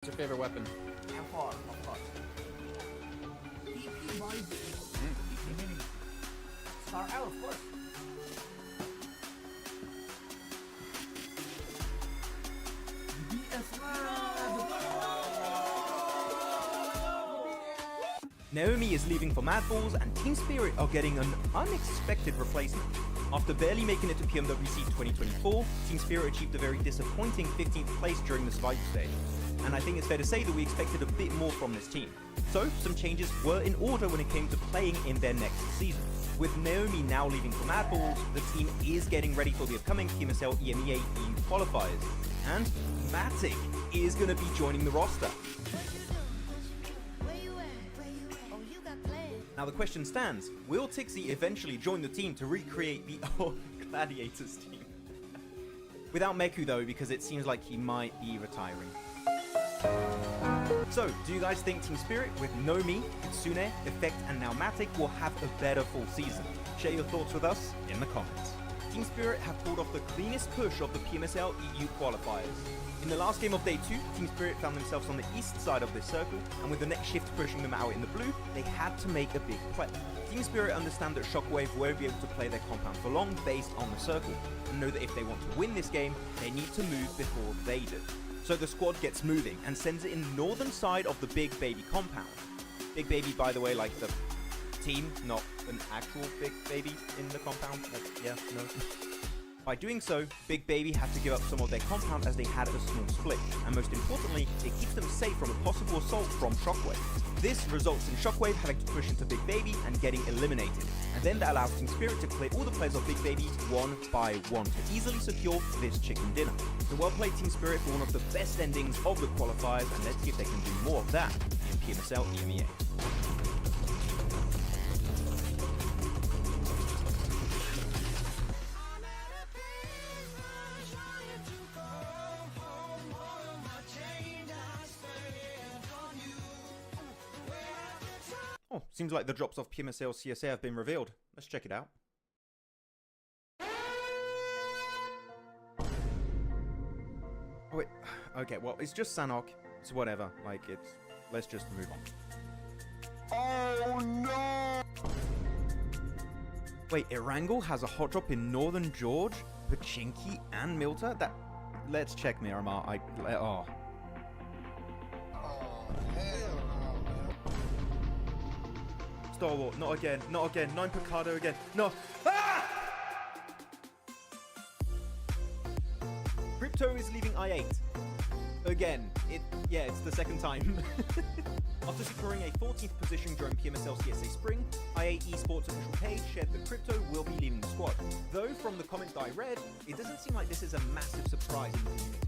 What's your favorite weapon? F4, of course. PP boys. PP mini. Star L, of course. Naomi is leaving for Mad Balls, and Team Spirit are getting an unexpected replacement. After barely making it to PMWC 2024, Team Spirit achieved a very disappointing 15th place during the survival stage. And I think it's fair to say that we expected a bit more from this team. So, some changes were in order when it came to playing in their next season. With Naomi now leaving for Mad Balls, the team is getting ready for the upcoming PMSL EMEA EU qualifiers. And Matic is going to be joining the roster. Now the question stands, will Tixie eventually join the team to recreate the old Gladiators team? Without Meku though, because it seems like he might be retiring. So, do you guys think Team Spirit with Nomi, Kitsune, Effect and now Matic will have a better full season? Share your thoughts with us in the comments. Team Spirit have pulled off the cleanest push of the PMSL EU qualifiers. In the last game of day 2, Team Spirit found themselves on the east side of this circle, and with the next shift pushing them out in the blue, they had to make a big play. Team Spirit understand that Shockwave won't be able to play their compound for long based on the circle, and know that if they want to win this game, they need to move before they do. So the squad gets moving, and sends it in the northern side of the Big Baby compound. Big Baby, by the way, like the team, not an actual Big Baby in the compound. Yeah, no. By doing so, Big Baby had to give up some of their compound as they had a small split, and most importantly, it keeps them safe from a possible assault from Shockwave. This results in Shockwave having to push into Big Baby and getting eliminated, and then that allows Team Spirit to clear all the players of Big Baby one by one to easily secure this chicken dinner. So well played Team Spirit for one of the best endings of the qualifiers, and let's see if they can do more of that in PMSL EMEA. Oh, seems like the drops of PMSL CSA have been revealed. Let's check it out. Oh, wait. Okay, well, it's just Sanhok. It's whatever. Like, it's... Let's just move on. Oh, no! Wait, Erangel has a hot drop in Northern George, Pachinki, and Milta? That... Let's check Miramar. Oh. Star Wars, not again, not again. 9 Picardo again. No. Ah! Krypto is leaving I8. Again. Yeah, it's the second time. After securing a 14th position during PMSL CSA Spring, I8 Esports official page shared that Krypto will be leaving the squad. Though from the comments I read, it doesn't seem like this is a massive surprise in the community.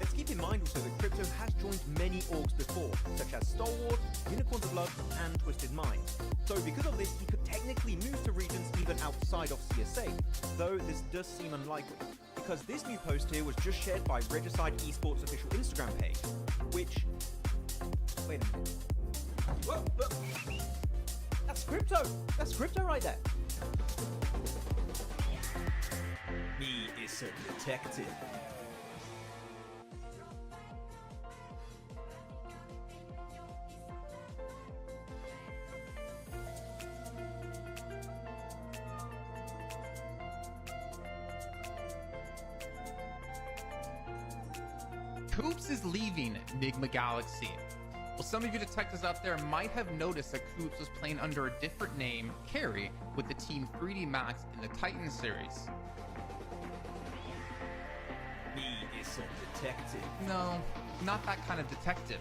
Let's keep in mind also that Krypto has joined many orgs before, such as Stalwart, Unicorns of Blood, and Twisted Minds. So because of this, he could technically move to regions even outside of CSA, though this does seem unlikely, because this new post here was just shared by Regicide Esports official Instagram page, which... Wait a minute. Whoa, whoa. That's Krypto! That's Krypto right there! Me is a detective. Koops is leaving Nigma Galaxy. Well, some of you detectives out there might have noticed that Koops was playing under a different name, Carry, with the Team 3D Max in the Titan series. Me is a detective. No, not that kind of detective.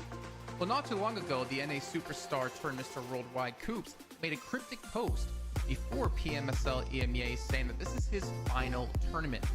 Well, not too long ago, the NA superstar turned Mr. Worldwide Koops made a cryptic post before PMSL EMEA saying that this is his final tournament.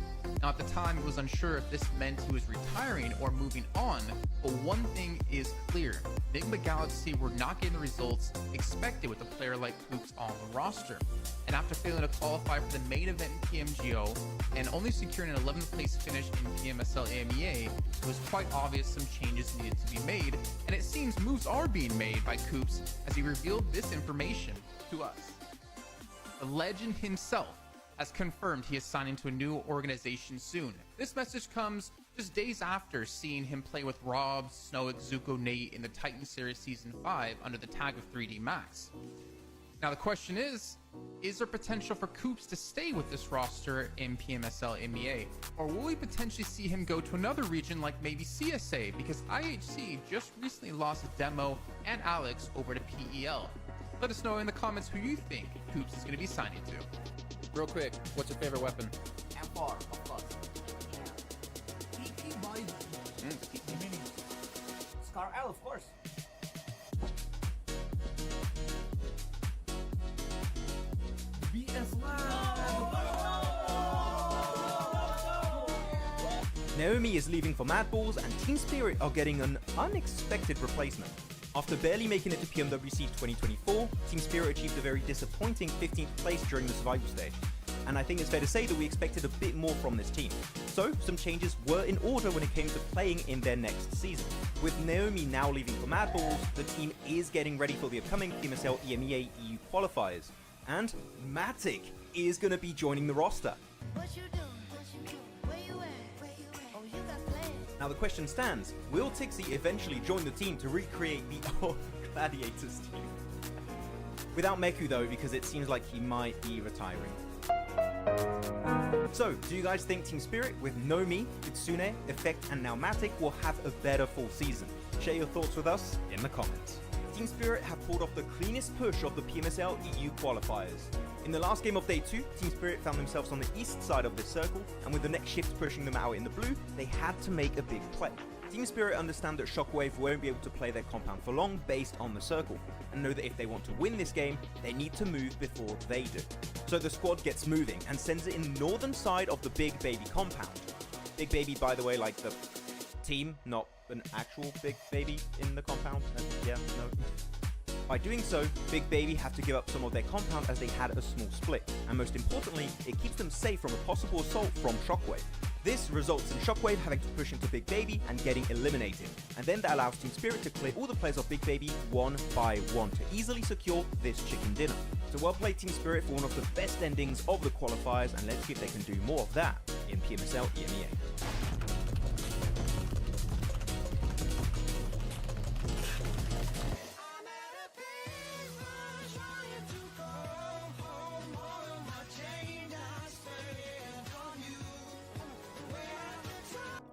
Now, at the time, it was unsure if this meant he was retiring or moving on, but one thing is clear. Nigma Galaxy were not getting the results expected with a player like Koops on the roster. And after failing to qualify for the main event in PMGO and only securing an 11th place finish in PMSL EMEA, it was quite obvious some changes needed to be made, and it seems moves are being made by Koops as he revealed this information to us. The legend himself has confirmed he is signing to a new organization soon. This message comes just days after seeing him play with Rob, Snowick, Zuko, Nate in the Titan Series Season 5 under the tag of 3D Max. Now the question is there potential for Koops to stay with this roster in PMSL MEA? Or will we potentially see him go to another region like maybe CSA, because IHC just recently lost Demo and Alex over to PEL? Let us know in the comments who you think Koops is going to be signing to. Real quick, what's your favorite weapon? M4, of course. PP boy. PP mini. Scar L, of course. Naomi is leaving for Mad Balls, and Team Spirit are getting an unexpected replacement. After barely making it to PMWC 2024, Team Spirit achieved a very disappointing 15th place during the survival stage. And I think it's fair to say that we expected a bit more from this team. So, some changes were in order when it came to playing in their next season. With Naomi now leaving for Mad Balls, the team is getting ready for the upcoming PMSL EMEA EU qualifiers. And Matic is going to be joining the roster. What you do? Where you at? Oh, you got plans. Now the question stands, will Tixie eventually join the team to recreate the old Gladiators team? Without Meku though, because it seems like he might be retiring. So, do you guys think Team Spirit with Nomi, Kitsune, Effect and now Matic will have a better full season? Share your thoughts with us in the comments. Team Spirit have pulled off the cleanest push of the PMSL EU qualifiers. In the last game of day 2, Team Spirit found themselves on the east side of this circle, and with the next shift pushing them out in the blue, they had to make a big play. Team Spirit understand that Shockwave won't be able to play their compound for long based on the circle, and know that if they want to win this game, they need to move before they do. So the squad gets moving and sends it in the northern side of the Big Baby compound. Big Baby, by the way, like the team, not an actual Big Baby in the compound. Yeah, no. By doing so, Big Baby have to give up some of their compound as they had a small split, and most importantly, it keeps them safe from a possible assault from Shockwave. This results in Shockwave having to push into Big Baby and getting eliminated, and then that allows Team Spirit to clear all the players of Big Baby one by one to easily secure this chicken dinner. So well played Team Spirit for one of the best endings of the qualifiers, and let's see if they can do more of that in PMSL EMEA.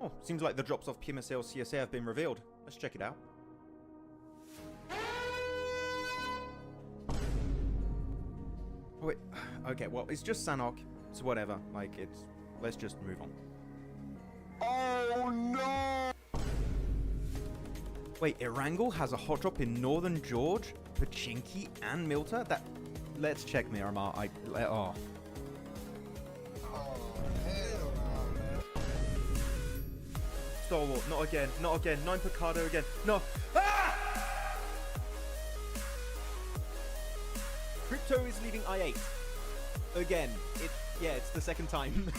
Oh, seems like the drops of PMSL CSA have been revealed. Let's check it out. Oh, wait. Okay, well, it's just Sanhok, so whatever. Like, it's... Let's just move on. Oh, no! Wait, Erangel has a hot drop in Northern George, Pachinki, and Milta? That... Let's check Miramar. Oh. Stalwart, not again, not again. 9 Picardo again. No. Ah! Krypto is leaving I8. Again. It's the second time.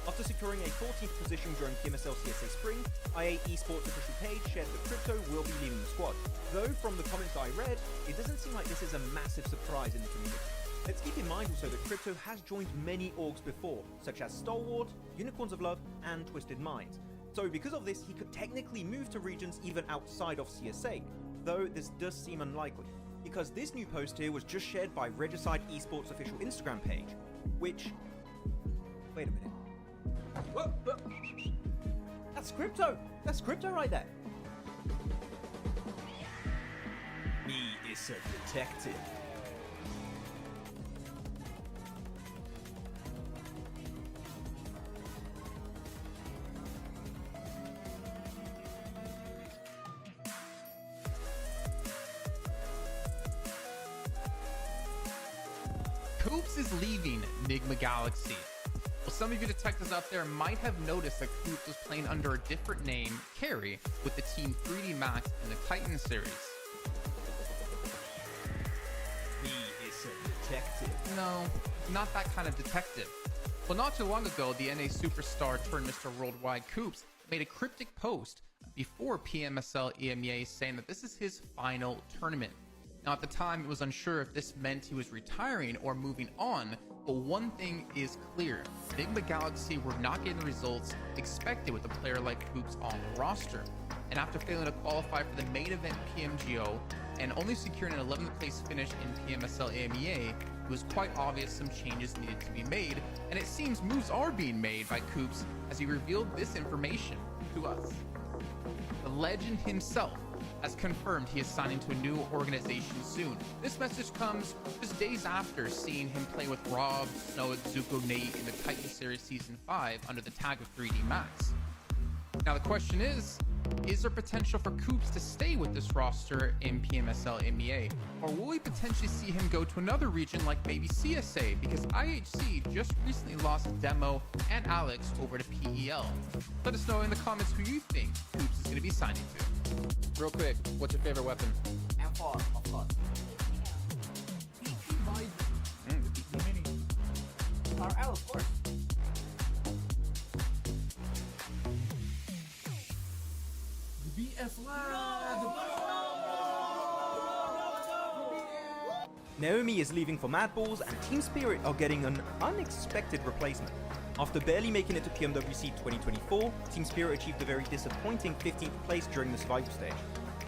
After securing a 14th position during PMSL CSA Spring, I8 Esports official page shared that Krypto will be leaving the squad. Though, from the comments I read, it doesn't seem like this is a massive surprise in the community. Let's keep in mind also that Krypto has joined many orgs before, such as Stalwart, Unicorns of Love, and Twisted Minds. So because of this, he could technically move to regions even outside of CSA, though this does seem unlikely, because this new post here was just shared by Regicide Esports official Instagram page, which... Wait a minute. Whoa, whoa. That's Krypto! That's Krypto right there! Me is a detective. Koops is leaving Nigma Galaxy. Well, some of you detectives out there might have noticed that Koops was playing under a different name, Carry, with the team 3D Max in the Titan series. He is a detective. No, not that kind of detective. Well, not too long ago, the NA superstar turned Mr. Worldwide Koops made a cryptic post before PMSL EMEA saying that this is his final tournament. Now, at the time, it was unsure if this meant he was retiring or moving on But one thing is clear, Nigma Galaxy were not getting the results expected with a player like Hoops on the roster. And after failing to qualify for the main event PMGO and only securing an 11th place finish in PMSL AMEA, it was quite obvious some changes needed to be made, and it seems moves are being made by Coops as he revealed this information to us. The legend himself has confirmed he is signing to a new organization soon. This message comes just days after seeing him play with Rob, Snow, Zuko, Nate in the Titan Series Season 5 under the tag of 3D Max. Now the question is there potential for Coops to stay with this roster in PMSL MEA? Or will we potentially see him go to another region like maybe CSA? Because IHC just recently lost Demo and Alex over to PEL. Let us know in the comments who you think Coops is going to be signing to. Real quick, what's your favorite weapon? M4, of course. The mini. RL, of course. Naomi is leaving for Mad Balls, and Team Spirit are getting an unexpected replacement. After barely making it to PMWC 2024, Team Spirit achieved a very disappointing 15th place during the survival stage.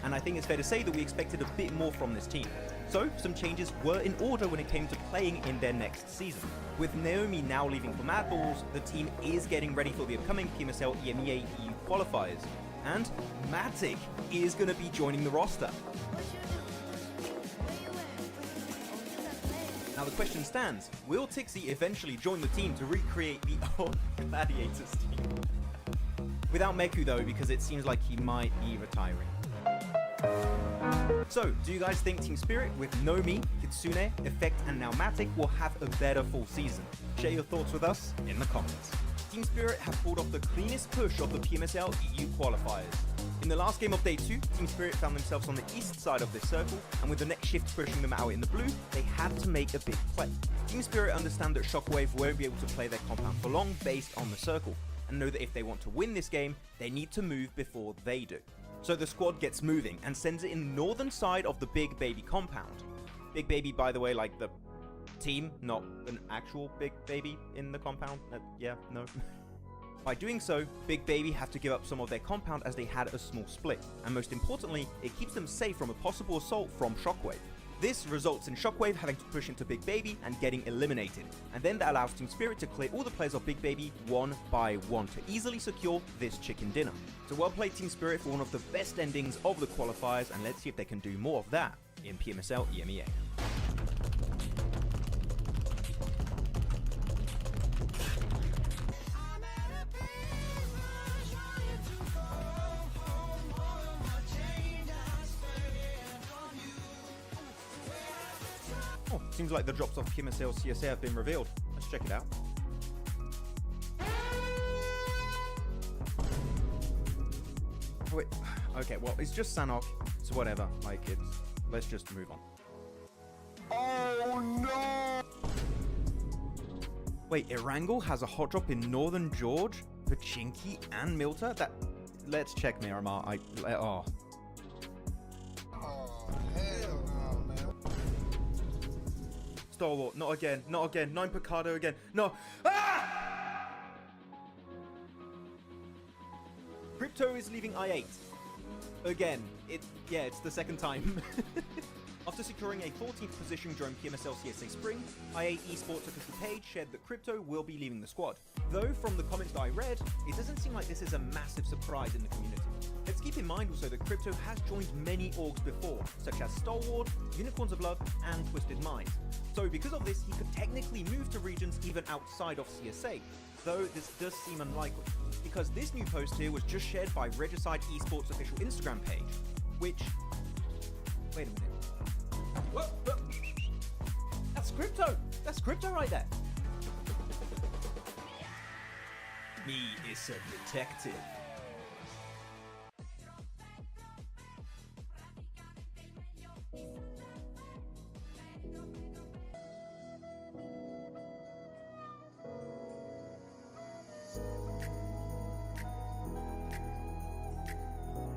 And I think it's fair to say that we expected a bit more from this team. So, some changes were in order when it came to playing in their next season. With Naomi now leaving for Mad Balls, the team is getting ready for the upcoming PMSL EMEA EU qualifiers. And Matic is going to be joining the roster. Now the question stands, will Tixie eventually join the team to recreate the old Gladiators team? Without Meku though, because it seems like he might be retiring. So, do you guys think Team Spirit with Nomi, Kitsune, Effect and now Matic will have a better full season? Share your thoughts with us in the comments. Team Spirit have pulled off the cleanest push of the PMSL EU qualifiers. In the last game of Day 2, Team Spirit found themselves on the east side of this circle, and with the next shift pushing them out in the blue, they had to make a big play. Team Spirit understand that Shockwave won't be able to play their compound for long based on the circle, and know that if they want to win this game, they need to move before they do. So the squad gets moving and sends it in the northern side of the Big Baby compound. Big Baby, by the way, like the team, not an actual Big Baby in the compound. Yeah, no. By doing so, Big Baby have to give up some of their compound as they had a small split, and most importantly, it keeps them safe from a possible assault from Shockwave. This results in Shockwave having to push into Big Baby and getting eliminated, and then that allows Team Spirit to clear all the players of Big Baby one by one to easily secure this chicken dinner. So well played Team Spirit for one of the best endings of the qualifiers, and let's see if they can do more of that in PMSL EMEA. Oh, seems like the drops off PMSL CSA have been revealed. Let's check it out. Oh, wait. Okay, well, it's just Sanhok, so whatever. Like, let's just move on. Oh, no! Wait, Erangel has a hot drop in Northern George, Pachinki, and Milta? Let's check Miramar. Oh. Hell no, man. Stalwart, not again, not again. 9 Picardo again. No. Ah! Krypto is leaving I8. Again. It's the second time. After securing a 14th position during PMSL CSA Spring, I8 Esports official page shared that Krypto will be leaving the squad. Though from the comments that I read, it doesn't seem like this is a massive surprise in the community. Let's keep in mind also that Krypto has joined many orgs before, such as Stalwart, Unicorns of Love, and Twisted Minds. So because of this, he could technically move to regions even outside of CSA, though this does seem unlikely, because this new post here was just shared by Regicide Esports official Instagram page, which... Wait a minute. Whoa. That's Krypto! That's Krypto right there! Me is a detective.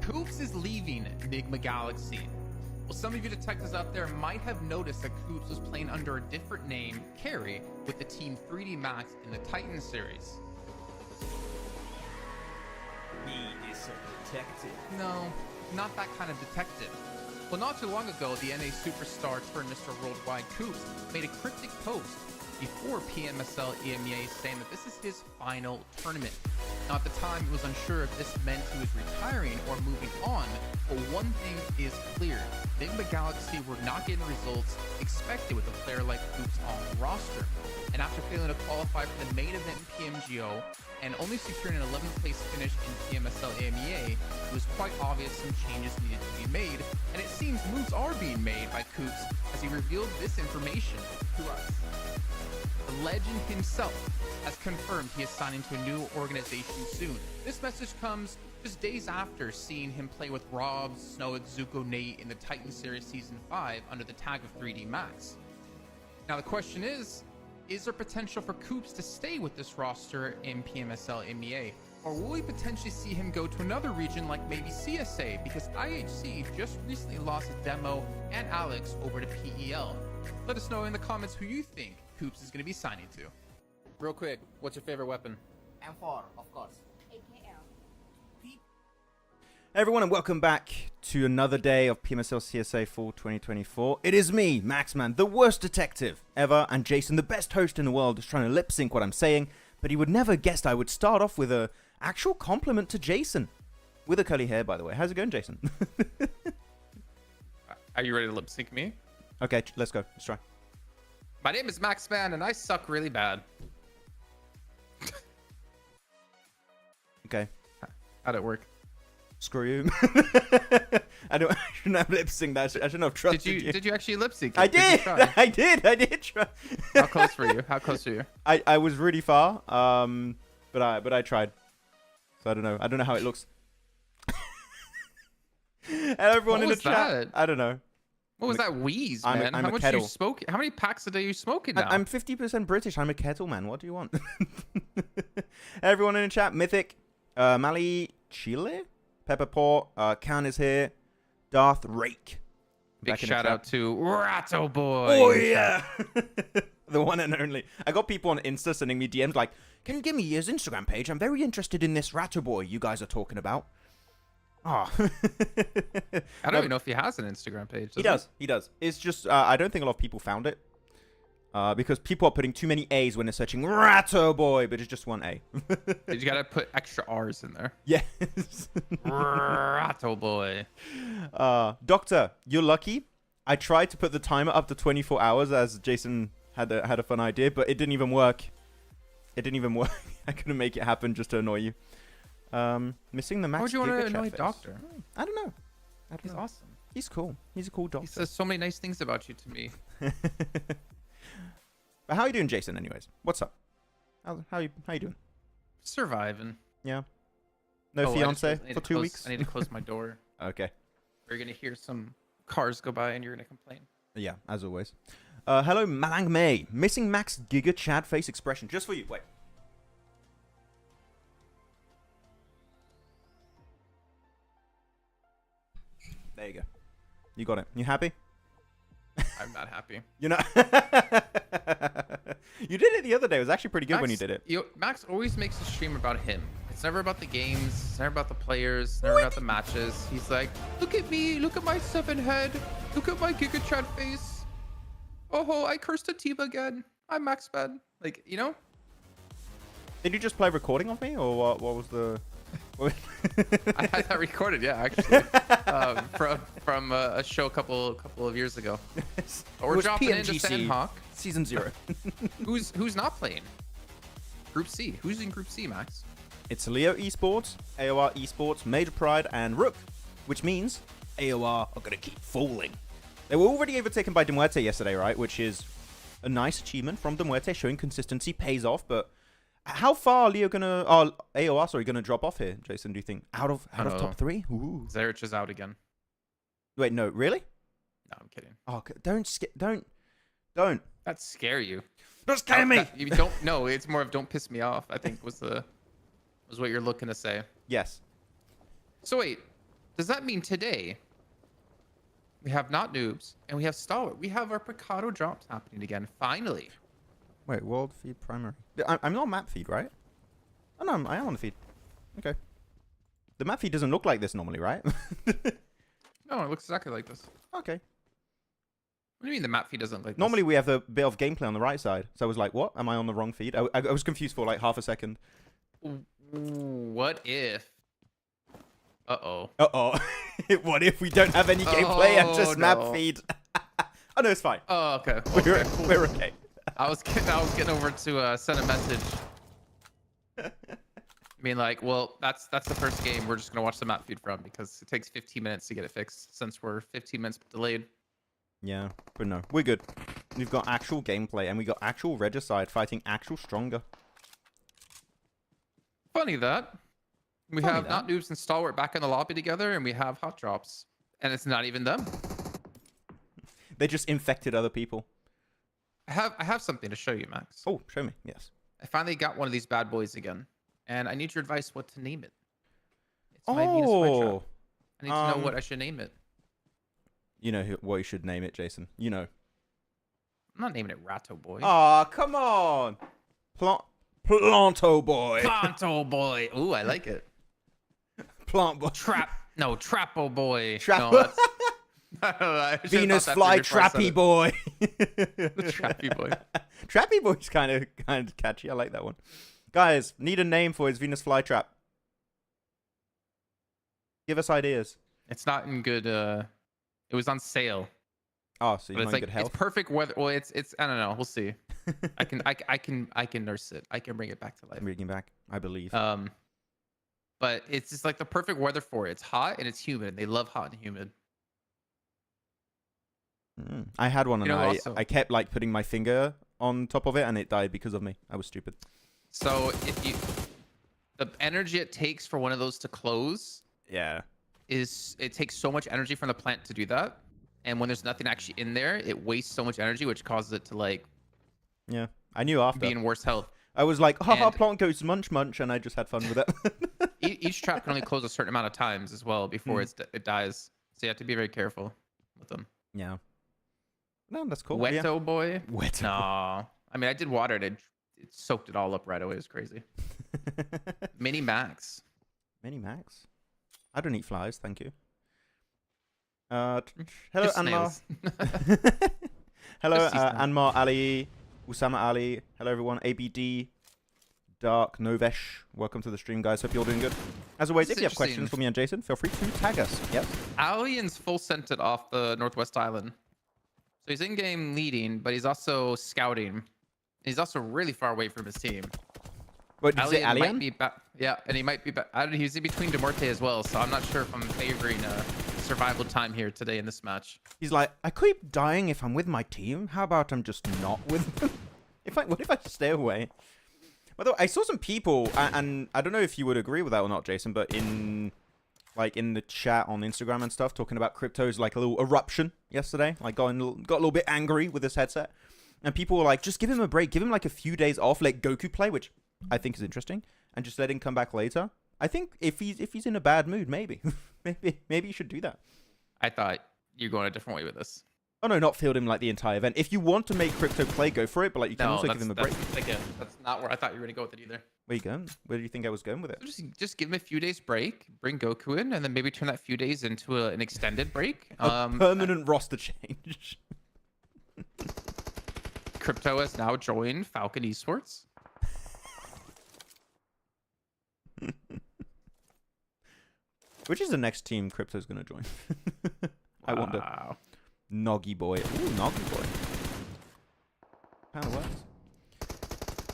Coops is leaving Nigma Galaxy. Well, some of you detectives out there might have noticed that Koops was playing under a different name, Carry, with the team 3D Max in the Titan series. He is a detective. No, not that kind of detective. Well, not too long ago, the NA superstar turned Mr. Worldwide Koops made a cryptic post before PMSL EMEA saying that this is his final tournament. Now, at the time, he was unsure if this meant he was retiring or moving on, but one thing is clear. Nigma Galaxy were not getting results expected with a player like Koops on the roster. And after failing to qualify for the main event in PMGO and only securing an 11th place finish in PMSL AMEA, it was quite obvious some changes needed to be made, and it seems moves are being made by Koops as he revealed this information to us. The legend himself has confirmed he is signing to a new organization soon. This message comes just days after seeing him play with Rob, Snowick, Zuko, Nate in the Titan Series Season 5 under the tag of 3D Max. Now the question is there potential for Koops to stay with this roster in PMSL MEA? Or will we potentially see him go to another region like maybe CSA? Because IHC just recently lost a Demo and Alex over to PEL. Let us know in the comments who you think Koops is going to be signing to. Real quick, what's your favorite weapon? M4, of course. Hey everyone, and welcome back to another day of PMSL CSA Fall 2024. It is me, Maxman, the worst detective ever, and Jason, the best host in the world, is trying to lip sync what I'm saying, but he would never guessed I would start off with a actual compliment to Jason. With a curly hair, by the way. How's it going, Jason? Are you ready to lip sync me? Okay, let's go. Let's try. My name is Maxman, and I suck really bad. Okay. How'd it work? Screw you. I shouldn't have lip synced that. I shouldn't have trusted you. Did you actually lip sync? I did. I did try. How close were you? How close were you? I was really far. But I tried. So I don't know. I don't know how it looks. And everyone What in the was chat. that? I don't know. What was that wheeze, I'm man? a How much kettle. you smoke? How many packs a day are you smoking now? I'm 50% British. I'm a kettle man. What do you want? Everyone in the chat. Mythic, Mali, Chile, Pepperport, Khan is here. Darth Rake. Big Back in the shout chat. out to Ratto Boy. Oh yeah, the one and only. I got people on Insta sending me DMs like, "Can you give me his Instagram page? I'm very interested in this Ratto Boy you guys are talking about." Oh. I don't even know if he has an Instagram page. He does. He does. It's just I don't think a lot of people found it because people are putting too many A's when they're searching Ratto Boy, but it's just one A. You gotta put extra R's in there. Yes. Ratto Boy. Doctor, you're lucky. I tried to put the timer up to 24 hours as Jason had a fun idea, but it didn't even work. It didn't even work. I couldn't make it happen just to annoy you. Missing the Max. Why would you want to Giga annoy chat face. Doctor? I don't know. He's awesome. He's cool. He's a cool He doctor. says so many nice things about you to me. But how are you doing, Jason? Anyways, what's up? How you doing? Surviving. Yeah. No Oh, fiance I need for to 2 close- weeks. I need to close my door. Okay. Or you're gonna hear some cars go by and you're gonna complain. Yeah, as always. Hello, Malang May. Missing Max Giga Chad face expression just for you. Wait. There you go. You got it. You happy? I'm not happy. You're not. You did it the other day. It was actually pretty good when you did it. Max always makes a stream about him. It's never about the games. It's never about the players. It's never about the matches. He's like, look at me. Look at my 7 head. Look at my Giga Chad face. Oh, I cursed a team again. I'm Maxman. Like, you know? Did you just play a recording of me, or what was the? I had that recorded, yeah, actually, from a show a couple of years ago. Or was dropping into PMGC Sanhok. Season 0. Who's not playing? Group C. Who's in Group C, Max? It's Leo Esports, AOR Esports, Major Pride, and Rook, which means AOR are going to keep falling. They were already overtaken by Muerte yesterday, right? Which is a nice achievement from Muerte, showing consistency pays off. But how far are Leo gonna, AOR, sorry, gonna drop off here, Jason? Do you think out of top 3? Ooh. Zarich is out again. Wait, no, really? No, I'm kidding. Oh, don't. That scare you. Don't scare me. You don't. No, it's more of don't piss me off. I think was what you're looking to say. Yes. So wait, does that mean today we have not noobs, and we have stalwart. We have our Picado drops happening again. Finally. Wait, world feed primary. I'm not on map feed, right? Oh no, I am on the feed. Okay. The map feed doesn't look like this normally, right? No, it looks exactly like this. Okay. What do you mean the map feed doesn't look like Normally we have the bit of gameplay on the right side. So I was like, what? Am I on the wrong feed? I was confused for like half a second. this? What if? Uh-oh. Uh-oh. What if we don't have any gameplay and just map feed? Oh, no, it's fine. Oh, okay. We're, Okay, cool. we're okay. I was getting over to send a message. I mean, like, well, that's the first game we're just gonna watch the map feed from because it takes 15 minutes to get it fixed since we're 15 minutes delayed. Yeah, but no, we're good. We've got actual gameplay and we got actual Regicide fighting actual Stronger. Funny that. We Funny have that. not noobs and stalwart back in the lobby together, and we have hot drops, and it's not even them. They just infected other people. I have something to show you, Max. Oh, show me. Yes. I finally got one of these bad boys again, and I need your advice what to name it. It's my Venus flytrap. I need to know what I should name it. You know what you should name it, Jason. You know. I'm not naming it Ratto Boy. Aw, come on. Planto Boy. Planto Boy. Ooh, I like it. Plant Boy. Trappo Boy. Trap- No, I should've Venus thought that Fly through before I said Trappy it. Boy. The Trappy Boy. Trappy Boy's kind of catchy. I like that one. Guys, need a name for his Venus Flytrap. Give us ideas. It's not in good. It was on sale. Oh, so But you're it's not in like good it's health. perfect weather. Well, it's I don't know. We'll see. I can nurse it. I can bring it back to life. I'm reading back, I believe. But it's just like the perfect weather for it. It's hot and it's humid. They love hot and humid. I had one and You know, I also- kept like putting my finger on top of it and it died because of me. I was stupid. So the energy it takes for one of those to close Yeah. it takes so much energy from the plant to do that. And when there's nothing actually in there, it wastes so much energy, which causes it to like Yeah. I knew after. be in worse health. I was like, haha, And- plant goes munch munch, and I just had fun with it. Each trap can only close a certain amount of times as well before it dies. So you have to be very careful with them. Yeah. No, that's cool. Wetto Yeah. boy? Wetto. No. I mean, I did water it. It soaked it all up right away. It was crazy. Mini Max. Mini Max. I don't eat flies, thank you. Hello, Just Anmar. snails. Hello, Just sea snails. Anmar Ali, Usama Ali. Hello, everyone. ABD, Dark, Novesh. Welcome to the stream, guys. Hope you're all doing good. As always, This if you have is questions interesting. for me and Jason, feel free to tag us. Yep. Alien's full scented off the Northwest Island. So he's in-game leading, but he's also scouting. He's also really far away from his team. What did you say, Alien Alien? might be back. Yeah, and he might be back. He's in between Muerte as well, so I'm not sure if I'm favoring survival time here today in this match. He's like, I keep dying if I'm with my team. How about I'm just not with them? What if I stay away? By the way, I saw some people, and I don't know if you would agree with that or not, Jason, but in the chat on Instagram and stuff, talking about Krypto's like a little eruption yesterday. Like got a little bit angry with his headset, and people were like, just give him a break, give him like a few days off, let Goku play, which I think is interesting, and just let him come back later. I think if he's in a bad mood, maybe maybe you should do that. I thought you're going a different way with this. Oh no, not field him like the entire event. If you want to make Krypto play, go for it, but like you can also give him a break. That's not where I thought you were going to go with it either. Where you going? Where do you think I was going with it? Just give him a few days break, bring Goku in, and then maybe turn that few days into an extended break. A permanent roster change. Krypto has now joined Falcon Esports. Which is the next team Krypto's going to join? I wonder. Wow. Noggy boy. Ooh, Noggy boy. Kind of works.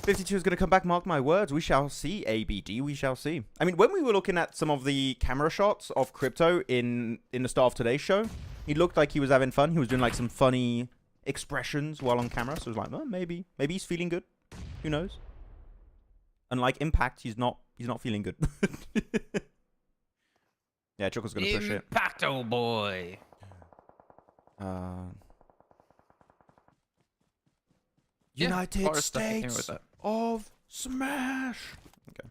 52 is going to come back, mark my words. We shall see, ABD. We shall see. I mean, when we were looking at some of the camera shots of Krypto in the start of today's show, he looked like he was having fun. He was doing like some funny expressions while on camera. So it was like, well, maybe he's feeling good. Who knows? Unlike Impact, he's not feeling good. Yeah, Choco's going to push it. Impacto boy. Yeah, United United States of Smash. Okay.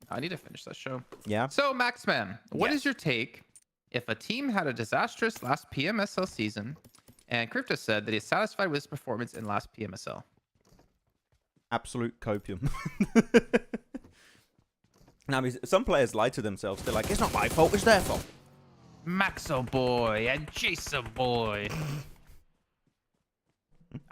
I need to finish that show. Yeah. So, Maxman, what is Yes. your take If a team had a disastrous last PMSL season, and Krypto said that he's satisfied with his performance in last PMSL. Absolute copium. Now, I mean, some players lie to themselves. They're like, it's not my fault, it's their fault. Maxo boy and Jason boy.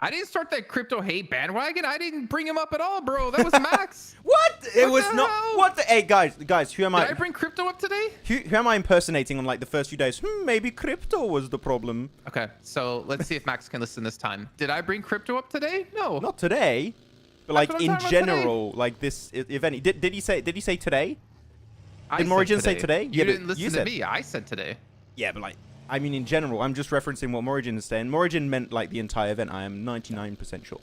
I didn't start that Krypto hate bandwagon. I didn't bring him up at all, bro. That was Max. What? It was the not. hell? What the? Hey, guys, who am Did I? I bring Krypto up today? Who am I impersonating on like the first few days? Maybe Krypto was the problem. Okay, so let's see if Max can listen this time. Did I bring Krypto up today? No. Not today, but That's like what I'm in talking about general, like this event. Did he say today? I Did said Morrigan say today? You Yeah, but didn't listen you to said- me. I said today. Yeah, but like, I mean, in general, I'm just referencing what Morrigan is saying. Morrigan meant like the entire event. I am 99% sure.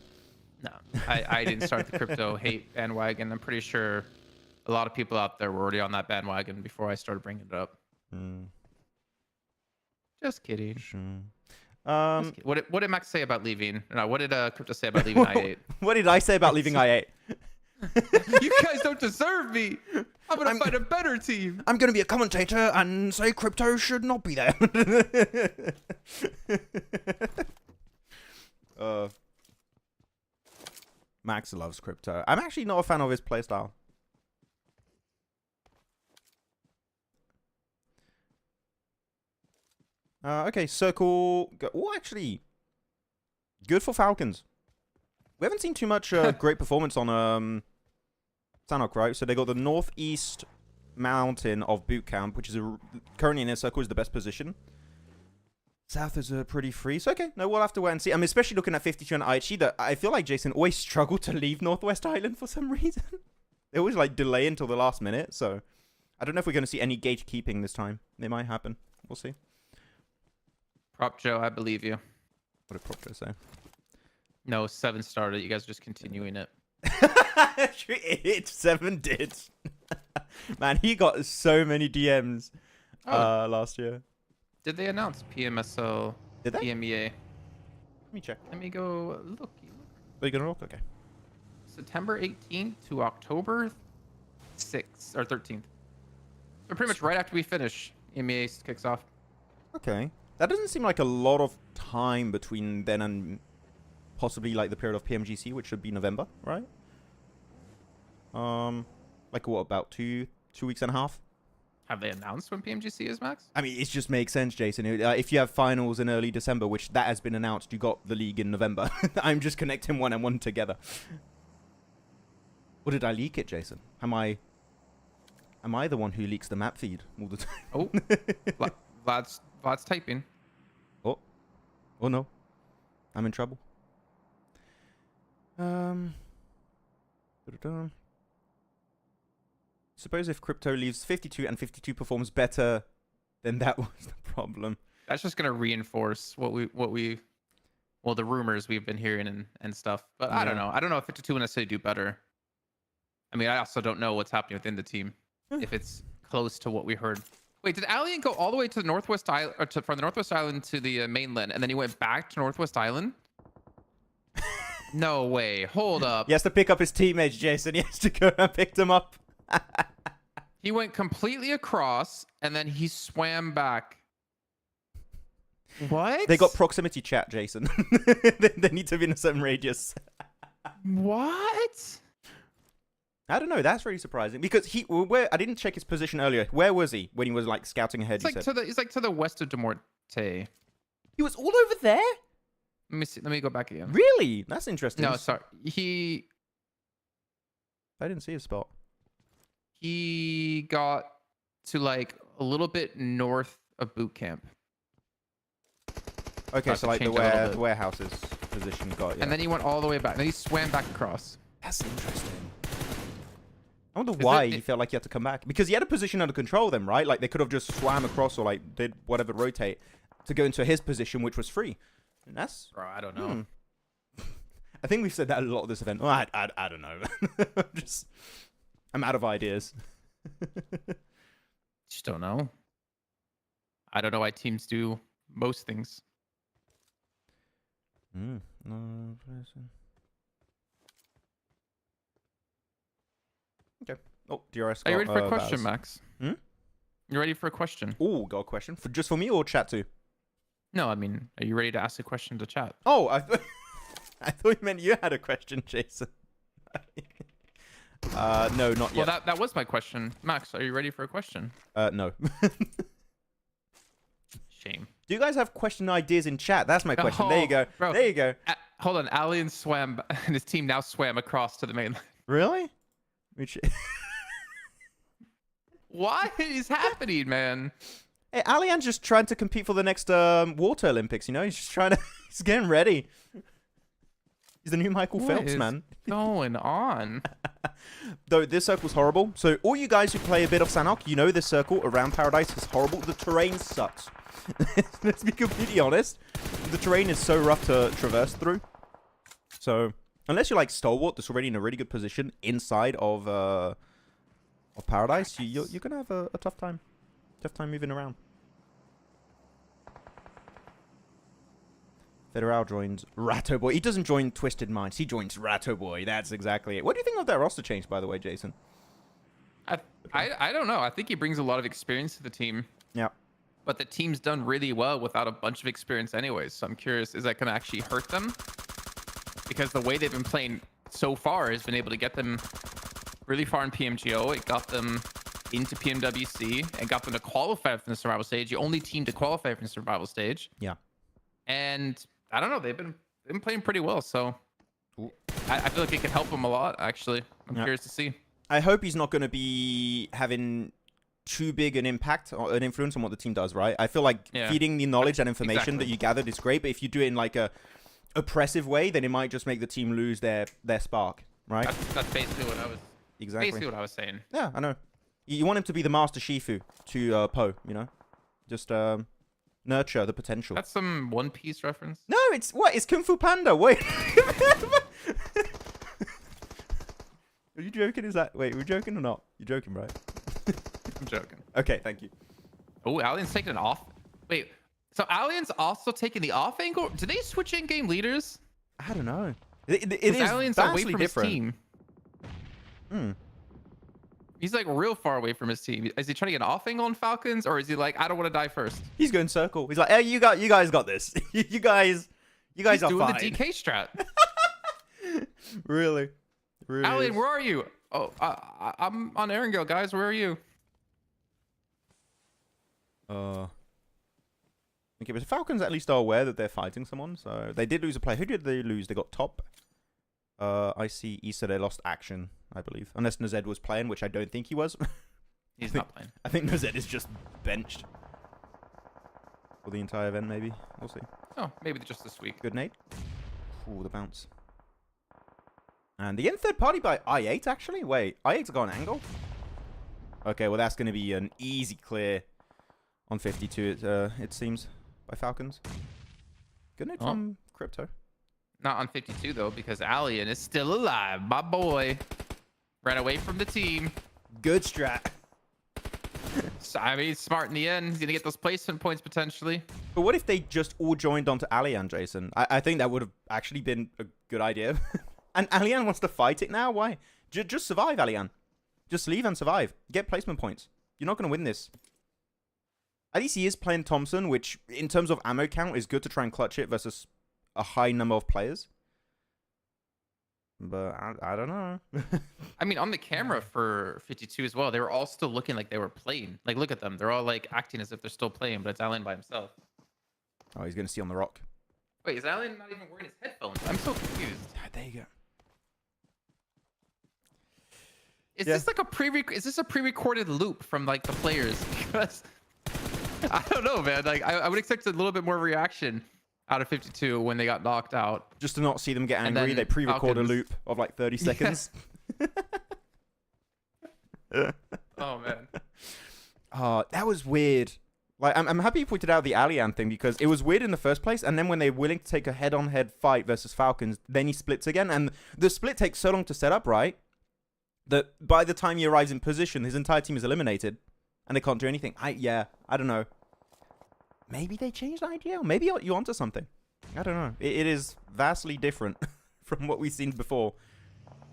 No, I didn't start the Krypto hate bandwagon. I'm pretty sure a lot of people out there were already on that bandwagon before I started bringing it up. Just kidding. Sure. Just kidding. What did Max say about leaving? No, what did Krypto say about leaving I8? What did I say about leaving I8? You guys don't deserve me. I'm gonna find a better team. I'm going to be a commentator and say Krypto should not be there. Max loves Krypto. I'm actually not a fan of his playstyle. Okay, circle. Oh, actually, good for Falcons. We haven't seen too much great performance on Sanhok, right? So they got the northeast mountain of boot camp, which is currently in their circle is the best position. South is pretty free. So, okay, no, we'll have to wait and see. I'm especially looking at 52 and IHG that I feel like Jason always struggled to leave Northwest Island for some reason. They always like delay until the last minute. So I don't know if we're going to see any gatekeeping this time. It might happen. We'll see. Prop Joe, I believe you. What did Prop Joe say? No, 7 started. You guys are just continuing it. It 7 did. Man, he got so many DMs last year. Did they announce PMSL Did they? EMEA? Let me check. Let me go look. Are you going to look? Okay. September 18th to October 6th or 13th. So pretty much right after we finish, EMEA kicks off. Okay. That doesn't seem like a lot of time between then and possibly like the period of PMGC, which should be November, right? Like what, about two weeks and a half? Have they announced when PMGC is, Max? I mean, it just makes sense, Jason. If you have finals in early December, which that has been announced, you got the league in November. I'm just connecting one and one together. Or did I leak it, Jason? Am I the one who leaks the map feed all the time? Oh, Vlad's typing. Oh no, I'm in trouble. Suppose if Krypto leaves 52 and 52 performs better, then that was the problem. That's just gonna reinforce the rumors we've been hearing and stuff. But I don't know. I don't know if 52 will necessarily do better. I mean, I also don't know what's happening within the team. If it's close to what we heard. Wait, did Alien go all the way to the Northwest Island, or from the Northwest Island to the mainland, and then he went back to Northwest Island? No way. Hold up. He has to pick up his teammates, Jason. He has to go and pick them up. He went completely across, and then he swam back. What? They got proximity chat, Jason. They need to be in a certain radius. What? I don't know. That's really surprising because I didn't check his position earlier. Where was he when he was like scouting ahead? It's like to the west of Muerte. He was all over there. Let me see. Let me go back again. Really? That's interesting. No, sorry. I didn't see his spot. He got to like a little bit north of boot camp. Okay, Starts so to like change the warehouse's position got. Yeah. And then he went all the way back. Then he swam back across. That's interesting. I wonder why he felt like he had to come back. Because he had a position under control then, right? Like they could have just swam across or like did whatever rotate to go into his position, which was free. And that's... Bro, I don't know. I think we've said that a lot of this event. Oh, I don't know. I'm out of ideas. Just don't know. I don't know why teams do most things. Okay. Oh, DRS. Are you ready for a question, Max? You ready for a question? Oh, got a question for just for me or chat too? No, I mean, are you ready to ask a question to chat? Oh, I thought you meant you had a question, Jason. No, not yet. Well, that was my question. Max, are you ready for a question? No. Shame. Do you guys have question ideas in chat? That's my question. There you go. Bro. There you go. Hold on. Alien swam, and his team now swam across to the mainland. Really? Which... What is happening, man? Hey, Alian's just trying to compete for the next Water Olympics, you know? He's just trying to... He's getting ready. He's the new Michael Phelps, man. Going on? Though, this circle's horrible. So, all you guys who play a bit of Sanhok, you know this circle around Paradise is horrible. The terrain sucks. Let's be completely honest. The terrain is so rough to traverse through. So, unless you're like Stalwart, that's already in a really good position inside of Paradise, you're going to have a tough time. Tough time moving around. Federal joins Ratto Boy. He doesn't join Twisted Minds. He joins Ratto Boy. That's exactly it. What do you think of that roster change, by the way, Jason? I don't know. I think he brings a lot of experience to the team. Yeah. But the team's done really well without a bunch of experience anyways. So I'm curious, is that going to actually hurt them? Because the way they've been playing so far has been able to get them really far in PMGO. It got them into PMWC and got them to qualify from the survival stage. The only team to qualify from the survival stage. Yeah. And I don't know. They've been playing pretty well. So I feel like it could help them a lot, actually. I'm curious to see. I hope he's not going to be having too big an impact or an influence on what the team does, right? I feel like feeding the knowledge and information that you gathered is great, but if you do it in like a oppressive way, then it might just make the team lose their spark, right? That's basically what I was. Exactly. Basically what I was saying. Yeah, I know. You want him to be the master Shifu to Poe, you know? Just nurture the potential. That's some One Piece reference. No, it's what? It's Kung Fu Panda. Wait. Are you joking? Is that... Wait, we're joking or not? You're joking, right? I'm joking. Okay, thank you. Oh, Alien's taking an off. Wait, so Alien's also taking the off angle? Do they switch in-game leaders? I don't know. It is Alien's away vastly from different. his team. He's like real far away from his team. Is he trying to get an off angle on Falcons, or is he like, I don't want to die first? He's going circle. He's like, hey, you guys got this. you guys He's are doing fine. the DK strat. Really Alien, is. where are you? Oh, I'm on Erangel, guys. Where are you? Okay, but the Falcons at least are aware that they're fighting someone. So they did lose a player. Who did they lose? They got top. I see Issa, they lost action, I believe. Unless Nazed was playing, which I don't think he was. He's not playing. I think Nazed is just benched. For the entire event, maybe. We'll see. Oh, maybe just this week. Good nade. Ooh, the bounce. And the in third party by I8, actually? Wait, I8's got an angle? Okay, well, that's going to be an easy clear on 52, it seems, by Falcons. Good nade from Krypto. Not on 52, though, because Alien is still alive. My boy. Ran away from the team. Good strat. So, I mean, smart in the end. He's going to get those placement points, potentially. But what if they just all joined onto Alian, Jason? I think that would have actually been a good idea. And Alian wants to fight it now? Why? Just survive, Alian. Just leave and survive. Get placement points. You're not going to win this. At least he is playing Thompson, which, in terms of ammo count, is good to try and clutch it versus a high number of players. But I don't know. I mean, on the camera for 52 as well, they were all still looking like they were playing. Like, look at them. They're all, like, acting as if they're still playing, but it's Alien by himself. Oh, he's going to see on the rock. Wait, is Alien not even wearing his headphones? I'm so confused. There you go. Is this like a pre-recorded loop from, like, the players? Because I don't know, man. Like, I would expect a little bit more reaction out of 52 when they got knocked out. Just to not see them get angry, they pre-record a loop of like 30 seconds. Oh, man. That was weird. Like, I'm happy you pointed out the Alian thing, because it was weird in the first place, and then when they're willing to take a head-on-head fight versus Falcons, then he splits again, and the split takes so long to set up, right? That by the time he arrives in position, his entire team is eliminated, and they can't do anything. I don't know. Maybe they changed the idea. Maybe you're onto something. I don't know. It is vastly different from what we've seen before.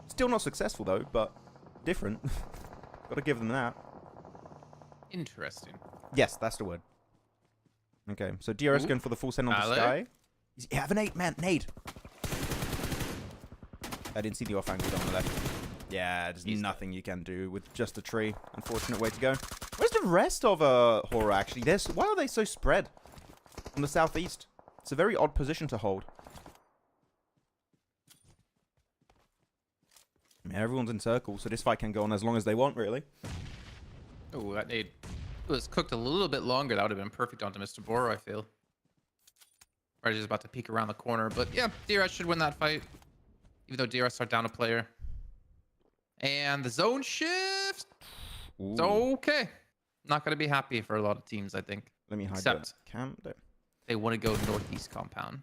Still not successful, though, but different. Got to give them that. Interesting. Yes, that's the word. Okay, so DRS Ooh. going for the full send on the Ale? sky. Yeah, have a nade, man. Nade. I didn't see the off angle on the left. Yeah, there's nothing you can do with just a tree. Unfortunate way to go. Where's the rest of Horror, actually? Why are they so spread on the southeast? It's a very odd position to hold. Yeah, everyone's in circle, so this fight can go on as long as they want, really. Oh, that nade was cooked a little bit longer. That would have been perfect onto Mr. Barraud, I feel. Right, just about to peek around the corner. But yeah, DRS should win that fight. Even though DRS are down a player. And the zone shift. Ooh. It's okay. Not going to be happy for a lot of teams, I think. Let me hide Except the cam there. they want to go northeast compound.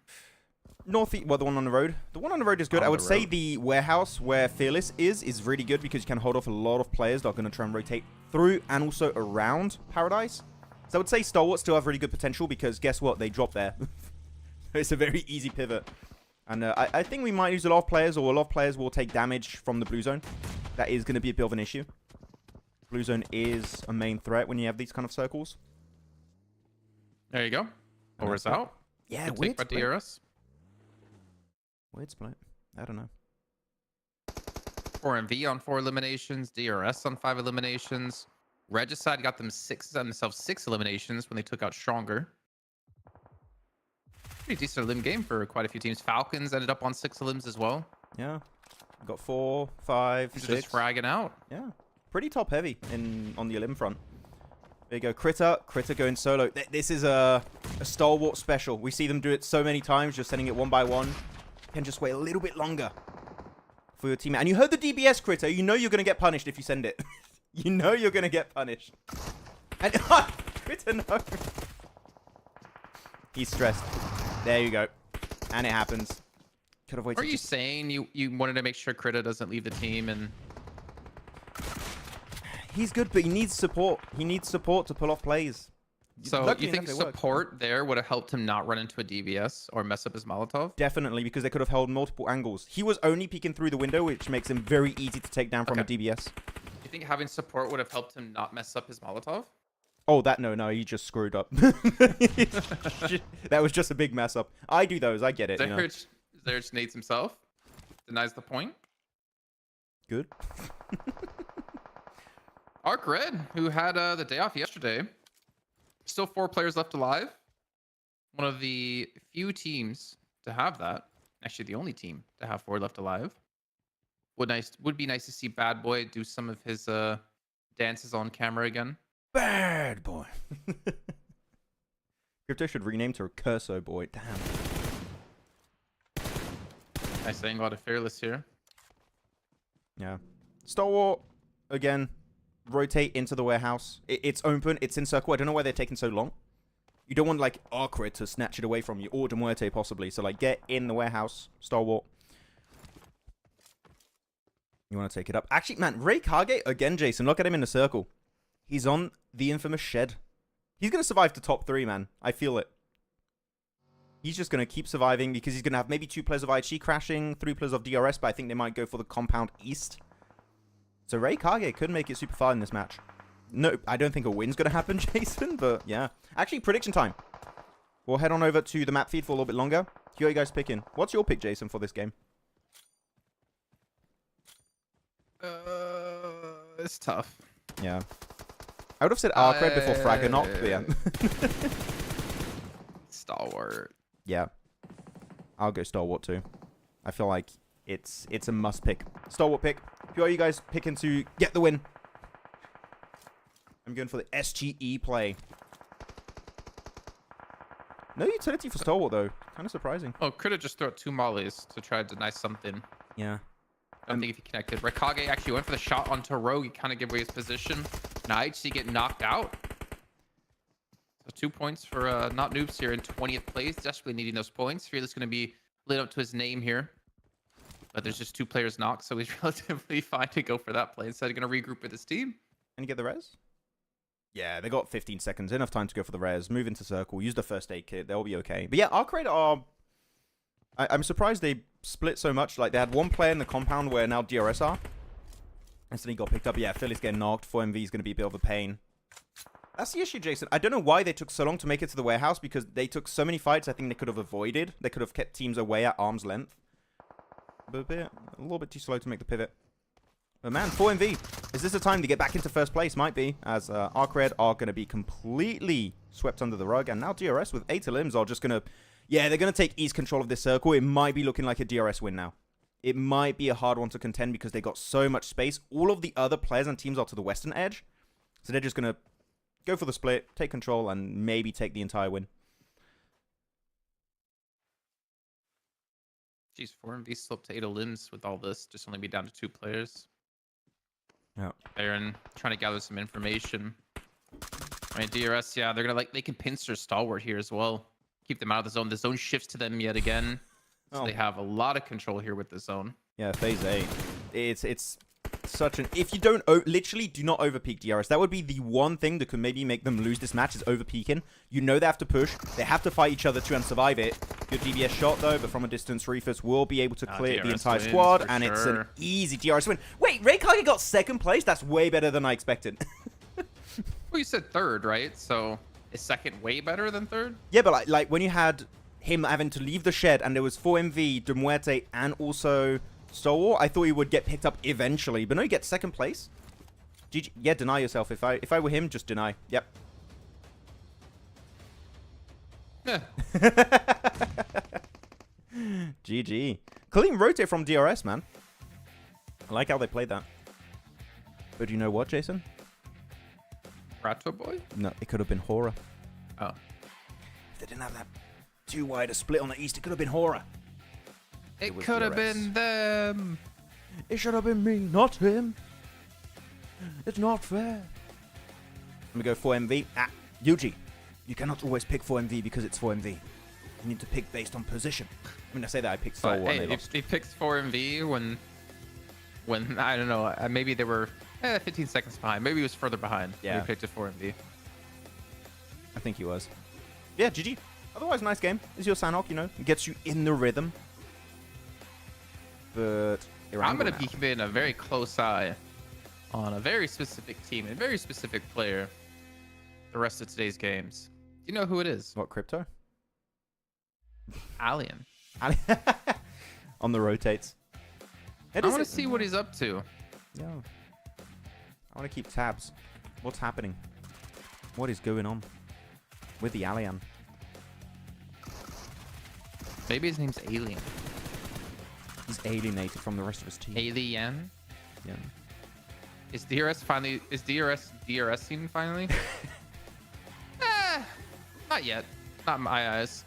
Northeast, well, the one on the road. The one on the road is good. On I would the say road. the warehouse where Fearless is really good because you can hold off a lot of players that are going to try and rotate through and also around Paradise. So I would say Stalwart still have really good potential because guess what? They drop there. It's a very easy pivot. And I think we might lose a lot of players, or a lot of players will take damage from the blue zone. That is going to be a bit of an issue. Blue zone is a main threat when you have these kind of circles. There you go. Over's out. Yeah, Good weird take by split. DRS. Weird split. I don't know. 4MV on 4 eliminations. DRS on 5 eliminations. Regicide got themselves 6 eliminations when they took out Stronger. Pretty decent limb game for quite a few teams. Falcons ended up on 6 limbs as well. Yeah. Got 4, 5, These are 6. just fragging out. Yeah. Pretty top heavy on the elim front. There you go. Critter going solo. This is a Stalwart special. We see them do it so many times, just sending it one by one. You can just wait a little bit longer for your teammate. And you heard the DBS, Critter. You know you're going to get punished if you send it. You know you're going to get punished. And Critter, no. He's stressed. There you go. And it happens. Could have waited. Are you saying you wanted to make sure Krypto doesn't leave the team and... He's good, but he needs support. He needs support to pull off plays. So Luckily you think enough, they work. support there would have helped him not run into a DBS or mess up his Molotov? Definitely, because they could have held multiple angles. He was only peeking through the window, which makes him very easy to take down from a DBS. You think having support would have helped him not mess up his Molotov? Oh, no, he just screwed up. That was just a big mess up. I do those, I get it. There's Nades himself. Denies the point. Good. Arc Red, who had the day off yesterday. Still 4 players left alive. One of the few teams to have that. Actually, the only team to have 4 left alive. Would be nice to see Bad Boy do some of his dances on camera again. Bad Boy. Krypto should rename to Curso Boy. Damn. Nice angle out of Fearless here. Yeah. Stalwart, again, rotate into the warehouse. It's open. It's in circle. I don't know why they're taking so long. You don't want, like, Arc Red to snatch it away from you, or Muerte possibly. So, like, get in the warehouse, Stalwart. You want to take it up. Actually, man, Ray Kage, again, Jason, look at him in the circle. He's on the infamous shed. He's going to survive to top 3, man. I feel it. He's just going to keep surviving because he's going to have maybe 2 players of IHG crashing, 3 players of DRS, but I think they might go for the compound east. So Ray Kage could make it super far in this match. No, I don't think a win's going to happen, Jason, but yeah. Actually, prediction time. We'll head on over to the map feed for a little bit longer. Who are you guys picking? What's your pick, Jason, for this game? It's tough. Yeah. I would have said Arc Red before Fragonaut, but yeah. Stalwart. Yeah. I'll go Stalwart too. I feel like it's a must pick. Stalwart pick. Who are you guys picking to get the win? I'm going for the SGE play. No utility for Stalwart though. Kind of surprising. Oh, could have just thrown 2 mollies to try to deny something. Yeah. I don't think if he connected. Rekage actually went for the shot onto Rogue. He kind of gave away his position. Nice, he get knocked out. So 2 points for Not Noobs here in 20th place. Desperately needing those points. Fearless going to be lit up to his name here. But there's just 2 players knocked, so he's relatively fine to go for that play. Instead, he's going to regroup with his team. And you get the res? Yeah, they got 15 seconds. Enough time to go for the res. Move into circle. Use the first aid kit. They'll be okay. But yeah, Arc Raid are... I'm surprised they split so much. Like, they had 1 player in the compound where now DRS are. And suddenly got picked up. Yeah, Philly's getting knocked. 4MV is going to be a bit of a pain. That's the issue, Jason. I don't know why they took so long to make it to the warehouse, because they took so many fights I think they could have avoided. They could have kept teams away at arm's length. But a little bit too slow to make the pivot. But man, 4MV. Is this the time to get back into first place? Might be, as Arcred are going to be completely swept under the rug. And now DRS with 8 limbs are just going to... Yeah, they're going to take ease control of this circle. It might be looking like a DRS win now. It might be a hard one to contend because they got so much space. All of the other players and teams are to the western edge. So they're just going to go for the split, take control, and maybe take the entire win. Jeez, 4MV slipped to 8 limbs with all this. Just only be down to 2 players. Yeah. Aaron trying to gather some information. Right, DRS, yeah, they're gonna they can pincer stalwart here as well. Keep them out of the zone. The zone shifts to them yet again. So they have a lot of control here with the zone. Yeah, phase A. It's such an... If you don't... literally do not overpeak DRS. That would be the one thing that could maybe make them lose this match, is overpeaking. You know they have to push. They have to fight each other to and survive it. Good DBS shot, though, but from a distance, Reefus will be able to clear the entire squad, and it's an easy DRS win. Wait, Raykage got 2nd place? That's way better than I expected. Well, you said 3rd, right? So is 2nd way better than 3rd? Yeah, but like when you had him having to leave the shed, and there was 4MV, de Muerte, and also Stalwart, I thought he would get picked up eventually, but no, he gets 2nd place. GG. Yeah, deny yourself. If I were him, just deny. Yep. GG. Clean rotate from DRS, man. I like how they played that. But you know what, Jason? Rato boy? No, it could have been horror. Oh. If they didn't have that too wide a split on the east, it could have been horror. It could have been them. It should have been me, not him. It's not fair. Let me go 4MV. Yuji, you cannot always pick 4MV because it's 4MV. You need to pick based on position. I mean, I say that I picked Stalwart. Hey, if he picked 4MV when I don't know, maybe they were 15 seconds behind. Maybe he was further behind. Yeah. He picked a 4MV. I think he was. Yeah, GG. Otherwise, nice game. It's your Sanhok, you know. It gets you in the rhythm. But I'm going to be keeping a very close eye on a very specific team and a very specific player the rest of today's games. Do you know who it is? What, Krypto? Alien. On the rotates. I want to see what he's up to. Yeah. I want to keep tabs. What's happening? What is going on with the Alien? Maybe his name's Alien. He's alienated from the rest of his team. Alien? Yeah. Is DRS DRSing finally? Not yet. Not in my eyes.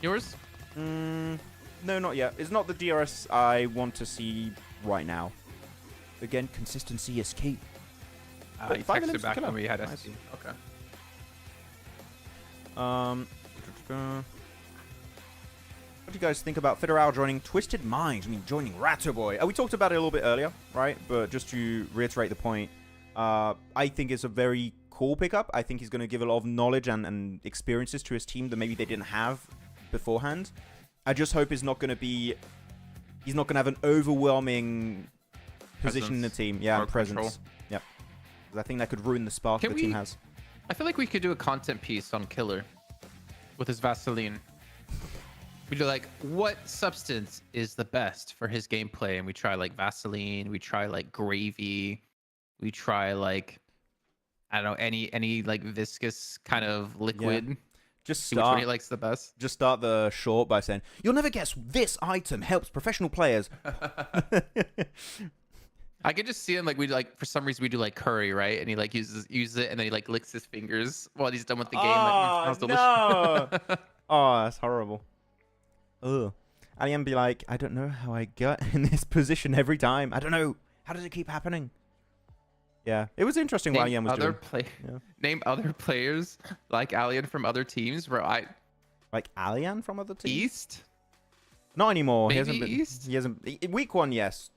Yours? No, not yet. It's not the DRS I want to see right now. Again, consistency is key. He texted back when we had SC. Okay. What do you guys think about Federal joining Twisted Minds? I mean, joining Rato Boy. We talked about it a little bit earlier, right? But just to reiterate the point, I think it's a very cool pickup. I think he's going to give a lot of knowledge and experiences to his team that maybe they didn't have beforehand. I just hope he's not going to have an overwhelming position in the team. Yeah, and presence. Yep. I think that could ruin the spark the team has. I feel like we could do a content piece on Killer with his Vaseline. We do like, what substance is the best for his gameplay? And we try like Vaseline, we try like gravy, we try like, I don't know, any like viscous kind of liquid. Yeah. Just see which one he likes the best. Just start the short by saying, "You'll never guess this item helps professional players." I could just see him like for some reason we do like curry, right? And he like uses it and then he like licks his fingers while he's done with the game. Oh, no. Oh, that's horrible. Ugh. Alien be like, I don't know how I got in this position every time. I don't know. How does it keep happening? Yeah, it was interesting what Alien was doing. Name other players like Alien from other teams where like Alien from other teams? East? Not anymore. Maybe he hasn't been, East? He hasn't. Week 1, yes.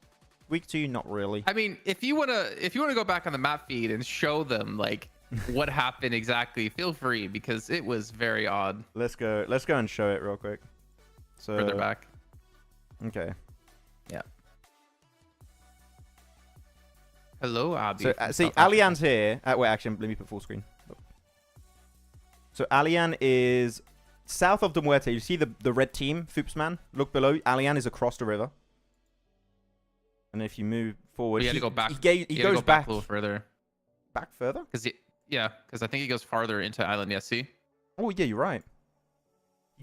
Week 2, not really. I mean, if you wanna go back on the map feed and show them like what happened exactly, feel free because it was very odd. Let's go and show it real quick. So further back. Okay. Yeah. Hello, Abby. So see, Alian's here. Wait, actually, let me put full screen. So Alian is south of the Muerte. You see the red team, Foopsman? Look below. Alian is across the river. And if you move forward... You had to go back. He goes back a little further. Back further? Because I think he goes farther into Island, yes, see? Oh, yeah, you're right.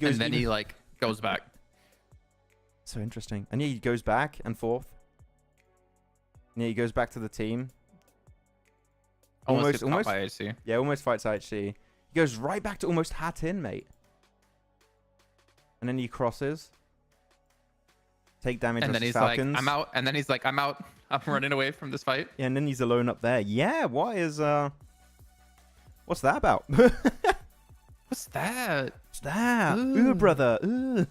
And then he, like, goes back. So interesting. And yeah, he goes back and forth. Yeah, he goes back to the team. Almost by HC. Yeah, almost fights HC. He goes right back to almost hat in, mate. And then he crosses. Take damage. And then he's Falcons. like, I'm out. And then he's like, I'm out. I'm running away from this fight. Yeah, and then he's alone up there. Yeah, what's that about? What's that? What's that? Ooh, brother. Ooh.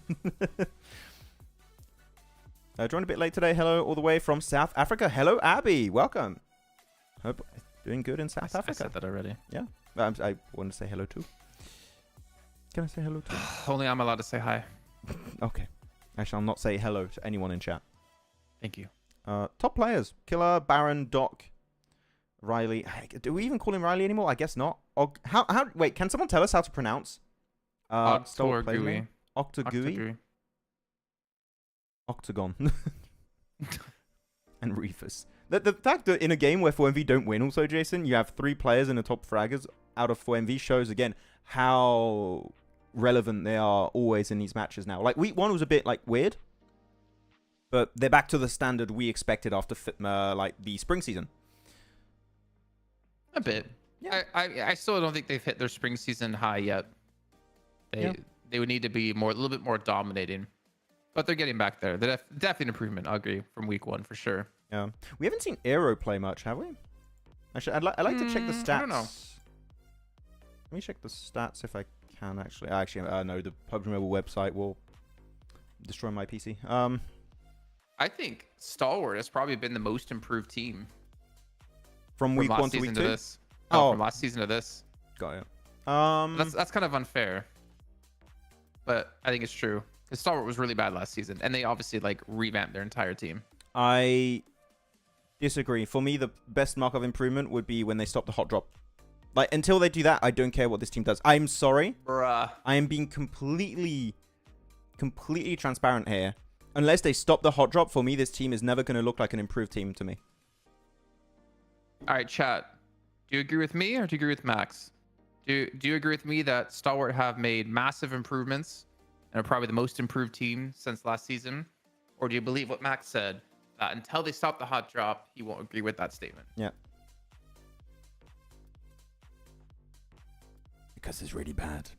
Joined a bit late today. Hello, all the way from South Africa. Hello, Abby. Welcome. Hope doing good in South Africa. I said that already. Yeah. I want to say hello too. Can I say hello too? Only I'm allowed to say hi. Okay. I shall not say hello to anyone in chat. Thank you. Top players. Killer, Baron, Doc, Riley. Do we even call him Riley anymore? I guess not. Wait, can someone tell us how to pronounce? Octogui. Octogui. Octagon. And Reefus. The fact that in a game where 4MV don't win also, Jason, you have 3 players in the top fraggers out of 4MV shows, again, how relevant they are always in these matches now. Like, week 1 was a bit, like, weird. But they're back to the standard we expected after, like, the spring season. A bit. Yeah. I still don't think they've hit their spring season high yet. They would need to be a little bit more dominating. But they're getting back there. They're definitely an improvement, I'll agree, from week 1 for sure. Yeah. We haven't seen Aero play much, have we? Actually, I'd like to check the stats. I don't know. Let me check the stats if I can, actually. No, the PUBG Mobile website will destroy my PC. I think Stalwart has probably been the most improved team. From week 1 to week 2? From last season to this. Got it. That's kind of unfair. But I think it's true. Because Stalwart was really bad last season. And they obviously, like, revamped their entire team. I disagree. For me, the best mark of improvement would be when they stop the hot drop. Like, until they do that, I don't care what this team does. I'm sorry. Bruh. I am being completely transparent here. Unless they stop the hot drop, for me, this team is never going to look like an improved team to me. All right, chat. Do you agree with me or do you agree with Max? Do you agree with me that Stalwart have made massive improvements and are probably the most improved team since last season? Or do you believe what Max said, that until they stop the hot drop, he won't agree with that statement? Yeah. Because it's really bad.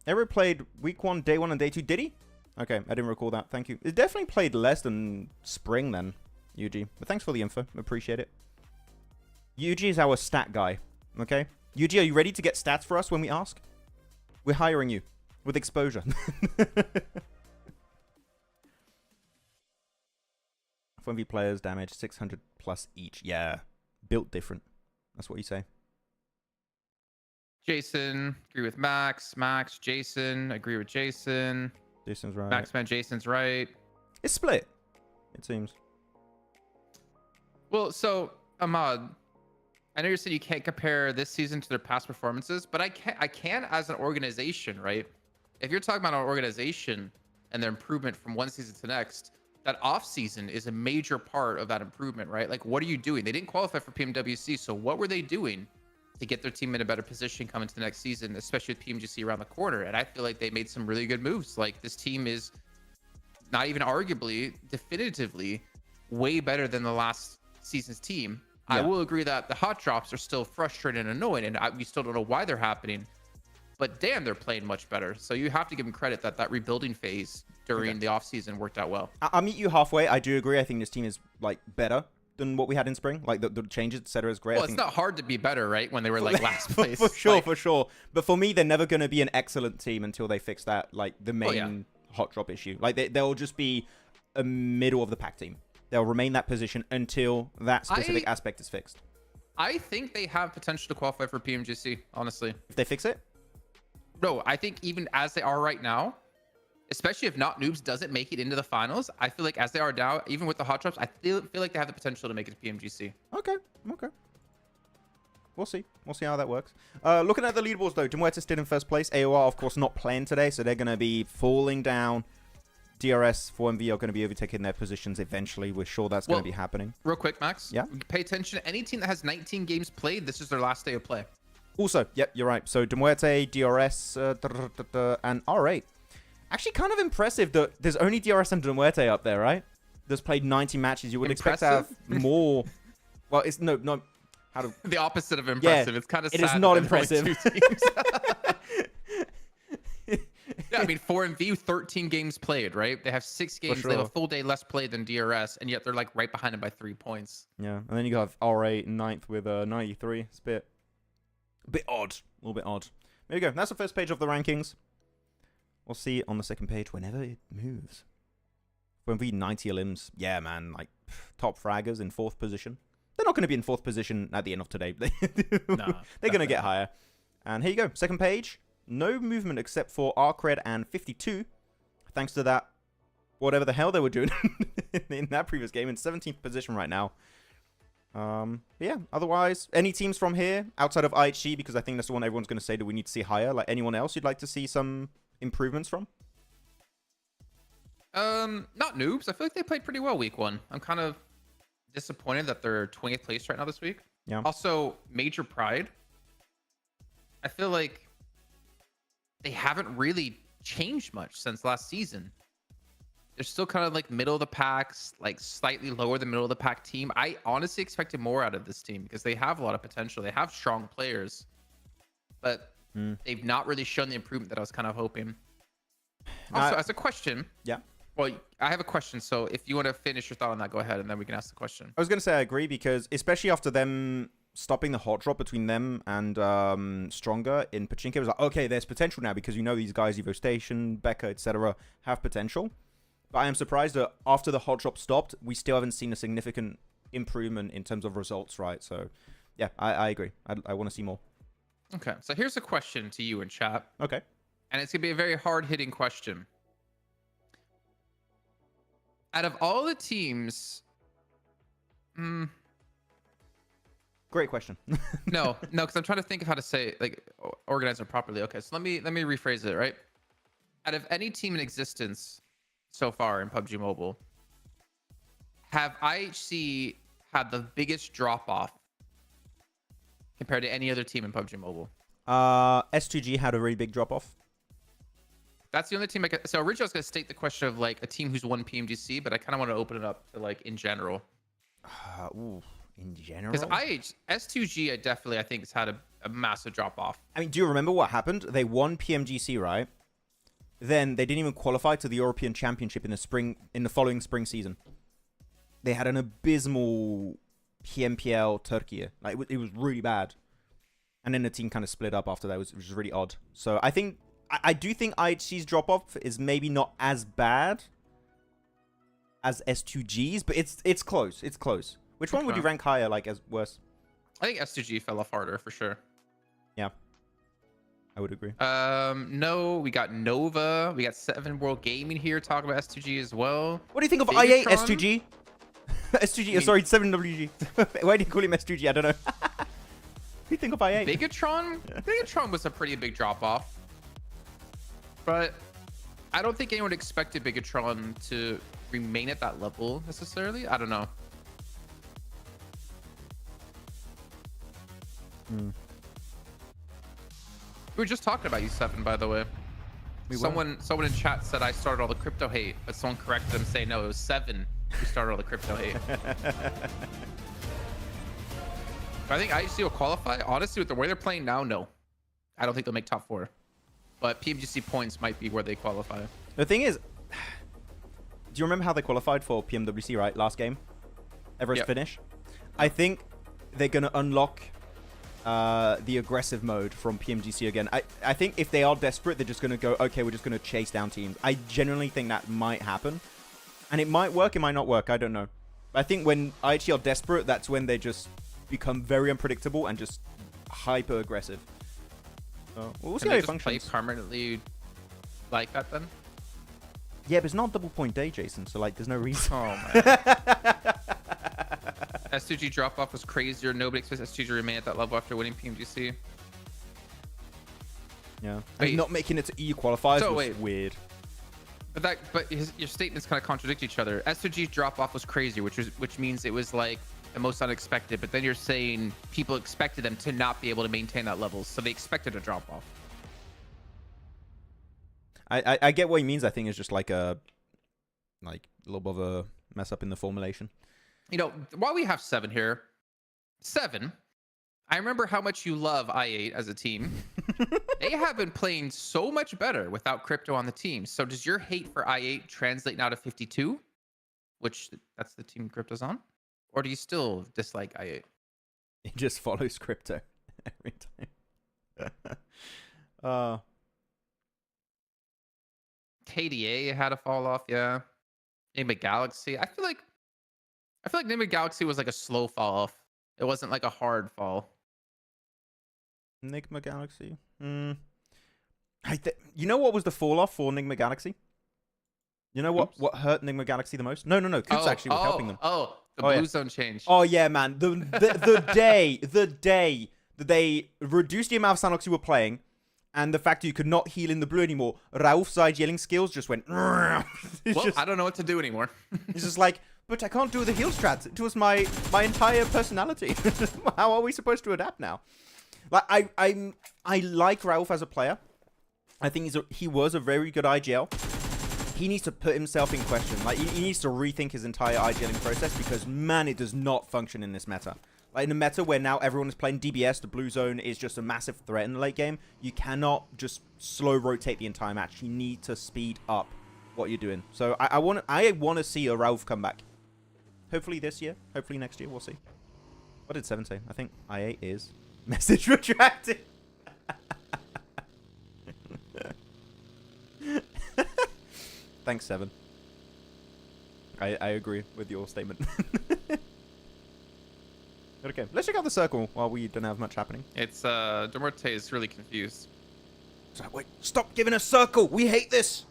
Ever played week 1, day 1, and day 2? Did he? Okay, I didn't recall that. Thank you. It definitely played less than spring then, UG. But thanks for the info. Appreciate it. UG is our stat guy. Okay? UG, are you ready to get stats for us when we ask? We're hiring you with exposure. 4MV players damage 600 plus each. Yeah. Built different. That's what you say. Jason, agree with Max. Max, Jason, agree with Jason. Jason's right. Maxman, Jason's right. It's split, it seems. Well, so, Ahmad, I know you said you can't compare this season to their past performances, but I can as an organization, right? If you're talking about an organization and their improvement from one season to next, that off season is a major part of that improvement, right? Like, what are you doing? They didn't qualify for PMWC, so what were they doing to get their team in a better position coming to the next season, especially with PMGC around the corner? And I feel like they made some really good moves. Like, this team is not even arguably, definitively way better than the last season's team. Yeah. I will agree that the hot drops are still frustrating and annoying, and we still don't know why they're happening. But damn, they're playing much better. So you have to give them credit that that rebuilding phase during the offseason worked out well. I'll meet you halfway. I do agree. I think this team is, like, better than what we had in spring. Like, the changes, etc. is great. Well, it's not hard to be better, right? When they were, like, last place. For sure. But for me, they're never going to be an excellent team until they fix that, like, the main hot drop issue. Like, they'll just be a middle of the pack team. They'll remain that position until that specific aspect is fixed. I think they have potential to qualify for PMGC, honestly. If they fix it? No, I think even as they are right now, especially if Not Noobs doesn't make it into the finals, I feel like as they are now, even with the hot drops, I feel like they have the potential to make it to PMGC. Okay. We'll see. We'll see how that works. Looking at the leaderboards, though, Muerte still in first place. AOR, of course, not playing today, so they're going to be falling down. DRS, 4MV are going to be overtaking their positions eventually. We're sure that's going to be happening. Real quick, Max. Yeah? Pay attention. Any team that has 19 games played, this is their last day of play. Also, yep, you're right. So, Muerte, DRS, and R8. Actually, kind of impressive that there's only DRS and Muerte up there, right? There's played 90 matches. You would expect to have more. Well, it's no. How to... The opposite of impressive. Yeah, it's kind of sad. It is not that there's only impressive. 2 teams. Yeah, I mean, 4MV, 13 games played, right? They have 6 games. Sure. They have a full day less played than DRS, and yet they're like right behind them by 3 points. Yeah, and then you have R8 ninth with 93. It's a bit odd. A little bit odd. There you go. That's the first page of the rankings. We'll see it on the second page whenever it moves. 4MV 90 elims. Yeah, man. Like, top fraggers in 4th position. They're not going to be in 4th position at the end of today. They're going to get higher. And here you go. Second page. No movement except for Arcred and 52. Thanks to that, whatever the hell they were doing in that previous game. In 17th position right now. Yeah, otherwise, any teams from here outside of IHC, because I think that's the one everyone's going to say that we need to see higher. Like anyone else you'd like to see some improvements from? Not noobs. I feel like they played pretty well week 1. I'm kind of disappointed that they're 20th place right now this week. Yeah. Also, Major Pride. I feel like they haven't really changed much since last season. They're still kind of like middle of the pack, like slightly lower than middle of the pack team. I honestly expected more out of this team because they have a lot of potential. They have strong players, but they've not really shown the improvement that I was kind of hoping. Also, as a question. Yeah. Well, I have a question. So if you want to finish your thought on that, go ahead, and then we can ask the question. I was going to say I agree because especially after them stopping the hot drop between them and Stronger in Pachinko, it was like, okay, there's potential now because you know these guys, Evo Station, Becca, etc., have potential. But I am surprised that after the hot drop stopped, we still haven't seen a significant improvement in terms of results, right? So, yeah, I agree. I want to see more. Okay, so here's a question to you in chat. Okay. And it's going to be a very hard-hitting question. Out of all the teams... Great question. no, because I'm trying to think of how to say it, like, organize it properly. Okay, so let me rephrase it, right? Out of any team in existence so far in PUBG Mobile, have IHC had the biggest drop-off compared to any other team in PUBG Mobile? S2G had a really big drop-off. That's the only team I could... So originally I was going to state the question of like a team who's won PMGC, but I kind of want to open it up to like in general. Ooh, in general? Because S2G, I think has had a massive drop-off. I mean, do you remember what happened? They won PMGC, right? Then they didn't even qualify to the European Championship in the following spring season. They had an abysmal PMPL Turkey. Like it was really bad. And then the team kind of split up after that, which was really odd. So I do think IHC's drop-off is maybe not as bad as S2G's, but it's close. It's close. Which one would you rank higher, like, as worse? I think S2G fell off harder, for sure. Yeah. I would agree. No, we got Nova. We got 7 World Gaming here talking about S2G as well. What do you think of IA S2G? S2G, sorry, 7WG. Why do you call him S2G? I don't know. What do you think of IA? Bigatron was a pretty big drop-off. But I don't think anyone expected Bigatron to remain at that level, necessarily. I don't know. We were just talking about you, 7, by the way. Someone in chat said I started all the crypto hate, but someone corrected them saying no, it was 7 who started all the crypto hate. But I think IHC will qualify. Honestly, with the way they're playing now, no. I don't think they'll make top 4. But PMGC points might be where they qualify. The thing is, do you remember how they qualified for PMWC, right? Last game? Everest finish? I think they're going to unlock the aggressive mode from PMGC again. I think if they are desperate, they're just going to go, okay, we're just going to chase down teams. I genuinely think that might happen. And it might work, it might not work, I don't know. But I think when IHC are desperate, that's when they just become very unpredictable and just hyper aggressive. So we'll see how it functions. Play permanently like that then? Yeah, but it's not double point day, Jason, so like there's no reason. Oh man. S2G drop off was crazier. Nobody expects S2G to remain at that level after winning PMGC. Yeah. Wait. And not making it to EU qualifiers So, was wait. weird. But your statements kind of contradict each other. S2G's drop off was crazy, which means it was like the most unexpected. But then you're saying people expected them to not be able to maintain that level, so they expected a drop off. I get what he means. I think it's just like a little bit of a mess up in the formulation. You know, while we have 7 here, 7, I remember how much you love I8 as a team. They have been playing so much better without Krypto on the team. So does your hate for I8 translate now to 52? Which that's the team Krypto's on? Or do you still dislike I8? It just follows Krypto every time. KDA had a fall off, yeah. Nigma Galaxy. I feel like Nigma Galaxy was like a slow fall off. It wasn't like a hard fall. Nigma Galaxy. You know what was the fall off for Nigma Galaxy? You know what hurt Nigma Galaxy the most? No. Coops actually was helping them. The blue zone change. Oh yeah, man. The day that they reduced the amount of Sanhoks you were playing, and the fact that you could not heal in the blue anymore, Rauf's side yelling skills just went. I don't know what to do anymore. It's just like, but I can't do the heal strats. It was my entire personality. How are we supposed to adapt now? Like I like Rauf as a player. I think he was a very good IGL. He needs to put himself in question. Like he needs to rethink his entire IGLing process because man, it does not function in this meta. Like in a meta where now everyone is playing DBS, the blue zone is just a massive threat in the late game. You cannot just slow rotate the entire match. You need to speed up what you're doing. So I want to see a Rauf come back. Hopefully this year. Hopefully next year. We'll see. What did 7 say? I think I8 is message retracted. Thanks, 7. I agree with your statement. Okay, let's check out the circle while we don't have much happening. It's Muerte is really confused. It's like, wait, stop giving us circle. We hate this.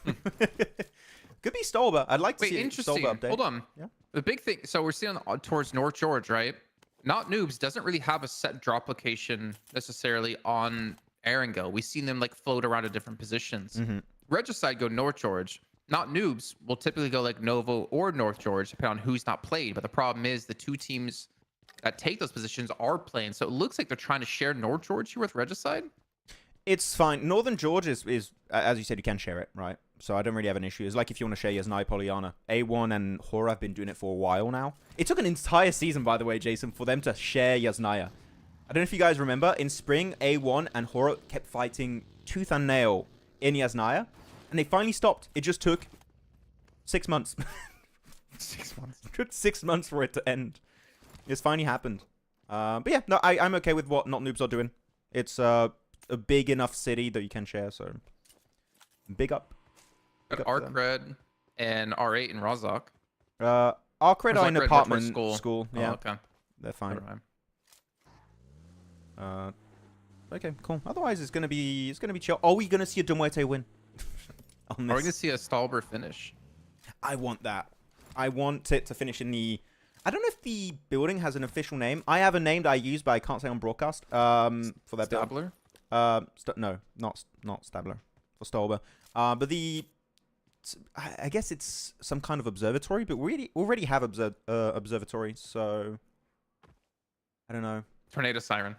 Could be Stolber. I'd like to see interesting. Stolber update. Hold on. Yeah. The big thing. So we're seeing towards North George, right? Not Noobs doesn't really have a set drop location necessarily on Erangel. We've seen them like float around to different positions. Regicide go North George. Not Noobs will typically go like Novo or North George, depending on who's not played. But the problem is the two teams that take those positions are playing. So it looks like they're trying to share North George here with Regicide. It's fine. Northern George is, as you said, you can share it, right? So I don't really have an issue. It's like if you want to share Yasnai Polyana. A1 and Hora have been doing it for a while now. It took an entire season, by the way, Jason, for them to share Yasnaya. I don't know if you guys remember. In spring, A1 and Hora kept fighting tooth and nail in Yasnaya. And they finally stopped. It just took 6 months. 6 months. It took 6 months for it to end. It's finally happened. But yeah, no, I'm okay with what Not Noobs are doing. It's a big enough city that you can share, so big up. Got Arcred and R8 and Razak. Arcred are in apartment school. Yeah, okay. They're fine. Okay, cool. Otherwise, it's gonna be chill. Are we gonna see a Muerte win? Are we gonna see a Stolber finish? I want that. I want it to finish in the. I don't know if the building has an official name. I have a name that I use, but I can't say on broadcast. For that Stabler? No, not Stabler. For Stolber. But I guess it's some kind of observatory, but we already have observatory, so I don't know. Tornado Siren.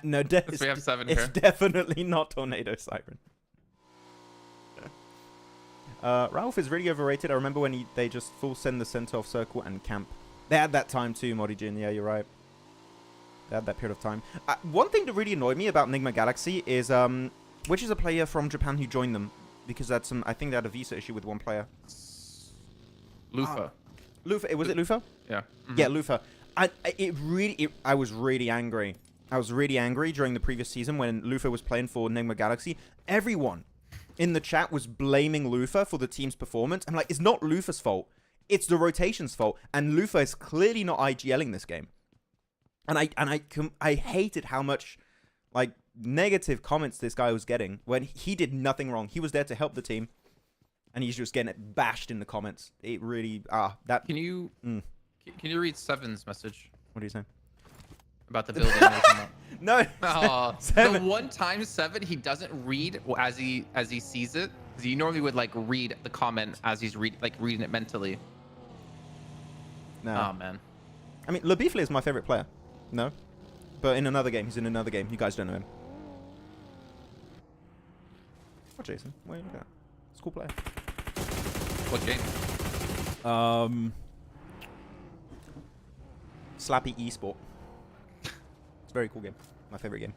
No, we have 7 here. It's definitely not Tornado Siren. Rauf is really overrated. I remember when they just full send the center off circle and camp. They had that time too, Modijin. Yeah, you're right. They had that period of time. One thing that really annoyed me about Nigma Galaxy is which is a player from Japan who joined them, because that's I think they had a visa issue with one player. Lufa. Lufa. Was it Lufa? Yeah. Yeah, Lufa. I was really angry. I was really angry during the previous season when Lufa was playing for Nigma Galaxy. Everyone in the chat was blaming Lufa for the team's performance. I'm like, it's not Lufa's fault. It's the rotation's fault. And Lufa is clearly not IGLing this game. And I hated how much like negative comments this guy was getting when he did nothing wrong. He was there to help the team, and he's just getting it bashed in the comments. It really that. Can you Can you read Seven's message What are you saying? about the building? and everything else? No. Oh, the Seven. one time Seven, he doesn't read as he sees it. 'Cause he normally would like read the comment as he's reading it mentally. No. Oh man. I mean, Labifle is my favorite player. No. But in another game, he's in another game. You guys don't know him. Oh, Jason. Where are you at? It's a cool player. What game? Slappy Esport. It's a very cool game. My favorite game.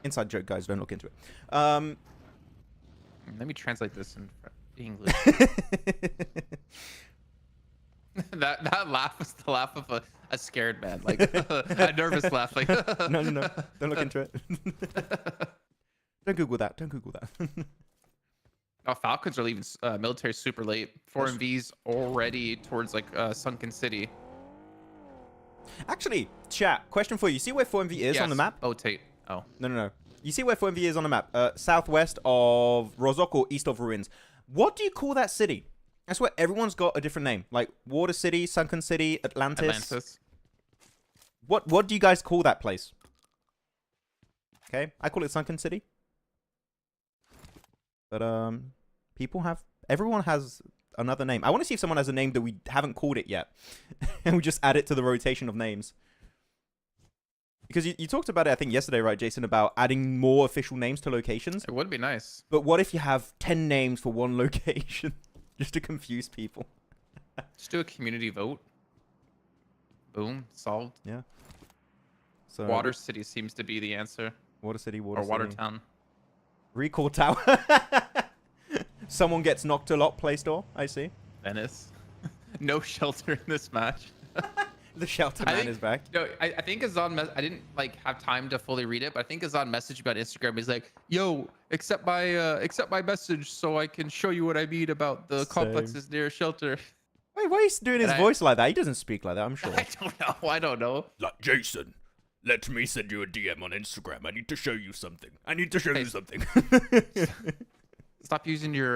Inside joke, guys. Don't look into it. Let me translate this in English. that laugh was the laugh of a scared man, like a nervous laugh. Like No. Don't look into it. Don't Google that. Don't Google that. Oh, Falcons are leaving military super late. 4MVs already towards like Sunken City. Actually, chat. Question for you. See where 4MV is on the map? Oh, Tate. Oh. No. You see where 4MV is on the map? Southwest of Rozhok or east of Ruins. What do you call that city? That's where everyone's got a different name. Like Water City, Sunken City, Atlantis. What do you guys call that place? Okay, I call it Sunken City. But everyone has another name. I want to see if someone has a name that we haven't called it yet. And we just add it to the rotation of names. Because you talked about it, I think, yesterday, right, Jason, about adding more official names to locations. It would be nice. But what if you have 10 names for one location? Just to confuse people. Just do a community vote. Boom. Solved. Yeah. So Water City seems to be the answer. Water City, Or Watertown. Recall Tower. Someone gets knocked a lot, Play Store, I see. Venice. No shelter in this match. The shelter man is back. No, I think Azan, I didn't like have time to fully read it, but I think Azan messaged me on Instagram. He's like, "Yo, accept my message so I can show you what I mean about the complexes near shelter." Wait, why are you doing his voice like that? He doesn't speak like that, I'm sure. I don't know. Like, Jason, let me send you a DM on Instagram. I need to show you something. Stop using your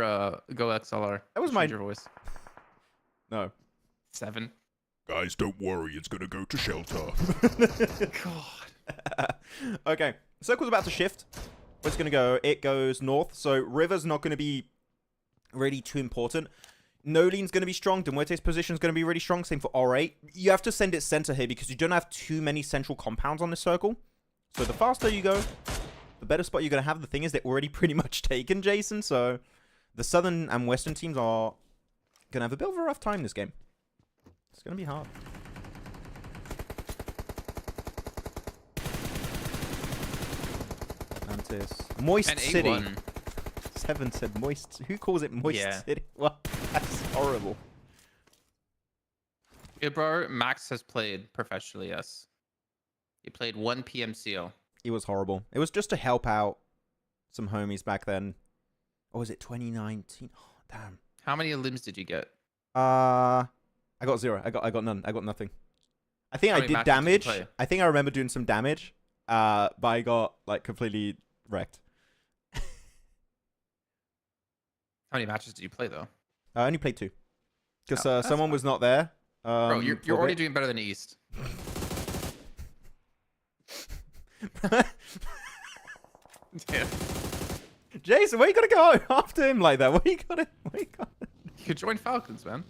Go XLR. That was Change your voice. No. 7. Guys, don't worry. It's going to go to shelter. God. Okay. Circle's about to shift. Where it's going to go? It goes north. So River's not going to be really too important. Nolene's going to be strong. Muerte's position is going to be really strong. Same for R8. You have to send it center here because you don't have too many central compounds on this circle. So the faster you go, the better spot you're going to have. The thing is, they're already pretty much taken, Jason. So the southern and western teams are going to have a bit of a rough time this game. It's going to be hard. Atlantis. Moist City. 7 said moist. Who calls it moist city? Well, that's horrible. Yeah, bro, Max has played professionally, yes. He played 1 PMCO. It was horrible. It was just to help out some homies back then. Or was it 2019? Oh, damn. How many limbs did you get? I got 0. I got none. I got nothing. I think I did damage. I think I remember doing some damage. But I got like completely wrecked. How many matches did you play though? I only played 2. Because someone was not there. Bro, you're already doing better than East. Damn. Jason, where you gotta go after him like that? Where you gotta? You could join Falcons, man.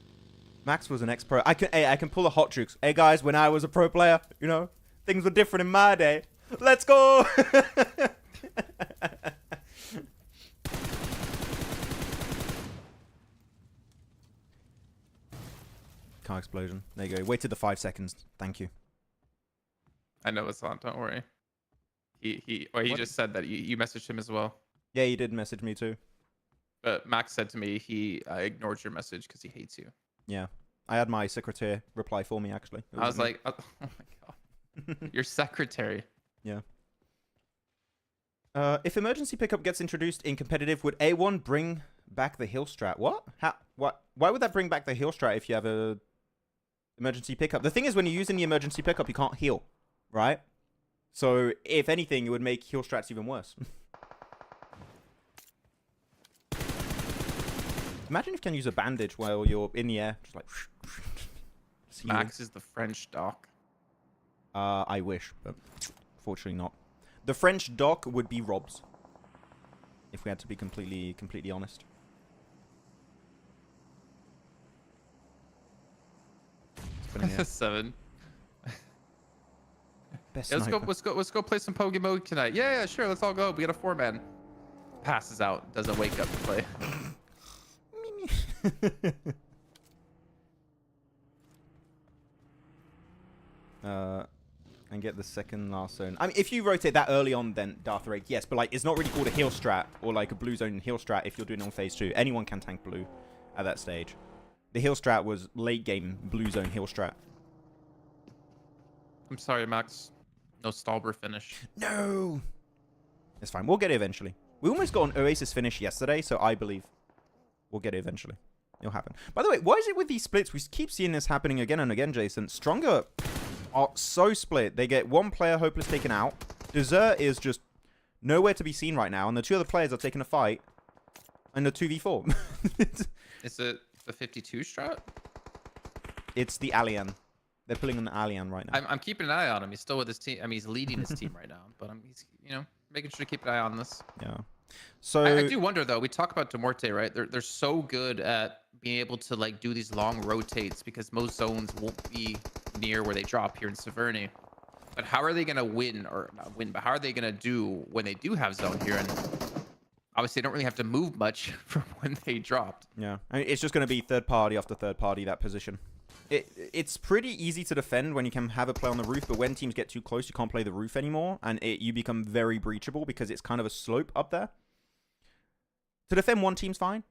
Max was an ex-pro. I can pull the hot tricks. Hey guys, when I was a pro player, you know, things were different in my day. Let's go. Car explosion. There you go. Waited the 5 seconds. Thank you. I know it's on. Don't worry. He just said that you messaged him as well. Yeah, he did message me too. But Max said to me he ignored your message because he hates you. Yeah, I had my secretary reply for me actually. I was like, oh my god, your secretary. Yeah. If emergency pickup gets introduced in competitive, would A1 bring back the heal strat? What? How? What? Why would that bring back the heal strat if you have a emergency pickup? The thing is, when you're using the emergency pickup, you can't heal, right? So if anything, it would make heal strats even worse. Imagine if you can use a bandage while you're in the air, just like. See you. Max is the French doc. I wish, but fortunately not. The French doc would be Rob's. If we had to be completely honest. Yeah. 7. Best Yeah, sniper. let's go play some Poké Mode tonight. Yeah, sure. Let's all go. We got a 4-man. Passes out. Doesn't wake up to play. And get the second last zone. I mean, if you rotate that early on, then Darth Rake, yes. But, like, it's not really called a heal strat or, like, a blue zone heal strat if you're doing it on phase 2. Anyone can tank blue at that stage. The heal strat was late game blue zone heal strat. I'm sorry, Max. No Stalber finish. No! It's fine. We'll get it eventually. We almost got an Oasis finish yesterday, so I believe we'll get it eventually. It'll happen. By the way, why is it with these splits? We keep seeing this happening again and again, Jason. Stronger are so split. They get one player hopeless taken out. Desert is just nowhere to be seen right now, and the two other players are taking a fight in the 2v4. Is it the 52 strat? It's the Alien. They're pulling on the Alien right now. I'm keeping an eye on him. He's still with his team. I mean, he's leading his team right now, but he's, making sure to keep an eye on this. Yeah. So I do wonder though. We talk about Muerte, right? They're so good at being able to like do these long rotates because most zones won't be near where they drop here in Severny. But how are they gonna win, or not win? But how are they gonna do when they do have zone here? And obviously, they don't really have to move much from when they dropped. yeah, I mean, it's just going to be third party after third party that position. It's pretty easy to defend when you can have a play on the roof, but when teams get too close, you can't play the roof anymore, and you become very breachable because it's kind of a slope up there. To defend one team's fine.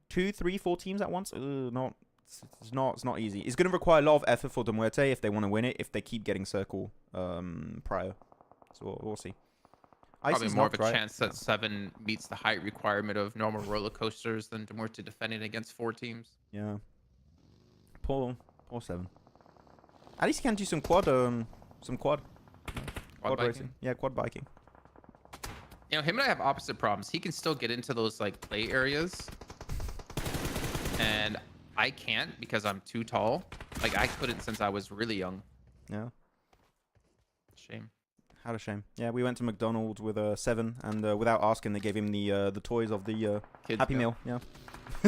2, 3, 4 teams at once, it's not easy. It's going to require a lot of effort for Muerte if they want to win it. If they keep getting circle prior, so we'll see. Probably Icy's more of knocked, a right? chance that 7 meets the height requirement of normal roller coasters than Muerte defending against 4 teams. Yeah. Poor 7. At least he can do some quad Quad biking. racing. Yeah, quad biking. Him and I have opposite problems. He can still get into those like play areas, and I can't because I'm too tall. Like I couldn't since I was really young. Yeah. Shame. How a shame. Yeah, we went to McDonald's with 7, and without asking, they gave him the toys of the Kids Happy meal. Meal.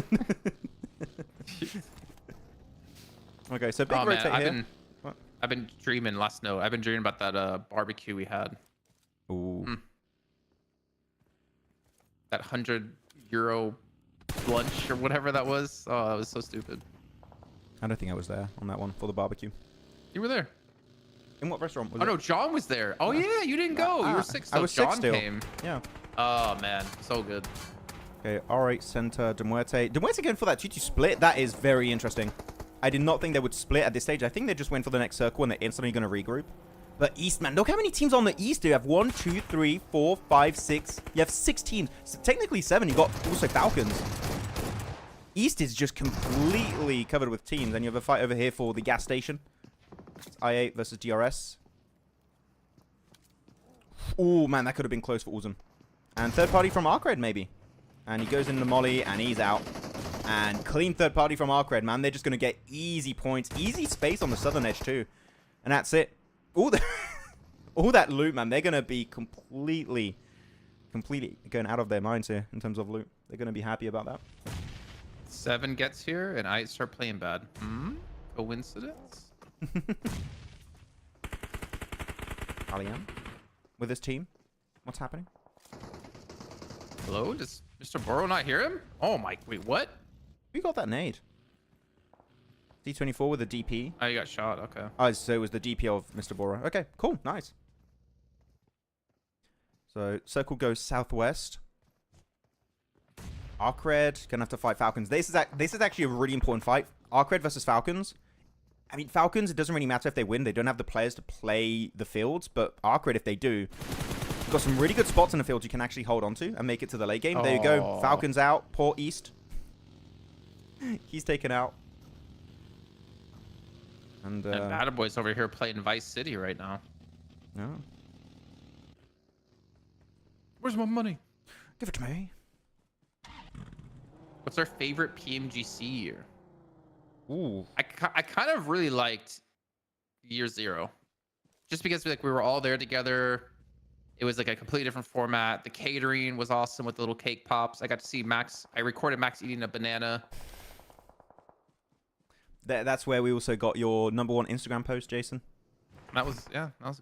Yeah. Okay, so big Oh rotate man, here. What? I've been dreaming last night. I've been dreaming about that barbecue we had. Ooh. That €100 lunch or whatever that was. Oh, that was so stupid. I don't think I was there on that one for the barbecue. You were there. In what restaurant was Oh it? no, John was there. Oh yeah, you didn't go. You were sick. I So was sick John still. came. Yeah. Oh man, so good. Okay, R8 center, Muerte. Muerte going for that 2-2 split. That is very interesting. I did not think they would split at this stage. I think they just went for the next circle and they're instantly going to regroup. But East, man, look how many teams on the East do you have. 1, 2, 3, 4, 5, 6. You have 6 teams. So technically 7. You got also Falcons. East is just completely covered with teams. And you have a fight over here for the gas station. It's I8 versus DRS. Oh, man, that could have been close for Uzum. And third party from Arcred, maybe. And he goes into Molly, and he's out. And clean third party from Arcred, man. They're just going to get easy points. Easy space on the southern edge, too. And that's it. All that loot, man. They're going to be completely going out of their minds here in terms of loot. They're going to be happy about that. 7 gets here, and I start playing bad. Coincidence? Alien with his team. What's happening? Hello? Does Mr. Barraud not hear him? Oh my, wait, what? Who got that nade? D24 with a DP. Oh, you got shot. Okay. Oh, so it was the DP of Mr. Bora. Okay, cool. Nice. So, circle goes southwest. Arcred gonna have to fight Falcons. This is actually a really important fight. Arcred versus Falcons. I mean, Falcons, it doesn't really matter if they win. They don't have the players to play the fields. But Arcred, if they do, got some really good spots in the field you can actually hold on to and make it to the late game. There you go. Falcons out. Poor East. He's taken out. And Attaboy's over here playing Vice City right now. Yeah. Where's my money? Give it to me. What's our favorite PMGC year? Ooh. I kind of really liked year 0, just because like we were all there together. It was like a completely different format. The catering was awesome with the little cake pops. I got to see Max. I recorded Max eating a banana. That's where we also got your #1 Instagram post, Jason. That was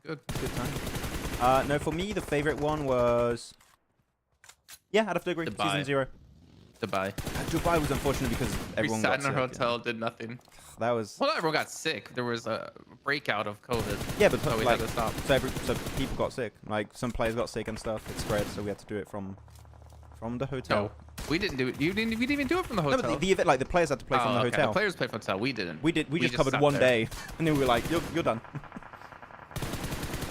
good. Good time. No, for me, the favorite one was... Yeah, I'd have to agree. Dubai. Season 0. Dubai. Dubai was unfortunate because everyone We sat got in our sick, hotel, did nothing. That was... Well, not everyone got sick. There was a breakout of COVID. Yeah, but so we like, had to stop. so people got sick. Like, some players got sick and stuff. It spread, so we had to do it from the hotel. No, we didn't do it. We didn't even do it from the hotel. No, but the event, like, the players had to play from the okay. hotel. The players played from the hotel. We didn't. We just covered sat one there. day, and then we were like, you're done.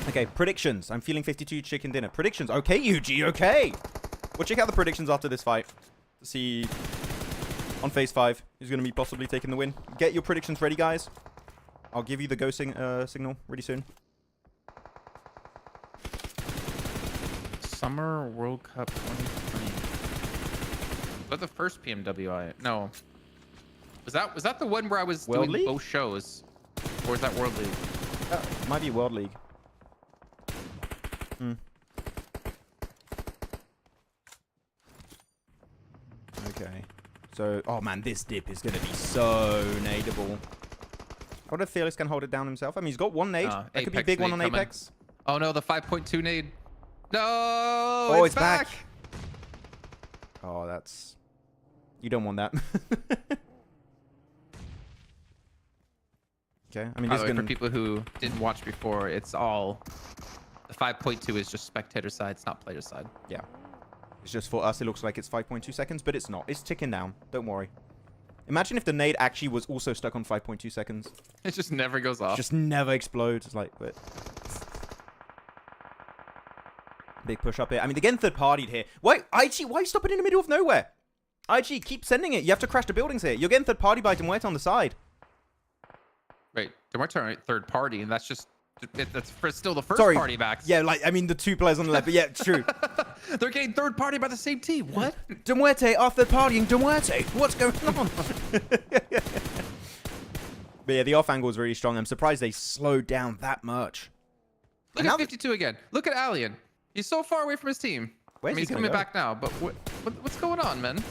Okay, predictions. I'm feeling 52 chicken dinner. Predictions. Okay, UG, okay. We'll check out the predictions after this fight to see on phase 5 who's going to be possibly taking the win. Get your predictions ready, guys. I'll give you the go signal really soon. Summer World Cup 2020. Was that the first PMWI? No. Was that the one where I was World doing League? both shows? Or was that World League? Might be World League. Okay. So, oh man, this dip is going to be so nadeable. I wonder if Felix can hold it down himself. I mean, he's got one nade. That could be a Apex big one nade on coming. Apex. Oh no, the 5.2 nade. No, Oh, it's back. back. Oh, that's... You don't want that. Okay, I mean, By this the is way, going for people who didn't watch before, it's all... The 5.2 is just spectator side, it's not player side. Yeah. It's just for us, it looks like it's 5.2 seconds, but it's not. It's ticking down. Don't worry. Imagine if the nade actually was also stuck on 5.2 seconds. It just never goes off. Just never explodes. It's like, but... Big push up here. I mean, they're getting third-partied here. Why, IG, why are you stopping in the middle of nowhere? IG, keep sending it. You have to crash the buildings here. You're getting third-party by Muerte on the side. Wait, Muerte third party, and that's just... That's still the first Sorry. party backs. Yeah, like, I mean, the two players on the left, but yeah, true. They're getting third party by the same team. What? Muerte are third-partying Muerte. What's going on? But yeah, the off angle is really strong. I'm surprised they slowed down that much. Look at 52 again. Look at Alien. He's so far away from his team. Where's I mean, he he's gonna coming go? back now, but what's going on, man?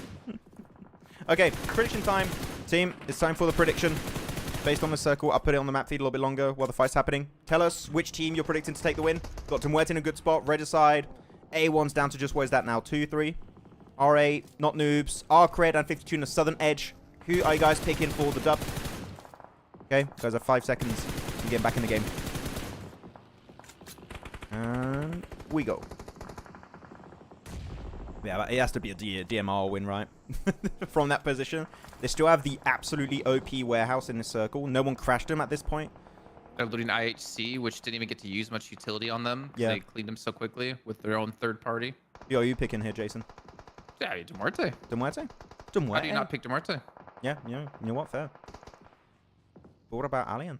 Okay, prediction time. Team, it's time for the prediction. Based on the circle, I'll put it on the map feed a little bit longer while the fight's happening. Tell us which team you're predicting to take the win. Got Muerte in a good spot. Red aside. A1's down to just, what is that now? 2, 3. R8, not noobs. Arcred and 52 in the southern edge. Who are you guys picking for the dub? Okay, guys have 5 seconds to get back in the game. And we go. Yeah, but it has to be a DMR win, right? From that position. They still have the absolutely OP warehouse in the circle. No one crashed them at this point. They're looting IHC, which didn't even get to use much utility on them. Yeah. They cleaned them so quickly with their own third party. Yo, are you picking here, Jason? Yeah, Muerte. Muerte? How do you not pick Muerte? Yeah, you know what? Fair. But what about Alien?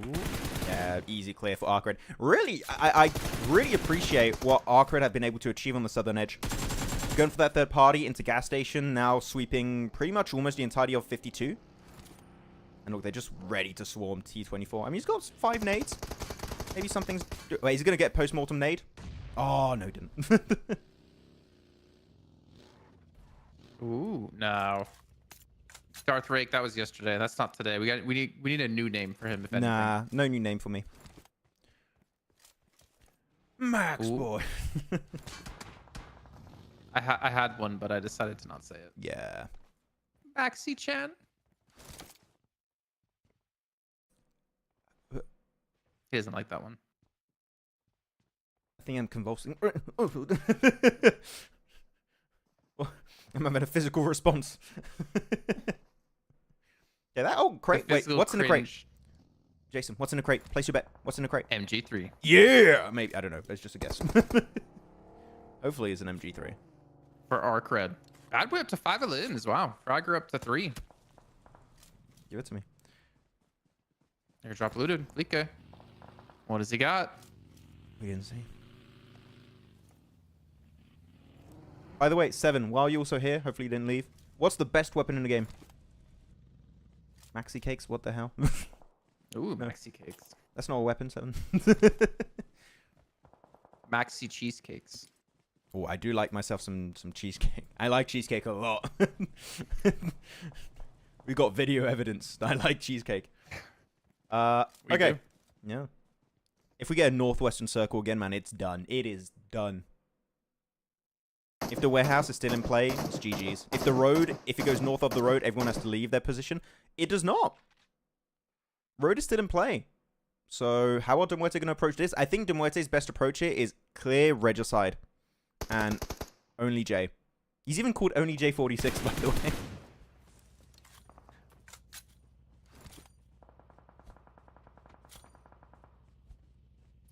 Ooh. Yeah, easy clear for Arcred. Really, I really appreciate what Arcred have been able to achieve on the southern edge. Going for that third party into gas station, now sweeping pretty much almost the entirety of 52. And look, they're just ready to swarm T24. I mean, he's got 5 nades. Maybe something's... Wait, is he going to get post-mortem nade? Oh, no, he didn't. Ooh, no. Darth Rake, that was yesterday. That's not today. We need a new name for him, if anything. Nah, no new name for me. Max Ooh. boy. I had one, but I decided to not say it. Yeah. Maxi-chan. He doesn't like that one. I think I'm convulsing. I'm having a physical response. Yeah, that old crate. Wait, what's in the crate? Jason, what's in the crate? Place your bet. What's in the crate? MG3. Yeah! Maybe. I don't know. It's just a guess. Hopefully it's an MG3. For our cred. I'd way up to 5 Alins. Wow. Frogger up to 3. Give it to me. Airdrop looted. Like, what does he got? We didn't see. By the way, 7, while you're also here, hopefully you didn't leave. What's the best weapon in the game? Maxi cakes, what the hell? Ooh, maxi cakes. That's not a weapon, 7. Maxi cheesecakes. Oh, I do like myself some cheesecake. I like cheesecake a lot. We got video evidence that I like cheesecake. Okay. do. Yeah. If we get a northwestern circle again, man, it's done. It is done. If the warehouse is still in play, it's GG's. If the road, if it goes north of the road, everyone has to leave their position. It does not. Road is still in play. So how are Muerte going to approach this? I think Muerte's best approach here is clear Regicide and only J. He's even called only J46, by the way.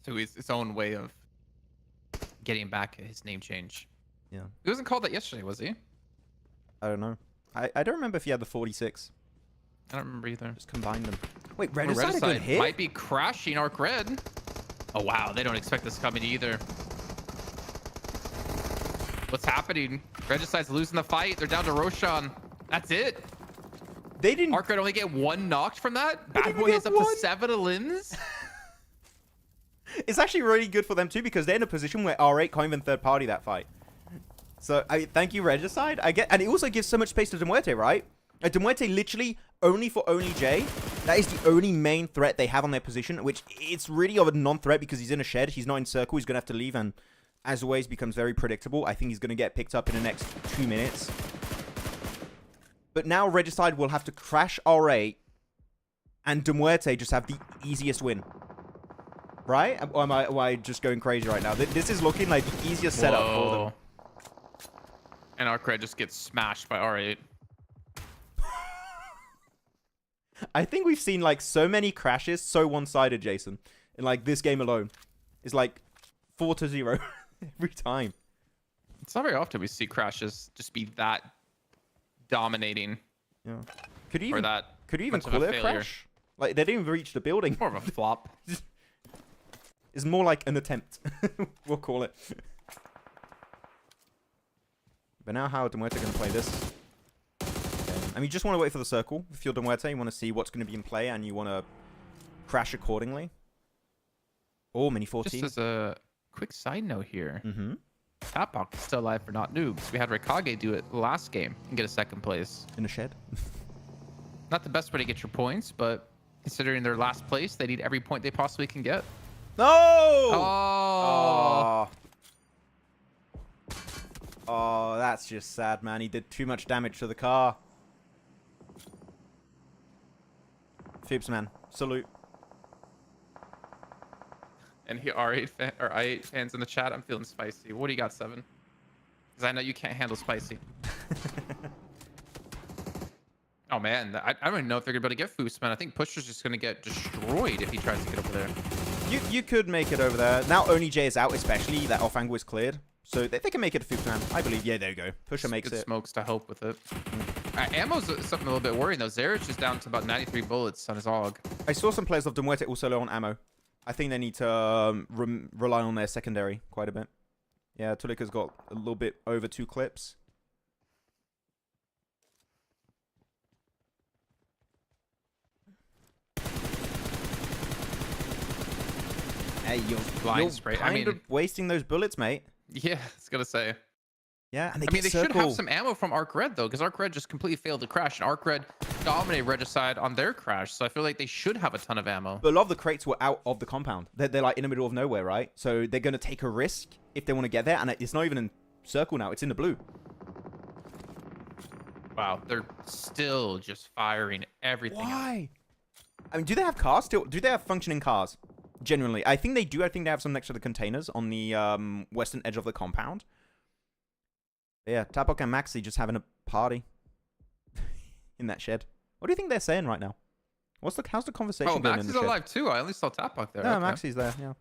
So it's its own way of getting back his name change. Yeah. He wasn't called that yesterday, was he? I don't know. I don't remember if he had the 46. I don't remember either. Just combined them. Wait, Well, Regicide a good hit? might be crashing Arc Red. Oh, wow. They don't expect this coming either. What's happening? Regicide's losing the fight. They're down to Roshan. That's it. They didn't... Arc Red only get 1 knocked from that? Bad didn't Boy get has up one. to 7 Alins? It's actually really good for them too because they're in a position where R8 can't even third party that fight. So thank you, Regicide. And it also gives so much space to Muerte, right? Muerte literally only for only J. That is the only main threat they have on their position, which it's really of a non-threat because he's in a shed. He's not in circle. He's gonna have to leave, and as always, becomes very predictable. I think he's gonna get picked up in the next 2 minutes. But now Regicide will have to crash R8, and Muerte just have the easiest win. Right? Or am I just going crazy right now? This is looking like the easiest setup for them. And Arc Red just gets smashed by R8. I think we've seen like so many crashes, so one-sided, Jason. In like this game alone. It's like 4-0 every time. It's not very often we see crashes just be that dominating. Yeah. Could you even much of call a it a failure. crash? Like they didn't even reach the building. More of a flop. It's more like an attempt. We'll call it. But now how are Muerte going to play this? Okay. I mean, you just want to wait for the circle. If you're Muerte, you want to see what's going to be in play and you want to crash accordingly. Oh, mini 14. Just as a quick side note here, Mm-hmm. Tapok is still alive for not noobs. We had Raikage do it last game and get a 2nd place. In a shed. Not the best way to get your points, but considering their last place, they need every point they possibly can get. No! Oh! Oh, that's just sad, man. He did too much damage to the car. Fibs, man. Salute. And here R8 fans in the chat, I'm feeling spicy. What do you got, 7? Because I know you can't handle spicy. Oh man, I don't even know if they're gonna be able to get Foos, man. I think Pusher's just gonna get destroyed if he tries to get over there. You could make it over there. Now only J is out, especially that off angle is cleared. So they can make it a Fibs, man. I believe. Yeah, there you go. Pusher makes Good it. smokes to help with it. Ammo's something a little bit worrying though. Zerich is down to about 93 bullets on his AUG. I saw some players of Muerte also low on ammo. I think they need to rely on their secondary quite a bit. Yeah, Tulika's got a little bit over 2 clips. Hey, you're spray. kind of wasting those bullets, mate. Yeah, I was gonna say. Yeah, and I mean, they should have some ammo from Arc Red though, because Arc Red just completely failed to crash, and Arc Red dominated Regicide on their crash. So I feel like they should have a ton of ammo. But a lot of the crates were out of the compound. They're like in the middle of nowhere, right? So they're gonna take a risk if they want to get there, and it's not even in circle now; it's in the blue. Wow, they're still just firing everything. Why? I mean, do they have cars still? Do they have functioning cars? Genuinely, I think they do. I think they have some next to the containers on the western edge of the compound. Yeah, Tapok and Maxi just having a party in that shed. What do you think they're saying right now? How's the conversation going in the Maxi's shed? alive too. I only saw Tapok there. No, Okay. Maxi's there. Yeah.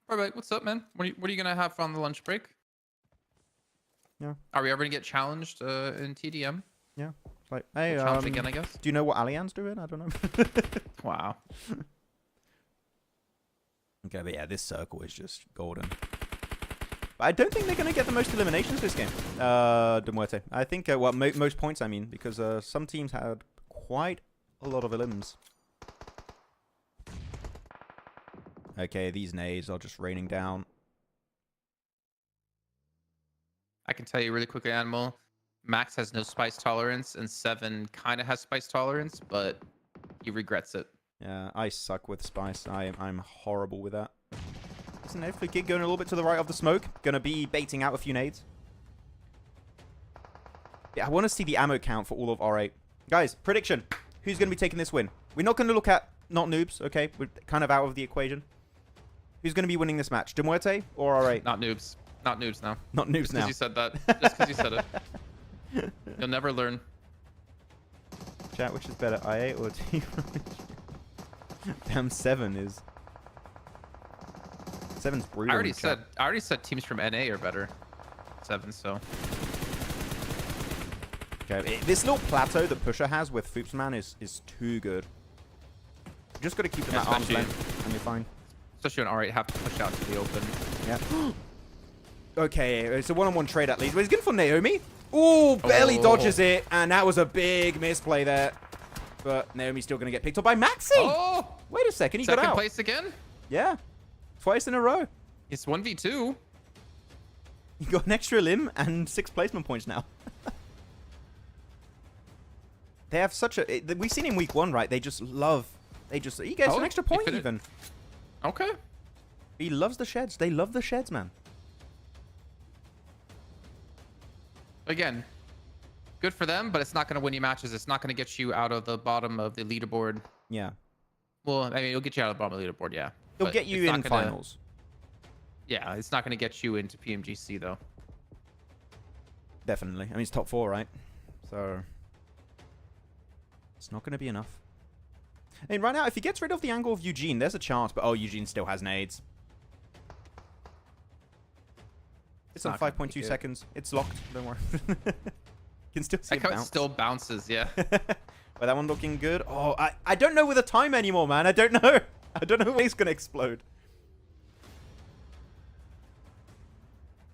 All right, what's up, man? What are you gonna have on the lunch break? Yeah. Are we ever gonna get challenged in TDM? Yeah. It's like, hey, Challenge again, I guess. do you know what Allianz doing? I don't know. Wow. Okay, but yeah, this circle is just golden. But I don't think they're going to get the most eliminations this game, Muerte. I think, well, most points, I mean, because some teams had quite A lot of elims. Okay, these nades are just raining down. I can tell you really quickly, Animal. Max has no spice tolerance, and 7 kind of has spice tolerance, but he regrets it. Yeah, I suck with spice. I'm horrible with that. There's an Edford kid going a little bit to the right of the smoke. Gonna be baiting out a few nades. Yeah, I want to see the ammo count for all of R8. Guys, prediction. Who's going to be taking this win? We're not going to look at not noobs, okay? We're kind of out of the equation. Who's going to be winning this match? Muerte or R8? Not noobs. Not noobs now. Not noobs Just now. because you said that. Just because you said it. You'll never learn. Chat, which is better, I8 or T? Damn, 7 is... 7's brutal. I already said teams from NA are better. 7, so... Okay, this little plateau that Pusher has with Foopsman is too good. You just got to keep them at arm's length, and you're fine. Especially when R8 have to push out to the open. Yeah. Okay, it's a one-on-one trade at least. But he's good for Naomi. Ooh, barely dodges it, and that was a big misplay there. But Naomi's still going to get picked up by Maxi. Oh! Wait a second, he got out. Second place again? Yeah. Twice in a row. It's 1v2. You got an extra limb and 6 placement points now. They have such a... We've seen in week 1, right? They just love... He gets an extra point even. Okay. He loves the sheds. They love the sheds, man. Again, good for them, but it's not going to win you matches. It's not going to get you out of the bottom of the leaderboard. Yeah. Well, I mean, it'll get you out of the bottom of the leaderboard, yeah. It'll get you in finals. Yeah, it's not going to get you into PMGC, though. Definitely. I mean, it's top 4, right? So... It's not going to be enough. I mean, right now, if he gets rid of the angle of Eugene, there's a chance. But, oh, Eugene still has nades. It's on 5.2 seconds. It's locked. Don't worry. You can still see it bounce. It still bounces, yeah. But that one looking good. Oh, I don't know with the time anymore, man. I don't know. I don't know when it's going to explode.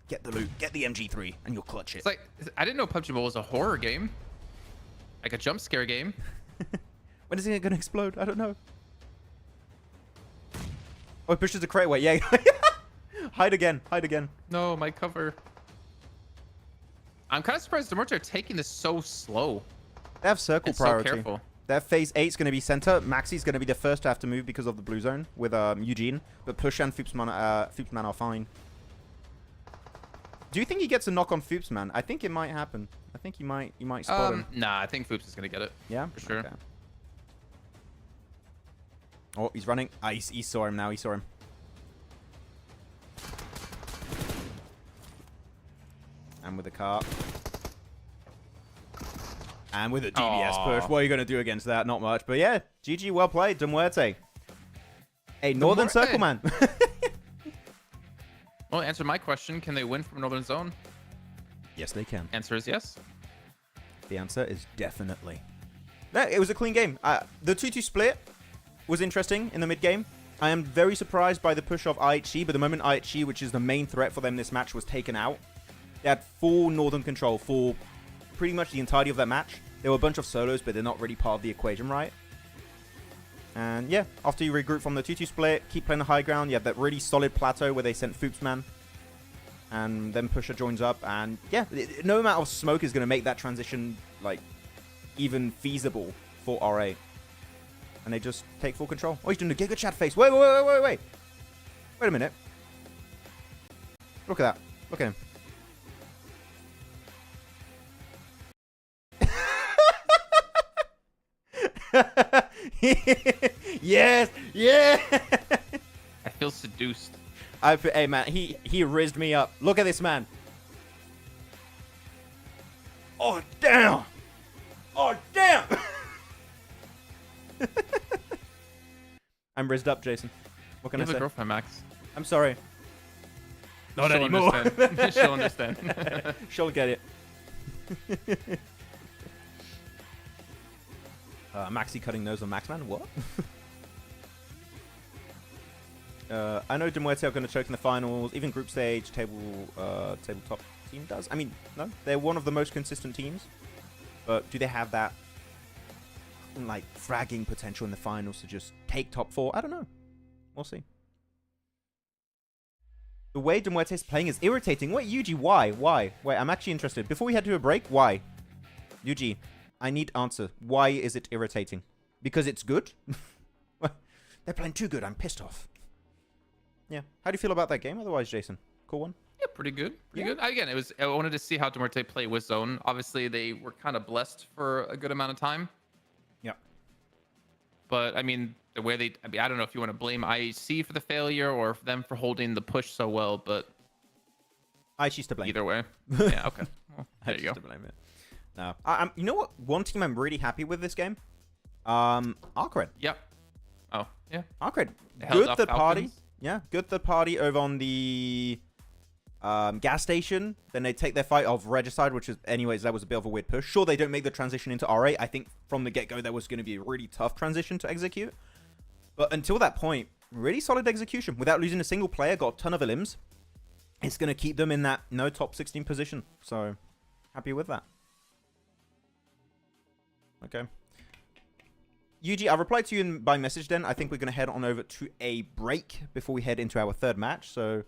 Get the loot. Get the MG3, and you'll clutch it. It's like, I didn't know PUBG Mobile was a horror game. Like a jump scare game. When is it going to explode? I don't know. Oh, it pushes the crate away. Yeah. Hide again. Hide again. No, my cover. I'm kind of surprised Muerte are taking this so slow. They have circle priority. So careful. Their phase 8 is going to be center. Maxi's going to be the first to have to move because of the blue zone with Eugene. But Push and Foopsman are fine. Do you think he gets a knock on Foopsman? I think it might happen. I think you might spot him. Nah, I think Foops is gonna get it. Yeah, for sure. Okay. Oh, he's running. Ah, he saw him now. He saw him. And with the car. And with a DBS push. What are you gonna do against that? Not much. But yeah, GG, well played, Muerte. Hey, Northern Circle, man. Well, answer my question. Can they win from Northern Zone? Yes, they can. Answer is yes. The answer is definitely. No, it was a clean game. The 2-2 split was interesting in the mid game. I am very surprised by the push of IHG, but the moment IHG, which is the main threat for them this match, was taken out, they had full Northern control for pretty much the entirety of that match. There were a bunch of solos, but they're not really part of the equation, right? And yeah, after you regroup from the 2-2 split, keep playing the high ground, you have that really solid plateau where they sent Foopsman. And then Pusher joins up, and yeah, no amount of smoke is going to make that transition, like, even feasible for R8. And they just take full control. Oh, he's doing a Giga Chat face. Wait. Wait a minute. Look at that. Look at him. Yes, yeah. I feel seduced. Hey man, he rizzed me up. Look at this man. Oh damn! Oh damn! I'm rizzed up, Jason. What can You I have say? a girlfriend, Max. I'm sorry. Not She'll anymore. Understand. She'll understand. She'll get it. Maxi cutting nose on Maxman? What? I know Muerte are going to choke in the finals. Even group stage, tabletop team does. I mean, no, they're one of the most consistent teams. But do they have that like fragging potential in the finals to just take top 4. I don't know. We'll see. The way Muerte is playing is irritating. Wait, Yuji, why? Why? Wait, I'm actually interested. Before we head to a break, why? Yuji, I need answer. Why is it irritating? Because it's good? They're playing too good. I'm pissed off. Yeah. How do you feel about that game otherwise, Jason? Cool one? Yeah, pretty good. Pretty good. Again, I wanted to see how Muerte play with zone. Obviously, they were kind of blessed for a good amount of time. Yeah. But I mean, the way they, I don't know if you want to blame IHC for the failure or them for holding the push so well, but IHC's to blame. Either way. Yeah, okay. Well, there you go. To blame it. No. You know what? One team I'm really happy with this game? Arcred. Yep. Oh, yeah. Arcred. Held Good off third party. Falcons. Yeah, good third party over on the gas station. Then they take their fight of Regicide, which is, anyways, that was a bit of a weird push. Sure, they don't make the transition into RA. I think from the get-go, that was going to be a really tough transition to execute. But until that point, really solid execution. Without losing a single player, got a ton of elims. It's going to keep them in that no top 16 position. So, happy with that. Okay. Yuji, I replied to you by message then. I think we're going to head on over to a break before we head into our third match. So,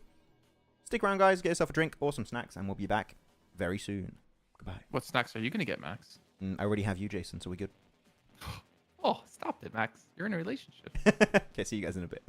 stick around, guys. Get yourself a drink or some snacks, and we'll be back very soon. Goodbye. What snacks are you going to get, Max? I already have you, Jason, so we're good. Oh, stop it, Max. You're in a relationship. Okay, see you guys in a bit.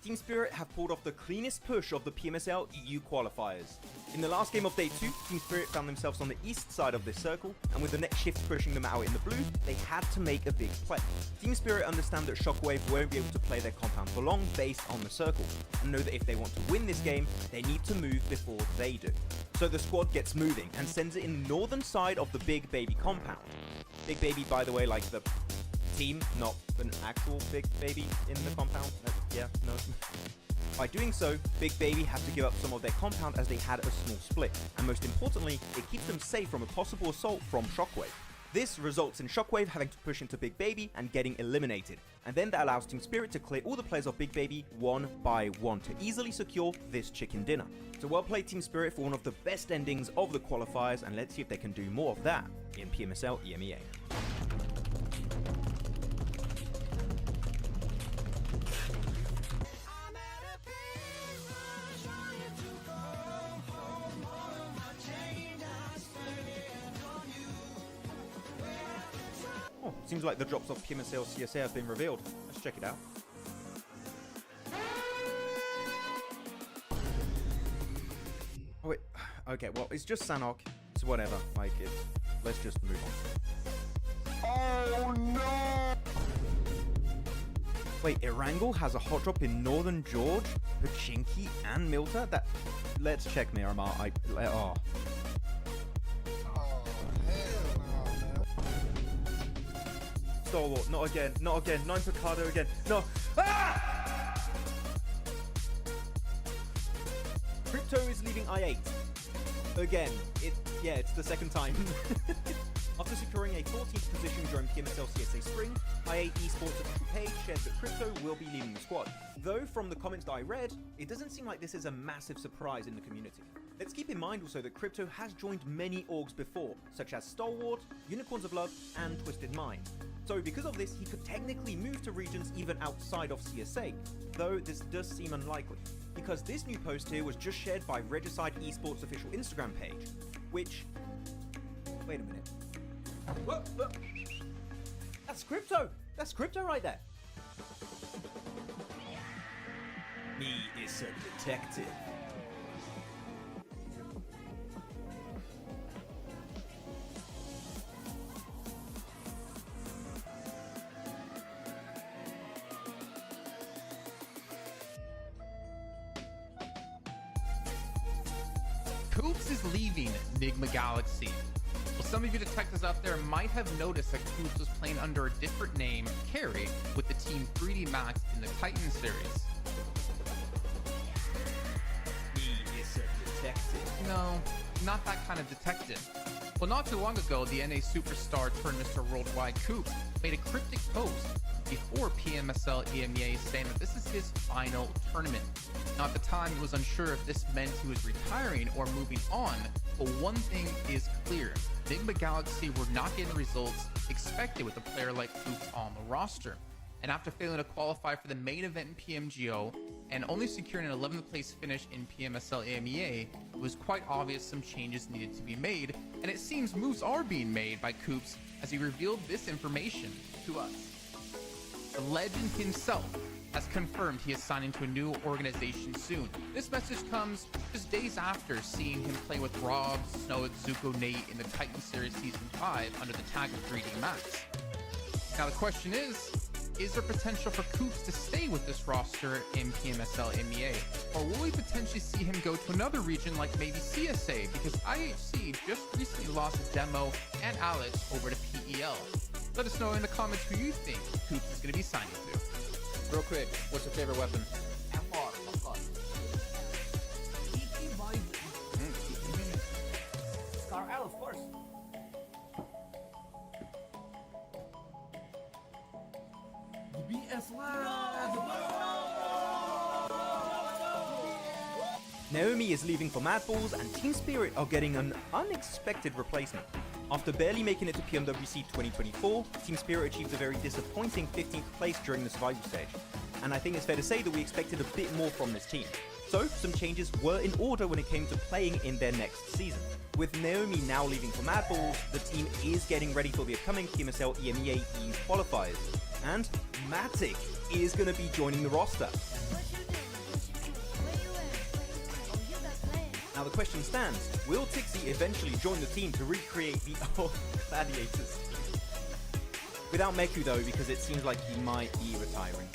Team Spirit have pulled off the cleanest push of the PMSL EU qualifiers. In the last game of day 2, Team Spirit found themselves on the east side of this circle, and with the next shift pushing them out in the blue, they had to make a big play. Team Spirit understand that Shockwave won't be able to play their compound for long based on the circle, and know that if they want to win this game, they need to move before they do. So the squad gets moving and sends it in the northern side of the Big Baby compound. Big Baby, by the way, like the team, not an actual Big Baby in the compound. Yeah, no. By doing so, Big Baby have to give up some of their compound as they had a small split, and most importantly, it keeps them safe from a possible assault from Shockwave. This results in Shockwave having to push into Big Baby and getting eliminated, and then that allows Team Spirit to clear all the players of Big Baby one by one to easily secure this chicken dinner. So well played Team Spirit for one of the best endings of the qualifiers, and let's see if they can do more of that in PMSL EMEA. Oh, seems like the drops of PMSL CSA have been revealed. Let's check it out. Oh wait, okay, well, it's just Sanhok. It's whatever, like, let's just move on. Oh no! Wait, Erangel has a hot drop in Northern George, Pachinki, and Milta? Let's check Miramar. Oh. Oh, hell no, man. Stalwart, not again, not again. 9 Picado again. No. Ah! Krypto is leaving I8. Again. It's the second time. After securing a 14th position during PMSL CSA Spring, IA Esports official page shared that Krypto will be leading the squad. Though from the comments that I read, it doesn't seem like this is a massive surprise in the community. Let's keep in mind also that Krypto has joined many orgs before, such as Stalwart, Unicorns of Love, and Twisted Mind. So because of this, he could technically move to regions even outside of CSA, though this does seem unlikely, because this new post here was just shared by Regicide Esports official Instagram page, which... Wait a minute. Whoa. That's Krypto! That's Krypto right there! Me is a detective. Coops is leaving Nigma Galaxy. Well, some of you detectives out there might have noticed that Coops was playing under a different name, Carry, with the Team 3D Max in the Titan series. Me is a detective. No, not that kind of detective. Well, not too long ago, the NA superstar turned Mr. Worldwide Coops made a cryptic post before PMSL EMEA saying that this is his final tournament. Now, at the time, he was unsure if this meant he was retiring or moving on, but one thing is clear. Nigma Galaxy were not getting the results expected with a player like Krypto on the roster. And after failing to qualify for the main event in PMGO and only securing an 11th place finish in PMSL EMEA, it was quite obvious some changes needed to be made, and it seems moves are being made by Krypto as he revealed this information to us. The legend himself has confirmed he is signing to a new organization soon. This message comes just days after seeing him play with Rob, Snow, Zuko, Nate in the Titan Series Season 5 under the tag of 3D Max. Now the question is there potential for Krypto to stay with this roster in PMSL MEA? Or will we potentially see him go to another region like maybe CSA? Because IHC just recently lost Demo and Alex over to PEL. Let us know in the comments who you think Krypto is going to be signing to. Real quick, what's your favorite weapon? FR, of course. TP by Scar L, of course. The BS Naomi is leaving for Mad Balls, and Team Spirit are getting an unexpected replacement. After barely making it to PMWC 2024, Team Spirit achieved a very disappointing 15th place during the survival stage. And I think it's fair to say that we expected a bit more from this team. So, some changes were in order when it came to playing in their next season. With Naomi now leaving for Mad Balls, the team is getting ready for the upcoming PMSL EMEA EU qualifiers. And Matic is going to be joining the roster. What you doing? Where you at? Oh, you got plans. Now the question stands, will Tixie eventually join the team to recreate the old Gladiators? Without Meku though, because it seems like he might be retiring.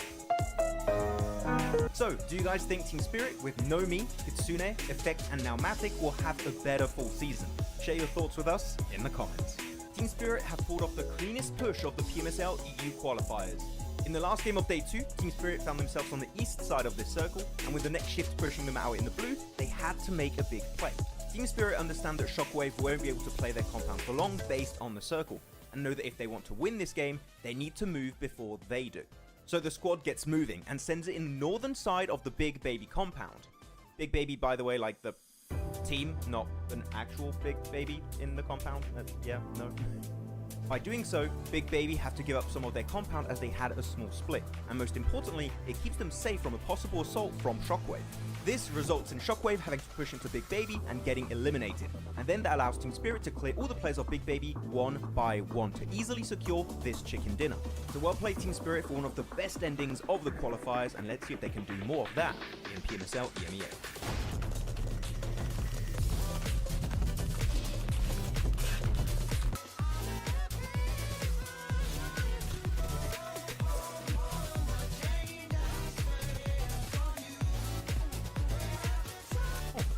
So, do you guys think Team Spirit with Nomi, Kitsune, Effect and now Matic will have a better full season? Share your thoughts with us in the comments. Team Spirit have pulled off the cleanest push of the PMSL EU qualifiers. In the last game of Day 2, Team Spirit found themselves on the east side of this circle, and with the next shift pushing them out in the blue, they had to make a big play. Team Spirit understand that Shockwave won't be able to play their compound for long based on the circle, and know that if they want to win this game, they need to move before they do. So the squad gets moving and sends it in the northern side of the Big Baby compound. Big Baby, by the way, like the team, not an actual Big Baby in the compound. Yeah, no. By doing so, Big Baby have to give up some of their compound as they had a small split, and most importantly, it keeps them safe from a possible assault from Shockwave. This results in Shockwave having to push into Big Baby and getting eliminated, and then that allows Team Spirit to clear all the players of Big Baby one by one to easily secure this chicken dinner. So well played Team Spirit for one of the best endings of the qualifiers, and let's see if they can do more of that in PMSL EMEA.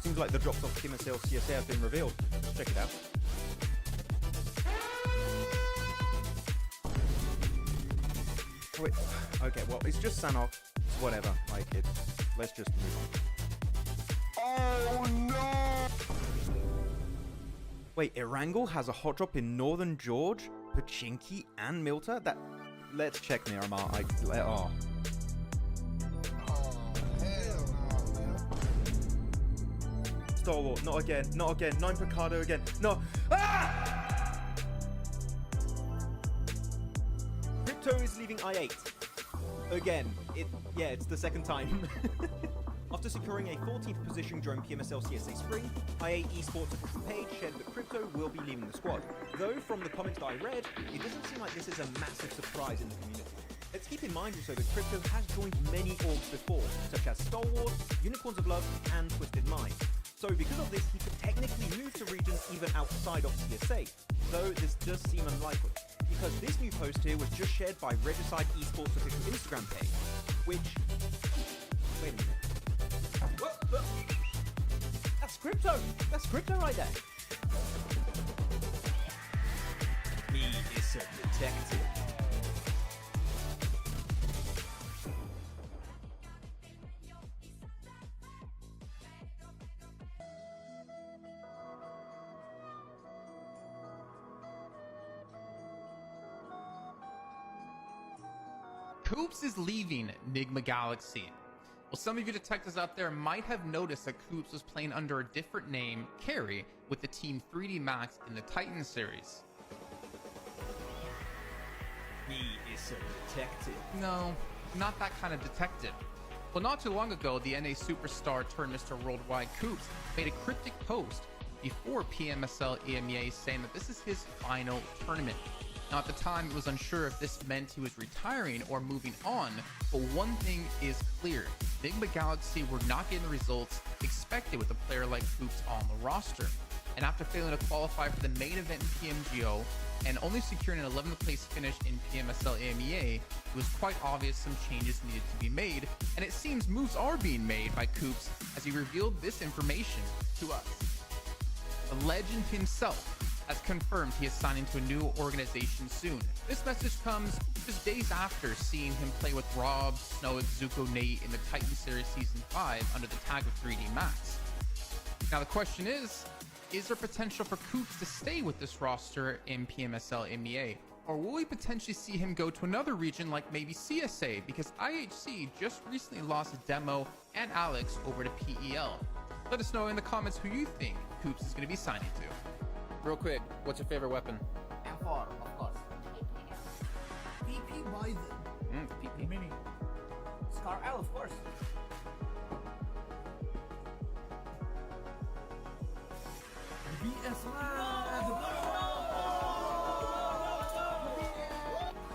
Seems like the drops off PMSL CSA have been revealed. Let's check it out. Oh, wait. Okay, well, it's just Sanhok. It's whatever. Like, it. Let's just move on. Oh no! Wait, Erangel has a hot drop in Northern George, Pachinki, and Milta? That. Let's check Miramar. Oh. Hell no, man. Stalwart, not again, not again. 9 Picado again. No. Ah! Krypto is leaving I8. Again. It's the second time. After securing a 14th position during PMSL CSA Spring, I8 Esports official page shared that Krypto will be leaving the squad. Though from the comments that I read, it doesn't seem like this is a massive surprise in the community. Let's keep in mind also that Krypto has joined many orgs before, such as Stalwart, Unicorns of Love, and Twisted Mind. So because of this, he could technically move to regions even outside of CSA, though this does seem unlikely, because this new post here was just shared by Regicide Esports official Instagram page, which... Wait a minute. Whoa. That's Krypto! That's Krypto right there! He is a detective. Krypto is leaving Nigma Galaxy. Well, some of you detectives out there might have noticed that Koops was playing under a different name, Carry, with the Team 3D Max in the Titan series. He is so detective. No, not that kind of detective. Well, not too long ago, the NA superstar turned Mr. Worldwide Koops made a cryptic post before PMSL EMEA saying that this is his final tournament. Now, at the time, it was unsure if this meant he was retiring or moving on, but one thing is clear. Nigma Galaxy were not getting the results expected with a player like Koops on the roster. And after failing to qualify for the main event in PMGO and only securing an 11th place finish in PMSL EMEA, it was quite obvious some changes needed to be made, and it seems moves are being made by Koops as he revealed this information to us. The legend himself has confirmed he is signing to a new organization soon. This message comes just days after seeing him play with Rob, Snowick, Zuko, Nate in the Titan Series Season 5 under the tag of 3D Max. Now the question is there potential for Koops to stay with this roster in PMSL MEA? Or will we potentially see him go to another region like maybe CSA, because IHC just recently lost Demo and Alex over to PEL? Let us know in the comments who you think Koops is going to be signing to. Real quick, what's your favorite weapon? M4, of course. PP Bison. PP. Mini. Scar L, of course.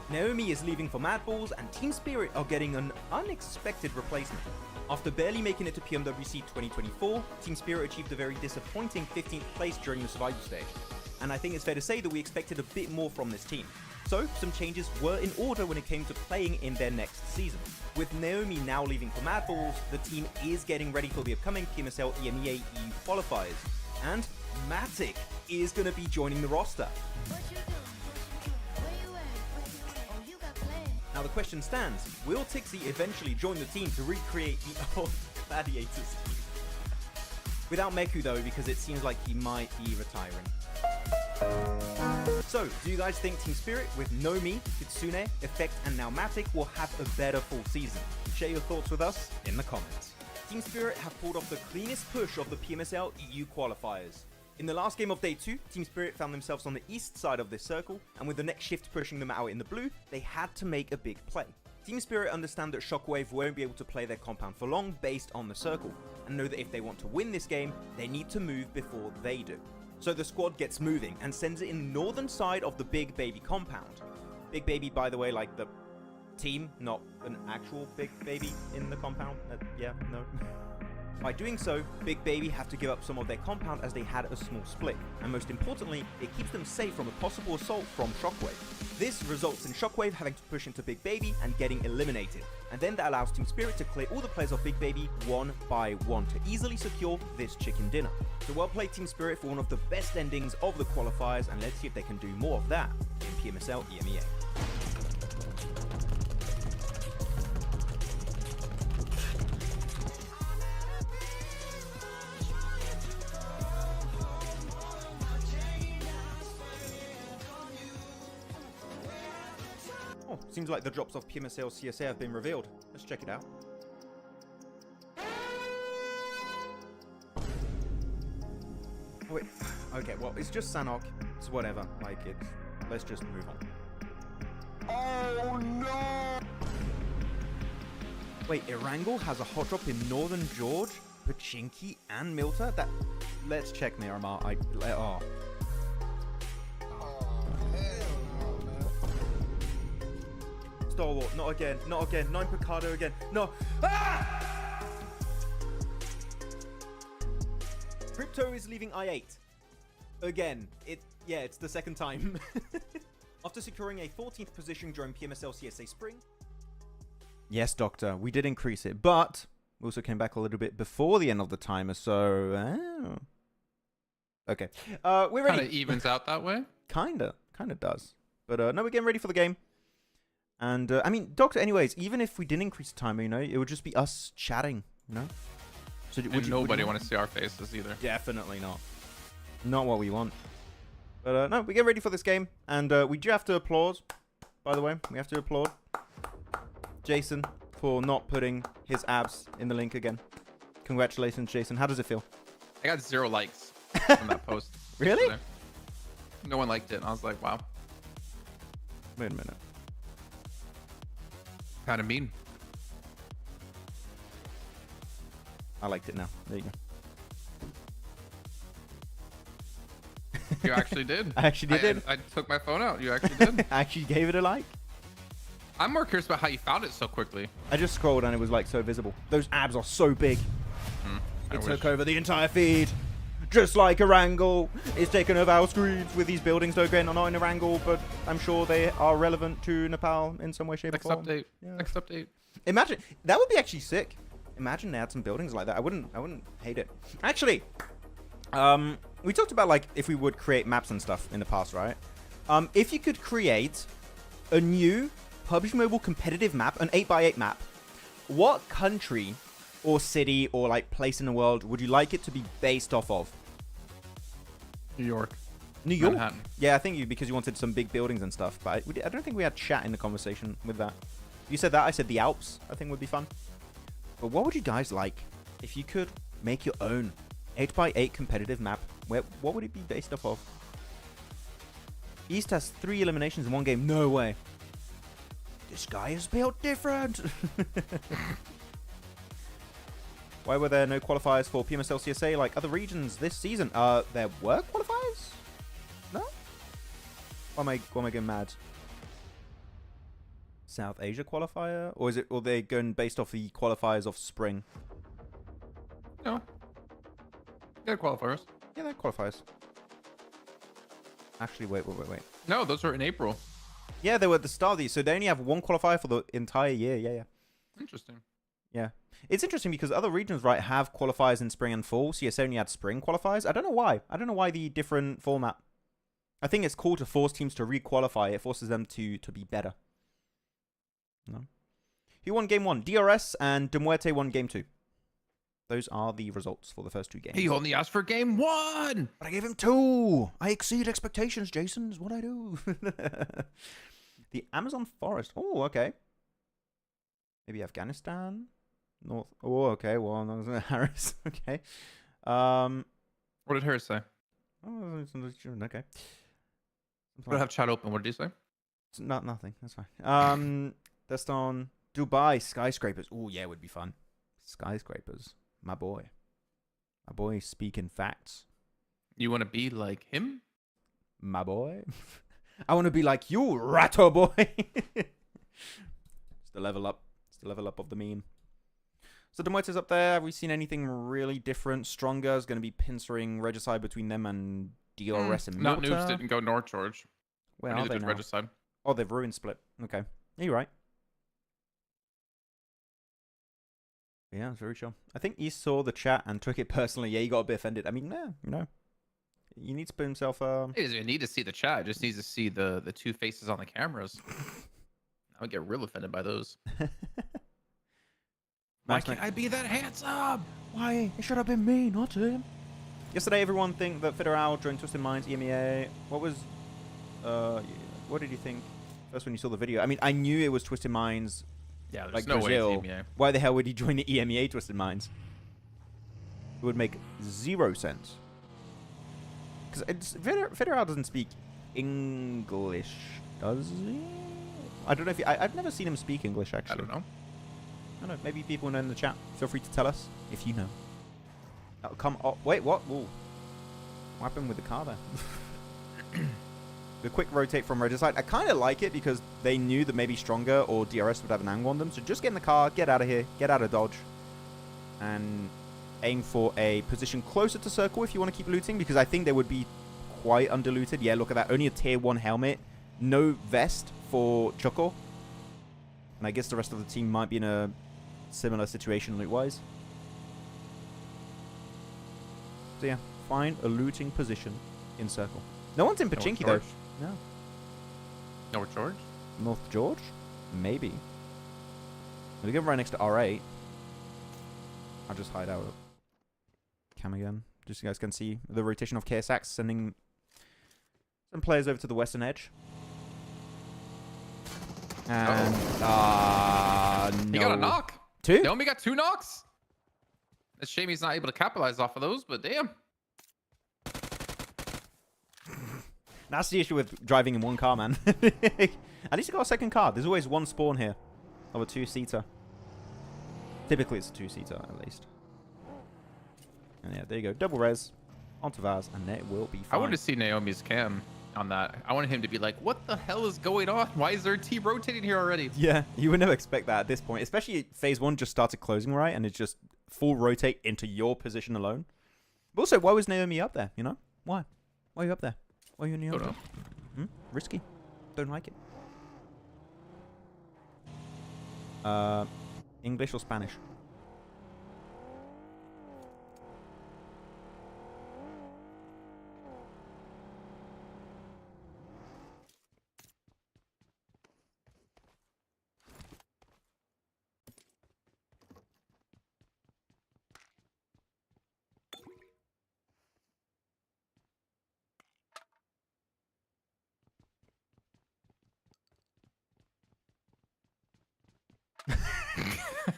Naomi is leaving for Mad Balls, and Team Spirit are getting an unexpected replacement. After barely making it to PMWC 2024, Team Spirit achieved a very disappointing 15th place during the survival stage. And I think it's fair to say that we expected a bit more from this team. So, some changes were in order when it came to playing in their next season. With Naomi now leaving for Mad Balls, the team is getting ready for the upcoming PMSL EMEA EU qualifiers. And Matic is going to be joining the roster. What you do? Where you at? Oh, you got plans. Now the question stands, will Tixie eventually join the team to recreate the old Gladiators team? Without Meku though, because it seems like he might be retiring. So, do you guys think Team Spirit with Nomi, Kitsune, Effect and now Matic will have a better full season? Share your thoughts with us in the comments. Team Spirit have pulled off the cleanest push of the PMSL EU qualifiers. In the last game of day 2, Team Spirit found themselves on the east side of this circle, and with the next shift pushing them out in the blue, they had to make a big play. Team Spirit understand that Shockwave won't be able to play their compound for long based on the circle, and know that if they want to win this game, they need to move before they do. So the squad gets moving and sends it in the northern side of the Big Baby compound. Big Baby, by the way, like the team, not an actual Big Baby in the compound. Yeah, no. By doing so, Big Baby have to give up some of their compound as they had a small split, and most importantly, it keeps them safe from a possible assault from Shockwave. This results in Shockwave having to push into Big Baby and getting eliminated, and then that allows Team Spirit to clear all the players of Big Baby one by one to easily secure this chicken dinner. So well played Team Spirit for one of the best endings of the qualifiers, and let's see if they can do more of that in PMSL EMEA. Oh, seems like the drops of PMSL CSA have been revealed. Let's check it out. Wait, okay, well, it's just Sanhok. It's whatever, like it. Let's just move on. Oh no! Wait, Erangel has a hot drop in Northern George, Pachinki, and Milta? Let's check Miramar. Oh. Stalwart, not again, not again. 9 Picardo again. No. Ah! Krypto is leaving I8. Again. It's the second time. After securing a 14th position during PMSL CSA Spring. Yes, Doctor, we did increase it, but we also came back a little bit before the end of the timer, so... Okay. We're ready. Kind of evens out that way. Kinda does. But no, we're getting ready for the game. And, I mean, Doctor, anyways, even if we didn't increase the timer, you know, it would just be us chatting, you know? So And nobody want to see our faces either. Definitely not. Not what we want. But, no, we get ready for this game. And we do have to applaud, by the way. We have to applaud Jason for not putting his abs in the link again. Congratulations, Jason. How does it feel? I got 0 likes from that post. Really? Yesterday. No one liked it. And I was like, wow, Wait a minute. kind of mean. I liked it now. There you go. You actually did. I actually did. I took my phone out. You actually did. I actually gave it a like. I'm more curious about how you found it so quickly. I just scrolled and it was like so visible. Those abs are so big. I It wish. took over the entire feed. Just like Erangel is taking over our screens with these buildings, though, again, not in Erangel, but I'm sure they are relevant to Nepal in some way, shape, Next or form. update. Yeah. Next update. Imagine that would be actually sick. Imagine they had some buildings like that. I wouldn't hate it. Actually, we talked about like if we would create maps and stuff in the past, right? If you could create a new PUBG Mobile competitive map, an 8x8 map, what country or city or like place in the world would you like it to be based off of? New York. New York? Manhattan. Yeah, I think because you wanted some big buildings and stuff, but I don't think we had chat in the conversation with that. You said that, I said the Alps, I think would be fun. But what would you guys like if you could make your own 8x8 competitive map? What would it be based off of? East has 3 eliminations in one game. No way. This guy is built different. Why were there no qualifiers for PMSL CSA like other regions this season? There were qualifiers? No? Why am I going mad? South Asia qualifier? Or is it, or they going based off the qualifiers of spring? No. Yeah, qualifiers. Yeah, they're qualifiers. Actually, wait. No, those were in April. Yeah, they were at the start of these, so they only have one qualifier for the entire year. Yeah. Interesting. Yeah. It's interesting because other regions, right, have qualifiers in spring and fall. CSA only had spring qualifiers. I don't know why. I don't know why the different format. I think it's cool to force teams to re-qualify. It forces them to be better. No. Who won game 1? DRS and Muerte won game 2. Those are the results for the first 2 games. He only asked for game 1. But I gave him 2. I exceed expectations, Jason, is what I do. The Amazon forest. Oh, okay. Maybe Afghanistan. North. Oh, okay. Well, no, Harris. Okay. What did Harris say? Oh, okay. We'll have chat open. What did he say? It's nothing. That's fine. That's on Dubai skyscrapers. Oh, yeah, it would be fun. Skyscrapers. My boy. My boy speaking facts. You want to be like him? My boy. I want to be like you, ratto boy. It's the level up. It's the level up of the meme. So the Muerte's up there. Have we seen anything really different? Stronger is going to be pincering Regicide between them and DRS and Not Muerte. Noobs didn't go North George. Where are Neither they did now? Regicide. Oh, they've ruined split. Okay. Yeah, you're right. Yeah, it's very chill. I think he saw the chat and took it personally. Yeah, he got a bit offended. I mean, yeah, you know. He needs to put himself... He doesn't even need to see the chat. Just needs to see the 2 faces on the cameras. I would get real offended by those. Why can't I be that handsome? Why? It should have been me, not him. Yesterday, everyone think that Federal joined Twisted Minds, EMEA. What was... what did you think first when you saw the video? I mean, I knew it was Twisted Minds, Yeah, there's like no Brazil. way it's EMEA. Why the hell would he join the EMEA Twisted Minds? It would make 0 sense. Because Federal doesn't speak English, does he? I don't know if I've never seen him speak English, actually. I don't know. I don't know. Maybe people know in the chat. Feel free to tell us if you know. Oh, come. Oh, wait, what? Ooh. What happened with the car there? The quick rotate from Regicide. I kind of like it because they knew that maybe Stronger or DRS would have an angle on them. So just get in the car, get out of here, get out of Dodge, and aim for a position closer to circle if you want to keep looting, because I think they would be quite underlooted. Yeah, look at that. Only a tier 1 helmet. No vest for Choco. And I guess the rest of the team might be in a similar situation loot-wise. So yeah, find a looting position in circle. No one's in Pachinki though. No. North George? North George? Maybe. We're going right next to R8. I'll just hide out. Cam again. Just so you guys can see the rotation of KSX sending some players over to the western edge. And He No. got a knock. Two? Naomi got 2 knocks. It's a shame he's not able to capitalize off of those, but damn. That's the issue with driving in one car, man. At least he got a second car. There's always one spawn here of a 2-seater. Typically, it's a 2-seater, at least. And yeah, there you go. Double res onto Vaz, and it will be fine. I wanted to see Naomi's cam on that. I wanted him to be like, what the hell is going on? Why is there a team rotating here already? Yeah, you would never expect that at this point. Especially phase 1 just started closing right, and it's just full rotate into your position alone. But also, why was Naomi up there, you know? Why? Why are you up there? Why are you in the Don't know. Risky. Don't like it. English or Spanish?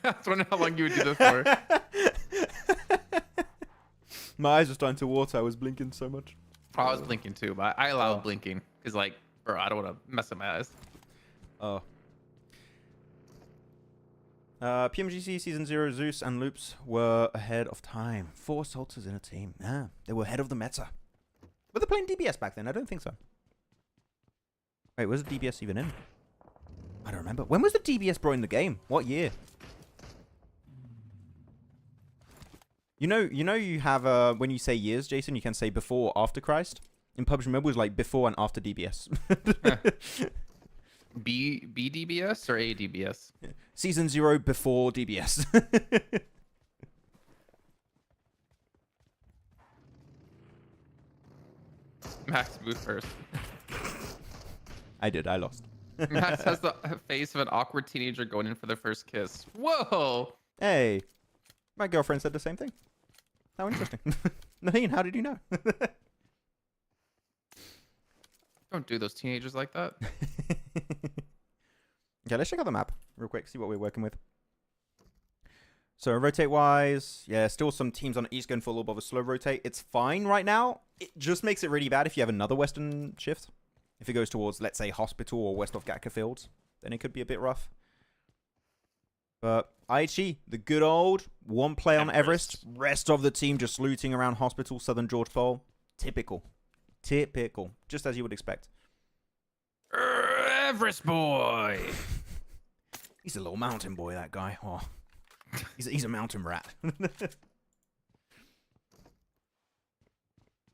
I was wondering how long you would do this for. My eyes are starting to water. I was blinking so much. Oh, I was blinking too, but I allow blinking because, like, bro, I don't want to mess up my eyes. Oh. PMGC Season 0, Zeus and Loops were ahead of time. 4 Salters in a team. Yeah, they were ahead of the meta. Were they playing DBS back then? I don't think so. Wait, was the DBS even in? I don't remember. When was the DBS brought in the game? What year? You know you have, when you say years, Jason, you can say before or after Christ. In PUBG Mobile, it was like before and after DBS. BDBS or ADBS? Season 0 before DBS. Max moved first. I did. I lost. Max has the face of an awkward teenager going in for their first kiss. Whoa! Hey, my girlfriend said the same thing. How interesting. Naheen, how did you know? Don't do those teenagers like that. Okay, let's check out the map real quick, see what we're working with. So rotate-wise, yeah, still some teams on the east going for a little bit of a slow rotate. It's fine right now. It just makes it really bad if you have another western shift. If it goes towards, let's say, Hospital or west of Gatka Fields, then it could be a bit rough. But IHG, the good old one play on Everest, rest of the team just looting around Hospital, Southern George Pole. Typical. Typical. Just as you would expect. Everest boy! He's a little mountain boy, that guy. Oh, he's a mountain rat.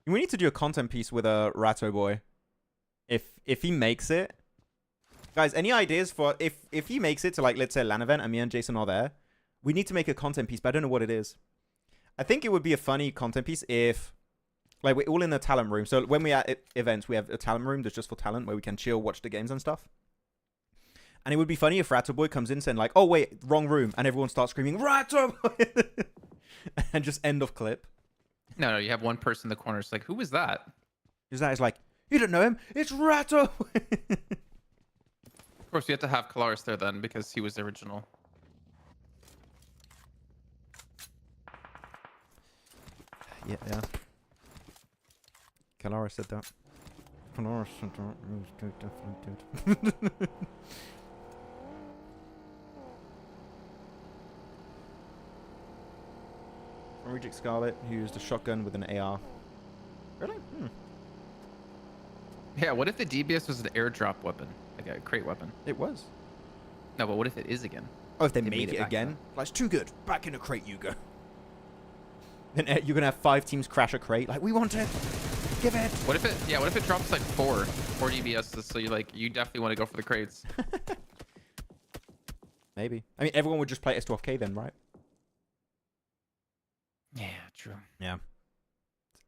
We need to do a content piece with a Ratto boy. If he makes it. Guys, any ideas for if he makes it to, like, let's say a LAN event and me and Jason are there, we need to make a content piece, but I don't know what it is. I think it would be a funny content piece if, like, we're all in a talent room. So when we're at events, we have a talent room that's just for talent where we can chill, watch the games and stuff. And it would be funny if Ratto Boy comes in saying, like, oh, wait, wrong room. And everyone starts screaming, Ratto Boy! And just end of clip. No, you have one person in the corner. It's like, who was that? Because that is like, you don't know him. It's Ratto Boy! Of course, you have to have Kalaris there then because he was the original. Yeah. Kalara said that. Kalara said that. He definitely did. Reject Scarlet, who used a shotgun with an AR. Really? Yeah, what if the DBS was an airdrop weapon? Like a crate weapon? It was. No, but what if it is again? Oh, if they They made made it it back again? then. Like, it's too good. Back in a crate you go. Then you're going to have 5 teams crash a crate. Like, we want it. Give it. What if it drops like 4 DBSs? So you definitely want to go for the crates. Maybe. I mean, everyone would just play S12K then, right? Yeah, true. Yeah.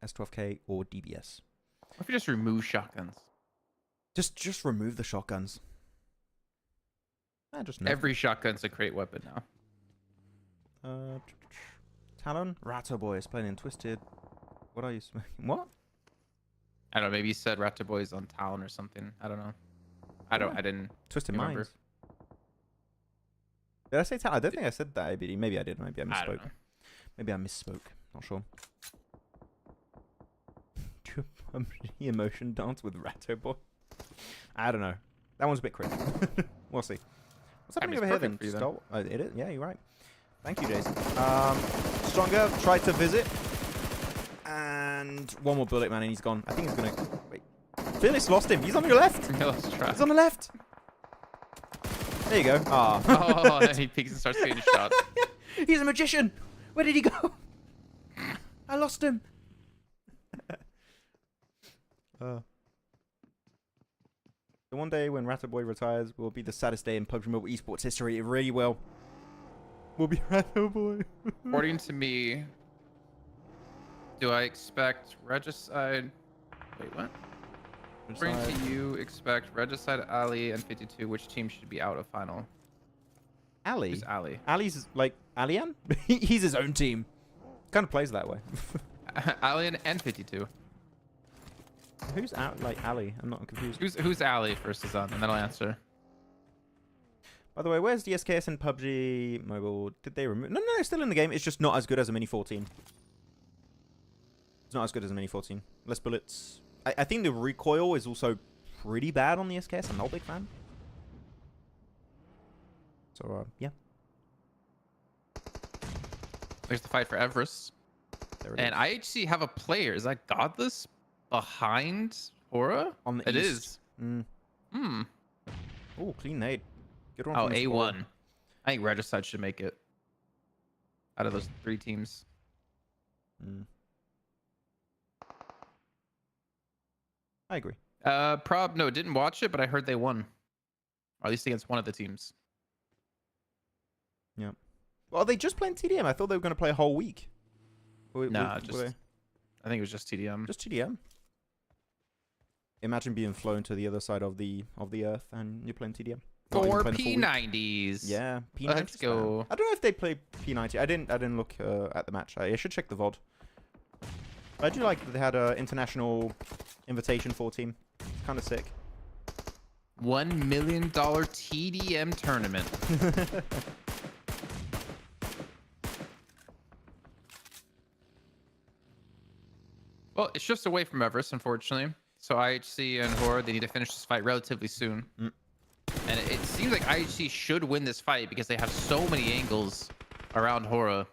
S12K or DBS. What if you just remove shotguns? Just remove the shotguns. Just no. Every shotgun's a crate weapon now. Talon? Ratto Boy is playing in Twisted. What are you smoking? What? I don't know. Maybe you said Raptor Boys on Talon or something. I don't know. I didn't. Twisted remember. Minds. Did I say talent? I don't think I said that, ABD. Maybe I did. Maybe I I don't misspoke. know. Maybe I misspoke. Not sure. Do a PUBG emotion dance with Ratto Boy? I don't know. That one's a bit cringe. We'll see. What's happening it's over here then? perfect for you then. Stole? It is? Yeah, you're right. Thank you, Jason. Stronger tried to visit. And one more bullet, man, and he's gone. I think he's going to... Wait. Phyllis lost him. He's on your left. He lost track. He's on the left. There you go. Ah. Oh, and then he peeks and starts getting shot. He's a magician. Where did he go? I lost him. The one day when Ratto Boy retires will be the saddest day in PUBG Mobile Esports history. It really will. Will be Ratto Boy. According to me, do I expect Regicide? Wait, what? According to you, expect Regicide, Ali, and 52. Which team should be out of final? Ali? Who's Ali? Ali's like Alian? He's his own team. Kind of plays that way. Ali and 52. Who's out like Ali? I'm not confused. Who's Ali first is on, and then I'll answer. By the way, where's DSKS and PUBG Mobile? Did they remove? No, it's still in the game. It's just not as good as a Mini 14. It's not as good as a Mini 14. Less bullets. I think the recoil is also pretty bad on the SKS. I'm not a big fan. So, yeah. There's the fight for Everest. There it And is. IHC have a player. Is that Godless behind Hora? On the It east. is. Oh, clean nade. Good one. Oh, from the A1. scorer. I think Regicide should make it. Out of those 3 teams. I agree. No, didn't watch it, but I heard they won. Or at least against one of the teams. Yeah. Well, are they just playing TDM? I thought they were going to play a whole week. Nah, just I think it was just TDM. Just TDM. Imagine being flown to the other side of the Earth and you're playing TDM. Not even 4 playing the full week. P90s. Yeah, P90s. Let's go. I don't know if they play P90. I didn't look at the match. I should check the VOD. I do like that they had an international invitation for team. Kind of sick. $1 million TDM tournament. Well, it's just away from Everest, unfortunately. So IHC and Horde, they need to finish this fight relatively soon. And it seems like IHC should win this fight because they have so many angles around Hora.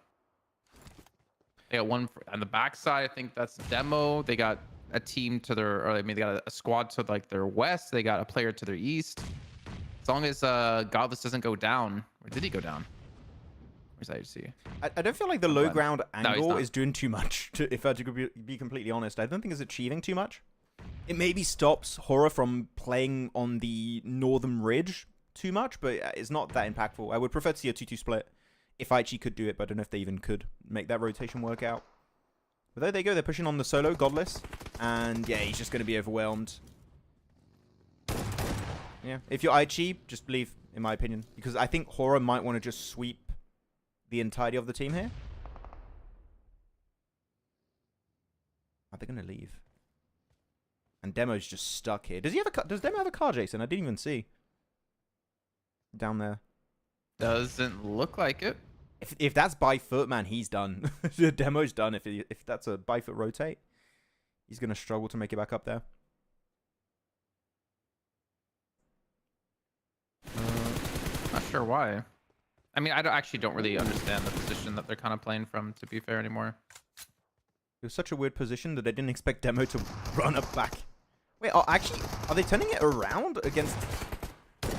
They got one on the backside. I think that's Demo. They got a team to their, or I mean, they got a squad to like their west. They got a player to their east. As long as Godless doesn't go down. Or did he go down? Where's IHC? I don't feel like the low ground No, he's angle not. is doing too much, if I had to be completely honest. I don't think it's achieving too much. It maybe stops Horror from playing on the northern ridge too much, but it's not that impactful. I would prefer to see a 2-2 split if IHC could do it, but I don't know if they even could make that rotation work out. But there they go. They're pushing on the solo, Godless. And yeah, he's just going to be overwhelmed. Yeah, if you're IHC, just leave, in my opinion. Because I think Horror might want to just sweep the entirety of the team here. Are they going to leave? And Demo's just stuck here. Does he have a car? Does Demo have a car, Jason? I didn't even see. Down there. Doesn't look like it. If that's by foot, man, he's done. The Demo's done. If that's a by foot rotate, he's going to struggle to make it back up there. Not sure why. I mean, actually don't really understand the position that they're kind of playing from, to be fair, anymore. It was such a weird position that I didn't expect Demo to run up back. Wait, actually, are they turning it around against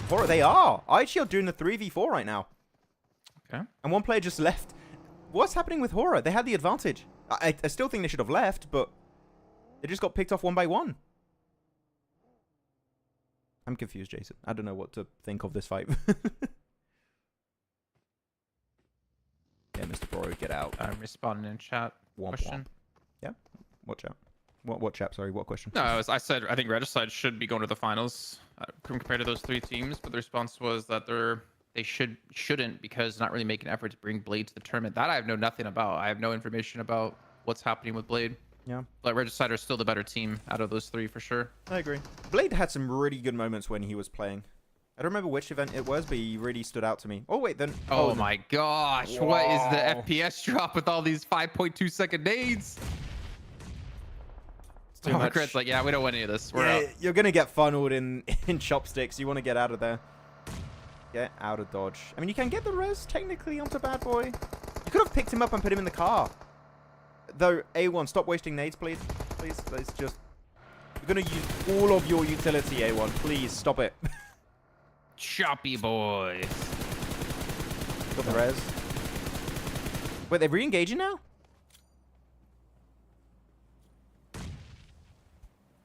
Horror? They are. IHC are doing the 3v4 right now. Okay. And one player just left. What's happening with Horror? They had the advantage. I still think they should have left, but they just got picked off one by one. I'm confused, Jason. I don't know what to think of this fight. Yeah, Mr. Barraud, get out. I'm responding in chat. Womp Question. womp. Yeah? Watch out. What chat? Sorry, what question? No, I said I think Regicide should be going to the finals compared to those 3 teams, but the response was that they shouldn't because not really making an effort to bring Blade to the tournament. That I know nothing about. I have no information about what's happening with Blade. Yeah. But Regicide are still the better team out of those 3 for sure. I agree. Blade had some really good moments when he was playing. I don't remember which event it was, but he really stood out to me. Oh, wait, then... Oh, then- my gosh. What is the Whoa. FPS drop with all these 5.2 second nades? Too much. Cred's like, yeah, we don't want any of this. We're Yeah, out. you're going to get funneled in chopsticks. You want to get out of there. Get out of dodge. I mean, you can get the res technically onto Bad Boy. You could have picked him up and put him in the car. Though, A1, stop wasting nades, please. Please, let's just... You're going to use all of your utility, A1. Please, stop it. Choppy boys. Got the res. Wait, they're re-engaging now?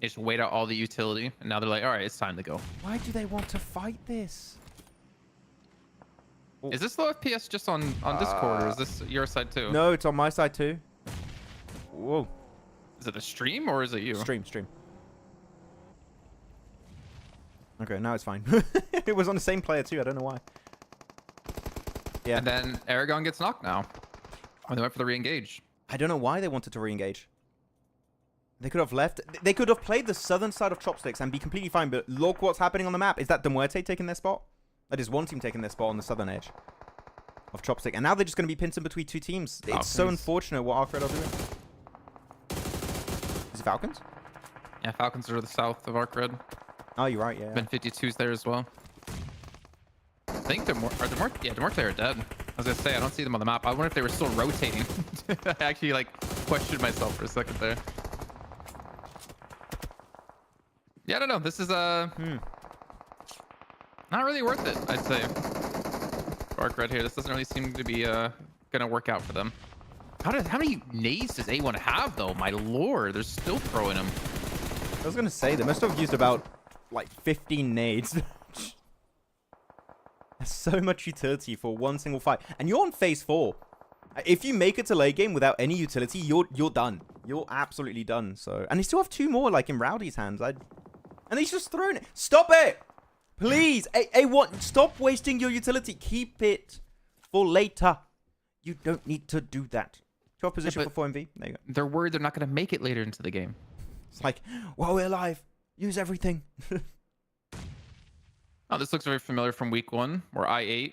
They just wait out all the utility, and now they're like, all right, it's time to go. Why do they want to fight this? Is this low FPS just on Discord, or is this your side too? No, it's on my side too. Whoa. Is it the stream, or is it you? Stream. Okay, now it's fine. It was on the same player too. I don't know why. Yeah. And then Erangel gets knocked now. When they went for the re-engage. I don't know why they wanted to re-engage. They could have left. They could have played the southern side of Chopsticks and be completely fine. But look what's happening on the map. Is that Muerte taking their spot? That is one team taking their spot on the southern edge of Chopstick. And now they're just going to be pinned in between two teams. It's so unfortunate what Arcred are doing. Is it Falcons? Yeah, Falcons are the south of Arcred. Oh, you're right. Yeah. Ben 52's there as well. I think the Muerte are dead. I was gonna say I don't see them on the map. I wonder if they were still rotating. I actually like questioned myself for a second there. Yeah, I don't know. This is not really worth it, I'd say. Dark red here. This doesn't really seem to be gonna work out for them. How many nades does A1 have though? My lord, they're still throwing them. I was gonna say they must have used about like 15 nades. There's so much utility for one single fight, and you're on phase 4. If you make it to late game without any utility, you're done. You're absolutely done. So, and they still have 2 more like in Rowdy's hands. And he's just throwing it. Stop it, please. A1, stop wasting your utility. Keep it for later. You don't need to do that. 12 position for 4MV. There you go. They're worried they're not going to make it later into the game. It's like, while we're alive, use everything. Oh, this looks very familiar from week 1, where I8.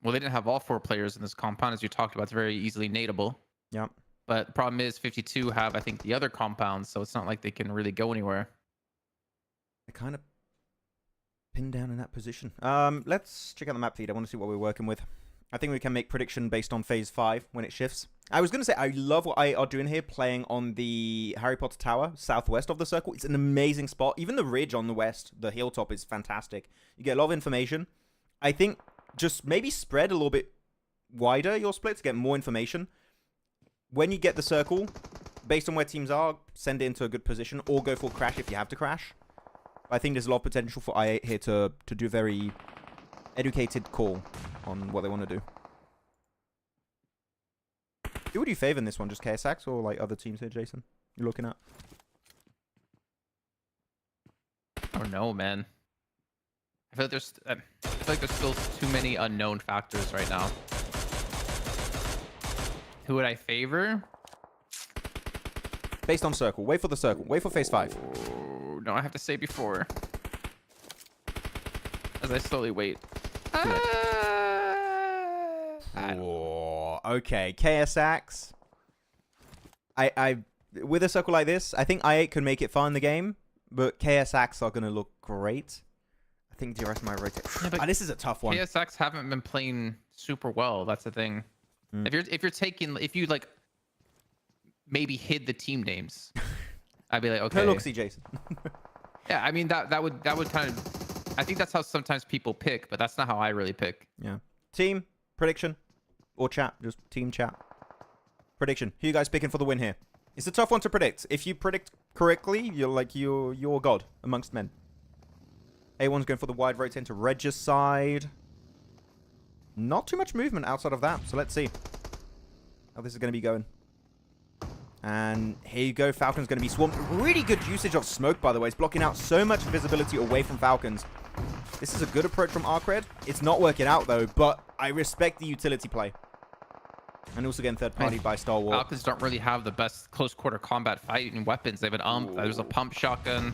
Well, they didn't have all 4 players in this compound, as you talked about. It's very easily nadeable. Yeah. But the problem is 52 have, I think, the other compounds, so it's not like they can really go anywhere. They're kind of pinned down in that position. Let's check out the map feed. I want to see what we're working with. I think we can make prediction based on phase 5 when it shifts. I was going to say, I love what I are doing here, playing on the Harry Potter Tower, southwest of the circle. It's an amazing spot. Even the ridge on the west, the hilltop, is fantastic. You get a lot of information. I think just maybe spread a little bit wider your split to get more information. When you get the circle, based on where teams are, send it into a good position, or go for crash if you have to crash. I think there's a lot of potential for I8 here to do a very educated call on what they want to do. Who would you favor in this one? Just KSX or like other teams here, Jason? You're looking at? I don't know, man. I feel like there's still too many unknown factors right now. Who would I favor? Based on circle. Wait for the circle. Wait for phase 5. Oh, no, I have to say before. As I slowly wait. Oh, okay. KSX. I with a circle like this, I think I8 can make it far in the game, but KSX are gonna look great. I think DRS might rotate. Yeah, this is a tough one. KSX haven't been playing super well. That's the thing. If you like maybe hid the team names, I'd be like, okay. Look, see Jason. Yeah, I mean that would kind of. I think that's how sometimes people pick, but that's not how I really pick. Yeah. Team prediction or chat, just team chat. Prediction. Who you guys picking for the win here? It's a tough one to predict. If you predict correctly, you're god amongst men. A1's going for the wide rotate into Reg's side. Not too much movement outside of that, so let's see how this is going to be going. And here you go. Falcon's going to be swarmed. Really good usage of smoke, by the way. It's blocking out so much visibility away from Falcons. This is a good approach from Arcred. It's not working out, though, but I respect the utility play. And also getting third party by Star Wars. Falcons don't really have the best close quarter combat fighting weapons. They have an ump. There's a pump shotgun.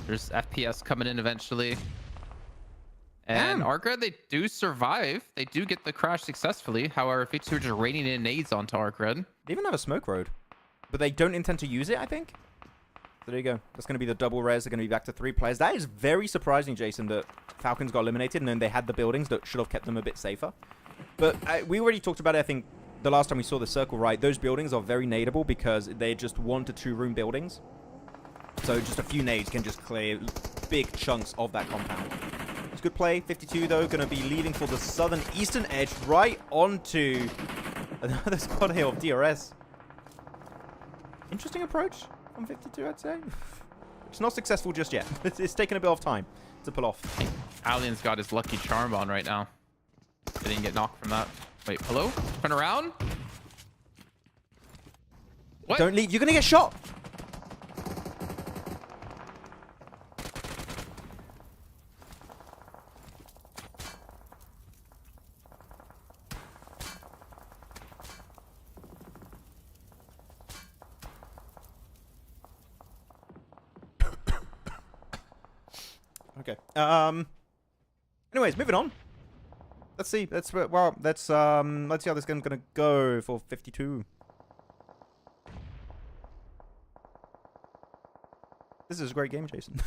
There's FPS coming in eventually. And Damn. Arcred, they do survive. They do get the crash successfully. However, F2 are just raining in nades onto Arcred. They even have a smoke road. But they don't intend to use it, I think. So there you go. That's going to be the double res. They're going to be back to 3 players. That is very surprising, Jason, that Falcons got eliminated and then they had the buildings that should have kept them a bit safer. But we already talked about it, I think, the last time we saw the circle, right? Those buildings are very nadeable because they're just 1 to 2 room buildings. So just a few nades can just clear big chunks of that compound. It's good play. 52, though, going to be leading for the southern eastern edge right onto another squad here of DRS. Interesting approach from 52, I'd say. It's not successful just yet. It's taken a bit of time to pull off. Alien's got his lucky charm on right now. They didn't get knocked from that. Wait, hello? Turn around? What? Don't leave. You're going to get shot. Okay. Anyways, moving on. Let's see. Let's see how this game's gonna go for 52. This is a great game, Jason.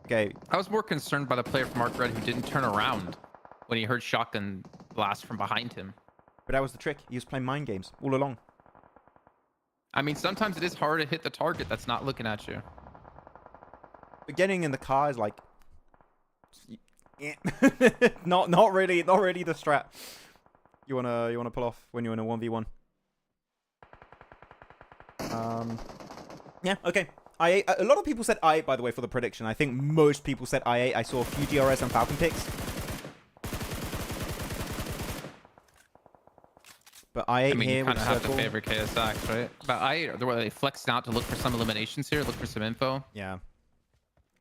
Okay. I was more concerned by the player from Arcred who didn't turn around when he heard shotgun blast from behind him. But that was the trick. He was playing mind games all along. I mean, sometimes it is hard to hit the target that's not looking at you. But getting in the car is like, not really the strat. You wanna pull off when you're in a 1v1. Yeah. Okay. I8. A lot of people said I8, by the way, for the prediction. I think most people said I8. I saw a few DRS and Falcon picks. But I8 I mean, here you kind with of have to circle. favor KSX, right? But they flexed out to look for some eliminations here, look for some info. Yeah.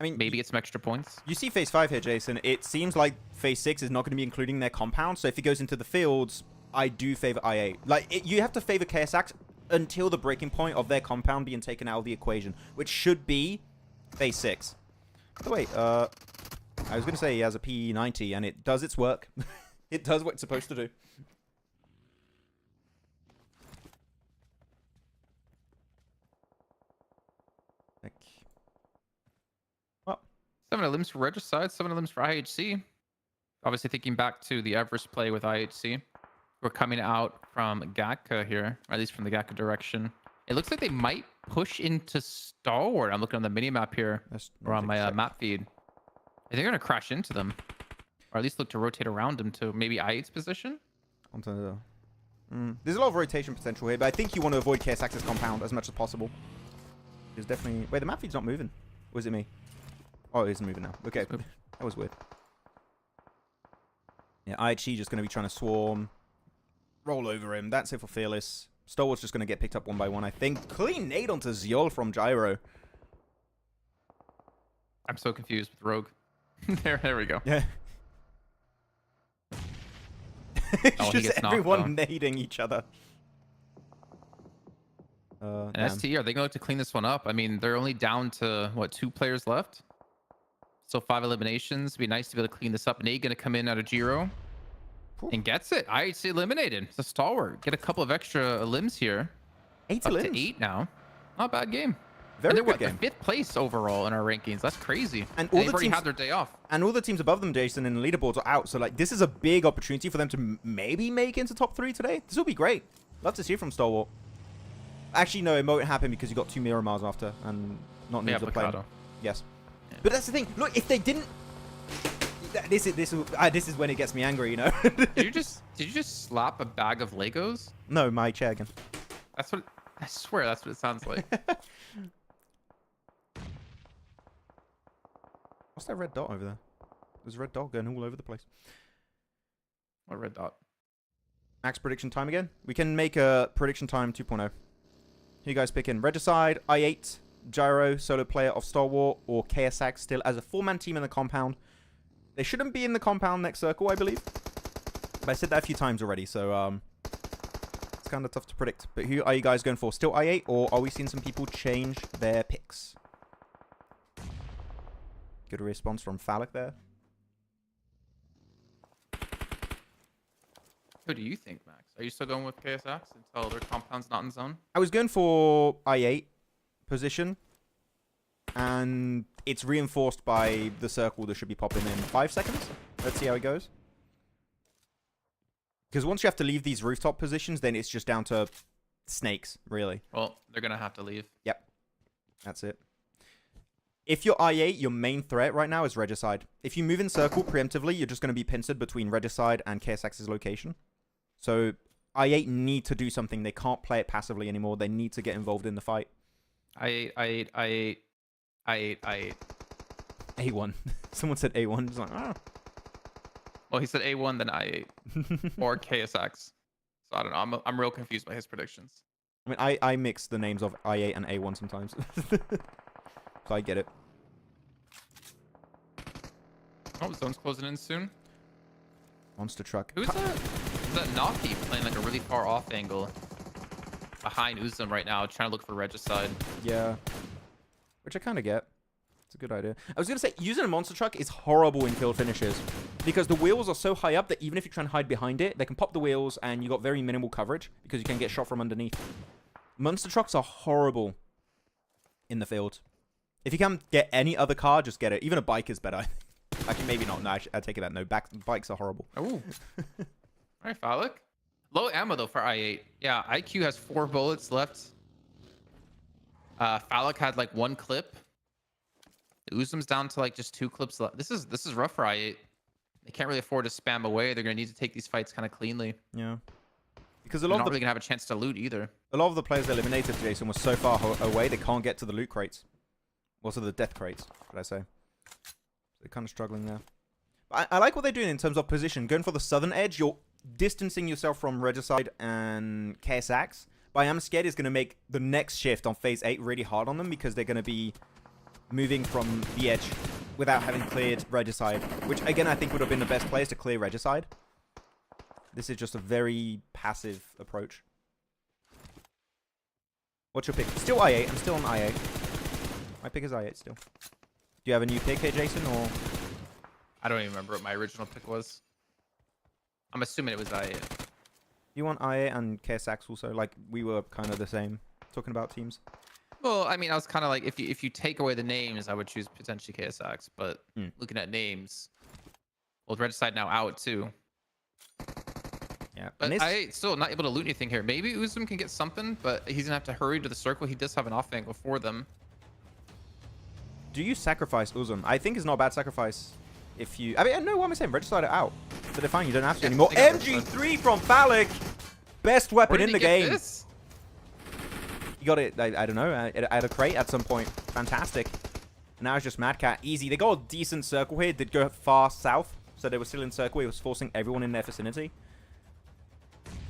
I mean, Maybe get some extra points. you see phase 5 here, Jason. It seems like phase 6 is not going to be including their compound. So if it goes into the fields, I do favor I8. Like, you have to favor KSX until the breaking point of their compound being taken out of the equation, which should be phase 6. By the way, I was going to say he has a P90, and it does its work. It does what it's supposed to do. Well, 7 limbs for Regicide, 7 limbs for IHC. Obviously thinking back to the Everest play with IHC. We're coming out from Gaka here, or at least from the Gaka direction. It looks like they might push into Stalwart. I'm looking on the mini-map here, or on my map feed. I think they're going to crash into them. Or at least look to rotate around them to maybe I8's position. There's a lot of rotation potential here, but I think you want to avoid KSX's compound as much as possible. There's definitely... Wait, the map feed's not moving. Or is it me? Oh, it is moving now. Okay, that was weird. Yeah, IHC just going to be trying to swarm. Roll over him. That's it for Fearless. Stalwart's just going to get picked up one by one, I think. Clean nade onto Ziol from Gyro. I'm so confused with Rogue. there we go. Yeah. Oh, he just gets knocked, everyone nading each other. And Damn. ST, are they going to look to clean this one up? I mean, they're only down to, what, 2 players left? So 5 eliminations. It'd be nice to be able to clean this up. Nade going to come in out of Giro. And gets it. IHC eliminated. It's a stalwart. Get a couple of extra limbs here. 8 Up limbs. to 8 now. Not a bad game. Very and they're good game. 5th place overall in our rankings. That's crazy. And all they've the already teams- had their day off. And all the teams above them, Jason, in the leaderboards are out. So, like, this is a big opportunity for them to maybe make into top 3 today. This will be great. Love to see from Stalwart. Actually, no, it won't happen because you got 2 Miramars after and not Yeah, Noobs are playing. Blacado. Yes. Yeah. But that's the thing. Look, if they didn't... This is when it gets me angry, you know? Did you just slap a bag of Legos? No, my chair again. That's what... I swear that's what it sounds like. What's that red dot over there? There's a red dot going all over the place. What red dot? Max prediction time again. We can make a prediction time 2.0. Who you guys picking? Regicide, I8, Gyro, solo player of Stalwart, or KSX still as a 4-man team in the compound. They shouldn't be in the compound next circle, I believe. But I said that a few times already, so it's kind of tough to predict. But who are you guys going for? Still I8, or are we seeing some people change their picks? Good response from Phallic there. Who do you think, Max? Are you still going with KSX until their compound's not in zone? I was going for I8 position. And it's reinforced by the circle that should be popping in 5 seconds. Let's see how it goes. Because once you have to leave these rooftop positions, then it's just down to snakes, really. Well, they're going to have to leave. Yep. That's it. If you're I8, your main threat right now is Regicide. If you move in circle preemptively, you're just going to be pincered between Regicide and KSX's location. So I8 need to do something. They can't play it passively anymore. They need to get involved in the fight. I8. A1. Someone said A1. It's like, ah. Well, he said A1, then I8. Or KSX. So I don't know. I'm real confused by his predictions. I mean, I mix the names of I8 and A1 sometimes. So I get it. Oh, zone's closing in soon. Monster truck. Who's that? Is that Naki playing like a really far off angle behind Uzum right now, trying to look for Regicide? Yeah. Which I kind of get. It's a good idea. I was going to say, using a monster truck is horrible in field finishes. Because the wheels are so high up that even if you try and hide behind it, they can pop the wheels and you got very minimal coverage because you can get shot from underneath. Monster trucks are horrible in the field. If you can get any other car, just get it. Even a bike is better. Actually, maybe not. No, I take it back. No, bikes are horrible. Oh. All right, Phallic. Low ammo, though, for I8. Yeah, IQ has 4 bullets left. Phallic had, like, 1 clip. Uzum's down to, like, just 2 clips left. This is rough for I8. They can't really afford to spam away. They're going to need to take these fights kind of cleanly. Yeah. Because They're not really going to have a chance to loot either. A lot of the players they eliminated, Jason, were so far away, they can't get to the loot crates. Also the death crates, should I say. They're kind of struggling there. But I like what they're doing in terms of position. Going for the southern edge, you're distancing yourself from Regicide and KSX. But I am scared it's going to make the next shift on Phase 8 really hard on them because they're going to be moving from the edge without having cleared Regicide. Which, again, I think would have been the best players to clear Regicide. This is just a very passive approach. What's your pick? Still I8. I'm still on I8. My pick is I8 still. Do you have a new pick here, Jason, or...? I don't even remember what my original pick was. I'm assuming it was I8. You want I8 and KSX also? Like, we were kind of the same, talking about teams. Well, I mean, I was kind of like, if you take away the names, I would choose potentially KSX. But looking at names, well, Regicide now out too. Yeah, but I8 still not able to loot anything here. Maybe Uzum can get something, but he's gonna have to hurry to the circle. He does have an off angle for them. Do you sacrifice Uzum? I think it's not a bad sacrifice if you... I mean, no, what am I saying? Regicide are out. So they're fine. You don't have to anymore. MG3 from Phallic! Best weapon in the game. This? You got it, I don't know, at a crate at some point. Fantastic. Now it's just Mad Cat. Easy. They got a decent circle here. Did go far south. So they were still in circle. He was forcing everyone in their vicinity.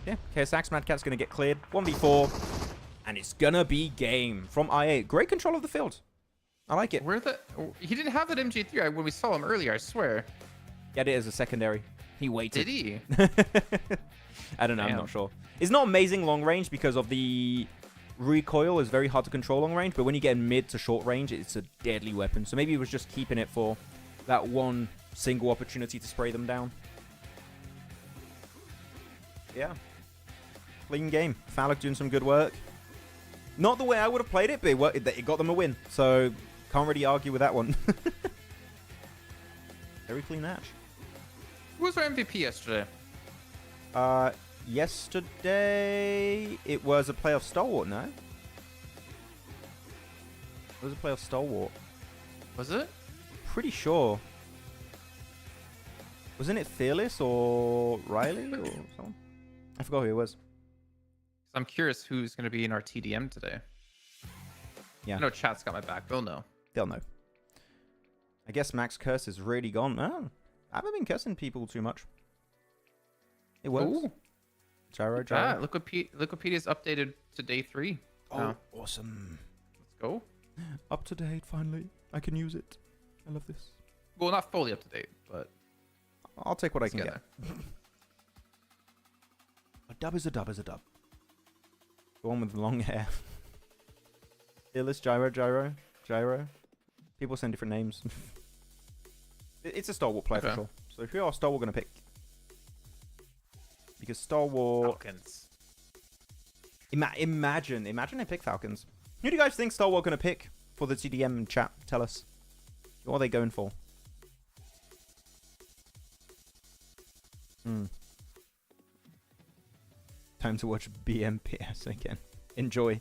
Yeah, KSX, Mad Cat's going to get cleared. 1v4. And it's going to be game from IA. Great control of the field. I like it. He didn't have that MG3 when we saw him earlier, I swear. Yeah, it is a secondary. He waited. Did he? I don't know. Damn. I'm not sure. It's not amazing long range because of the recoil is very hard to control long range. But when you get in mid to short range, it's a deadly weapon. So maybe he was just keeping it for that one single opportunity to spray them down. Yeah. Clean game. Phallic doing some good work. Not the way I would have played it, but it got them a win. So can't really argue with that one. Very clean match. Who was our MVP yesterday? Yesterday it was a playoff stalwart, no? It was a playoff stalwart. Was it? Pretty sure. Wasn't it Fearless or Riley or someone? I forgot who it was. I'm curious who's going to be in our TDM today. Yeah. I know chat's got my back. They'll know. They'll know. I guess Max Curse is really gone. Oh, I haven't been cursing people too much. It works. Ooh. Gyro. Ah, Wikipedia's updated to day 3. Oh, awesome. Let's go. Up to date, finally. I can use it. I love this. Well, not fully up to date, but... I'll take what I can get. A dub is a dub is a dub. The one with long hair. Fearless, Gyro. People send different names. It's a Stalwart player for Okay. sure. So who are Stalwart going to pick? Because Stalwart... Falcons. Imagine they pick Falcons. Who do you guys think Stalwart going to pick for the TDM chat? Tell us. What are they going for? Time to watch BMPS again. Enjoy.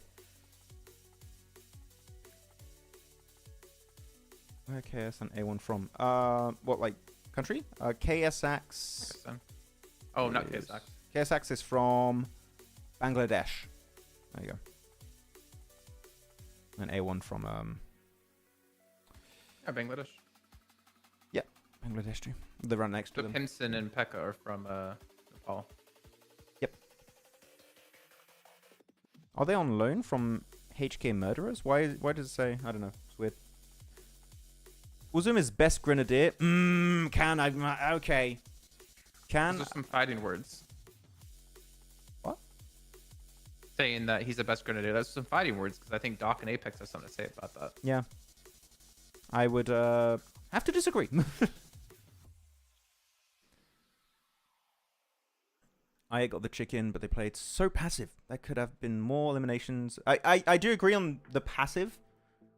Where KS and A1 from? What, like, country? KSX... Pakistan. Oh, not is- KSX. KSX is from Bangladesh. There you go. And A1 from, Yeah, Bangladesh. Bangladesh too. They run next to So them. Pinson and Pekka are from Nepal. Are they on loan from HK Murderers? Why does it say? I don't know. It's weird. Uzum is best grenadier. Okay. Those are some fighting words. What? Saying that he's the best grenadier. That's some fighting words because I think Doc and Apex have something to say about that. Yeah. I would have to disagree. I got the chicken, but they played so passive. There could have been more eliminations. I do agree on the passive.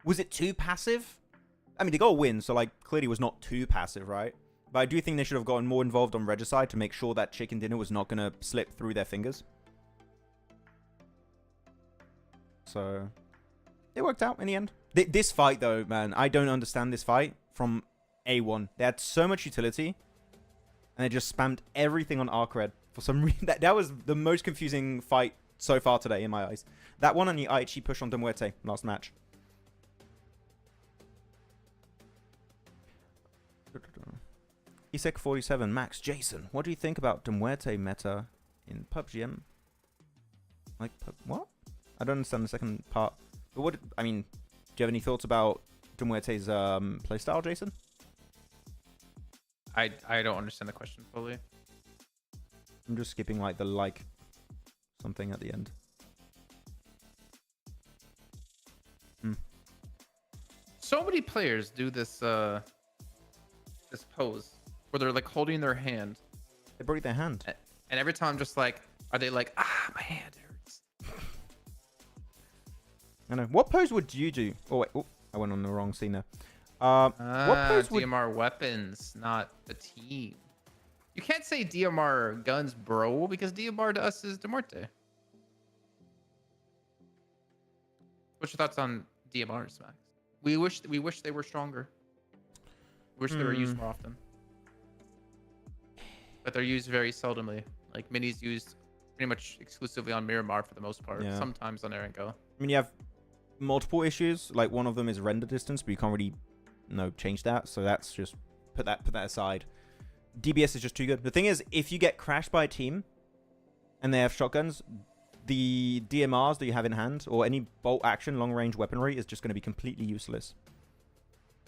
Was it too passive? I mean, they got a win, so like clearly was not too passive, right? But I do think they should have gotten more involved on Regicide to make sure that chicken dinner was not going to slip through their fingers. So it worked out in the end. This fight, though, man, I don't understand this fight from A1. They had so much utility, and they just spammed everything on arc red. For some reason, that was the most confusing fight so far today in my eyes. That one and the Aichi push on Muerte last match. Isek 47 Max Jason, what do you think about Muerte meta in PUBG? Like what? I don't understand the second part. But what? I mean, do you have any thoughts about Muerte's playstyle, Jason? I don't understand the question fully. I'm just skipping like the something at the end. So many players do this this pose where they're like holding their hand, They broke their hand. and every time just like are they like my hand hurts. I know. What pose would you do? Oh wait, oh, I went on the wrong scene there. What pose would? DMR weapons, not the team. You can't say DMR guns, bro, because DMR to us is Muerte. What's your thoughts on DMRs, Max? We wish they were stronger. Wish they were used more often. But they're used very seldomly. Like minis used pretty much exclusively on Miramar for the most part. Yeah. Sometimes on Erangel. I mean, you have multiple issues. Like one of them is render distance, but you can't really, change that. So that's just put that aside. DBS is just too good. The thing is, if you get crashed by a team and they have shotguns, the DMRs that you have in hand or any bolt action long range weaponry is just going to be completely useless.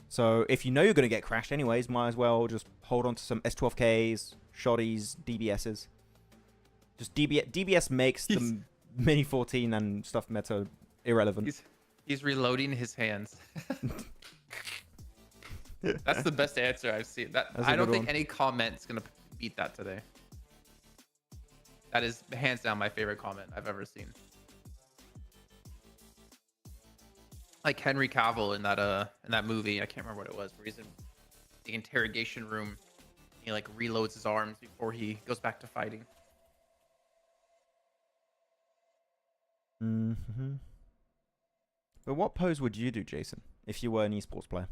So if you know you're going to get crashed anyways, might as well just hold on to some S12Ks, shotties, DBSs. Just DBS makes the Mini 14 and stuff meta irrelevant. He's reloading his hands. That's the best answer I've seen. I don't think any comment's gonna beat that today. That is hands down my favorite comment I've ever seen. Like Henry Cavill in that movie, I can't remember what it was, where he's in the interrogation room. He like reloads his arms before he goes back to fighting. Mm-hmm. But what pose would you do, Jason, if you were an esports player?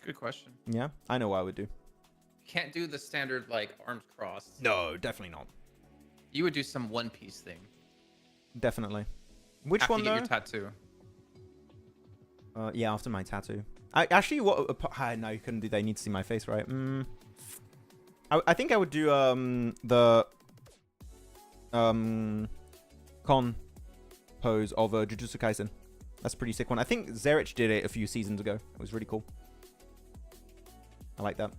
Good question. Yeah, I know what I would do. You can't do the standard like arms crossed. No, definitely not. You would do some One Piece thing. Definitely. Which after one you though? get your tattoo. Yeah, after my tattoo. Actually, what? No, you couldn't do that. You need to see my face, right? I think I would do the con pose of Jujutsu Kaisen. That's a pretty sick one. I think Zerich did it a few seasons ago. It was really cool. I like that.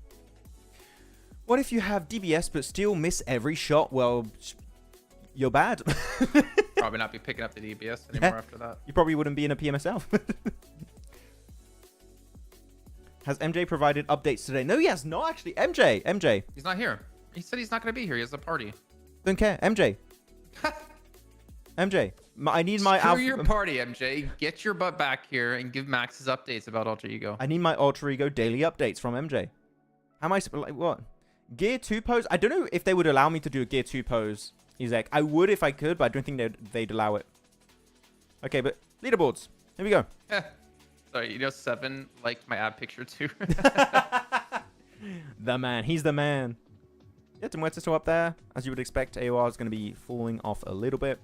What if you have DBS but still miss every shot? Well, you're bad. Probably not be picking up the DBS anymore after that. You probably wouldn't be in a PMSL. Has MJ provided updates today? No, he has not actually. MJ. He's not here. He said he's not going to be here. He has a party. Don't care. MJ. MJ. I need my Screw your party, MJ. Get your butt back here and give Max his updates about Alter Ego. I need my Alter Ego daily updates from MJ. How am I like what? Gear 2 pose? I don't know if they would allow me to do a Gear 2 pose, Izek. I would if I could, but I don't think they'd allow it. Okay, but leaderboards. Here we go. Sorry, you know, 7 liked my ad picture too. The man. He's the man. Yeah, Muerte's still up there. As you would expect, AOR is going to be falling off a little bit.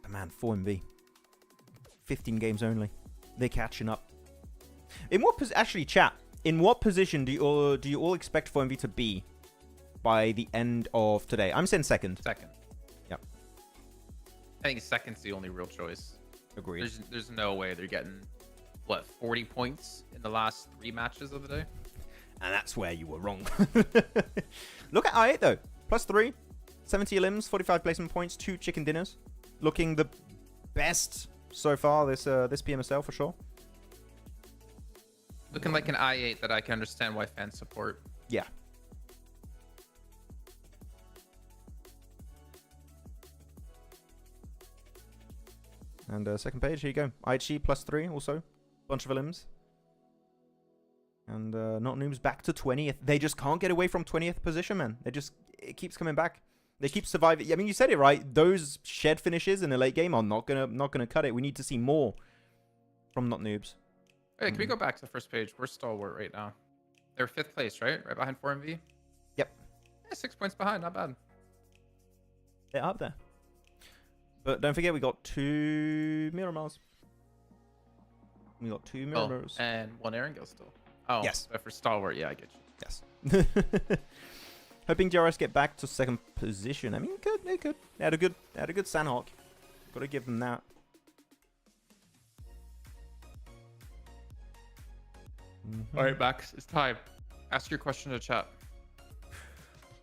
The man, 4MV. 15 games only. They're catching up. In what position? Actually, chat. In what position do you all expect 4MV to be by the end of today? I'm saying second. Second. Yep. I think second's the only real choice. Agreed. There's no way they're getting, what, 40 points in the last 3 matches of the day? And that's where you were wrong. Look at I8 though. +3, 70 limbs, 45 placement points, 2 chicken dinners. Looking the best so far this PMSL for sure. Looking like an I8 that I can understand why fans support. Yeah. And second page, here you go. IG +3 also. Bunch of limbs. And not noobs back to 20th. They just can't get away from 20th position, man. It keeps coming back. They keep surviving. I mean, you said it right. Those shed finishes in the late game are not gonna cut it. We need to see more from not noobs. Hey, can we go back to the first page? We're stalwart right now. They're 5th place, right? Right behind 4MV? Yep. Yeah, 6 points behind. Not bad. They're up there. But don't forget, we got 2 Miramars. We got 2 Miramars. Oh, and 1 Erangel still. Oh, yes. But for stalwart, yeah, I get you. Yes. Hoping DRS get back to second position. I mean, they could. They had a good Sanhok. Got to give them that. All right, Max, it's time. Ask your question to chat.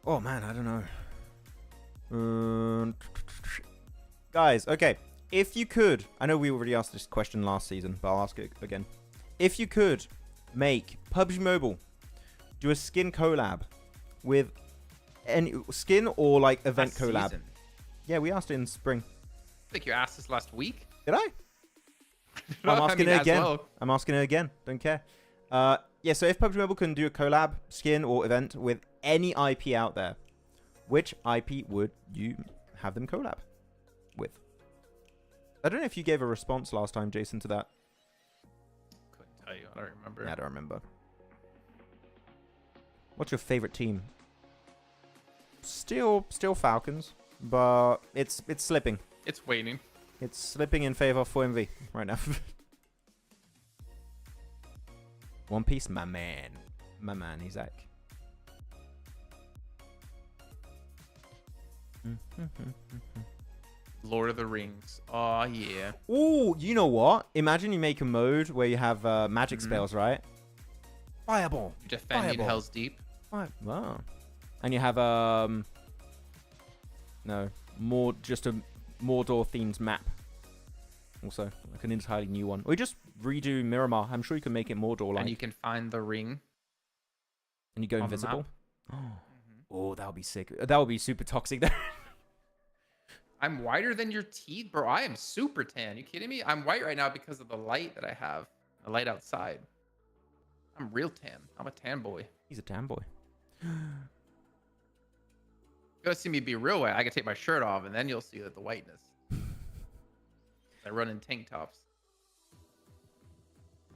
Oh man, I don't know. Guys, okay. If you could, I know we already asked this question last season, but I'll ask it again. If you could make PUBG Mobile do a skin collab with any skin or like event Last collab. season. Yeah, we asked it in spring. I think you asked this last week. Did I? No, I'm I asking mean, it as again. well. I'm asking it again. Don't care. Yeah, so if PUBG Mobile can do a collab, skin, or event with any IP out there, which IP would you have them collab with? I don't know if you gave a response last time, Jason, to that. Couldn't tell you. I don't remember. Yeah, I don't remember. What's your favorite team? Still Falcons, but it's slipping. It's waning. It's slipping in favor of 4MV right now. One Piece, my man, Isaac. Lord of the Rings. Oh, yeah. Ooh, you know what? Imagine you make a mode where you have magic spells, right? Fireball. Defending Fireball. Hell's Deep. Wow. And you have no, just a Mordor themed map. Also, like an entirely new one. Or you just redo Miramar. I'm sure you can make it Mordor like. And you can find the ring. And you go on the invisible. map. Oh, that would be sick. That would be super toxic there. I'm whiter than your teeth, bro. I am super tan. You kidding me? I'm white right now because of the light that I have. The light outside. I'm real tan. I'm a tan boy. He's a tan boy. You gotta see me be real white. I can take my shirt off and then you'll see that the whiteness. I run in tank tops.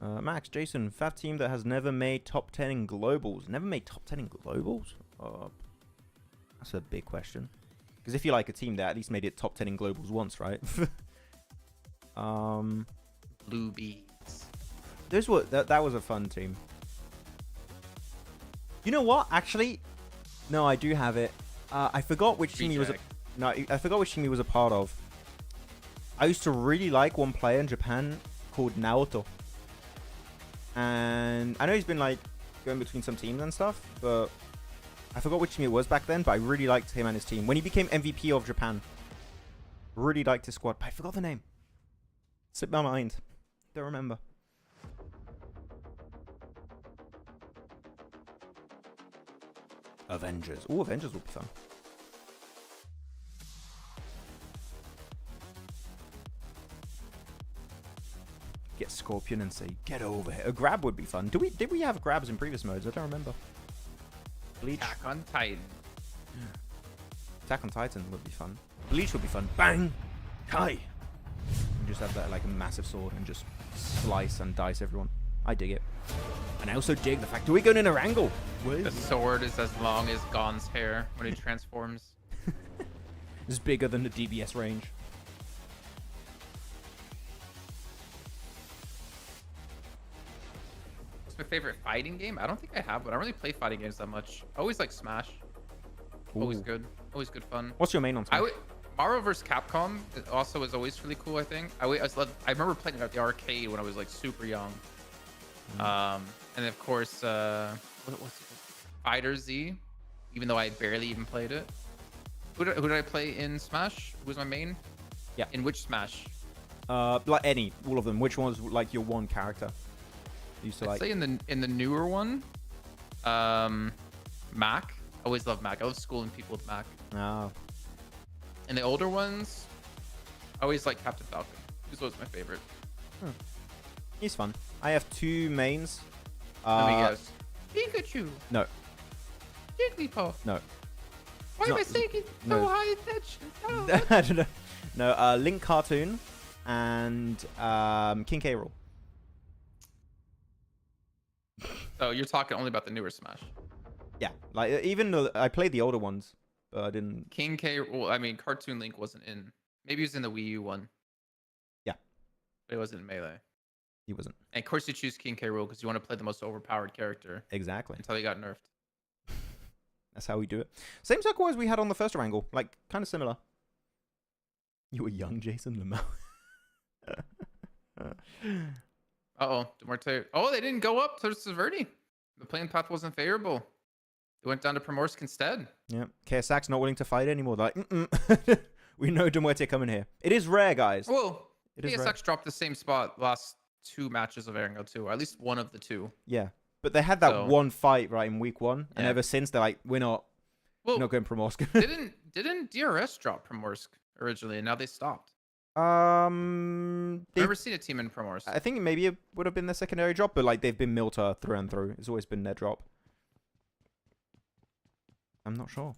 Max, Jason, FAF team that has never made top 10 in globals. Never made top 10 in globals? That's a big question. Because if you like a team that at least made it top 10 in globals once, right? Blue Bees. That was a fun team. You know what? Actually, no, I do have it. I forgot which team he was. I forgot which team he was a part of. I used to really like one player in Japan called Naoto, and I know he's been like going between some teams and stuff, but I forgot which team it was back then. But I really liked him and his team when he became MVP of Japan. Really liked his squad, but I forgot the name. Slipped my mind. Don't remember. Avengers. Oh, Avengers would be fun. Get Scorpion and say, get over here. A grab would be fun. Did we have grabs in previous modes? I don't remember. Bleach. Attack on Titan. Attack on Titan would be fun. Bleach would be fun. Bang! Hi! And just have that like a massive sword and just slice and dice everyone. I dig it. And I also dig the fact that we're going in Erangel. The sword is as long as Gon's hair when he transforms. It's bigger than the DBS range. What's my favorite fighting game? I don't think I have, but I don't really play fighting games that much. I always like Smash. Always Ooh. good. Always good fun. What's your main on Smash? Mario vs. Capcom also is always really cool, I think. I remember playing it at the arcade when I was like super young. And of course, what's it called? Fighter Z, even though I barely even played it. Who did I play in Smash? Who was my main? Yeah. In which Smash? Like all of them. Which one was like your one character? You used to I'd like. say in the newer one, Mac. I always loved Mac. I love schooling people with Mac. Oh. In the older ones, I always like Captain Falcon. He was my favorite. He's fun. I have two mains. Let me guess. Pikachu. No. Jigglypuff. No. Why am I not- singing no. so high pitch? I don't know. No, Link Cartoon and King K. Rool. So you're talking only about the newer Smash. Yeah, like even though I played the older ones, but I didn't. King K. Well, I mean, Cartoon Link wasn't in. Maybe he was in the Wii U one. Yeah. But it wasn't in Melee. He wasn't. And of course, you choose King K. Rool because you want to play the most overpowered character Exactly. until he got nerfed. That's how we do it. Same circle as we had on the first Erangel, like kind of similar. You were young, Jason Lamau. Uh-oh. Muerte. Oh, they didn't go up to Severity. The playing path wasn't favorable. They went down to Primorsk instead. Yeah. KSAC's not willing to fight anymore. They're like, we know Muerte coming here. It is rare, guys. Well, It is rare. PSX dropped the same spot last 2 matches of Erangel too, or at least one of the 2. Yeah. But they had that So- one fight, right, in week 1. And Yeah. ever since, they're like, we're not going Primorsk. didn't DRS drop Primorsk originally, and now they stopped? They've- I've never seen a team in Primorsk. I think maybe it would have been their secondary drop, but like they've been Milta through and through. It's always been their drop. I'm not sure.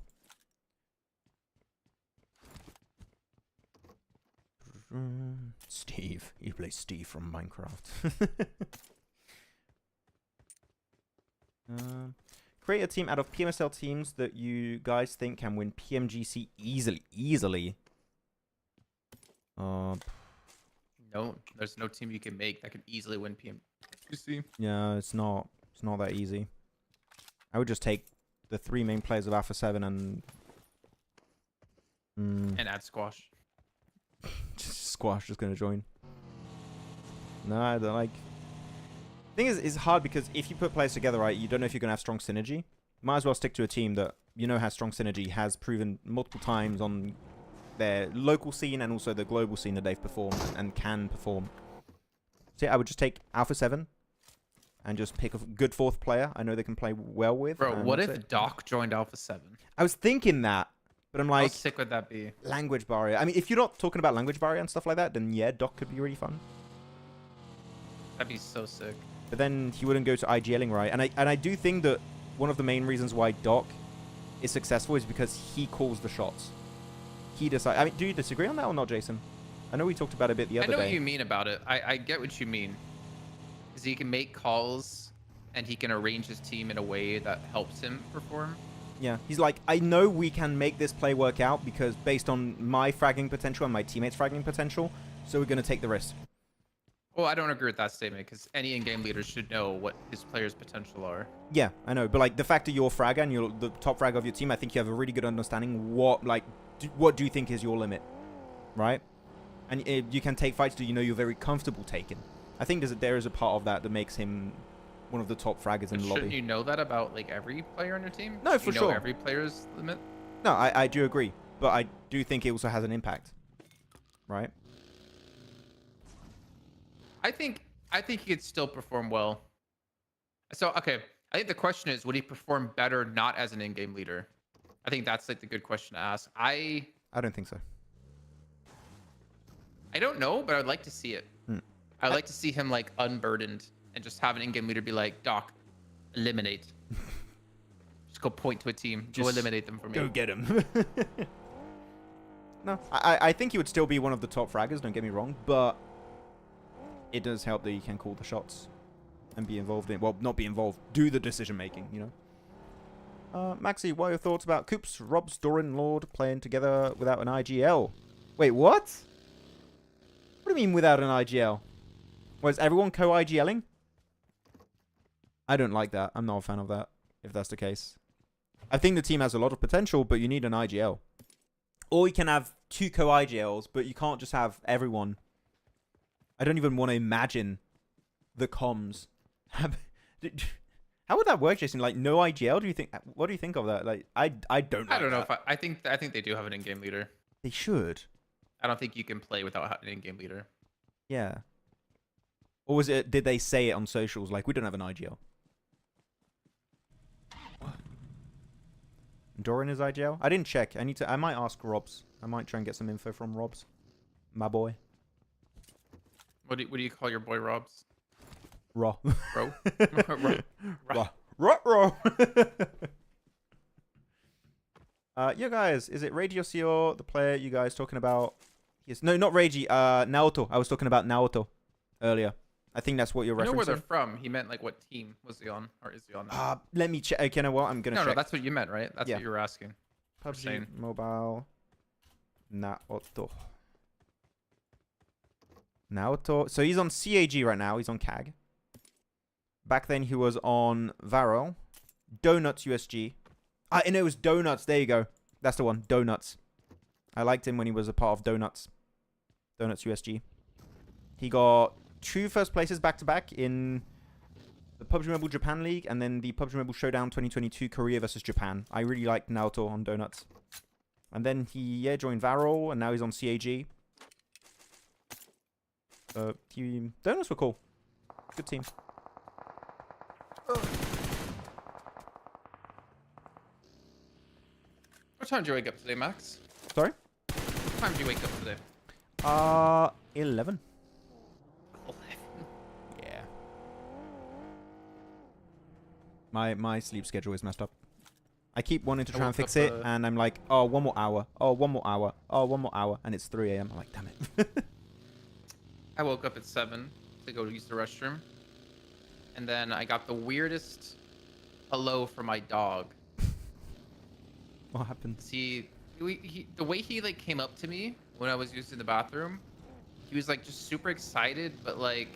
Steve. You play Steve from Minecraft. Create a team out of PMSL teams that you guys think can win PMGC easily. No, there's no team you can make that could easily win PMGC. Yeah, it's not that easy. I would just take the 3 main players of Alpha 7 and And add Squash. just Squash just gonna join. No, I don't like. Thing is, it's hard because if you put players together, right, you don't know if you're gonna have strong synergy. Might as well stick to a team that you know has strong synergy, has proven multiple times on their local scene and also the global scene that they've performed and can perform. So yeah, I would just take Alpha 7 and just pick a good 4th player I know they can play well with. Bro, and what that's if it. Doc joined Alpha 7? I was thinking that, but I'm How like, sick would that be? language barrier. I mean, if you're not talking about language barrier and stuff like that, then yeah, Doc could be really fun. That'd be so sick. But then he wouldn't go to IGLing, right? And I do think that one of the main reasons why Doc is successful is because he calls the shots. He decides. I mean, do you disagree on that or not, Jason? I know we talked about it a bit the other I know day. what you mean about it. I get what you mean. Is he can make calls and he can arrange his team in a way that helps him perform. Yeah, he's like, I know we can make this play work out because based on my fragging potential and my teammates' fragging potential, so we're going to take the risk. Well, I don't agree with that statement because any in-game leader should know what his players' potential are. Yeah, I know, but like the fact that you're fragger and you're the top fragger of your team, I think you have a really good understanding what do you think is your limit, right? And you can take fights that you know you're very comfortable taking. I think there is a part of that makes him one of the top fraggers in the lobby. Shouldn't you know that about like every player on your team? No, for you know sure. Every player's limit. No, I do agree, but I do think it also has an impact. right? I think he could still perform well. So okay, I think the question is, would he perform better not as an in-game leader? I think that's like the good question to ask. I don't think so. I don't know, but I'd like to see it. I'd like to see him like unburdened and just have an in-game leader be like, Doc, eliminate. Just go point to a team. Go eliminate them for me. Go get him. No, I think he would still be one of the top fraggers, don't get me wrong, but it does help that he can call the shots and be involved in, well, not be involved, do the decision making, you know? Maxi, what are your thoughts about Coops, Robs, Doran, Lord playing together without an IGL? Wait, what? What do you mean without an IGL? Was everyone co-IGLing? I don't like that. I'm not a fan of that, if that's the case. I think the team has a lot of potential, but you need an IGL. Or you can have 2 co-IGLs, but you can't just have everyone. I don't even want to imagine the comms. How would that work, Jason? Like, no IGL? Do you think? What do you think of that? Like, I don't. I don't know if I think they do have an in-game leader. They should. I don't think you can play without having an in-game leader. Yeah. Or was it? Did they say it on socials? Like, we don't have an IGL. Doran is IGL? I didn't check. I might ask Robs. I might try and get some info from Robs. My boy. What do you call your boy Robs? Raw. Bro? Raw. You guys, is it Reiji Osio, the player you guys talking about? Yes. No, not Reiji. Naoto. I was talking about Naoto earlier. I think that's what you're referencing. I know where they're from. He meant like what team was he on, or is he on? Let me check. Okay, you know what? I'm gonna check. No, that's what you meant, right? That's what you were asking. PUBG Mobile. Naoto. So he's on CAG right now. He's on CAG. Back then he was on Barraud. Donuts USG. And it was Donuts. There you go. That's the one. Donuts. I liked him when he was a part of Donuts. Donuts USG. He got 2 first places back-to-back in the PUBG Mobile Japan League and then the PUBG Mobile Showdown 2022 Korea versus Japan. I really liked Naoto on Donuts. And then he joined Barraud and now he's on CAG. Donuts were cool. Good team. What time did you wake up today, Max? Sorry? What time did you wake up today? 11. 11. Yeah. My sleep schedule is messed up. I keep wanting to try and fix it, and I'm like, oh, 1 more hour. Oh, 1 more hour. Oh, 1 more hour. And it's 3 a.m. I'm like, damn it. I woke up at 7 to go use the restroom. And then I got the weirdest hello from my dog. What happened? See, the way he like came up to me when I was using the bathroom, he was like just super excited, but like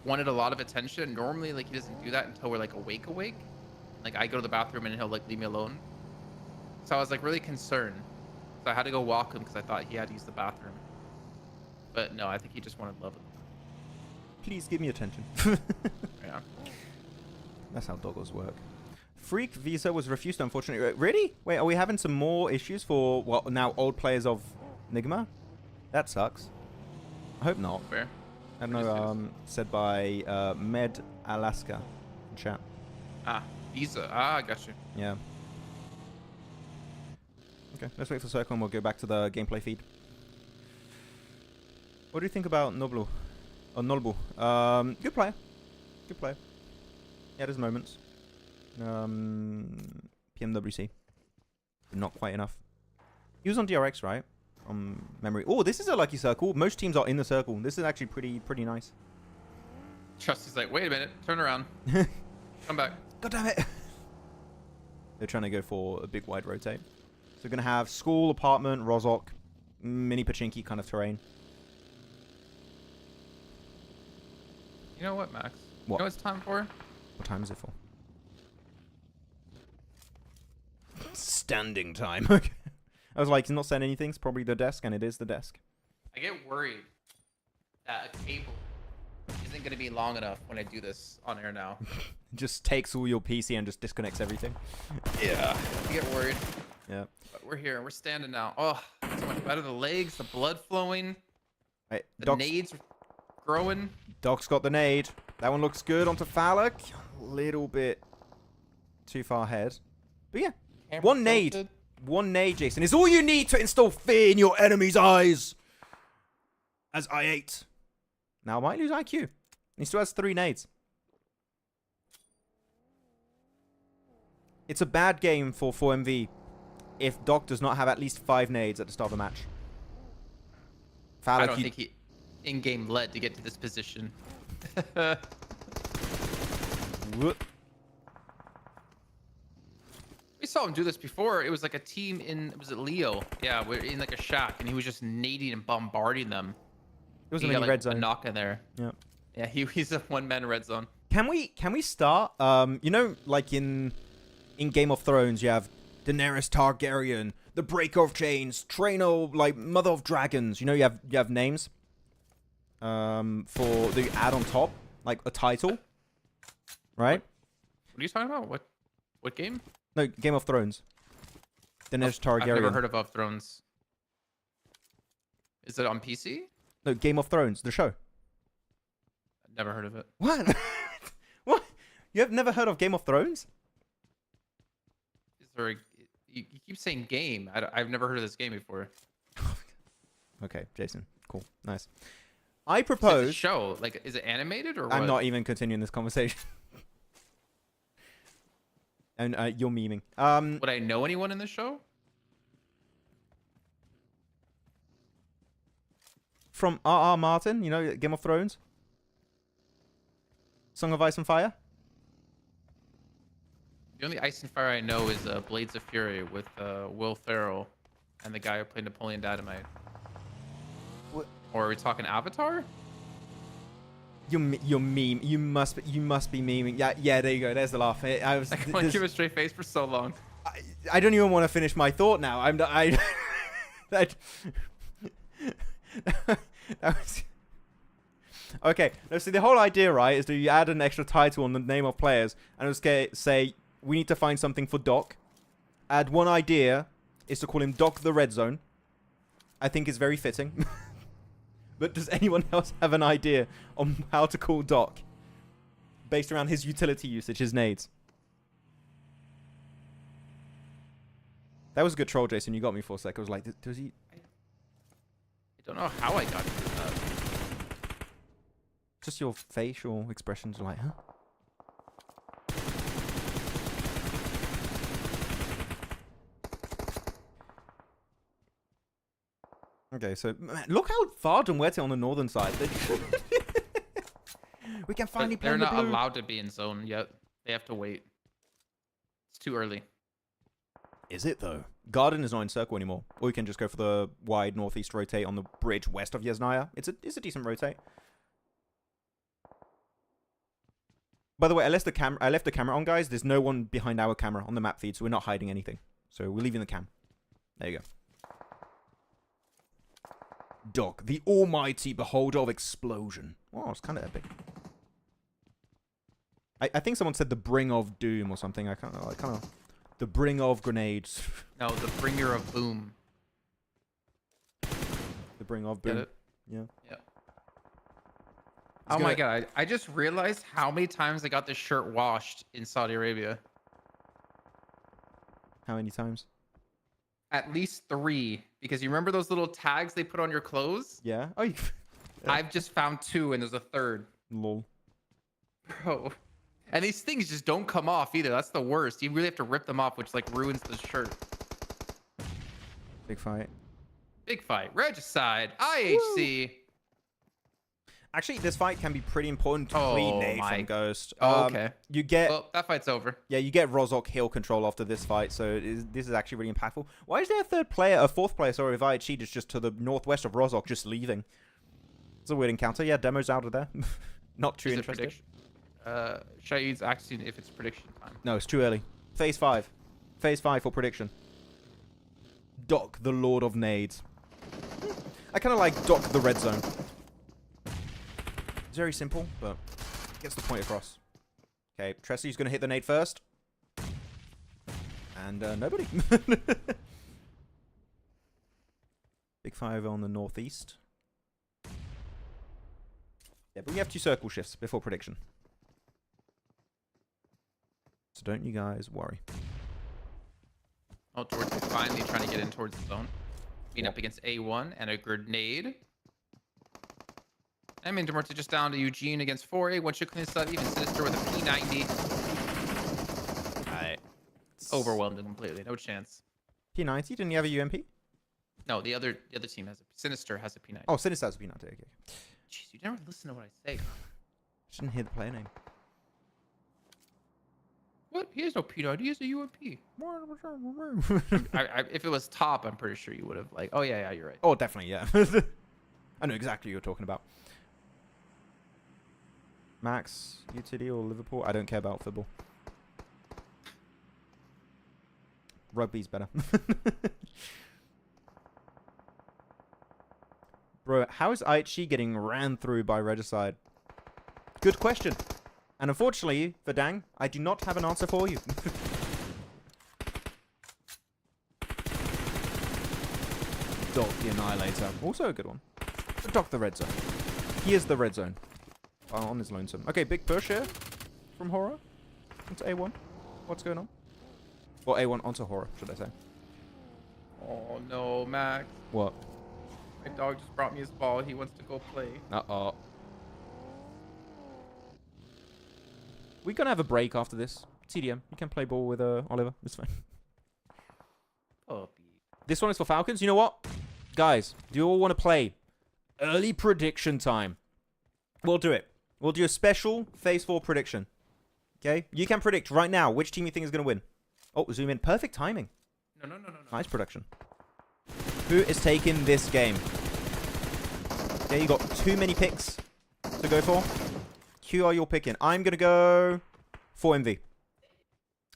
wanted a lot of attention. Normally, like he doesn't do that until we're like awake. Like I go to the bathroom and he'll like leave me alone. So I was like really concerned. So I had to go walk him because I thought he had to use the bathroom. But no, I think he just wanted love. Please give me attention. Yeah. That's how doggos work. Freak visa was refused, unfortunately. Really? Wait, are we having some more issues for, well, now old players of Nigma? That sucks. I hope not. Where? I don't know, said by Med Alaska in chat. Visa. I got you. Yeah. Okay, let's wait for Circle and we'll go back to the gameplay feed. What do you think about Noblu? Or Nolbu? Good player. Good player. He had his moments. PMWC. Not quite enough. He was on DRX, right? From memory. Oh, this is a lucky circle. Most teams are in the circle. This is actually pretty nice. Trusty's like, wait a minute. Turn around. Come back. God damn it. They're trying to go for a big wide rotate. So we're going to have school, apartment, Rozok, mini Pachinki kind of terrain. You know what, Max? What? You know what it's time for? What time is it for? Standing time. Okay. I was like, he's not saying anything. It's probably the desk, and it is the desk. I get worried that a cable isn't going to be long enough when I do this on air now. Just takes all your PC and just disconnects everything. Yeah. I get worried. Yeah. But we're here. We're standing now. Oh. so much better. The legs, the blood flowing, Right, the nades growing. Doc's got the nade. That one looks good onto Falak. A little bit too far ahead. But yeah, Camera one nade. tilted. One nade, Jason, is all you need to instill fear in your enemy's eyes. As I8. Now, might lose IQ. He still has 3 nades. It's a bad game for 4MV if Doc does not have at least 5 nades at the start of the match. Falak, I don't think he in-game led to get to this position. Whoop. We saw him do this before. It was like a team in, was it Leo? Yeah, we're in like a shack, and he was just nading and bombarding them. It wasn't He any got, red a zone. knock in there. Yep. Yeah, he's a one-man red zone. Can we start? You know, like in Game of Thrones, you have Daenerys Targaryen, the Breaker of Chains, Trainer, like Mother of Dragons. You know, you have names. For the add on top, like a title, right? What are you talking about? What game? No, Game of Thrones. Daenerys Targaryen. I've never heard of Thrones. Is it on PC? No, Game of Thrones, the show. I've never heard of it. What? What? You have never heard of Game of Thrones? Is there you keep saying game. I've never heard of this game before. Okay, Jason. Cool. Nice. I It's propose... a show. Like, is it animated or what? I'm not even continuing this conversation. And you're memeing. Would I know anyone in this show? From R.R. Martin, you know, Game of Thrones? Song of Ice and Fire? The only Ice and Fire I know is Blades of Fury with Will Ferrell and the guy who played Napoleon Dynamite. What? Or are we talking Avatar? You're meme. You must be memeing. Yeah. There you go. There's the laugh. I was. I can't give a straight face for so long. I don't even want to finish my thought now. That was, okay. No, see, the whole idea, right, is that you add an extra title on the name of players, and just say we need to find something for Doc. Add one idea is to call him Doc the Red Zone. I think is very fitting. But does anyone else have an idea on how to call Doc? Based around his utility usage, his nades. That was a good troll, Jason. You got me for a sec. I was like, does he... I don't know how I got to that. Just your facial expressions are like, huh? Okay, so man, look how far Muerte on the northern side. We can finally play They're in the not blue. allowed to be in zone yet. They have to wait. It's too early. Is it though? Garden is not in circle anymore. Or you can just go for the wide northeast rotate on the bridge west of Yasnaya. It's a decent rotate. By the way, I left the camera on, guys. There's no one behind our camera on the map feed, so we're not hiding anything. So we're leaving the cam. There you go. Doc, the almighty beholder of explosion. Oh, it's kind of epic. I think someone said the bring of doom or something. I kind of the bring of grenades. No, the bringer of boom. The bring of Get boom. it? Yeah. Yeah. He's Oh my gonna- god, I just realized how many times I got this shirt washed in Saudi Arabia. How many times? At least 3. Because you remember those little tags they put on your clothes? Yeah. Oh, you... I've just found 2 and there's a 3rd. Lol. Bro. And these things just don't come off either. That's the worst. You really have to rip them off, which like ruins the shirt. Big fight. Big fight. Regicide. IHC. Actually, this fight can be pretty important to clean Oh nade my- from Ghost. Oh, okay. You get... Well, that fight's over. Yeah, you get Rozok hill control after this fight, so this is actually really impactful. Why is there a fourth player, sorry, if I cheat, is just to the northwest of Rozok, just leaving? It's a weird encounter. Yeah, demo's out of there. Not too Is it interesting. prediction? Shahid's asking if it's prediction time. No, it's too early. Phase 5. Phase 5 for prediction. Doc, the Lord of Nades. I kind of like Doc, the Red Zone. It's very simple, but gets the point across. Okay, Tressy's going to hit the nade first. And nobody. Big 5 on the northeast. Yeah, but we have 2 circle shifts before prediction. So don't you guys worry. Oh, George is finally trying to get in towards the zone. Being up against A1 and a grenade. I mean, Muerte just down to Eugene against 4A. One should clean this up. Even Sinister with a P90. Alright. Overwhelmed him completely. No chance. P90? Didn't you have a UMP? No, the other team has a Sinister has a P90. Oh, Sinister has a P90. Okay. Jeez, you never listen to what I say. Just didn't hear the player name. What? He has no P90. He has a UMP. If it was top, I'm pretty sure you would have like. Oh yeah, you're right. Oh, definitely, yeah. I know exactly what you're talking about. Max, UTD or Liverpool? I don't care about football. Rugby's better. Bro, how is Aichi getting ran through by Regicide? Good question. And unfortunately, for Dang, I do not have an answer for you. Doc the Annihilator. Also a good one. Doc the Red Zone. He is the Red Zone. On his lonesome. Okay, big push here from Horror into A1. What's going on? Or A1 onto Horror, should I say. Oh no, Max. What? My dog just brought me his ball. He wants to go play. Uh-oh. We're gonna have a break after this. TDM. You can play ball with Oliver. It's fine. Puppy. This one is for Falcons. You know what? Guys, do you all want to play early prediction time? We'll do it. We'll do a special Phase 4 prediction. Okay? You can predict right now which team you think is going to win. Oh, zoom in. Perfect timing. No. Nice production. Who is taking this game? Okay, you got too many picks to go for. Who are you picking? I'm going to go 4MV.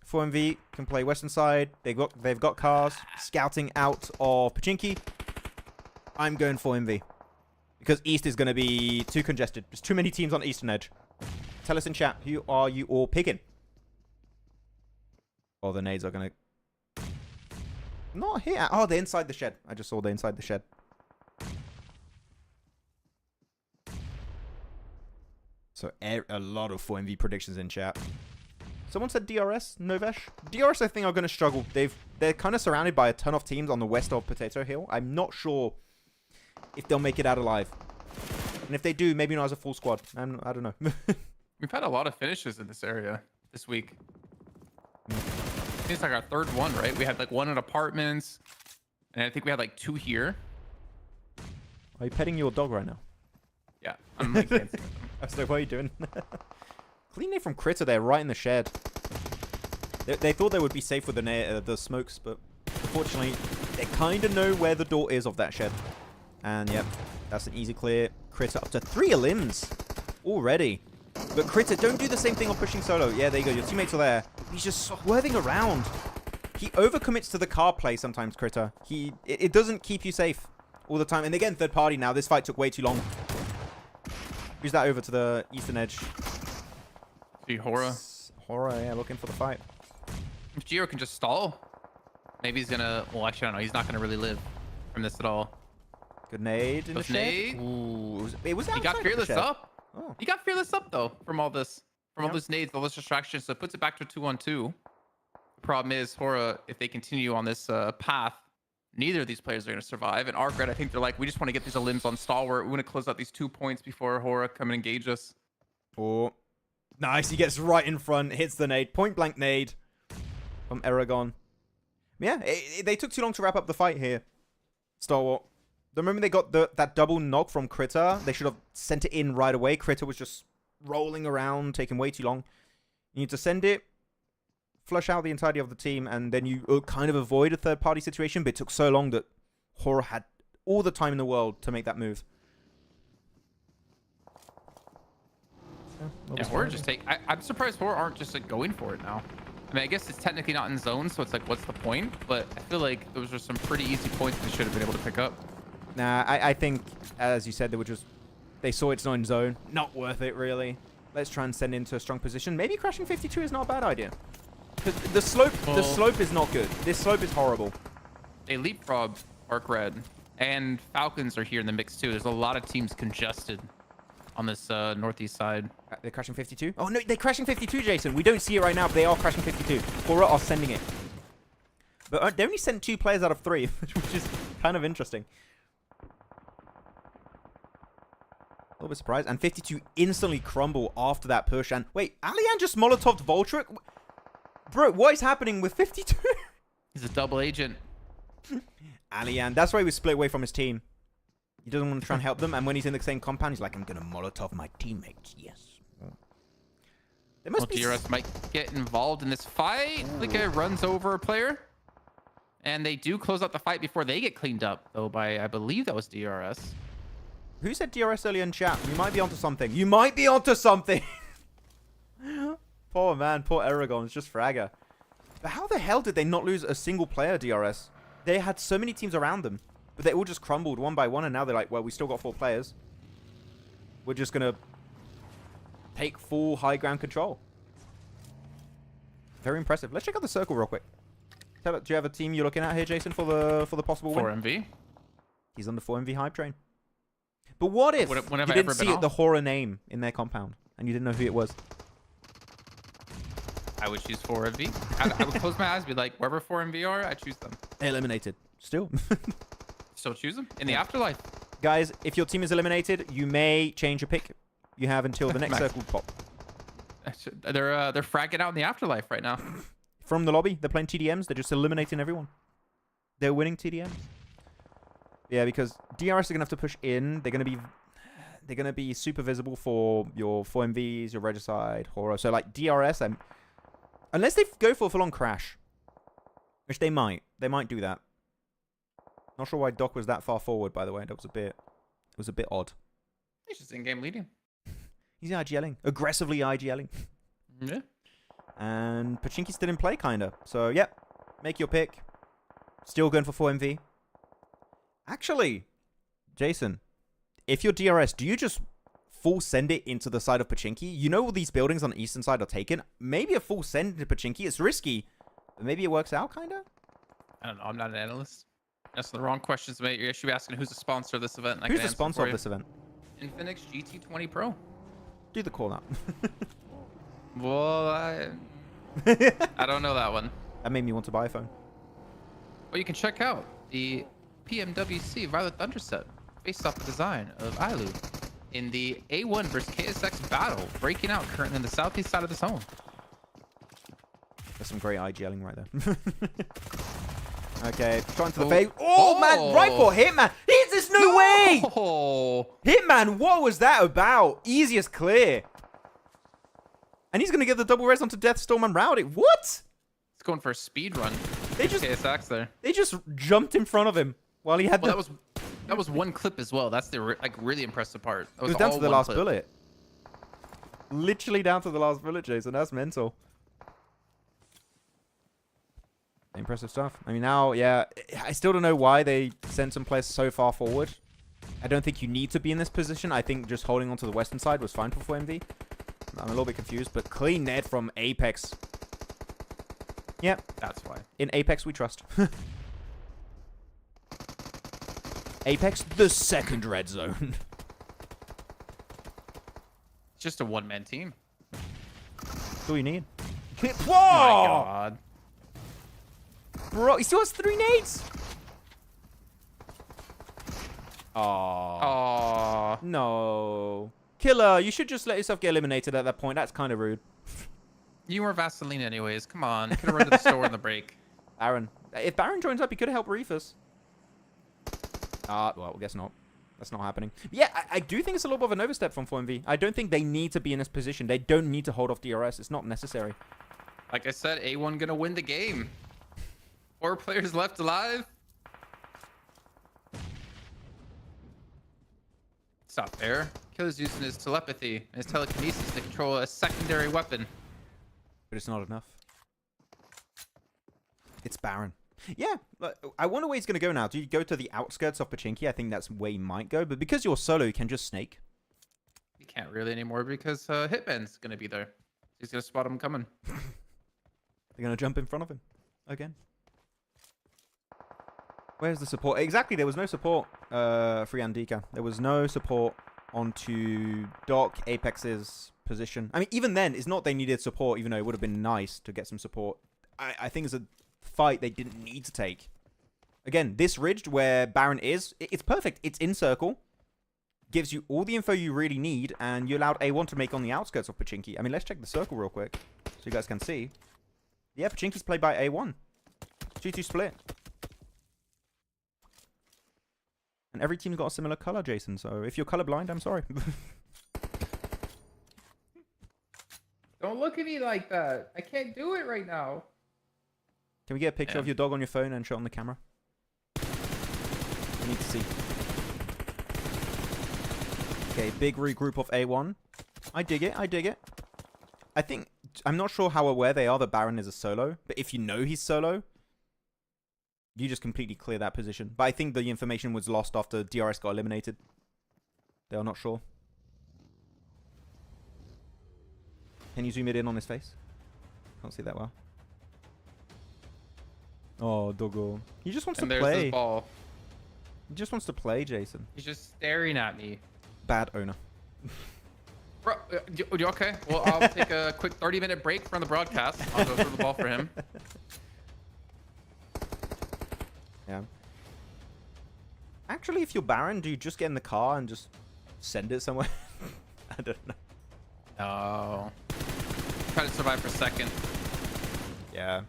4MV can play Western side. They've got cars scouting out of Pachinki. I'm going 4MV. Because East is going to be too congested. There's too many teams on Eastern Edge. Tell us in chat, who are you all picking? Oh, the nades are going to... Not here. Oh, they're inside the shed. I just saw they're inside the shed. So, a lot of 4MV predictions in chat. Someone said DRS, Novesh. DRS, I think, are going to struggle. They're kind of surrounded by a ton of teams on the west of Potato Hill. I'm not sure if they'll make it out alive. And if they do, maybe not as a full squad. I don't know. We've had a lot of finishes in this area this week. It's like our third one, right? We had like one in apartments, and I think we had like 2 here. Are you petting your dog right now? Yeah, I'm like dancing with them. I was like, what are you doing? Clean nade from Krypto there, right in the shed. They thought they would be safe with the smokes, but unfortunately, they kind of know where the door is of that shed. And yep, that's an easy clear. Krypto up to 3 limbs already. But Krypto, don't do the same thing on pushing solo. Yeah, there you go. Your teammates are there. He's just swerving around. He overcommits to the car play sometimes, Krypto. It doesn't keep you safe all the time. And again, third party now. This fight took way too long. Who's that over to the eastern edge? See Hora. Hora, yeah, looking for the fight. If Gio can just stall, maybe he's gonna. Well, actually, I don't know. He's not gonna really live from this at all. Good nade in the shed. Nade. Ooh, it was He got fearless up. Oh. He got fearless up though from all this, all those nades, all this distraction. So it puts it back to 2-on-2. The problem is Hora, if they continue on this path, neither of these players are going to survive. And Arcred, I think they're like, we just want to get these limbs on stalwart. We want to close out these 2 points before Hora come and engage us. Oh, nice. He gets right in front, hits the nade, point blank nade from Erangel. Yeah, they took too long to wrap up the fight here. Stalwart. The moment they got that double knock from Krypto, they should have sent it in right away. Krypto was just rolling around, taking way too long. You need to send it, flush out the entirety of the team, and then you kind of avoid a third-party situation, but it took so long that Hora had all the time in the world to make that move. Yeah, Hora just take... I'm surprised Hora aren't just like going for it now. I mean, I guess it's technically not in zone, so it's like, what's the point? But I feel like those are some pretty easy points they should have been able to pick up. Nah, I think, as you said, they saw it's not in zone. Not worth it, really. Let's try and send into a strong position. Maybe crashing 52 is not a bad idea. Because the slope is not good. This slope is horrible. They leapfrogged Arcred And Falcons are here in the mix too. There's a lot of teams congested on this northeast side. They're crashing 52. Oh no, they're crashing 52, Jason. We don't see it right now, but they are crashing 52. Bora are sending it. But they only sent 2 players out of 3, which is kind of interesting. A little bit surprised. And 52 instantly crumble after that push. And wait, Alian just Molotov'd Voltric? Bro, what is happening with 52? He's a double agent. Alian, that's why he was split away from his team. He doesn't want to try and help them. And when he's in the same compound, he's like, I'm going to Molotov my teammates. Yes. There must be... DRS might get involved in this fight. The guy runs over a player. And they do close out the fight before they get cleaned up, though, by, I believe that was DRS. Who said DRS earlier in chat? You might be onto something. You might be onto something. Poor man, poor Erangel. It's just Fragger. But how the hell did they not lose a single player, DRS? They had so many teams around them. But they all just crumbled one by one. And now they're like, well, we still got 4 players. We're just going to take full high ground control. Very impressive. Let's check out the circle real quick. Do you have a team you're looking at here, Jason, for the possible win? 4MV. He's on the 4MV hype train. But what if When have you I didn't ever see been it, off? the horror name in their compound and you didn't know who it was? I would choose 4MV. I would close my eyes and be like, wherever 4MV are, I choose them. Eliminated. Still. Still choose them in the afterlife. Guys, if your team is eliminated, you may change your pick. You have until the next circle pop. They're fragging out in the afterlife right now. From the lobby, they're playing TDMs. They're just eliminating everyone. They're winning TDMs. Yeah, because DRS are gonna have to push in. They're gonna be super visible for your 4MVs, your Regicide, Horror. So like DRS, unless they go for a full-on crash, which they might do that. Not sure why Doc was that far forward, by the way. That was a bit odd. He's just in-game leading. He's IGLing, aggressively IGLing. Yeah. And Pachinki's still in play, kinda. So, yep. Make your pick. Still going for 4MV. Actually, Jason, if you're DRS, do you just full send it into the side of Pachinki? You know all these buildings on the eastern side are taken. Maybe a full send into Pachinki. It's risky, but maybe it works out, kinda? I don't know. I'm not an analyst. That's the wrong questions, mate. You should be asking who's the sponsor of this event. Who's the sponsor of this event? Infinix GT20 Pro. Do the call out. Well, I don't know that one. That made me want to buy a phone. Well, you can check out the PMWC Violet Thunder set based off the design of Ailu in the A1 versus KSX battle, breaking out currently in the southeast side of the zone. There's some great IGLing right there. Okay, trying to the face. Oh, man, right for Hitman. There's no way. Hitman, what was that about? Easiest clear. And he's going to get the double res onto Deathstorm and Rowdy. What? It's going for a speed run. They just KSX there. They just jumped in front of him while he had that was one clip as well. That's the really impressive part. It was down to the last bullet. Literally down to the last bullet, Jason. That's mental. Impressive stuff. I mean, now, yeah, I still don't know why they sent some players so far forward. I don't think you need to be in this position. I think just holding on to the western side was fine for 4MV. I'm a little bit confused, but clean net from Apex. Yep. That's why. In Apex, we trust. Apex, the second red zone. It's just a one-man team. That's all you need. Whoa! Oh my God. Bro, he still has 3 nades. Aww. No. Killer, you should just let yourself get eliminated at that point. That's kind of rude. You were Vaseline anyways. Come on. Could have run to the store in the break. Baron. If Baron joins up, he could have helped Reefus. Well, I guess not. That's not happening. Yeah, I do think it's a little bit of an overstep from 4MV. I don't think they need to be in this position. They don't need to hold off DRS. It's not necessary. Like I said, A1 gonna win the game. 4 players left alive. It's not fair. Killer's using his telepathy and his telekinesis to control a secondary weapon. But it's not enough. It's Baron. Yeah, I wonder where he's going to go now. Do you go to the outskirts of Pachinki? I think that's where he might go. But because you're solo, you can just snake. He can't really anymore because Hitman's going to be there. He's going to spot him coming. They're going to jump in front of him again. Where's the support? Exactly, there was no support for Yandika. There was no support onto Doc Apex's position. I mean, even then, it's not they needed support, even though it would have been nice to get some support. I think it's a fight they didn't need to take. Again, this ridge where Baron is, it's perfect. It's in circle. Gives you all the info you really need, and you allowed A1 to make on the outskirts of Pachinki. I mean, let's check the circle real quick, so you guys can see. Yeah, Pachinki's played by A1. 2-2 split. And every team's got a similar color, Jason, so if you're colorblind, I'm sorry. Don't look at me like that. I can't do it right now. Can we get a picture of your dog on your phone and show on the camera? We need to see. Okay, big regroup of A1. I dig it, I dig it. I'm not sure how aware they are that Baron is a solo, but if you know he's solo, you just completely clear that position. But I think the information was lost after DRS got eliminated. They are not sure. Can you zoom it in on his face? Can't see that well. Oh, doggo. He just wants to There's play. the ball. He just wants to play, Jason. He's just staring at me. Bad owner. Bro, you okay? Well, I'll take a quick 30-minute break from the broadcast. I'll go throw the ball for him. Yeah. Actually, if you're Baron, do you just get in the car and just send it somewhere? I don't know. Oh. Try to survive for second. Yeah.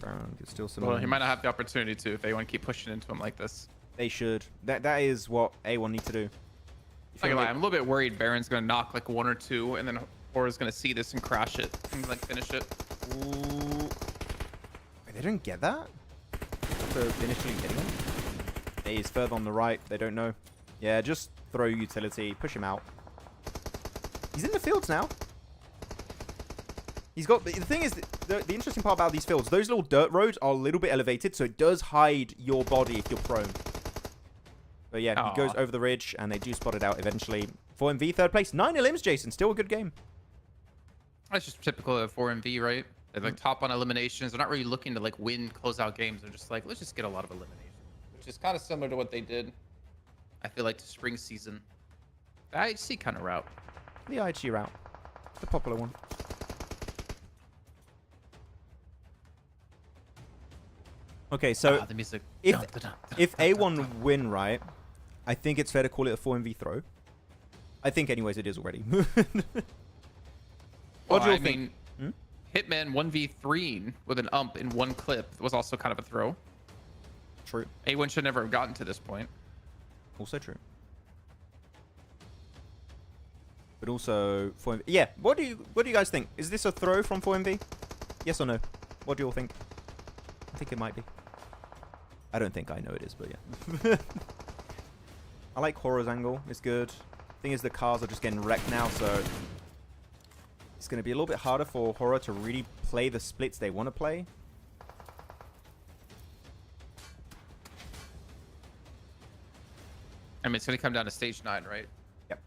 Baron could still some. Well, he might not have the opportunity to if they want to keep pushing into him like this. They should. That is what A1 need to do. I'm a little bit worried Baron's going to knock like 1 or 2, and then Hora's going to see this and crash it and like finish it. Ooh. Wait, they don't get that? So initially getting him? He's further on the right. They don't know. Yeah, just throw utility. Push him out. He's in the fields now. He's got... The thing is, the interesting part about these fields, those little dirt roads are a little bit elevated, so it does hide your body if you're prone. But yeah, he goes over the ridge, and they do spot it out eventually. 4MV, third place. 9 elims, Jason. Still a good game. That's just typical of 4MV, right? They're like top on eliminations. They're not really looking to like win closeout games. They're just like, let's just get a lot of eliminations. Which is kind of similar to what they did, I feel like, to spring season. The IHC kind of route. The IHG route. The popular one. Okay, so the music. if A1 win, right, I think it's fair to call it a 4MV throw. I think anyways it is already. What do you think? Hitman 1v3 with an ump in one clip was also kind of a throw. True. A1 should never have gotten to this point. Also true. But also 4MV. Yeah, what do you guys think? Is this a throw from 4MV? Yes or no? What do you all think? I think it might be. I don't think I know it is, but yeah. I like Hora's angle. It's good. Thing is, the cars are just getting wrecked now, so it's going to be a little bit harder for Hora to really play the splits they want to play. I mean, it's going to come down to stage 9, right? Yep.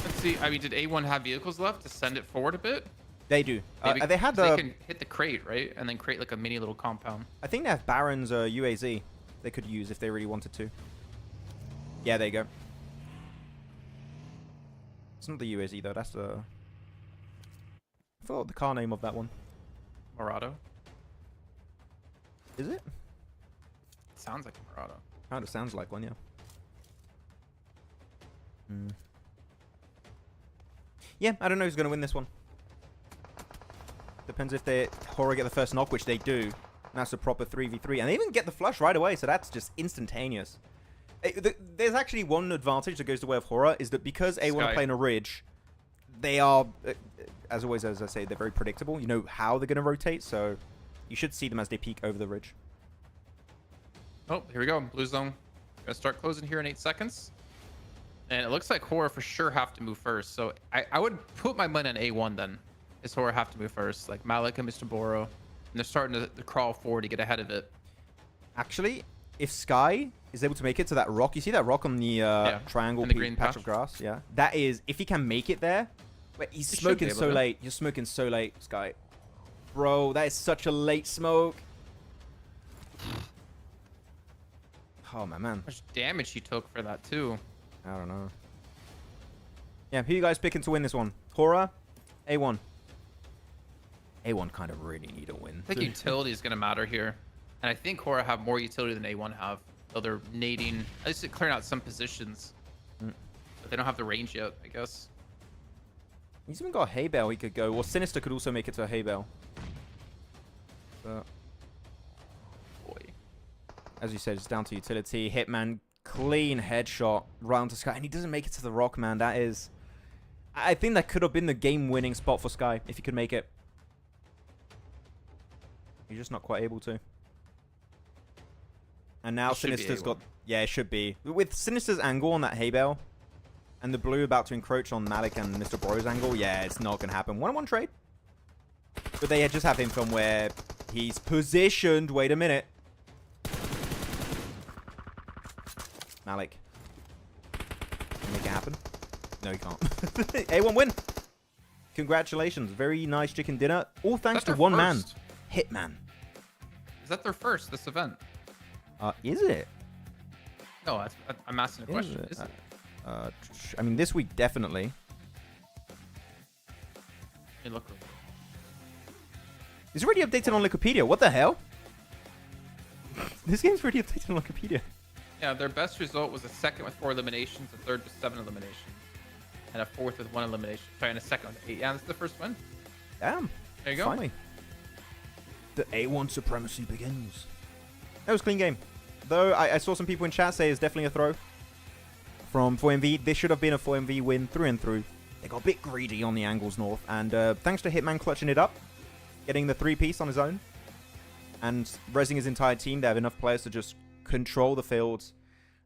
Let's see. I mean, did A1 have vehicles left to send it forward a bit? They do. They had they can hit the crate, right? And then create like a mini little compound. I think they have Baron's UAZ they could use if they really wanted to. Yeah, there you go. It's not the UAZ though. That's the... I forgot the car name of that one. Barraud. Is it? Sounds like a Barraud. Kind of sounds like one, yeah. Yeah, I don't know who's going to win this one. Depends if they Hora get the first knock, which they do. And that's a proper 3v3. And they even get the flush right away, so that's just instantaneous. There's actually one advantage that goes the way of Hora, is that because A1 are playing a ridge, they are, as always, as I say, they're very predictable. You know how they're going to rotate, so you should see them as they peek over the ridge. Oh, here we go. Blue zone. Gonna start closing here in 8 seconds. And it looks like Hora for sure have to move first. So I would put my money on A1 then. Is Hora have to move first, like Malik and Mr. Barraud. And they're starting to crawl forward to get ahead of it. Actually, if Sky is able to make it to that rock, you see that rock on the triangle, the green patch of grass? Yeah. That is, if he can make it there. Wait, he's smoking so late. You're smoking so late, Sky. Bro, that is such a late smoke. Oh, my man. How much damage he took for that, too. I don't know. Yeah, who you guys picking to win this one? Hora? A1. A1 kind of really need a win. I think utility is going to matter here. And I think Hora have more utility than A1 have. Though they're nading, at least clearing out some positions. But they don't have the range yet, I guess. He's even got a hay bale he could go. Or Sinister could also make it to a hay bale. But Boy. as you said, it's down to utility. Hitman, clean headshot round to Sky. And he doesn't make it to the rock, man. That is... I think that could have been the game-winning spot for Sky if he could make it. He's just not quite able to. And now Sinister's got... Yeah, it should be. With Sinister's angle on that hay bale, and the blue about to encroach on Malik and Mr. Bro's angle, yeah, it's not going to happen. 1-on-1 trade. But they just have him from where he's positioned. Wait a minute. Malik. Can make it happen? No, he can't. A1 win. Congratulations. Very nice chicken dinner. All thanks to one man. Hitman. Is that their first, this event? Is it? No, I'm asking a question. Is it? I mean, this week, definitely. Hey, look. It's already updated on Wikipedia. What the hell? This game's already updated on Wikipedia. Yeah, their best result was a second with 4 eliminations, a third with 7 eliminations, and a fourth with 1 elimination. Sorry, and a second with 8. Yeah, that's the first win. Damn. There you go. Finally. The A1 supremacy begins. That was a clean game. Though I saw some people in chat say it's definitely a throw from 4MV. This should have been a 4MV win through and through. They got a bit greedy on the angles north. And thanks to Hitman clutching it up, getting the 3-piece on his own, and resing his entire team, they have enough players to just control the fields.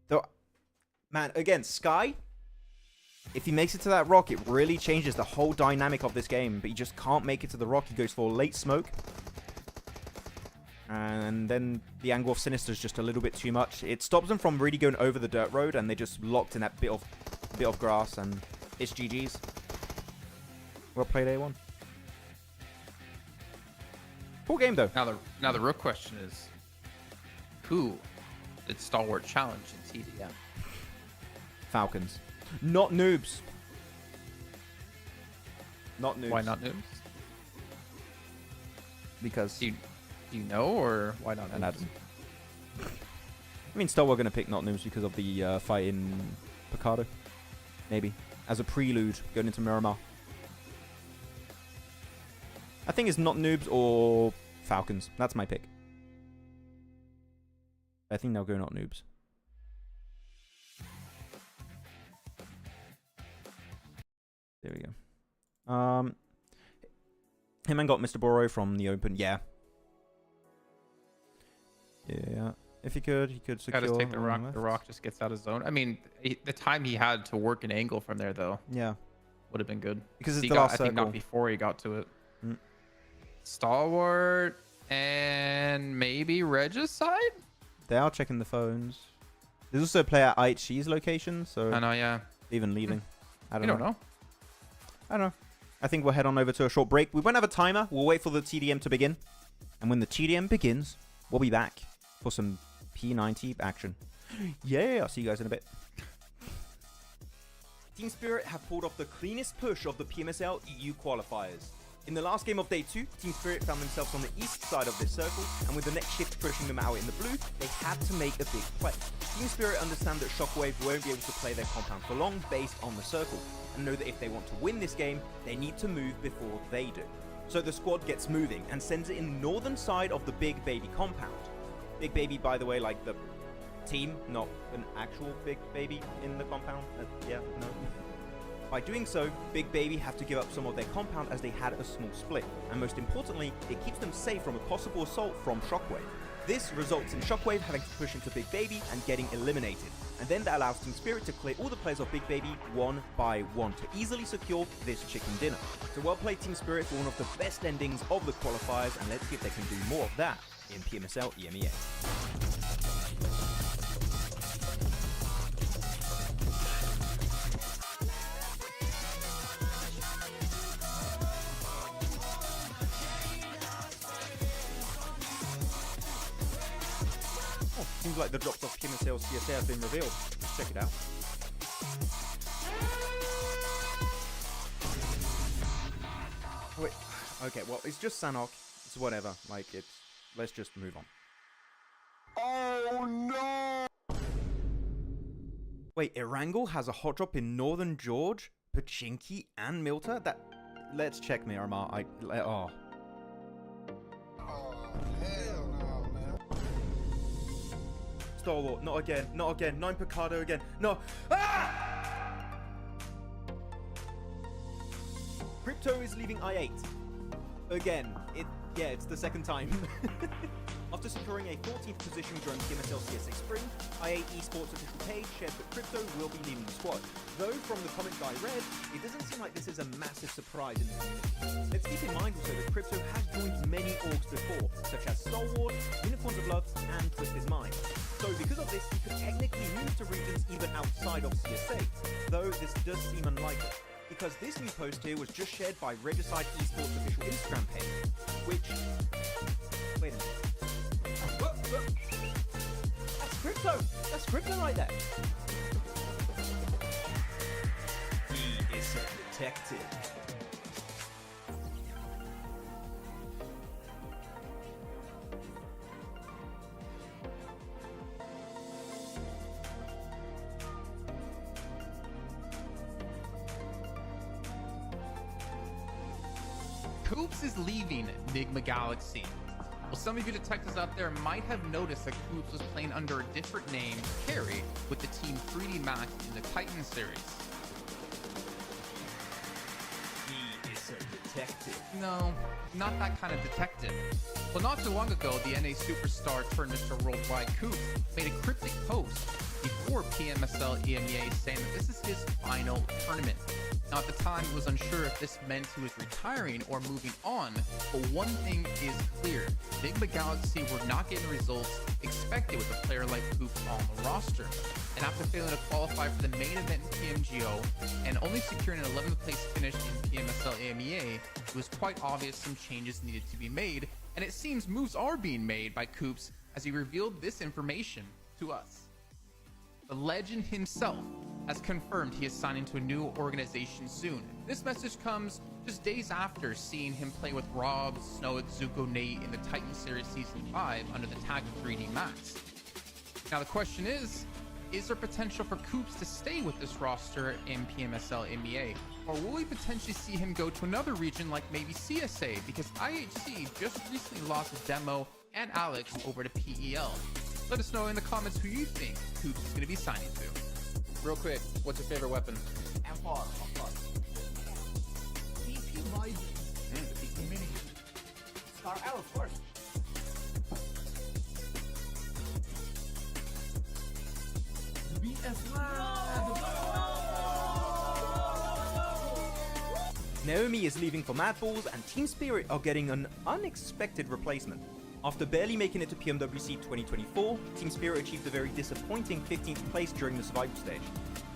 Though, man, again, Sky, if he makes it to that rock, it really changes the whole dynamic of this game. But he just can't make it to the rock. He goes for late smoke. And then the angle of Sinister is just a little bit too much. It stops them from really going over the dirt road, and they just locked in that bit of grass, and it's GG's. Well played, A1. Cool game though. Now the real question is, who did Stalwart challenge in TDM? Falcons. Not noobs. Not noobs. Why not noobs? Because... Do you know, or why not noobs? I mean, still we're going to pick not noobs because of the fight in Picardo. Maybe. As a prelude going into Miramar. I think it's not noobs or Falcons. That's my pick. I think they'll go not noobs. There we go. Him got Mr. Barraud from the open. Yeah. Yeah. If he could secure... Gotta take the rock. The rock just gets out of zone. I mean, the time he had to work an angle from there, though, yeah, would have been good. because it's He the got, last I think, circle. not before he got to it. Stalwart and maybe Regicide? They are checking the phones. There's also a player at IHG's location, so I know, yeah. even leaving. I We don't don't know. I don't know. I think we'll head on over to a short break. We won't have a timer. We'll wait for the TDM to begin. And when the TDM begins, we'll be back for some P90 action. Yeah, I'll see you guys in a bit. Team Spirit have pulled off the cleanest push of the PMSL EU qualifiers. In the last game of day 2, Team Spirit found themselves on the east side of this circle, and with the next shift pushing them out in the blue, they had to make a big play. Team Spirit understand that Shockwave won't be able to play their compound for long based on the circle, and know that if they want to win this game, they need to move before they do. So the squad gets moving and sends it in the northern side of the Big Baby compound. Big Baby, by the way, like the team, not an actual Big Baby in the compound. Yeah, no. By doing so, Big Baby have to give up some of their compound as they had a small split, and most importantly, it keeps them safe from a possible assault from Shockwave. This results in Shockwave having to push into Big Baby and getting eliminated, and then that allows Team Spirit to clear all the players of Big Baby one by one to easily secure this chicken dinner. So well played Team Spirit for one of the best endings of the qualifiers, and let's see if they can do more of that in PMSL EMEA. seems like the drops off PMSL CSA have been revealed. Check it out. Wait, okay, well, it's just Sanhok. It's whatever. Like, it's... Let's just move on. Oh no! Wait, Erangel has a hot drop in Northern George, Pachinki, and Muerte? That... Let's check Miramar. Oh. Hell no, man. Stalwart, not again, not again. 9 Picardo again. No. Ah! Krypto is leaving I8. Again. Yeah, it's the second time. After securing a 14th position during PMSL CSA Spring, I8 Esports official page shared that Krypto will be leaving the squad. Though from the comments I read, it doesn't seem like this is a massive surprise in the community. Let's keep in mind also that Krypto has joined many orgs before, such as Stalwart, Unicorns of Love, and Twisted Mind. So because of this, he could technically move to regions even outside of CSA, though this does seem unlikely. Because this new post here was just shared by Regicide Esports official Instagram page, which... Wait a minute. Whoa. That's Krypto! That's Krypto right there! He is a detective. Koops is leaving Nigma Galaxy. Well, some of you detectives out there might have noticed that Koops was playing under a different name, Carry, with the team 3D Max in the Titan series. He is a detective. No, not that kind of detective. Well, not too long ago, the NA superstar turned Mr. Worldwide Koops made a cryptic post before PMSL EMEA saying that this is his final tournament. Now, at the time, he was unsure if this meant he was retiring or moving on, but one thing is clear. Nigma Galaxy were not getting results expected with a player like Koops on the roster. And after failing to qualify for the main event in PMGO and only securing an 11th place finish in PMSL EMEA, it was quite obvious some changes needed to be made, and it seems moves are being made by Koops as he revealed this information to us. The legend himself has confirmed he is signing to a new organization soon. This message comes just days after seeing him play with Rob, Snow, Zuko, Nate in the Titan Series Season 5 under the tag of 3D Max. Now the question is there potential for Koops to stay with this roster in PMSL MEA? Or will we potentially see him go to another region like maybe CSA? Because IHC just recently lost Demo and Alex over to PEL. Let us know in the comments who you think Koops is going to be signing to. Real quick, what's your favorite weapon? M4, of course. DP by the mini. Star L, of course. Naomi is leaving for Mad Balls, and Team Spirit are getting an unexpected replacement. After barely making it to PMWC 2024, Team Spirit achieved a very disappointing 15th place during the survival stage.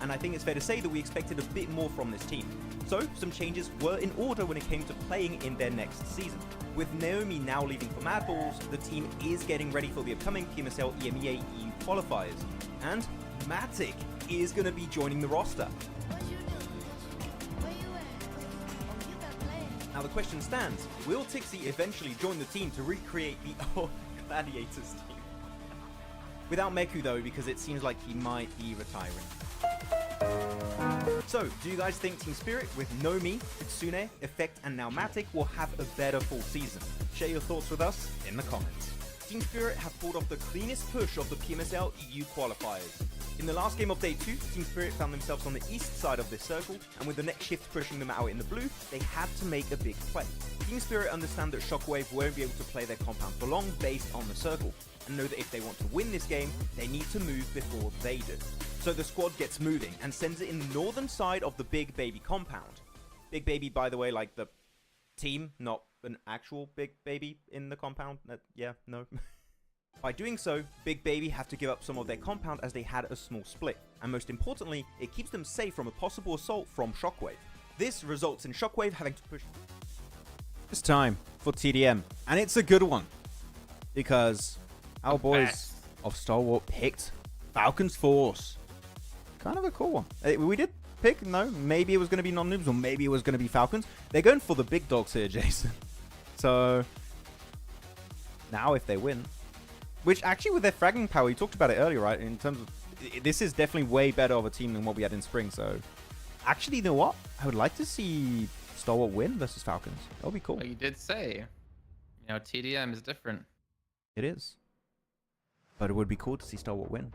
And I think it's fair to say that we expected a bit more from this team. So, some changes were in order when it came to playing in their next season. With Naomi now leaving for Mad Balls, the team is getting ready for the upcoming PMSL EMEA EU qualifiers. And Matic is going to be joining the roster. What you do? Where you at? Oh, you got plans. Now the question stands, will Tixie eventually join the team to recreate the old Gladiators team? Without Meku though, because it seems like he might be retiring. So, do you guys think Team Spirit with Nomi, Kitsune, Effect and now Matic will have a better full season? Share your thoughts with us in the comments. Team Spirit have pulled off the cleanest push of the PMSL EU qualifiers. In the last game of Day 2, Team Spirit found themselves on the east side of this circle, and with the next shift pushing them out in the blue, they had to make a big play. Team Spirit understand that Shockwave won't be able to play their compound for long based on the circle, and know that if they want to win this game, they need to move before they do. So the squad gets moving and sends it in the northern side of the Big Baby compound. Big Baby, by the way, like the team, not an actual Big Baby in the compound. Yeah, no. By doing so, Big Baby have to give up some of their compound as they had a small split. And most importantly, it keeps them safe from a possible assault from Shockwave. This results in Shockwave having to push... It's time for TDM, and it's a good one. Because our boys of Stalwart picked Falcons Force. Kind of a cool one. We did pick, no, maybe it was going to be non-noobs or maybe it was going to be Falcons. They're going for the big dogs here, Jason. So now if they win, which actually with their fragging power, you talked about it earlier, right? In terms of, this is definitely way better of a team than what we had in spring. So actually, you know what? I would like to see Stalwart win versus Falcons. That would be cool. Well, you did say, TDM is different. It is. But it would be cool to see Stalwart win.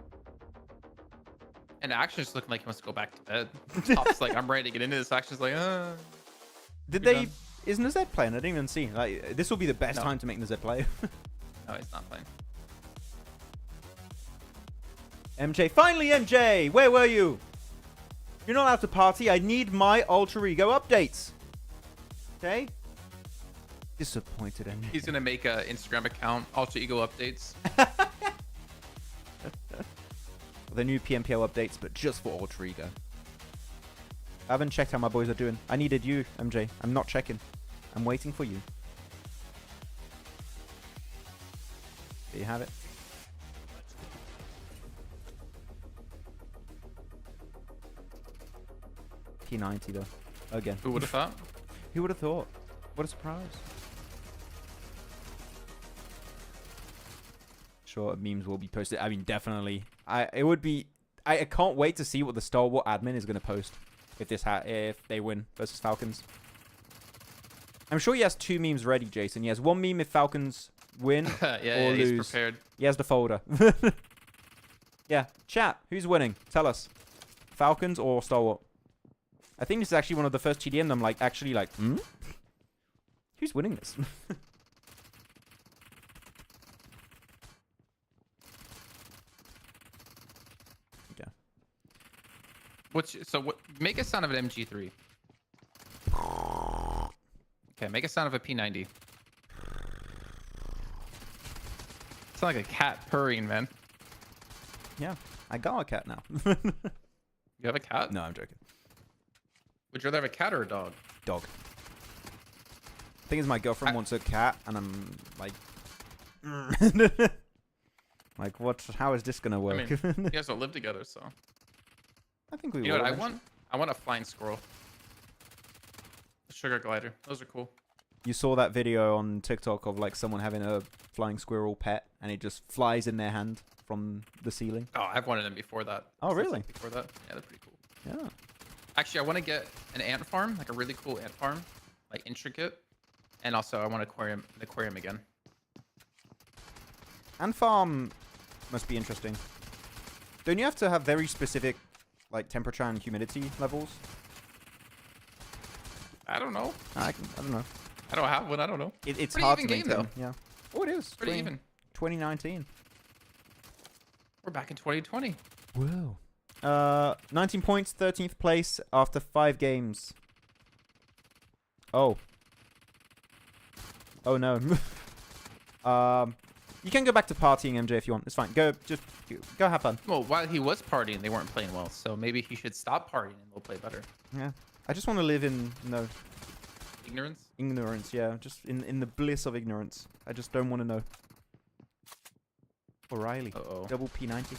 And Action's looking like he wants to go back to bed. Top's like, I'm ready to get into this. Action's like, Did You're they... done. Is Nazed playing? I didn't even see. Like, this will be the best No. time to make Nazed play. No, he's not playing. MJ. Finally, MJ! Where were you? You're not allowed to party. I need my alter ego updates. Okay? Disappointed, MJ. He's gonna make a Instagram account, alter ego updates. The new PMPL updates, but just for alter ego. I haven't checked how my boys are doing. I needed you, MJ. I'm not checking. I'm waiting for you. There you have it. P90 though. Again. Who would have thought? Who would have thought? What a surprise. Sure, memes will be posted. I mean, definitely. It would be. I can't wait to see what the Stalwart admin is going to post if if they win versus Falcons. I'm sure he has 2 memes ready, Jason. He has 1 meme if Falcons win yeah, or he's lose. prepared. He has the folder. Yeah, chat. Who's winning? Tell us. Falcons or Stalwart? I think this is actually one of the first TDM I'm like actually like, who's winning this? Okay. Make a sound of an MG3. Okay, make a sound of a P90. Sound like a cat purring, man. Yeah, I got a cat now. You have a cat? No, I'm joking. Would you rather have a cat or a dog? Dog. Thing is, my girlfriend wants a cat, and I'm like, like, what? How is this gonna work? I mean, you guys don't live together, so. I think we You know will. what I eventually. want? I want a flying squirrel. A sugar glider. Those are cool. You saw that video on TikTok of like someone having a flying squirrel pet, and it just flies in their hand from the ceiling. Oh, I've wanted them before that. Oh, really? Before that? Yeah, they're pretty cool. Yeah. Actually, I want to get an ant farm, like a really cool ant farm, like intricate. And also, I want an aquarium again. And farm must be interesting. Don't you have to have very specific like temperature and humidity levels? I don't know. I don't know. I don't have one. I don't know. It's Pretty hard even to game, maintain. Yeah. Oh, it is. Pretty even. 2019. We're back in 2020. Whoa. 19 points, 13th place after 5 games. Oh. Oh no. You can go back to partying, MJ, if you want. It's fine. Go have fun. Well, while he was partying, they weren't playing well. So maybe he should stop partying and they'll play better. Yeah. I just want to live in Ignorance? ignorance. Yeah, just in the bliss of ignorance. I just don't want to know. O'Reilly. Uh-oh. Double P90.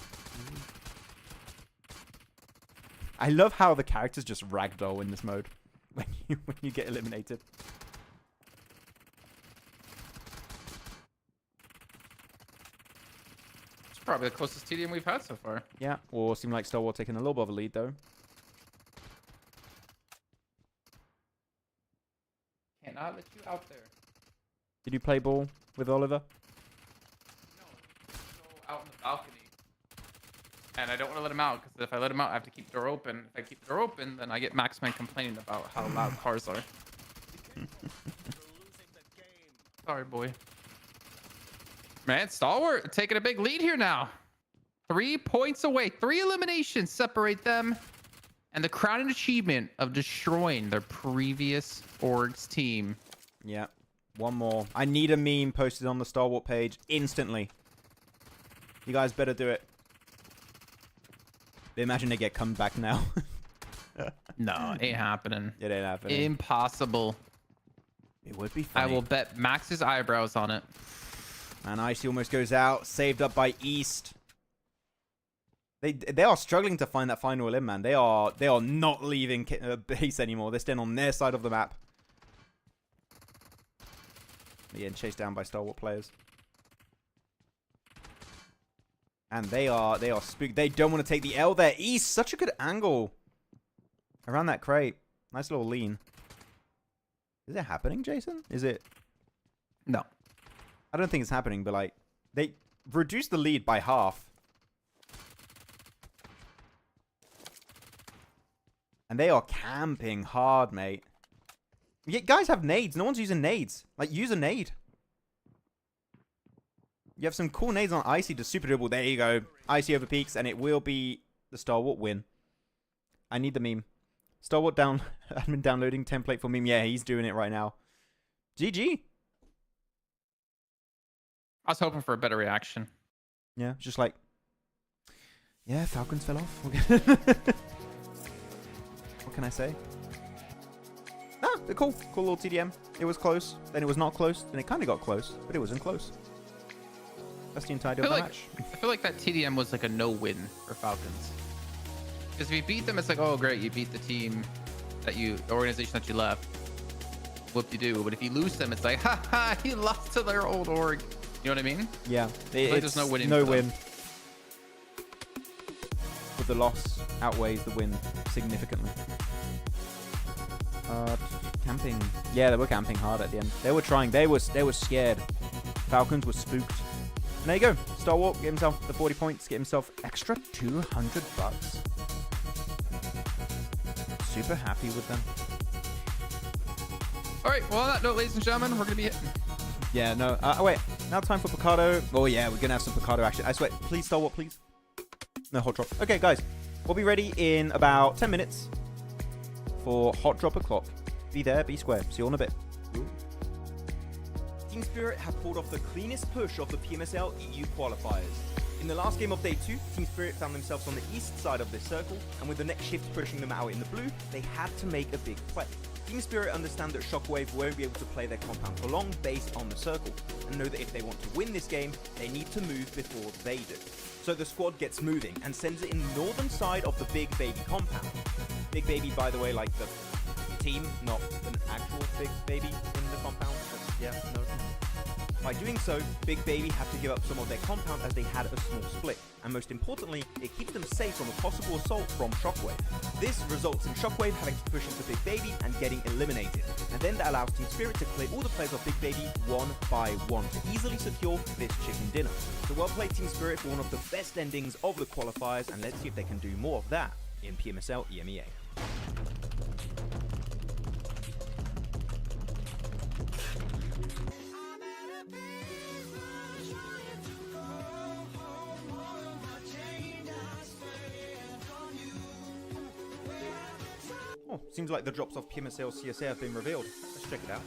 I love how the characters just ragdoll in this mode when you get eliminated. It's probably the closest TDM we've had so far. Yeah, or seem like Stalwart taking a little bit of a lead though. Cannot let you out there. Did you play ball with Oliver? No, go out on the balcony. And I don't want to let him out, because if I let him out, I have to keep the door open. If I keep the door open, then I get Maxman complaining about how loud cars are. Sorry, boy. Man, Stalwart taking a big lead here now. 3 points away. 3 eliminations separate them. And the crowning achievement of destroying their previous orgs team. Yeah. One more. I need a meme posted on the Stalwart page instantly. You guys better do it. Imagine they get come back now. No, ain't happening. It ain't happening. Impossible. It would be funny. I will bet Max's eyebrows on it. And Icy almost goes out. Saved up by East. They are struggling to find that final limb, man. They are not leaving base anymore. They're staying on their side of the map. They're getting chased down by Stalwart players. And they are spooked. They don't want to take the L there. East, such a good angle. Around that crate. Nice little lean. Is it happening, Jason? Is it? No. I don't think it's happening, but like, they reduced the lead by half. And they are camping hard, mate. You guys have nades. No one's using nades. Like, use a nade. You have some cool nades on Icy to super dribble. There you go. Icy over peaks, and it will be the Stalwart win. I need the meme. Stalwart down. Admin downloading template for meme. Yeah, he's doing it right now. GG. I was hoping for a better reaction. Yeah, just like, yeah, Falcons fell off. What can I say? Ah, they're cool. Cool little TDM. It was close. Then it was not close. Then it kind of got close, but it wasn't close. That's the entirety of the match. I feel like that TDM was like a no-win for Falcons. Because if you beat them, it's like, oh, great, you beat the team the organization that you left. Whoop-de-doo. But if you lose them, it's like, ha ha, you lost to their old org. You know what I mean? Yeah. There's no winning. No win. But the loss outweighs the win significantly. Camping. Yeah, they were camping hard at the end. They were trying. They were scared. Falcons were spooked. And there you go. Stalwart get himself the 40 points. Get himself extra $200. Super happy with them. All right. Well, on that note, ladies and gentlemen, we're going to be hitting. Yeah, no. Oh, wait. Now time for Picardo. Oh, yeah. We're going to have some Picardo action. I swear. Please, Stalwart, please. No, hot drop. Okay, guys. We'll be ready in about 10 minutes for hot drop o'clock. Be there, be square. See you all in a bit. Team Spirit have pulled off the cleanest push of the PMSL EU qualifiers. In the last game of day 2, Team Spirit found themselves on the east side of this circle, and with the next shift pushing them out in the blue, they had to make a big play. Team Spirit understand that Shockwave won't be able to play their compound for long based on the circle, and know that if they want to win this game, they need to move before they do. So the squad gets moving and sends it in the northern side of the Big Baby compound. Big Baby, by the way, like the team, not an actual Big Baby in the compound. But yeah, no. By doing so, Big Baby have to give up some of their compound as they had a small split. And most importantly, it keeps them safe from a possible assault from Shockwave. This results in Shockwave having to push into Big Baby and getting eliminated. And then that allows Team Spirit to clear all the players of Big Baby one by one to easily secure this chicken dinner. So well played Team Spirit for one of the best endings of the qualifiers, and let's see if they can do more of that in PMSL EMEA. Oh, seems like the drops of PMSL CSA have been revealed. Let's check it out.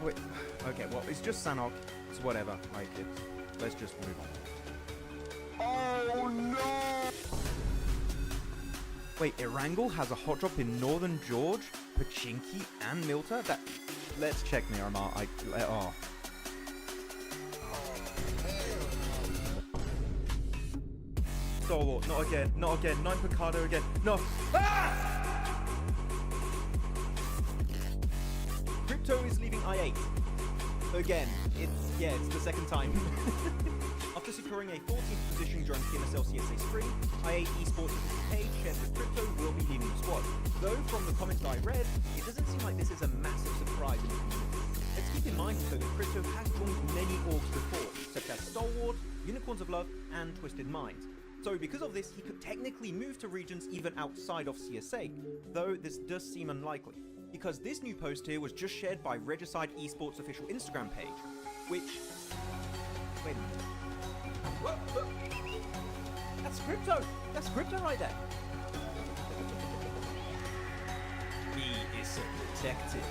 Oh, wait. Okay, well, it's just Sanhok. It's whatever. Like, let's just move on. Oh no! Wait, Erangel has a hot drop in Northern George, Pachinki, and Milta? Let's check Miramar. Oh. Stalwart, not again, not again. 9 Picardo again. No. Ah! Krypto is leaving I8. Again. It's the second time. After securing a 14th position during PMSL CSA Spring, I8 Esports page shared that Krypto will be leaving the squad. Though from the comments that I read, it doesn't seem like this is a massive surprise in the community. Let's keep in mind though that Krypto has joined many orgs before, such as Stalwart, Unicorns of Love, and Twisted Minds. So because of this, he could technically move to regions even outside of CSA, though this does seem unlikely, because this new post here was just shared by Regicide Esports official Instagram page, which... Wait a minute. Whoa. That's Krypto! That's Krypto right there! He is so protected.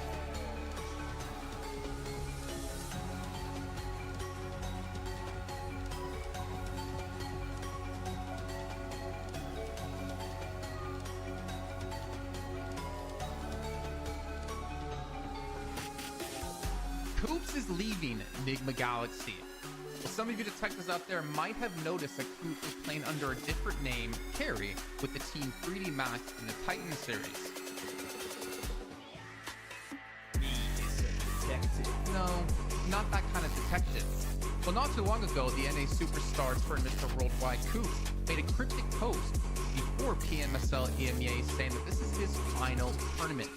Koops is leaving Nigma Galaxy. Well, some of you detectives out there might have noticed that Koops is playing under a different name, Carry, with the team 3D Max in the Titan series. No, not that kind of detective. Well, not too long ago, the NA superstar turned Mr. Worldwide Koops made a cryptic post before PMSL EMEA saying that this is his final tournament.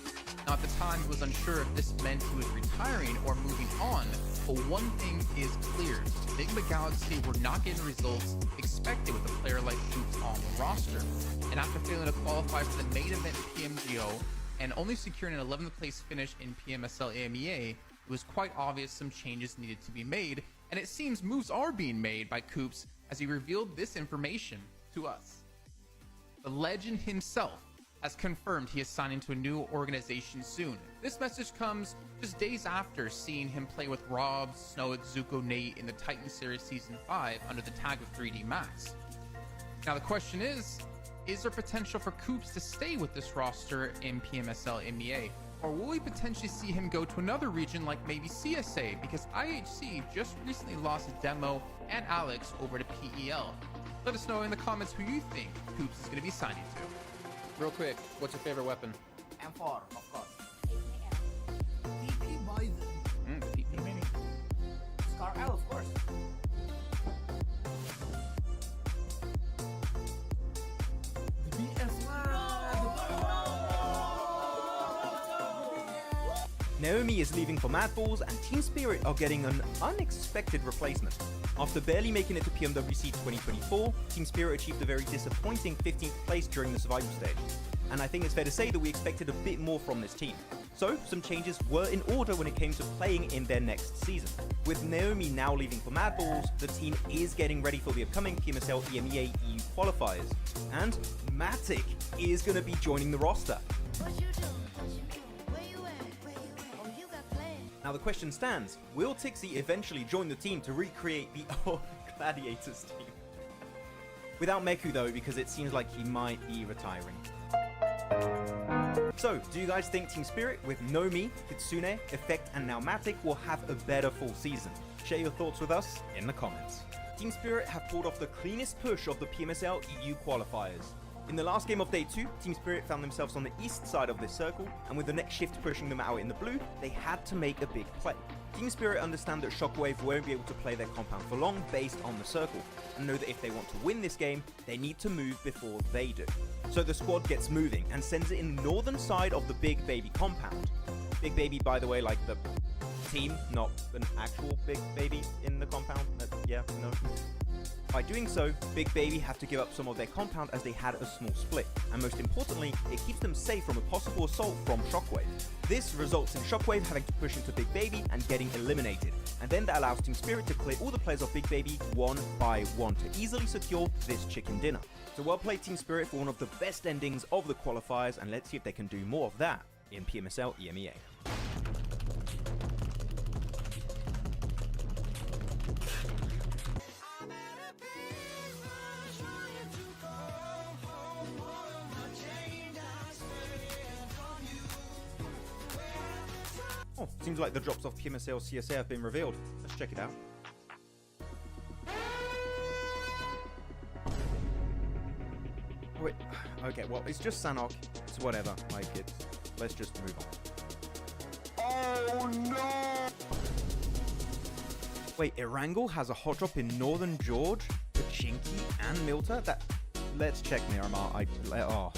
Now, at the time, he was unsure if this meant he was retiring or moving on, but one thing is clear. Nigma Galaxy were not getting results expected with a player like Koops on the roster. And after failing to qualify for the main event in PMGO and only securing an 11th place finish in PMSL EMEA, it was quite obvious some changes needed to be made, and it seems moves are being made by Koops as he revealed this information to us. The legend himself has confirmed he is signing to a new organization soon. This message comes just days after seeing him play with Rob, Snowick, Zuko, Nate in the Titan Series Season 5 under the tag of 3D Max. Now the question is there potential for Koops to stay with this roster in PMSL EMEA? Or will we potentially see him go to another region like maybe CSA, because IHC just recently lost Demo and Alex over to PEL. Let us know in the comments who you think Koops is going to be signing to. Real quick, what's your favorite weapon? M4, of course. PP Bison. PP Mini. Scar L, of course. Naomi is leaving for Mad Balls, and Team Spirit are getting an unexpected replacement. After barely making it to PMWC 2024, Team Spirit achieved a very disappointing 15th place during the survival stage. And I think it's fair to say that we expected a bit more from this team. So, some changes were in order when it came to playing in their next season. With Naomi now leaving for Mad Balls, the team is getting ready for the upcoming PMSL EMEA EU qualifiers. And Matic is going to be joining the roster. What you do? What you do? Where you at? Oh, you got plans. Now the question stands, will Tixie eventually join the team to recreate the old Gladiators team? Without Meku though, because it seems like he might be retiring. So, do you guys think Team Spirit with Nomi, Kitsune, Effect and now Matic will have a better full season? Share your thoughts with us in the comments. Team Spirit have pulled off the cleanest push of the PMSL EU qualifiers. In the last game of day 2, Team Spirit found themselves on the east side of this circle, and with the next shift pushing them out in the blue, they had to make a big play. Team Spirit understand that Shockwave won't be able to play their compound for long based on the circle, and know that if they want to win this game, they need to move before they do. So the squad gets moving and sends it in the northern side of the Big Baby compound. Big Baby, by the way, like the team, not an actual Big Baby in the compound. Yeah, no. By doing so, Big Baby have to give up some of their compound as they had a small split, and most importantly, it keeps them safe from a possible assault from Shockwave. This results in Shockwave having to push into Big Baby and getting eliminated, and then that allows Team Spirit to clear all the players of Big Baby one by one to easily secure this chicken dinner. So well played Team Spirit for one of the best endings of the qualifiers, and let's see if they can do more of that in PMSL EMEA. Oh, seems like the drops off PMSL CSA have been revealed. Let's check it out. Wait, okay, well, it's just Sanhok. It's whatever, like it. Let's just move on. Oh no! Wait, Erangel has a hot drop in Northern George, Pachinki, and Milta? That. Let's check Miramar. Oh.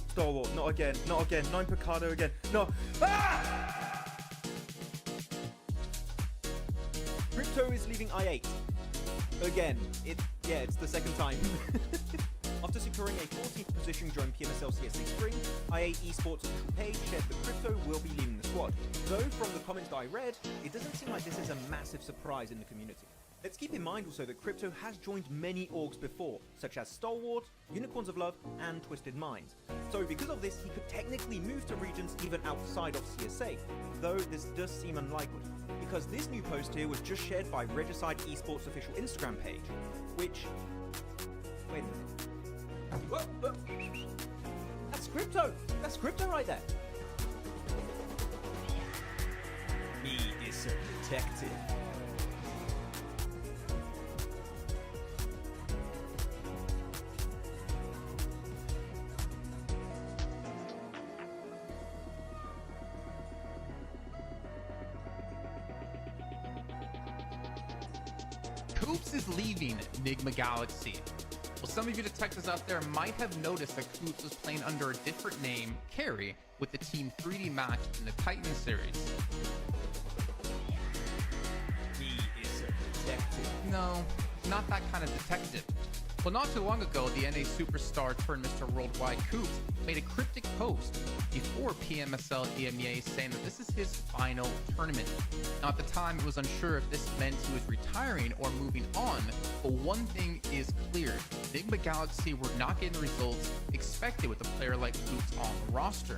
Stalwart, not again, not again. 9 Picardo again. No. Ah! Krypto is leaving I8. Again. It's the second time. After securing a 14th position during PMSL CSA Spring, IA Esports official page shared that Krypto will be leaving the squad. Though from the comments that I read, it doesn't seem like this is a massive surprise in the community. Let's keep in mind also that Krypto has joined many orgs before, such as Stalwart, Unicorns of Love, and Twisted Minds. So because of this, he could technically move to regions even outside of CSA, though this does seem unlikely, because this new post here was just shared by Regicide Esports official Instagram page, which... Wait a minute. That's Krypto. That's Krypto right there. Me is a detective. Koops is leaving Nigma Galaxy. Well, some of you detectives out there might have noticed that Koops was playing under a different name, Carry, with the Team 3D match in the Titan series. He is a detective. No, not that kind of detective. Well, not too long ago, the NA superstar turned Mr. Worldwide Koops made a cryptic post before PMSL EMEA saying that this is his final tournament. Now, at the time, it was unsure if this meant he was retiring or moving on, but one thing is clear. Nigma Galaxy were not getting the results expected with a player like Koops on the roster.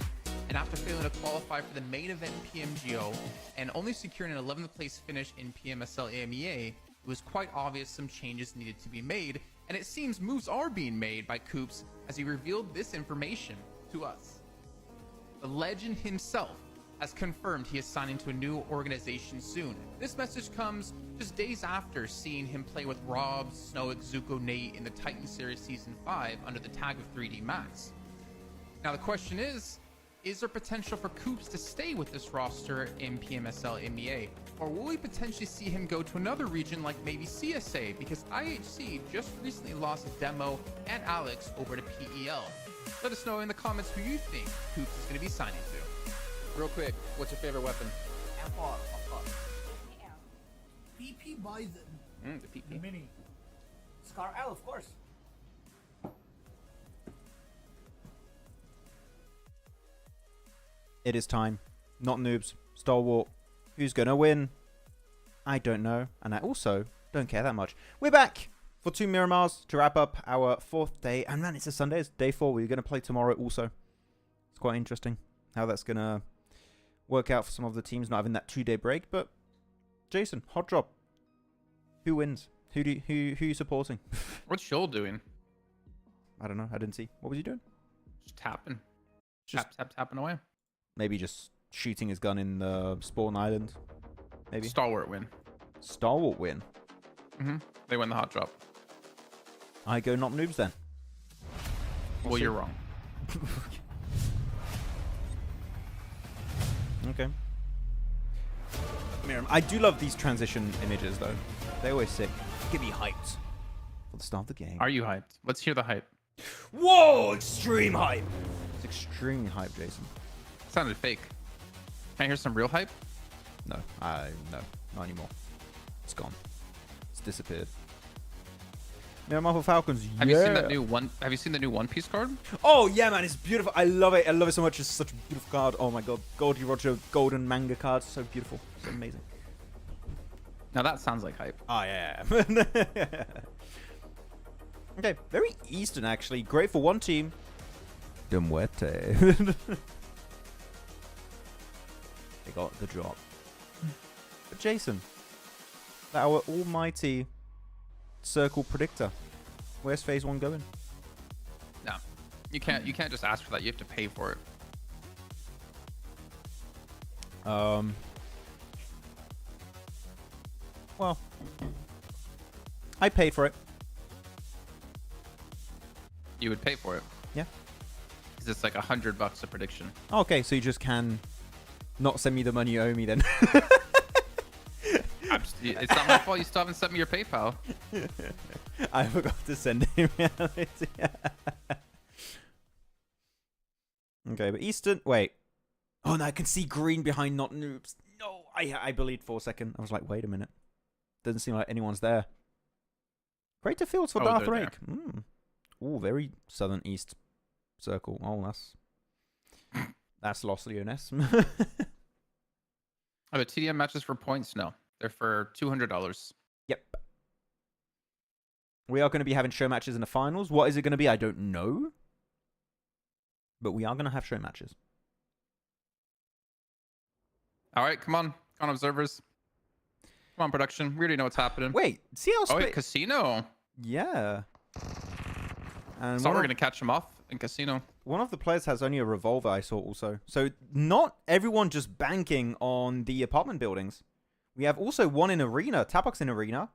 And after failing to qualify for the main event PMGO and only securing an 11th place finish in PMSL EMEA, it was quite obvious some changes needed to be made, and it seems moves are being made by Koops as he revealed this information to us. The legend himself has confirmed he is signing to a new organization soon. This message comes just days after seeing him play with Rob, Snowick, Zuko, Nate in the Titan Series Season 5 under the tag of 3D Max. Now the question is there potential for Koops to stay with this roster in PMSL EMEA? Or will we potentially see him go to another region like maybe CSA? Because IHC just recently lost Demo and Alex over to PEL. Let us know in the comments who you think Koops is going to be signing to. Real quick, what's your favorite weapon? M4, of course. PP Bison. The PP. Mini. Scar L, of course. It is time. Not noobs. Stalwart. Who's gonna win? I don't know. And I also don't care that much. We're back for 2 Miramars to wrap up our 4th day. And man, it's a Sunday. It's day 4. We're going to play tomorrow also. It's quite interesting how that's going to work out for some of the teams not having that 2-day break. But Jason, hot drop. Who wins? Who you supporting? What's Shoal doing? I don't know. I didn't see. What was he doing? Just tapping. Just Tapping away. maybe just shooting his gun in the spawn island. Maybe. Stalwart win. Stalwart win. They win the hot drop. I go not noobs then. Well, you're wrong. Okay. I do love these transition images though. They're always sick. Get me hyped for the start of the game. Are you hyped? Let's hear the hype. Whoa! Extreme hype. It's extremely hype, Jason. Sounded fake. Can I hear some real hype? No, no, not anymore. It's gone. It's disappeared. Miramar for Falcons. Have you seen that new one? Have you seen the new One Piece card? Oh yeah, man, it's beautiful. I love it. I love it so much. It's such a beautiful card. Oh my god, Goldie Roger golden manga card. So beautiful. It's amazing. Now that sounds like hype. Oh yeah. Okay, very Eastern actually. Great for one team. The Muerte. They got the drop. But Jason, our almighty circle predictor. Where's phase 1 going? No, you can't just ask for that. You have to pay for it. Well, I paid for it. You would pay for it. Yeah. Because it's like $100 a prediction. Okay, so you just can not send me the money you owe me then. It's not my fault. You still haven't sent me your PayPal. I forgot to send him reality. Okay, but Eastern. Wait. Oh no, I can see green behind not noobs. No, I believed for a second. I was like, wait a minute. Doesn't seem like anyone's there. Greater fields for Darth Rake. Oh, very southern east circle. Oh, that's Los Leones. Are the TDM matches for points? No, they're for $200. Yep. We are going to be having show matches in the finals. What is it going to be? I don't know. But we are going to have show matches. All right, come on observers. Come on, production. We already know what's happening. Wait, see how wait, casino. Yeah. And So we're gonna catch him off in Casino. One of the players has only a revolver, I saw also. So not everyone just banking on the apartment buildings. We have also one in Arena, Tapok's in Arena,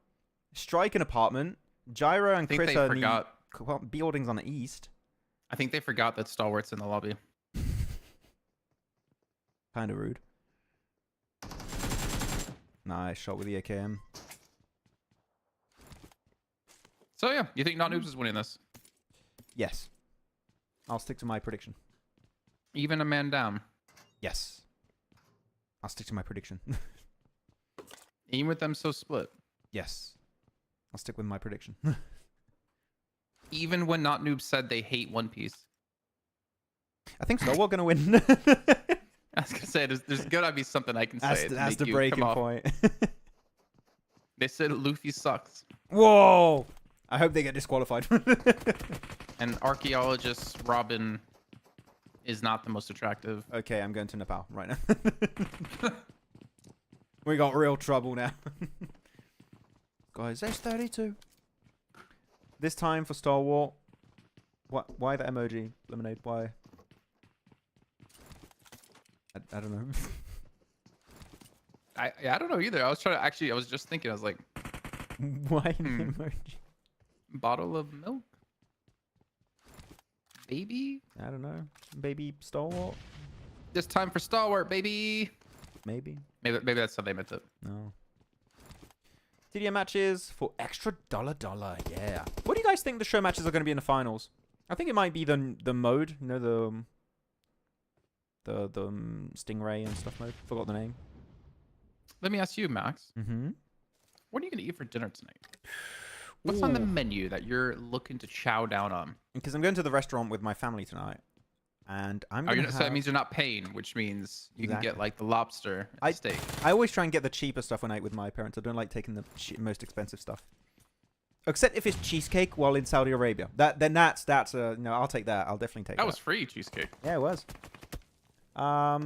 Strike in Apartment, Gyro and Chris are in the buildings on the east. I think they forgot that Stalwart's in the lobby. Kind of rude. Nice shot with the AKM. So yeah, you think Not Noobs is winning this? Yes. I'll stick to my prediction. Even a man down. Yes. I'll stick to my prediction. Even with them so split. Yes. I'll stick with my prediction. Even when Not Noobs said they hate One Piece. I think Star Wars gonna win. I was gonna say there's gotta be something I can say. That's the breaking point. They said Luffy sucks. Whoa! I hope they get disqualified. And archaeologist Robin is not the most attractive. Okay, I'm going to Nepal right now. We got real trouble now. Guys, S32. This time for Star Wars. What? Why the emoji? Lemonade, why? I don't know. I don't know either. I was just thinking, I was like, Why the emoji? bottle of milk? Baby? I don't know. Baby Star Wars? This time for Stalwart, baby. Maybe. Maybe that's how they meant it. No. TDM matches for extra $1. Yeah. What do you guys think the show matches are going to be in the finals? I think it might be the mode, you know, the Stingray and stuff mode. Forgot the name. Let me ask you, Max. Mm-hmm. What are you gonna eat for dinner tonight? What's on the menu that you're looking to chow down on? Because I'm going to the restaurant with my family tonight, and I'm going to So that means you're not paying, which means you can get like the lobster and steak. I always try and get the cheaper stuff when I eat with my parents. I don't like taking the most expensive stuff. Except if it's cheesecake while in Saudi Arabia. Then that's no, I'll take that. I'll definitely take that. That was free cheesecake. Yeah, it was. I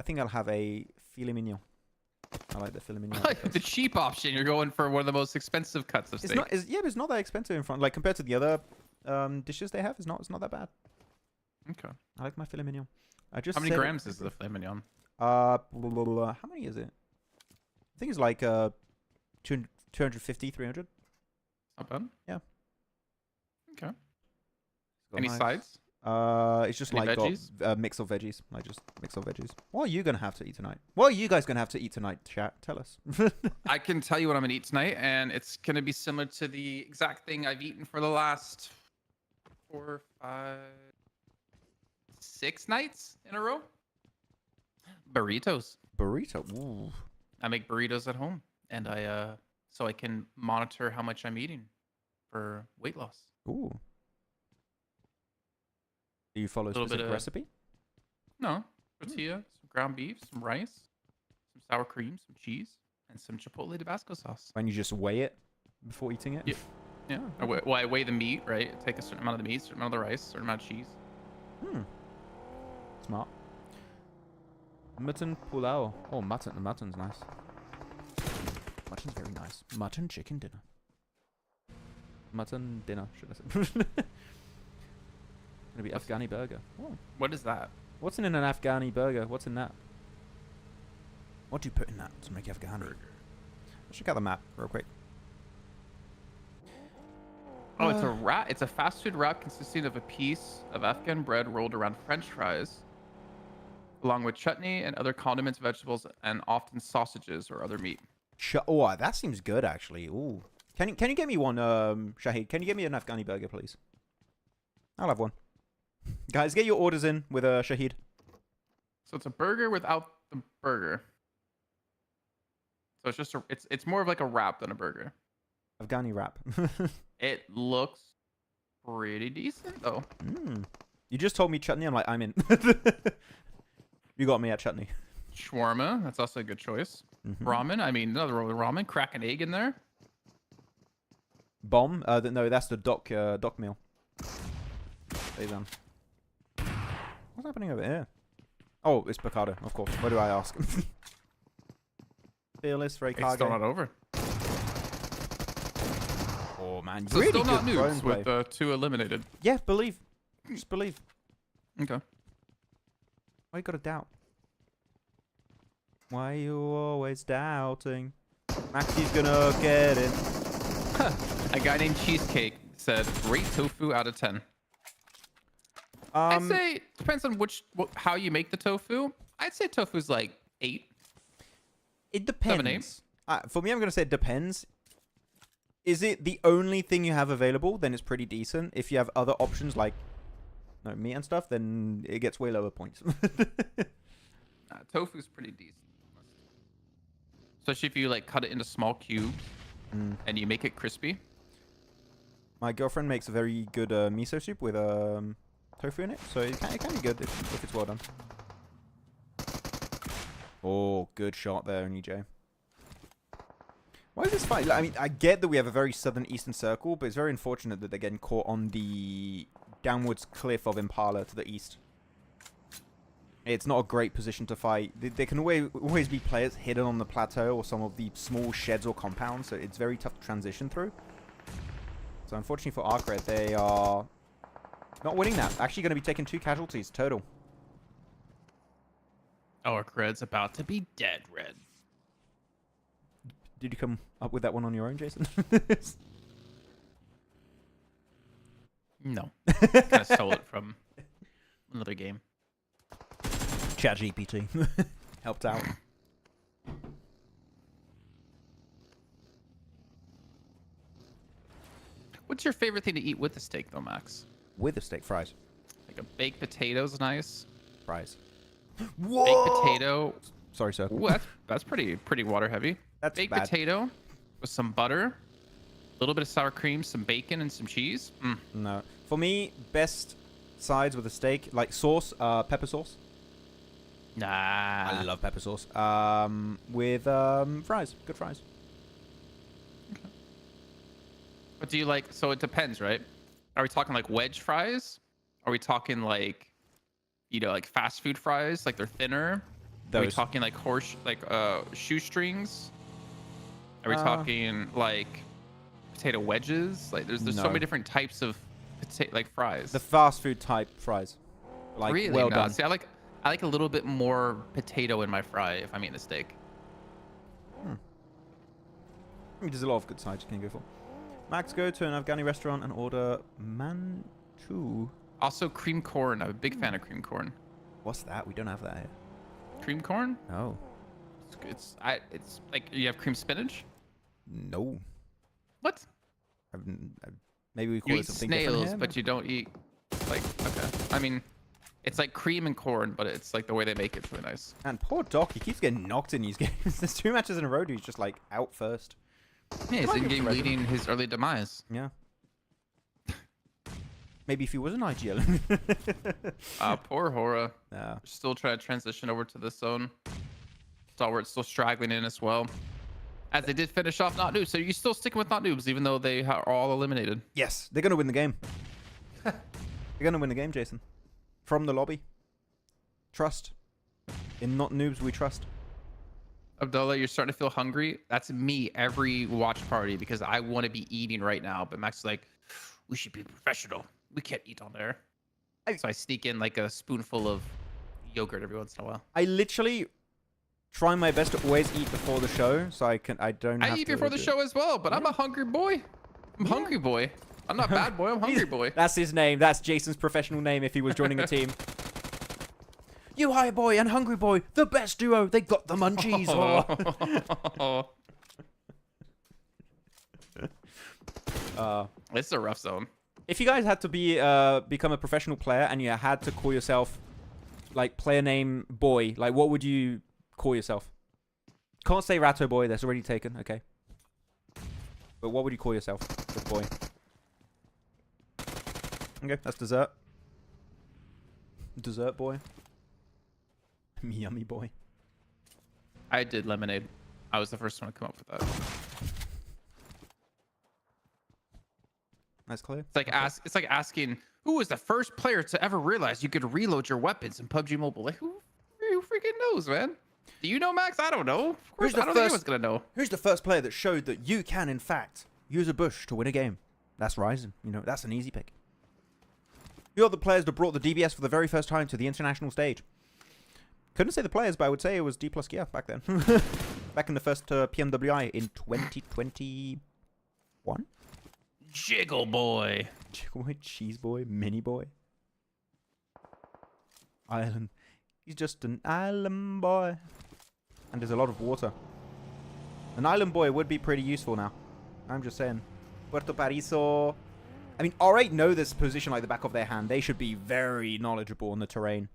think I'll have a filet mignon. I like the filet mignon. The cheap option. You're going for one of the most expensive cuts of steak. But it's not that expensive in front. Like compared to the other dishes they have, it's not that bad. Okay. I like my filet mignon. How many grams is the filet mignon? How many is it? I think it's like 250, 300. Not bad. Yeah. Okay. Any sides? It's just Any like veggies? got a mix of veggies. Like just mix of veggies. What are you gonna have to eat tonight? What are you guys gonna have to eat tonight, chat? Tell us. I can tell you what I'm gonna eat tonight, and it's gonna be similar to the exact thing I've eaten for the last 4, 5, 6 nights in a row. Burritos. Burrito. Ooh. I make burritos at home, and so I can monitor how much I'm eating for weight loss. Ooh. Do you follow a specific recipe? No. Tortilla, some ground beef, some rice, some sour cream, some cheese, and some chipotle Tabasco sauce. And you just weigh it before eating it? Yeah. I weigh the meat, right? Take a certain amount of the meat, certain amount of the rice, certain amount of cheese. Smart. Mutton pulao. Oh, mutton. The mutton's nice. Mutton's very nice. Mutton chicken dinner. Mutton dinner, should I say. Gonna be Afghani burger. Oh. What is that? What's in an Afghani burger? What's in that? What do you put in that to make Afghani? Let's check out the map real quick. Oh, it's a wrap. It's a fast food wrap consisting of a piece of Afghan bread rolled around French fries, along with chutney and other condiments, vegetables, and often sausages or other meat. Oh, that seems good actually. Ooh. Can you get me one, Shahid? Can you get me an Afghani burger, please? I'll have one. Guys, get your orders in with Shahid. So it's a burger without the burger. So it's just it's more of like a wrap than a burger. Afghani wrap. It looks pretty decent though. You just told me chutney. I'm like, I'm in. You got me at chutney. Shawarma. That's also a good choice. Ramen. I mean, another roll with ramen. Crack an egg in there. Bomb. No, that's the dock meal. Stay down. What's happening over here? Oh, it's Picado, of course. What do I ask? Fearless, Ray It's Cargo. still not over. Oh, man. So Really still not good drone noobs play. with 2 eliminated. Yeah, believe. Just believe. Okay. Why you gotta doubt? Why you always doubting? Maxie's gonna get it. A guy named Cheesecake said, rate tofu out of 10. I'd say, depends on how you make the tofu. I'd say tofu's like 8. It 7, 8. depends. For me, I'm gonna say it depends. Is it the only thing you have available? Then it's pretty decent. If you have other options like meat and stuff, then it gets way lower points. Tofu's pretty decent. Especially if you like cut it into small cubes and you make it crispy. My girlfriend makes a very good miso soup with tofu in it, so it can be good if it's well done. Oh, good shot there, EJ. Why is this fight? I mean, I get that we have a very southern eastern circle, but it's very unfortunate that they're getting caught on the downwards cliff of Impala to the east. It's not a great position to fight. There can always be players hidden on the plateau or some of the small sheds or compounds, so it's very tough to transition through. So unfortunately for Arcred, they are not winning that. Actually going to be taking 2 casualties total. Oh, Arcred's about to be dead, Red. Did you come up with that one on your own, Jason? No. Kind of stole it from another game. ChatGPT helped out. What's your favorite thing to eat with the steak, though, Max? With the steak fries. Like a baked potato's nice. Fries. Baked potato. Sorry, sir. Ooh, that's pretty water heavy. That's baked bad. potato with some butter, a little bit of sour cream, some bacon, and some cheese. No. For me, best sides with a steak, like sauce, pepper sauce. Nah. I love pepper sauce. With fries. Good fries. What do you like? So it depends, right? Are we talking like wedge fries? Are we talking like, like fast food fries, like they're thinner? Are we talking like shoestrings? Are we talking like potato wedges? Like there's so many different types of fries. The fast food type fries. Like really? well done. See, I like a little bit more potato in my fry if I'm eating a steak. I mean, there's a lot of good sides you can go for. Max, go to an Afghani restaurant and order mantu. Also, cream corn. I'm a big fan of cream corn. What's that? We don't have that here. Cream corn? No. It's like you have cream spinach. No. What? Maybe we call You it eat something snails, different here, but you don't eat okay. I mean, it's like cream and corn, but it's like the way they make it's really nice. And poor Doc, he keeps getting knocked in these games. There's 2 matches in a row. He's just like out first. Yeah, he's in-game leading his early demise. Yeah. Maybe if he was an IGL. Poor Hora. Yeah. Still trying to transition over to this zone. Stalwart's still straggling in as well. As they did finish off Not Noobs. So you're still sticking with Not Noobs, even though they are all eliminated. Yes, they're going to win the game. They're going to win the game, Jason. From the lobby. Trust. In Not Noobs, we trust. Abdullah, you're starting to feel hungry. That's me every watch party because I want to be eating right now. But Max is like, we should be professional. We can't eat on there. So I sneak in like a spoonful of yogurt every once in a while. I literally try my best to always eat before the show, so I don't have to eat before the show as well, but I'm a hungry boy. I'm hungry boy. I'm not bad boy. I'm hungry boy. That's his name. That's Jason's professional name if he was joining a team. You high boy and hungry boy, the best duo. They got the munchies. It's a rough zone. If you guys had to become a professional player and you had to call yourself like player name boy, like what would you call yourself? Can't say Ratto boy. That's already taken. Okay. But what would you call yourself, the boy? Okay, that's dessert. Dessert boy. Yummy boy. I did lemonade. I was the first one to come up with that. That's clear. It's like asking who was the first player to ever realize you could reload your weapons in PUBG Mobile. Like who freaking knows, man? Do you know, Max? I don't know. Of course, I don't think anyone's gonna know. Who's the first player that showed that you can, in fact, use a bush to win a game? That's Ryzen. You know, that's an easy pick. Few other players that brought the DBS for the very first time to the international stage. Couldn't say the players, but I would say it was D plus Gear back then. Back in the first PMWI in 2021. Jiggle boy. Jiggle boy, cheese boy, mini boy. Island. He's just an island boy. And there's a lot of water. An island boy would be pretty useful now. I'm just saying. Puerto Pariso. I mean, R8 know this position like the back of their hand. They should be very knowledgeable on the terrain.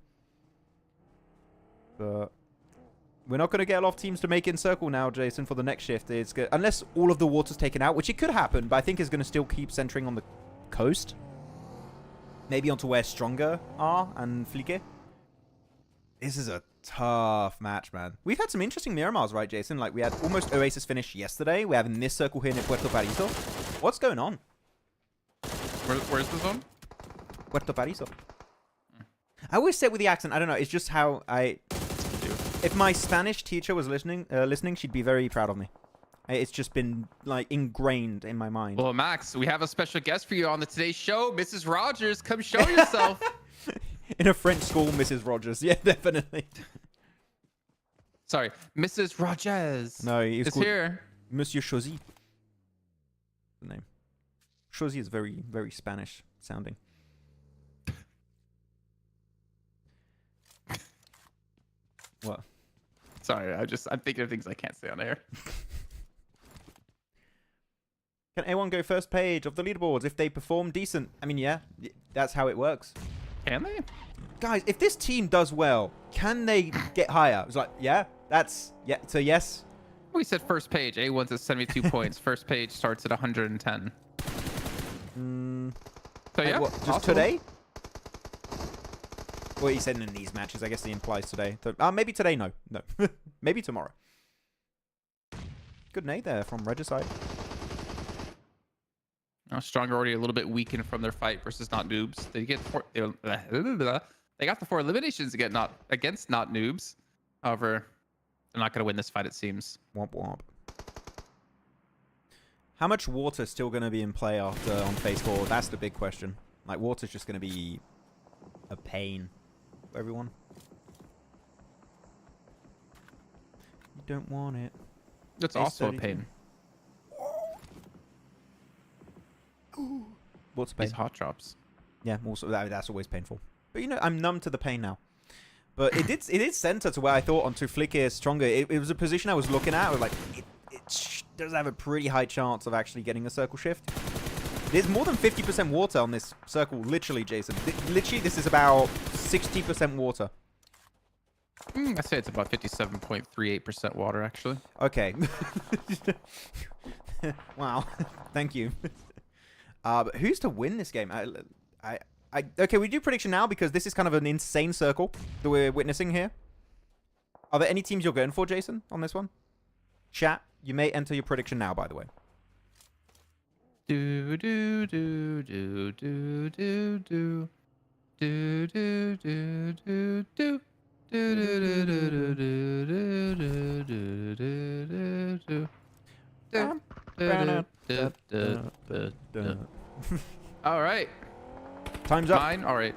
But we're not going to get a lot of teams to make in circle now, Jason, for the next shift. It's good. Unless all of the water's taken out, which it could happen, but I think it's going to still keep centering on the coast. Maybe onto where Stronger are and Flique. This is a tough match, man. We've had some interesting Miramars, right, Jason? Like, we had almost Oasis finish yesterday. We're having this circle here near Puerto Pariso. What's going on? Where's the zone? Puerto Pariso. I always say it with the accent. I don't know. It's just how I... If my Spanish teacher was listening, she'd be very proud of me. It's just been, like, ingrained in my mind. Well, Max, we have a special guest for you on the Today's Show. Mrs. Rogers, come show yourself. In a French school, Mrs. Rogers. Yeah, definitely. Sorry, Mrs. Rogers. No, he's here. Monsieur Chosy. The name. Chosy is very, very Spanish sounding. What? Sorry, I'm thinking of things I can't say on air. Can A1 go first page of the leaderboards if they perform decent? I mean, yeah, that's how it works. Can they? Guys, if this team does well, can they get higher? It's like, yeah, so yes. We said first page. A1's at 72 points. First page starts at 110. So yeah, what, just awesome. today? Well, he said in these matches. I guess he implies today. Maybe today, no. Maybe tomorrow. Good nade there from Regicide. Stronger already a little bit weakened from their fight versus not noobs. They get they got the 4 eliminations against not noobs. However, they're not going to win this fight, it seems. Womp womp. How much water is still going to be in play after on phase 4? That's the big question. Like, water's just going to be a pain for everyone. You don't want it. It's also a pain. What's pain? These hot drops. Yeah, also that's always painful. But you know, I'm numb to the pain now. But it did center to where I thought onto Flick is stronger. It was a position I was looking at. I was like, it does have a pretty high chance of actually getting a circle shift. There's more than 50% water on this circle, literally, Jason. Literally, this is about 60% water. I'd say it's about 57.38% water, actually. Okay. Wow. Thank you. But who's to win this game? Okay, we do prediction now because this is kind of an insane circle that we're witnessing here. Are there any teams you're going for, Jason, on this one? Chat, you may enter your prediction now, by the way. Do do do do do do do do do do do do. All right. Time's up. Fine. All right.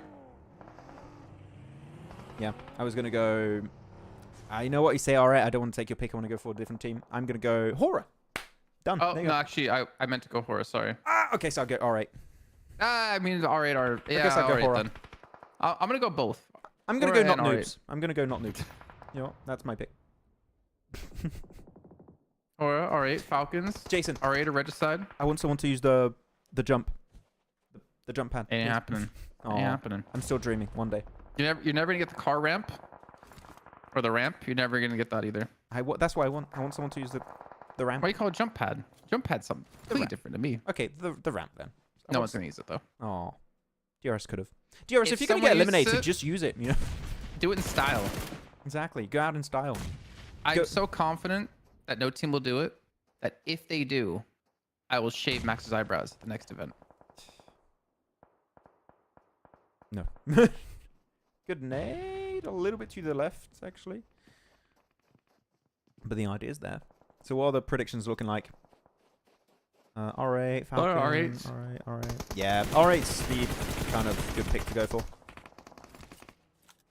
Yeah, I was going to go... you know what? You say, all right, I don't want to take your pick. I want to go for a different team. I'm going to go Horror. Done. Oh, no, actually, I meant to go Horror. Sorry. Okay, so I'll go all right. I mean, all right, or... Yeah, I guess I'll go Horror. Then. I'm going to go both. I'm going to go not noobs. I'm going to go not noobs. You know what? That's my pick. Horror, all right. Falcons. Jason. All right, a Regicide. I want someone to use the jump. The jump pad. Ain't happening. Ain't happening. I'm still dreaming. One day. You're never going to get the car ramp. Or the ramp. You're never going to get that either. That's what I want. I want someone to use the ramp. Why do you call it jump pad? Jump pad's something completely different to me. Okay, the ramp then. No one's going to use it, though. Oh. DRS could have. DRS, if you're going to get eliminated, just use it, you know? Do it in style. Exactly. Go out in style. I'm so confident that no team will do it, that if they do, I will shave Max's eyebrows at the next event. No. Good nade. A little bit to the left, actually. But the idea is there. So what are the predictions looking like? R8, Falcon. R8. R8. Yeah, R8's the kind of good pick to go for.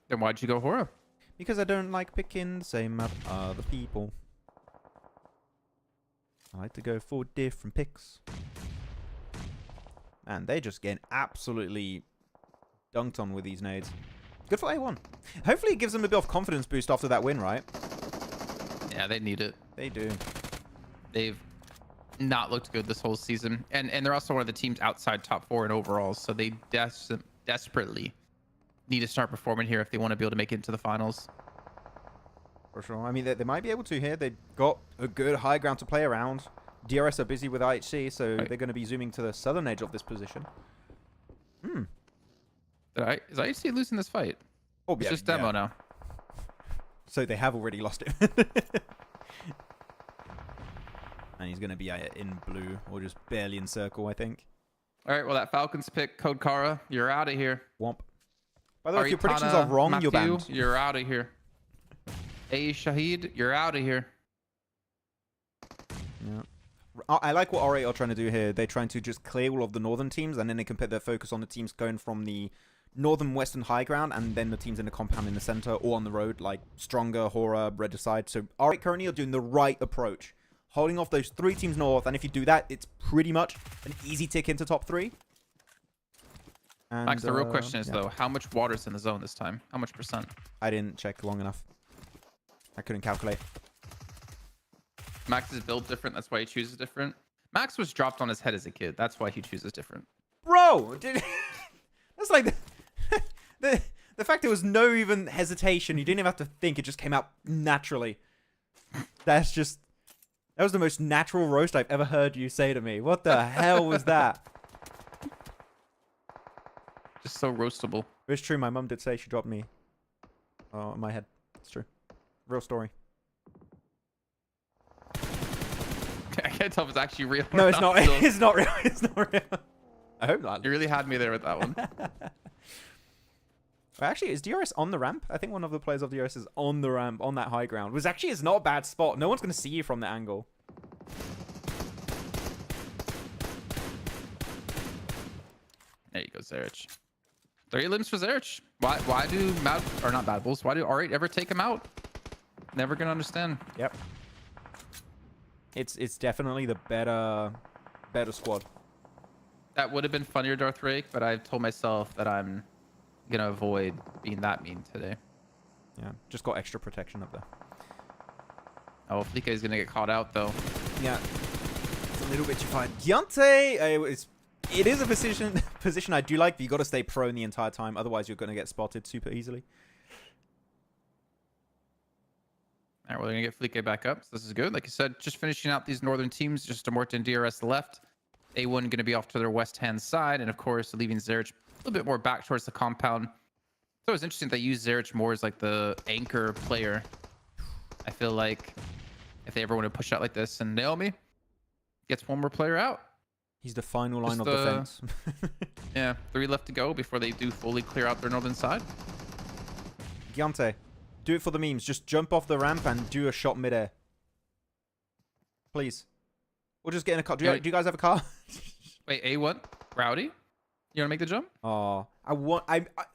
Then why'd you go Hora? Because I don't like picking the same map other people. I like to go for different picks. And they're just getting absolutely dunked on with these nades. Good for A1. Hopefully it gives them a bit of confidence boost after that win, right? Yeah, they need it. They do. They've not looked good this whole season. And they're also one of the teams outside top 4 in overalls. So they desperately need to start performing here if they want to be able to make it into the finals. For sure. I mean, they might be able to here. They've got a good high ground to play around. DRS are busy with IHC, so they're going to be zooming to the southern edge of this position. Is IHC losing this fight? Oh, It's just demo now. So they have already lost it. And he's going to be in blue, or just barely in circle, I think. All right, well, that Falcons pick, Code Kara, you're out of here. Womp. By the way, if your predictions are wrong, you're Matthew, banned. You're out of here. A Shahid, you're out of here. Yeah. I like what R8 are trying to do here. They're trying to just clear all of the northern teams, and then they can put their focus on the teams going from the northern western high ground, and then the teams in the compound in the center or on the road, like Stronger, Hora, Red Side. So R8 currently are doing the right approach, holding off those 3 teams north, and if you do that, it's pretty much an easy tick into top 3. And, Max, the real question is, though, how much water's in the zone this time? How much percent? I didn't check long enough. I couldn't calculate. Max is built different. That's why he chooses different. Max was dropped on his head as a kid. That's why he chooses different. Bro! That's like the fact there was no even hesitation. You didn't even have to think. It just came out naturally. That was the most natural roast I've ever heard you say to me. What the hell was that? Just so roastable. It's true. My mum did say she dropped me. Oh, in my head. It's true. Real story. I can't tell if it's actually real. No, it's not. It's not real. It's not real. I hope not. You really had me there with that one. Well, actually, is DRS on the ramp? I think one of the players of DRS is on the ramp, on that high ground. Which actually is not a bad spot. No one's going to see you from that angle. There you go, Zerich. 3 limbs for Zerich. Why do not Mad Bulls? Why do R8 ever take him out? Never gonna understand. Yep. It's definitely the better squad. That would have been funnier, Darth Rake, but I've told myself that I'm gonna avoid being that mean today. Yeah, just got extra protection up there. Oh, Flique is gonna get caught out though. Yeah, it's a little bit too far. Deontay, it is a position I do like, but you got to stay prone the entire time, otherwise you're gonna get spotted super easily. All right, we're gonna get Flique back up. So this is good. Like you said, just finishing out these northern teams. Just Muerte and DRS left. A1 gonna be off to their west-hand side, and of course leaving Zerich a little bit more back towards the compound. So it's interesting they use Zerich more as like the anchor player. I feel like if they ever want to push out like this, and Naomi gets one more player out. He's the final line of Just, defense. Yeah, 3 left to go before they do fully clear out their northern side. Deontay, do it for the memes. Just jump off the ramp and do a shot midair. Please. Or just get in a car. Do you guys have a car? Wait, A1? Rowdy? You want to make the jump? Oh,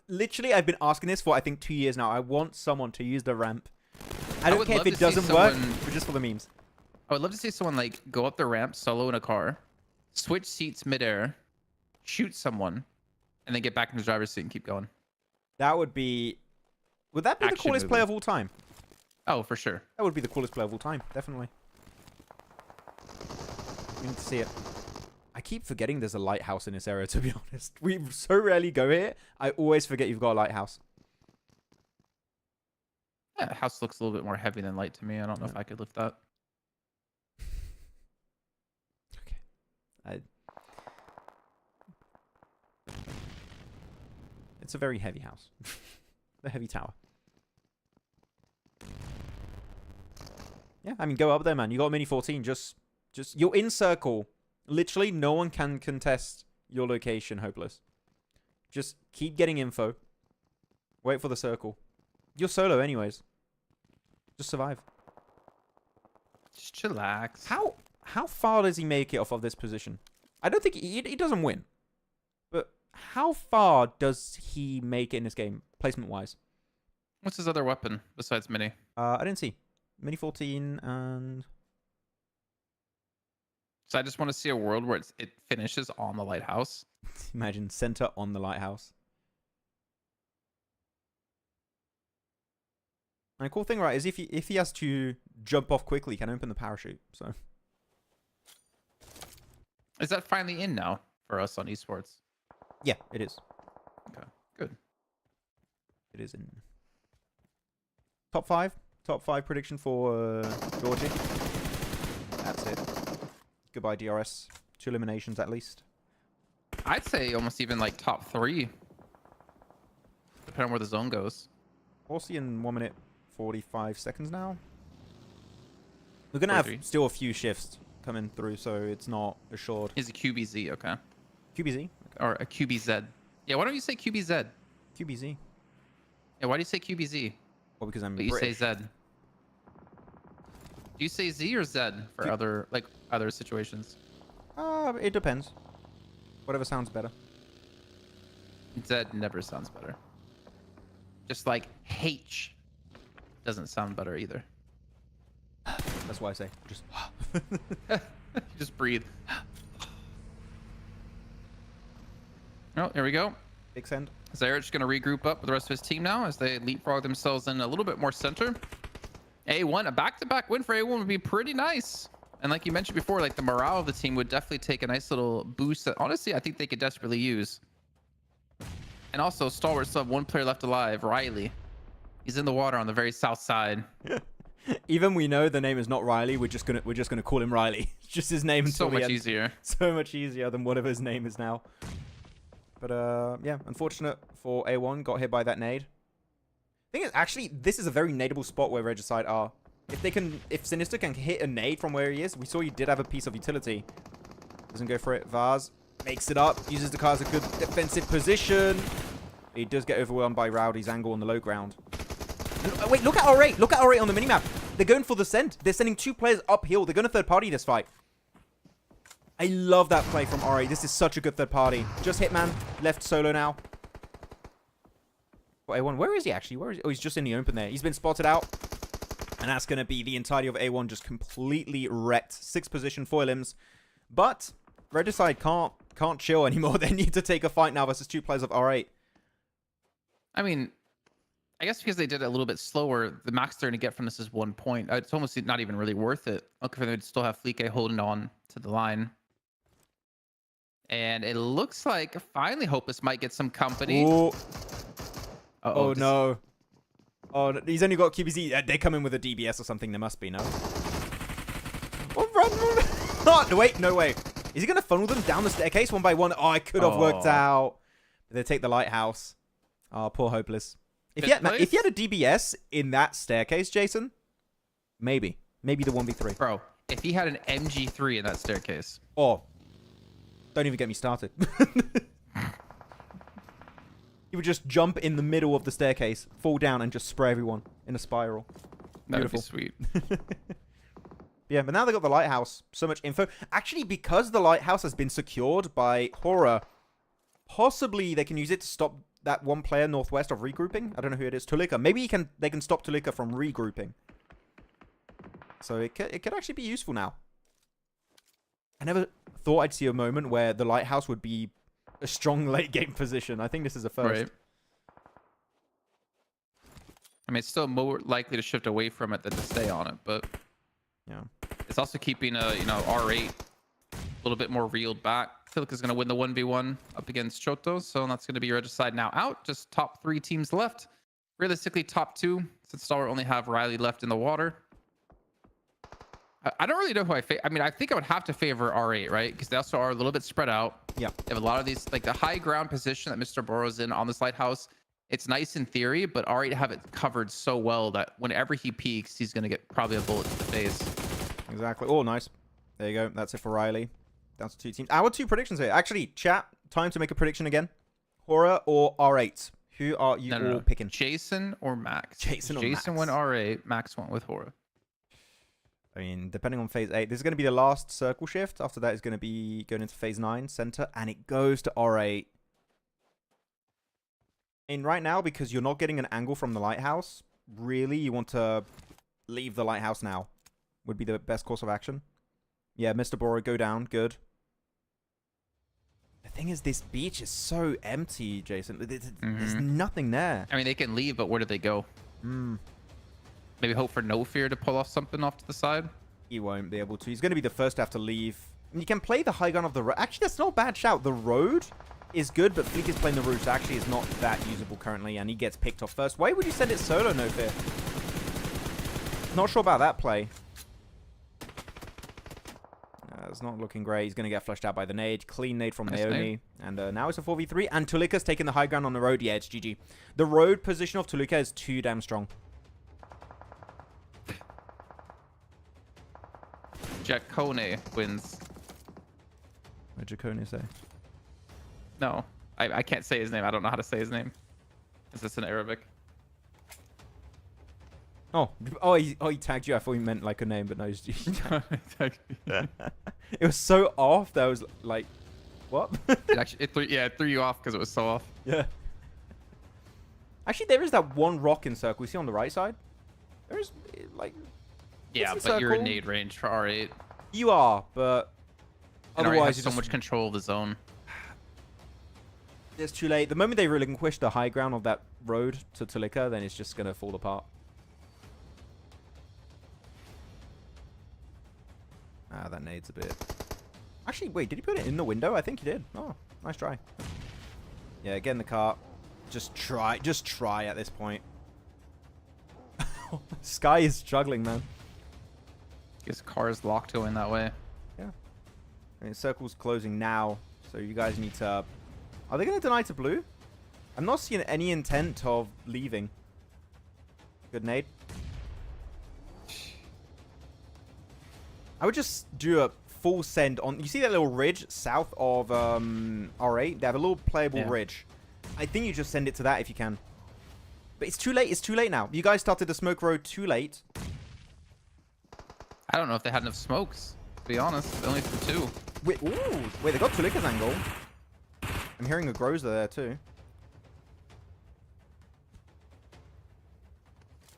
literally, I've been asking this for, I think, 2 years now. I want someone to use the ramp. I don't care if it doesn't work, but just for the memes. I would love to see someone like go up the ramp solo in a car, switch seats midair, shoot someone, and then get back in the driver's seat and keep going. That would be... Would that be the coolest play of all time? Oh, for sure. That would be the coolest play of all time, definitely. We need to see it. I keep forgetting there's a lighthouse in this area, to be honest. We so rarely go here. I always forget you've got a lighthouse. Yeah, house looks a little bit more heavy than light to me. I don't know if I could lift that. Okay. It's a very heavy house. The heavy tower. Yeah, I mean, go up there, man. You got a mini 14. Just you're in circle. Literally, no one can contest your location, Hopeless. Just keep getting info. Wait for the circle. You're solo anyways. Just survive. Just chillax. How How far does he make it off of this position? I don't think he doesn't win. But how far does he make it in this game, placement-wise? What's his other weapon besides Mini? I didn't see. Mini 14 and... So I just want to see a world where it finishes on the lighthouse. Imagine center on the lighthouse. And the cool thing, right, is if he has to jump off quickly, he can open the parachute. So Is that finally in now for us on Esports? yeah, it is. Okay, good. It is in. Top 5. Top 5 prediction for Georgie. That's it. Goodbye, DRS. 2 eliminations at least. I'd say almost even like top 3. Depending on where the zone goes. Horsey in 1 minute 45 seconds now. We're going to have still a few shifts coming through, so it's not assured. Is a QBZ, okay. QBZ? Or a QBZ. Yeah, why don't you say QBZ? QBZ. Yeah, why do you say QBZ? Well, because I'm But you say British. Z. Do you say Z or Z for other situations? It depends. Whatever sounds better. Z never sounds better. Just like H doesn't sound better either. That's why I say just. Just breathe. Oh, here we go. Big send. Zarich going to regroup up with the rest of his team now as they leapfrog themselves in a little bit more center. A1, a back-to-back win for A1 would be pretty nice. And like you mentioned before, like the morale of the team would definitely take a nice little boost that honestly I think they could desperately use. And also, stalwart sub, 1 player left alive, Riley. He's in the water on the very south side. Even we know the name is not Riley, we're just gonna call him Riley. It's just his name until So the much end. easier. So much easier than whatever his name is now. But yeah, unfortunate for A1, got hit by that nade. Thing is, actually, this is a very nadeable spot where Regicide are. If Sinister can hit a nade from where he is, we saw he did have a piece of utility. Doesn't go for it. Vaz makes it up, uses the car as a good defensive position. He does get overwhelmed by Rowdy's angle on the low ground. Wait, look at R8. Look at R8 on the minimap. They're going for the send. They're sending 2 players uphill. They're going to third party this fight. I love that play from R8. This is such a good third party. Just Hitman. Left solo now. Oh, A1. Where is he actually? Where is he? Oh, he's just in the open there. He's been spotted out. And that's going to be the entirety of A1 just completely wrecked. 6th position, 4 limbs. But Regicide can't chill anymore. They need to take a fight now versus 2 players of R8. I mean, I guess because they did it a little bit slower, the max they're going to get from this is 1 point. It's almost not even really worth it. Look for them to still have Flique holding on to the line. And it looks like finally Hopeless might get some company. Ooh. Oh, no. Oh, he's only got QBZ. They come in with a DBS or something. There must be, no? Oh, run. Oh, no, wait, no way. Is he going to funnel them down the staircase 1 by 1? Oh, I could have worked out. They take the lighthouse. Oh, poor Hopeless. If you had a DBS in that staircase, Jason, maybe the 1v3. Bro, if he had an MG3 in that staircase. Oh, don't even get me started. He would just jump in the middle of the staircase, fall down, and just spray everyone in a spiral. That would Beautiful. be sweet. Yeah, but now they got the lighthouse. So much info. Actually, because the lighthouse has been secured by Horror, possibly they can use it to stop that 1 player northwest of regrouping. I don't know who it is. Tulika. Maybe they can stop Tulika from regrouping. So it could actually be useful now. I never thought I'd see a moment where the lighthouse would be a strong late game position. I think this is a first. Right. I mean, it's still more likely to shift away from it than to stay on it, but Yeah. it's also keeping R8 a little bit more reeled back. Tulika's going to win the 1v1 up against Choto, so that's going to be Regicide now out. Just top 3 teams left. Realistically, top 2, since Stalwart only have Riley left in the water. I don't really know who I favor. I mean, I think I would have to favor R8, right? Because they also are a little bit spread out. Yeah. They have a lot of these, like the high ground position that Mr. Barrow's in on this lighthouse. It's nice in theory, but R8 have it covered so well that whenever he peaks, he's going to get probably a bullet to the face. Exactly. Oh, nice. There you go. That's it for Riley. That's 2 teams. Our 2 predictions here. Actually, chat, time to make a prediction again. Horror or R8? Who are you all picking? Jason or Max? Jason or Jason Max? went R8. Max went with Horror. I mean, depending on phase 8, this is going to be the last circle shift. After that is going to be going into phase 9, center, and it goes to R8. And right now, because you're not getting an angle from the lighthouse, really, you want to leave the lighthouse now. Would be the best course of action. Yeah, Mr. Barraud, go down. Good. The thing is, this beach is so empty, Jason. There's nothing there. I mean, they can leave, but where do they go? Maybe hope for No Fear to pull off something off to the side? He won't be able to. He's going to be the first to have to leave. And you can play the high gun of the road. Actually, that's not a bad shout. The road is good, but Fleek is playing the route. Actually, is not that usable currently, and he gets picked off first. Why would you send it solo, No Fear? Not sure about that play. It's not looking great. He's going to get flushed out by the nade. Clean nade from Naomi. And now it's a 4v3. And Tulika's taking the high ground on the road. Yeah, it's GG. The road position of Tulika is too damn strong. Jacone wins. What did Jacone say? No, I can't say his name. I don't know how to say his name. Is this in Arabic? Oh, he tagged you. I thought he meant like a name, but no, he's tagged you. It was so off that I was like, what? it threw you off because it was so off. Yeah. Actually, there is that one rock in circle. You see on the right side? There is, like... Yeah, but you're in nade range for R8. You are, but... And otherwise, has so much control of the zone. It's too late. The moment they relinquish the high ground of that road to Tulika, then it's just going to fall apart. Ah, that nade's a bit... Actually, wait, did he put it in the window? I think he did. Oh, nice try. Yeah, get in the cart. Just try at this point. Sky is struggling, man. His car is locked going that way. Yeah. And circle's closing now, so you guys need to... Are they going to deny to blue? I'm not seeing any intent of leaving. Good nade. I would just do a full send on... You see that little ridge south of R8? They have a little playable ridge. I think you just send it to that if you can. But it's too late. It's too late now. You guys started the smoke road too late. I don't know if they had enough smokes, to be honest. They only threw 2. Wait, ooh. Wait, they got Tulika's angle. I'm hearing a Groza there too.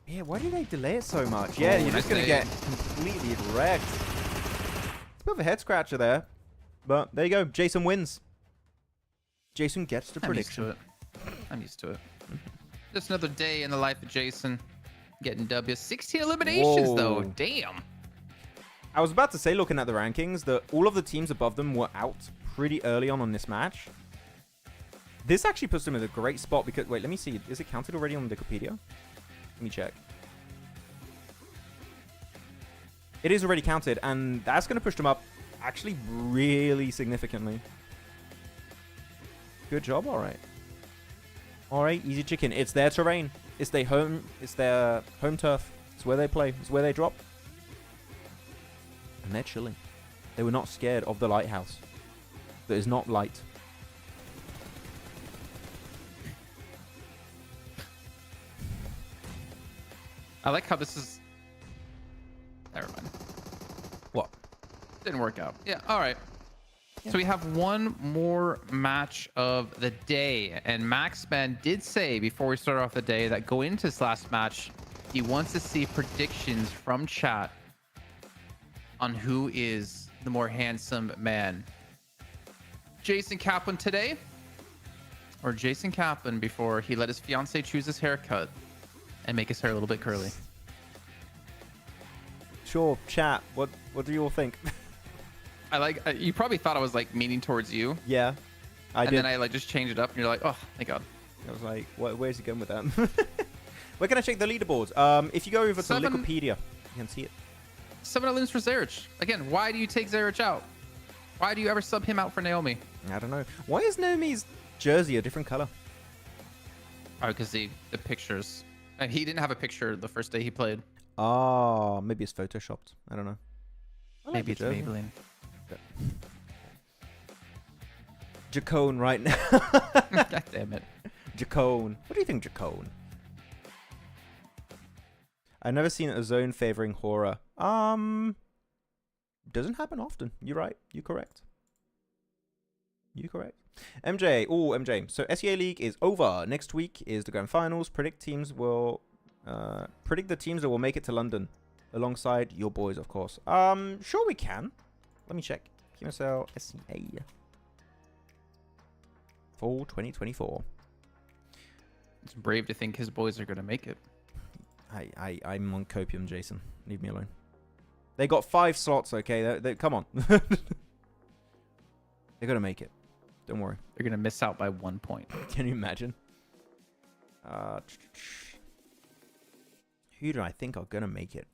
Yeah, why do they delay it so much? Yeah, you're just going to get completely wrecked. It's a bit of a head scratcher there. But there you go. Jason wins. Jason gets the prediction. I'm used to it. Just another day in the life of Jason. Getting W. 16 eliminations, though. Damn. I was about to say, looking at the rankings, that all of the teams above them were out pretty early on this match. This actually puts them in a great spot because... Wait, let me see. Is it counted already on Wikipedia? Let me check. It is already counted, and that's going to push them up actually really significantly. Good job, all right. All right, easy chicken. It's their terrain. It's their home. It's their home turf. It's where they play. It's where they drop. And they're chilling. They were not scared of the lighthouse. That is not light. I like how this is... Never mind. What? Didn't work out. Yeah, all right. Yeah. So we have one more match of the day. And Maxman did say before we start off the day that going into this last match, he wants to see predictions from chat on who is the more handsome man. Jason Kaplan today? Or Jason Kaplan before he let his fiance choose his haircut and make his hair a little bit curly? Sure, chat. What do you all think? I like... you probably thought I was like meaning towards you. Yeah, I did. And then I like just changed it up and you're like, oh, thank God. I was like, where's he going with that? We're going to check the leaderboards. If you go over to Wikipedia, you can see it. 7 eliminations for Zarich. Again, why do you take Zarich out? Why do you ever sub him out for Naomi? I don't know. Why is Naomi's jersey a different color? Oh, because the pictures. He didn't have a picture the first day he played. Oh, maybe it's photoshopped. I don't know. Maybe it's Maybelline. Jacone right now. God damn it. Jacone. What do you think, Jacone? I've never seen a zone favoring Hora. Doesn't happen often. You're right. You're correct. MJ. Oh, MJ. So SEA League is over. Next week is the grand finals. Predict the teams that will make it to London, alongside your boys, of course. Sure we can. Let me check. PMSL SEA Fall 2024. It's brave to think his boys are gonna make it. I'm on copium, Jason. Leave me alone. They got 5 slots, okay? They come on. They're gonna make it. Don't worry. They're gonna miss out by 1 point. Can you imagine? Who do I think are gonna make it?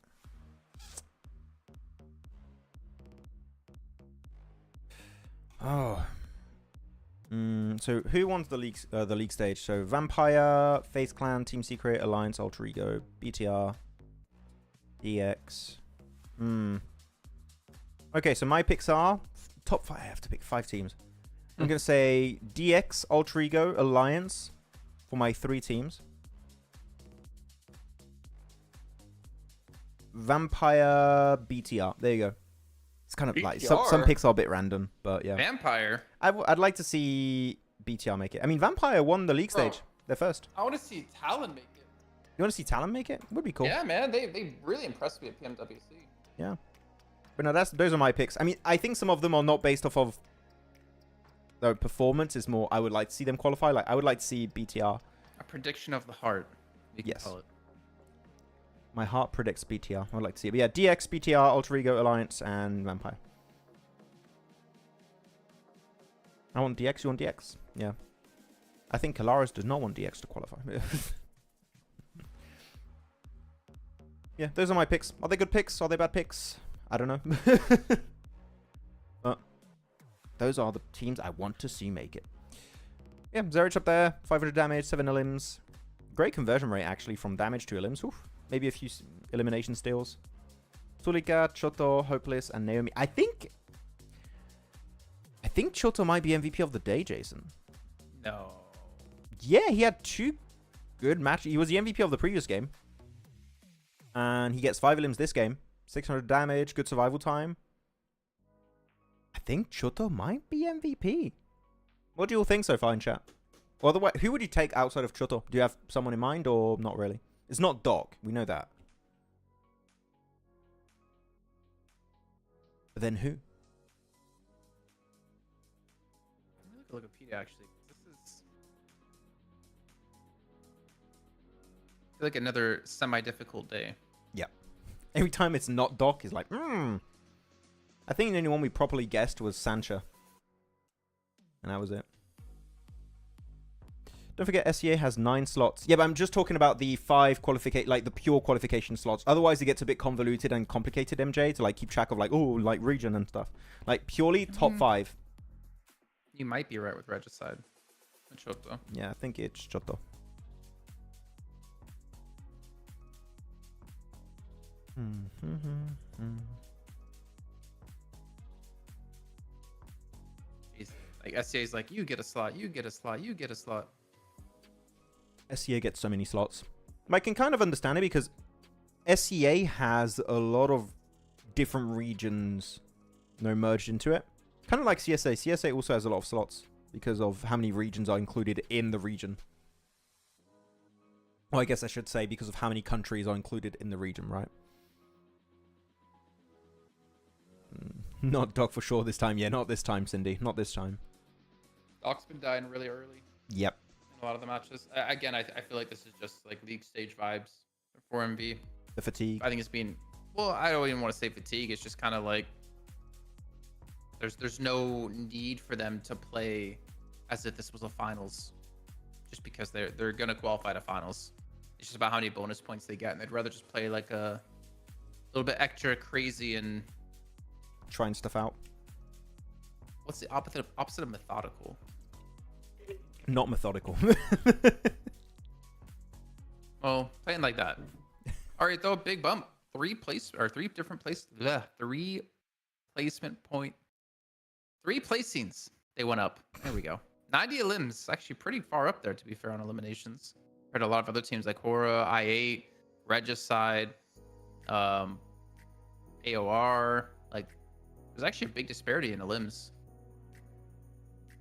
Oh. So who won the league stage? So Vampire, Faith Clan, Team Secret, Alliance, Alter Ego, BTR, DX. Okay, so my picks are top 5. I have to pick 5 teams. I'm gonna say DX, Alter Ego, Alliance for my 3 teams. Vampire, BTR. There you go. It's kind of like some picks are a bit random, but yeah. Vampire. I'd like to see BTR make it. I mean, Vampire won the league stage. They're first. I want to see Talon make it. You want to see Talon make it? Would be cool. Yeah, man. They really impressed me at PMWC. Yeah. But no, those are my picks. I mean, I think some of them are not based off of their performance. It's more I would like to see them qualify. Like I would like to see BTR. A prediction of the heart. You can call it. My heart predicts BTR. I would like to see it. But yeah, DX, BTR, Alter Ego, Alliance, and Vampire. I want DX. You want DX? Yeah. I think Kalaris does not want DX to qualify. Yeah, those are my picks. Are they good picks? Are they bad picks? I don't know. But those are the teams I want to see make it. Yeah, Zerich up there. 500 damage, 7 elims. Great conversion rate, actually, from damage to elims. Oof. Maybe a few elimination steals. Sulika, Choto, Hopeless, and Naomi. I think Choto might be MVP of the day, Jason. No. Yeah, he had 2 good matches. He was the MVP of the previous game. And he gets 5 elims this game. 600 damage, good survival time. I think Choto might be MVP. What do you all think so far in chat? Or otherwise, who would you take outside of Choto? Do you have someone in mind or not really? It's not Doc. We know that. But then who? Look at Wikipedia, actually. This is... I feel like another semi-difficult day. Yeah. Every time it's not Doc, it's like, I think the only one we properly guessed was Sancha. And that was it. Don't forget, SEA has 9 slots. Yeah, but I'm just talking about the 5 like the pure qualification slots. Otherwise, it gets a bit convoluted and complicated, MJ, to like keep track of like, like region and stuff. Like purely top 5. You might be right with Regicide. Choto. Yeah, I think it's Choto. Jeez. Like SEA's like, you get a slot, you get a slot, you get a slot. SEA gets so many slots. I can kind of understand it because SEA has a lot of different regions merged into it. Kind of like CSA. CSA also has a lot of slots because of how many regions are included in the region. Well, I guess I should say because of how many countries are included in the region, right? Not Doc for sure this time. Yeah, not this time, Cindy. Not this time. Doc's been dying really early. Yep. A lot of the matches. Again, I feel like this is just like league stage vibes for MV. The fatigue. I think it's been, well, I don't even want to say fatigue. It's just kind of like there's no need for them to play as if this was a finals, just because they're gonna qualify to finals. It's just about how many bonus points they get, and they'd rather just play like a little bit extra crazy and trying stuff out. What's the opposite of methodical? Not methodical. Oh, playing like that. All right, though, big bump. 3 different place. Yeah, 3 placement point. 3 placings. They went up. There we go. 90 elims. Actually pretty far up there, to be fair, on eliminations. Heard a lot of other teams like Hora, I8, Regicide, AOR. Like, there's actually a big disparity in the limbs.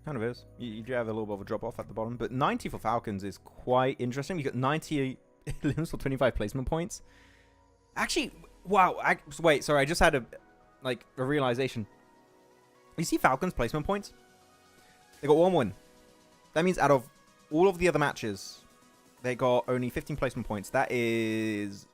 Kind of is. You do have a little bit of a drop off at the bottom, but 90 for Falcons is quite interesting. You got 90 limbs for 25 placement points. Actually, wow. Wait, sorry. I just had a realization. You see Falcons placement points? They got 1 win. That means out of all of the other matches, they got only 15 placement points. That is,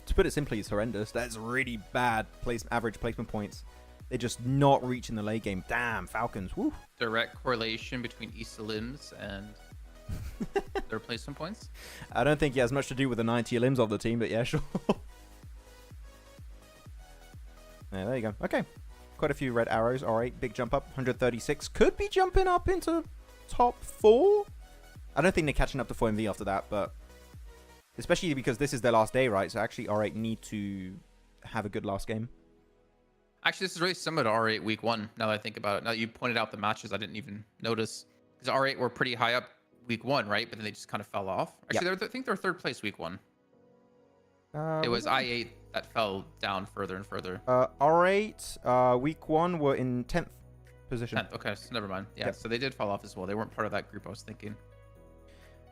to put it simply, is horrendous. That's really bad average placement points. They're just not reaching the late game. Damn, Falcons. Woo. Direct correlation between Issa limbs and their placement points. I don't think it has much to do with the 90 limbs of the team, but yeah, sure. Yeah, there you go. Okay. Quite a few red arrows. All right, big jump up. 136. Could be jumping up into top 4. I don't think they're catching up to 4MV after that, but especially because this is their last day, right? So actually, R8 need to have a good last game. Actually, this is really similar to R8 week 1, now that I think about it. Now that you pointed out the matches, I didn't even notice. Because R8 were pretty high up week 1, right? But then they just kind of fell off. Actually, I think they're 3rd place week 1. It was I8 that fell down further and further. R8, week 1 were in 10th position. 10th, okay, so never mind. Yeah, so they did fall off as well. They weren't part of that group I was thinking.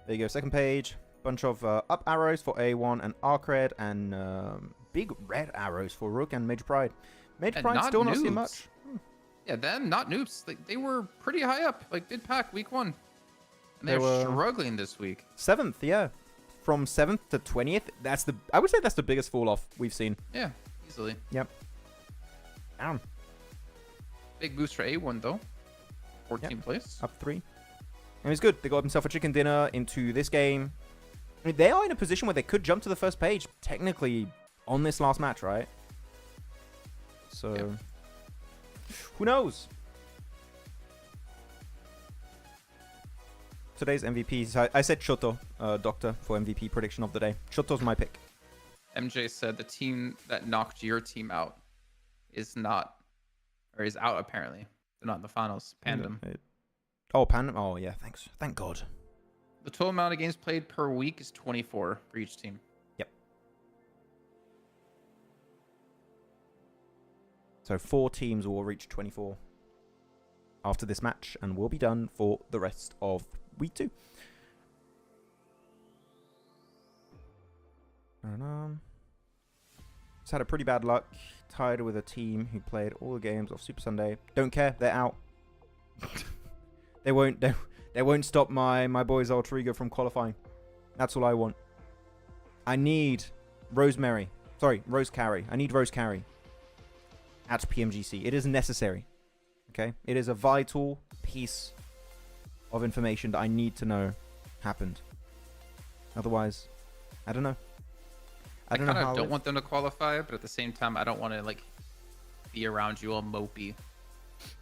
There you go, second page. Bunch of up arrows for A1 and Arcred, and big red arrows for Rook and Major Pride. Major Pride still not seeing much. Yeah, them, not noobs. They were pretty high up, like mid pack week 1. And they were struggling this week. 7th, yeah. From 7th to 20th, I would say that's the biggest fall off we've seen. Yeah, easily. Yep. Down. Big boost for A1 though. 14th place. Up 3. And it's good. They got themselves a chicken dinner into this game. I mean, they are in a position where they could jump to the first page, technically, on this last match, right? So, who knows? Today's MVP, I said Shoto, Doctor, for MVP prediction of the day. Shoto's my pick. MJ said the team that knocked your team out is out apparently. They're not in the finals. Pandem. Oh, Pandem. Oh, yeah, thanks. Thank God. The total amount of games played per week is 24 for each team. Yep. So 4 teams will reach 24 after this match, and we'll be done for the rest of week 2. Just had a pretty bad luck. Tied with a team who played all the games of Super Sunday. Don't care. They're out. They won't stop my boys Alter Ego from qualifying. That's all I want. I need Rose Carey. I need Rose Carey at PMGC. It is necessary. Okay? It is a vital piece of information that I need to know happened. Otherwise, I don't know. I don't know how. I don't want them to qualify, but at the same time, I don't want to be around you all mopey.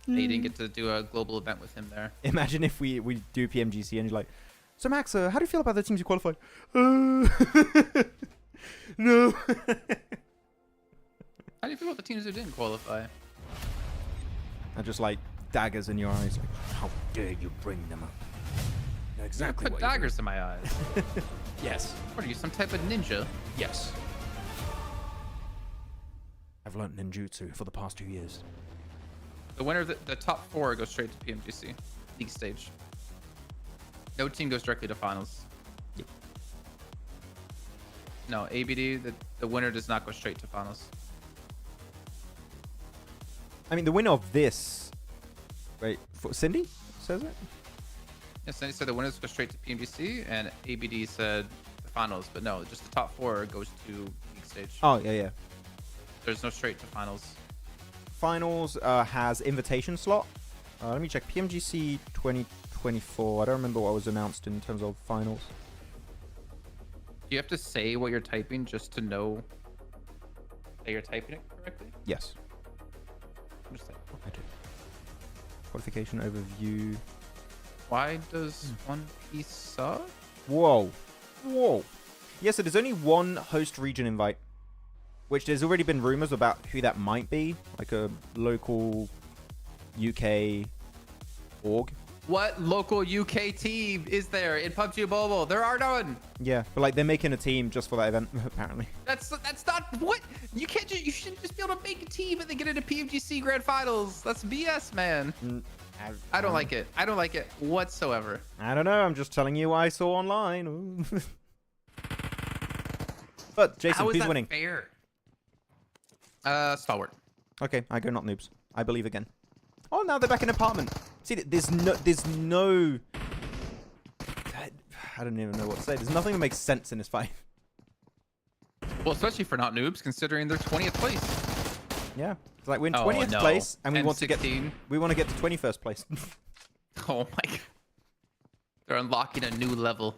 You didn't get to do a global event with him there. Imagine if we do PMGC and you're like, so Max, how do you feel about the teams you qualified? No. How do you feel about the teams who didn't qualify? And just daggers in your eyes. How dare you bring them up? Exactly. Put daggers in my eyes. Yes. What are you, some type of ninja? Yes. I've learned ninjutsu for the past 2 years. The winner of the top 4 goes straight to PMGC league stage. No team goes directly to finals. Yep. No, ABD, the winner does not go straight to finals. I mean, the winner of this... Wait, Cindy says it? Yes, Cindy said the winners go straight to PMGC, and ABD said the finals. But no, just the top 4 goes to league stage. Oh, yeah. There's no straight to finals. Finals has invitation slot. Let me check. PMGC 2024. I don't remember what was announced in terms of finals. Do you have to say what you're typing just to know that you're typing it correctly? Yes. I'm just I do. Qualification overview. Why does One Piece suck? Whoa. Yes, so there's only one host region invite, which there's already been rumors about who that might be, like a local UK org. What local UK team is there in PUBG Mobile? There are none. Yeah, but like they're making a team just for that event, apparently. That's not what you can't. You shouldn't just be able to make a team and then get into PUBGC Grand Finals. That's BS, man. I don't like it. I don't like it whatsoever. I don't know. I'm just telling you what I saw online. But Jason, How is who's that winning? fair? Stalwart. Okay, I go not noobs. I believe again. Oh, now they're back in apartment. See, there's no. I don't even know what to say. There's nothing that makes sense in this fight. Well, especially for not noobs, considering they're 20th place. Yeah, it's like we're in Oh, 20th no. place, and we want to M16. get. We want to get to 21st place. Oh my god. They're unlocking a new level,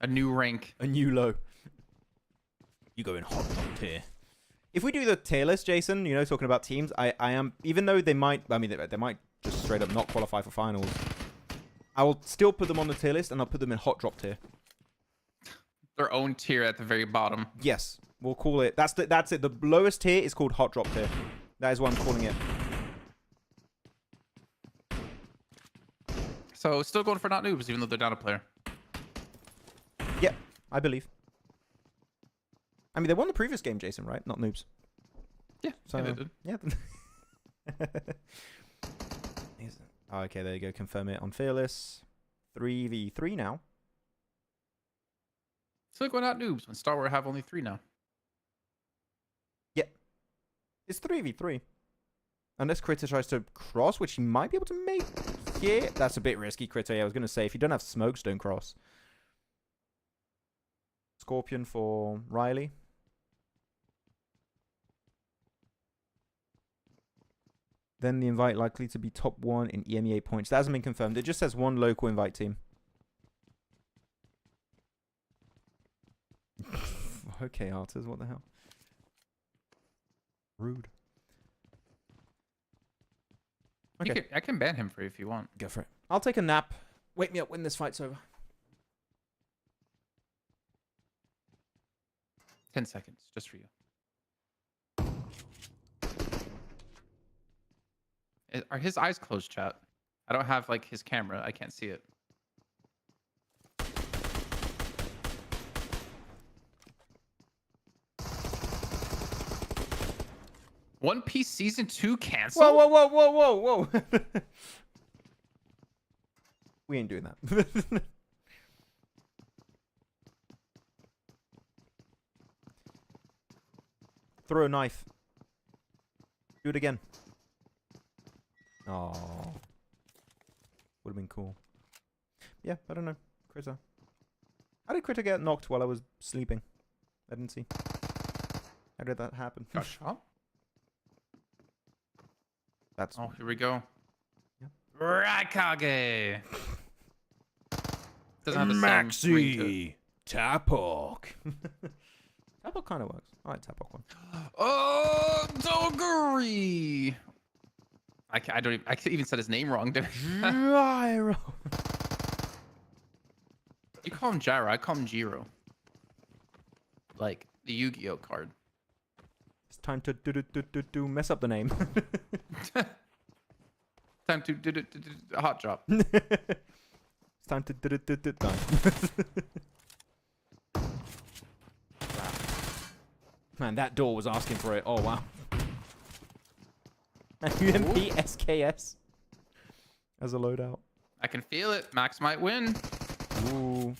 a new rank. A new low. You go in hot tier. If we do the tier list, Jason, you know, talking about teams, I am, even though they might, I mean, they might just straight up not qualify for finals, I will still put them on the tier list, and I'll put them in hot drop tier. Their own tier at the very bottom. Yes, we'll call it. That's it. The lowest tier is called hot drop tier. That is what I'm calling it. So still going for not noobs, even though they're down a player. Yep, I believe. I mean, they won the previous game, Jason, right? Not noobs. Yeah, So, yeah, they did. yeah. Oh, okay, there you go. Confirm it on Fearless. 3v3 now. Still going out noobs when Star Wars have only 3 now. Yeah. It's 3v3. Unless Krypto tries to cross, which he might be able to make. Yeah, that's a bit risky, Krypto. Yeah, I was going to say, if you don't have smokes, don't cross. Scorpion for Riley. Then the invite likely to be top 1 in EMEA points. That hasn't been confirmed. It just says 1 local invite team. Okay, Arters, what the hell? Rude. Okay, I can ban him for you if you want. go for it. I'll take a nap. Wake me up when this fight's over. 10 seconds, just for you. Are his eyes closed, chat? I don't have like his camera. I can't see it. One Piece Season 2 canceled? Whoa, whoa, whoa, whoa, whoa, whoa. We ain't doing that. Throw a knife. Do it again. Oh. Would have been cool. Yeah, I don't know. Krypto. How did Krypto get knocked while I was sleeping? I didn't see. How did that happen? Got shot? That's Oh, here we go. Yeah. Raikage! Doesn't have the same ring to it. Maxi Tapok. Tapok kind of works. I like Tapok one. Oh, Doguri! I don't even, I even said his name wrong, dude. Gyro. You call him Gyro, I call him Jiro. Like the Yu-Gi-Oh card. It's time to do mess up the name. Time to do a hot drop. It's time to done. Man, that door was asking for it. Oh wow. UMP SKS as a loadout. I can feel it. Max might win. Ooh.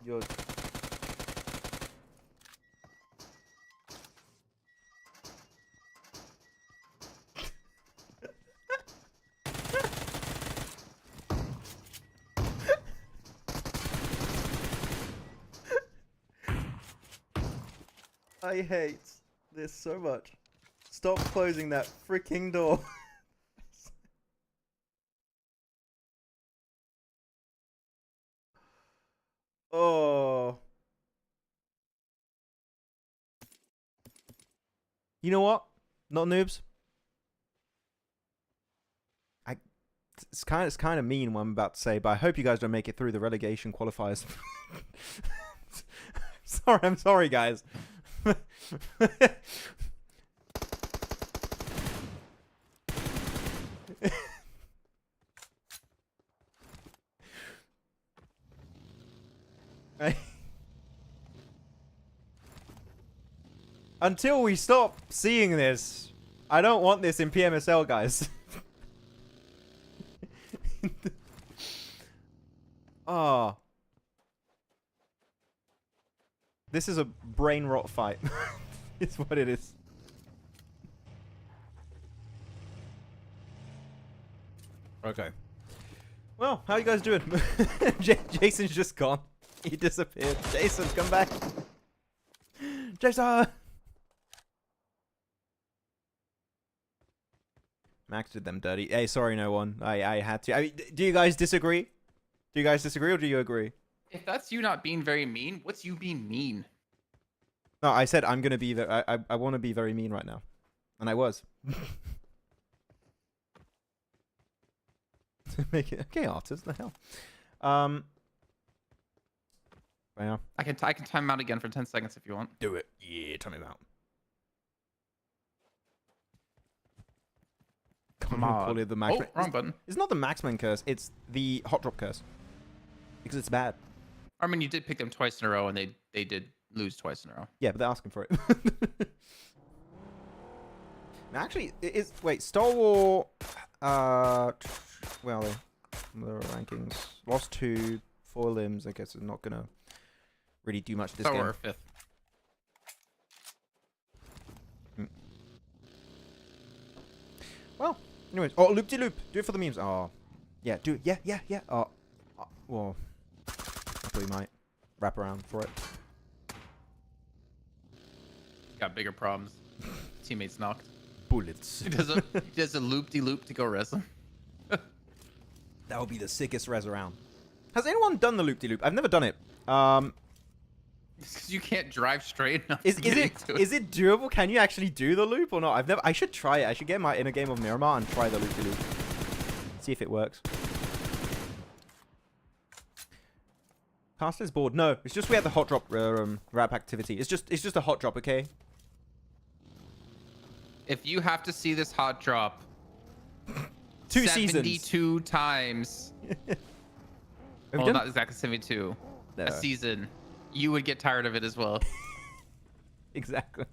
Yo. I hate this so much. Stop closing that freaking door. Oh. You know what? Not noobs. It's kind of mean what I'm about to say, but I hope you guys don't make it through the relegation qualifiers. I'm sorry, guys. Until we stop seeing this, I don't want this in PMSL, guys. Oh. This is a brain rot fight. It's what it is. Okay. Well, how you guys doing? Jason's just gone. He disappeared. Jason, come back. Jason! Max did them dirty. Hey, sorry, no one. I had to. I mean, do you guys disagree? Do you guys disagree or do you agree? If that's you not being very mean, what's you being mean? No, I said I'm gonna be. I want to be very mean right now, and I was. Make it okay, artist. The hell. Yeah. I can time out again for 10 seconds if you want. Do it. Yeah, time him out. Come on. Call it the Maxman. Oh, wrong button. It's not the Maxman curse. It's the hot drop curse. Because it's bad. I mean, you did pick them twice in a row, and they did lose twice in a row. Yeah, but they're asking for it. Now, actually, it is. Wait, Star Wars. Well, the rankings lost 2, 4 limbs. I guess it's not gonna really do much this Star game. Wars 5th. Well, anyways. Oh, loop de loop. Do it for the memes. Oh, yeah. Do it. Yeah. Oh, well, I thought we might wrap around for it. Got bigger problems. Teammates knocked. Bullets. He does a loop de loop to go wrestle. That would be the sickest res around. Has anyone done the loop de loop? I've never done it. Because you can't drive straight enough. Is it doable? Can you actually do the loop or not? I should try it. I should get in a game of Miramar and try the loop de loop. See if it works. Caster's board. No, it's just we had the hot drop rap activity. It's just a hot drop, okay? If you have to see this hot drop 2 seasons. 72 times. Well, not exactly 72. No. A season. You would get tired of it as well. Exactly.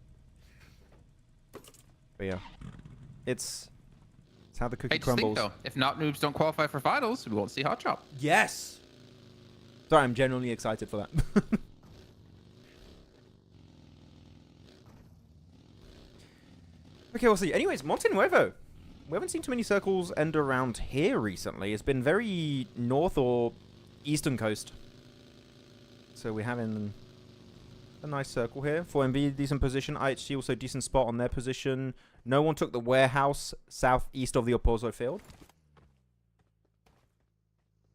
But yeah, it's how the cookie Hey, just think crumbles. though, if not noobs don't qualify for finals, we won't see hot drop. Yes. Sorry, I'm genuinely excited for that. Okay, we'll see. Anyways, Monte Nuevo. We haven't seen too many circles end around here recently. It's been very north or eastern coast. So we're having a nice circle here. 4MB, decent position. IHC also decent spot on their position. No one took the warehouse southeast of the Opposo field.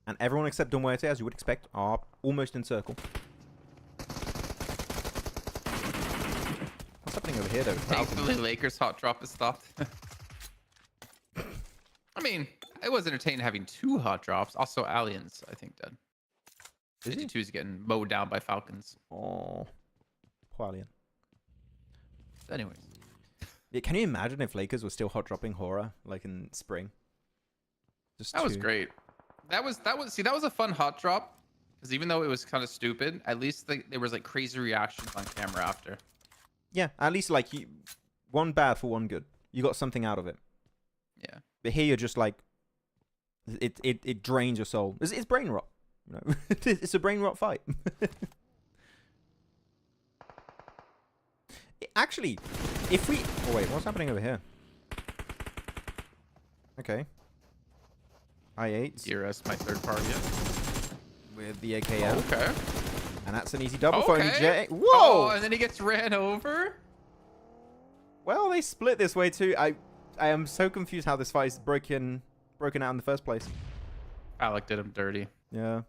And everyone except Muerte, as you would expect, are almost in circle. What's happening over here, though? Thankfully, Lakers hot drop is stopped. I mean, it was entertaining having 2 hot drops. Also, Aliens, I think, dead. 52 is getting mowed down by Falcons. Oh, poor alien. Anyways. Yeah, can you imagine if Lakers were still hot dropping horror like in spring? Just That was great. That was a fun hot drop, because even though it was kind of stupid, at least there was like crazy reactions on camera after. Yeah, at least like one bad for one good. You got something out of it. Yeah. But here you're just like it drains your soul. It's brain rot. You know? It's a brain rot fight. Actually, if we... Oh, wait. What's happening over here? Okay. I8. DRS, my third party. With the AKM. Okay. And that's an easy double for Okay. MJ. Whoa! Oh, and then he gets ran over? Well, they split this way too. I am so confused how this fight is broken out in the first place. Alec did him dirty. Yeah.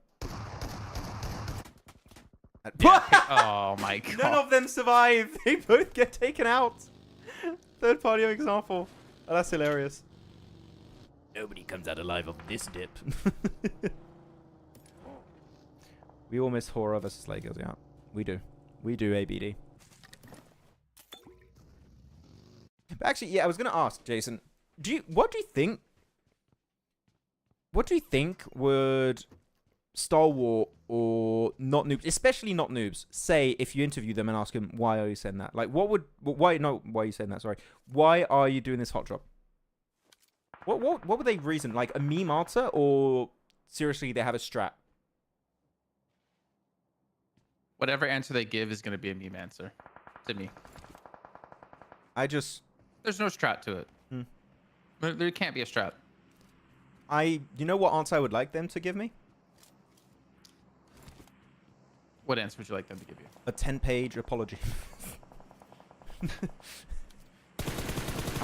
Oh my god. None of them survive. They both get taken out. Third party example. Oh, that's hilarious. Nobody comes out alive of this dip. We all miss horror versus Lakers, yeah. We do. We do, ABD. But actually, yeah, I was going to ask, Jason, what do you think What do you think would Stalwart or not noobs, especially not noobs, say if you interview them and ask them why are you saying that? Like, why are you saying that? Sorry, why are you doing this hot drop? What would they reason? Like a meme answer, or seriously they have a strat? Whatever answer they give is going to be a meme answer to me. There's no strat to it. There can't be a strat. You know what answer I would like them to give me? What answer would you like them to give you? A 10-page apology. I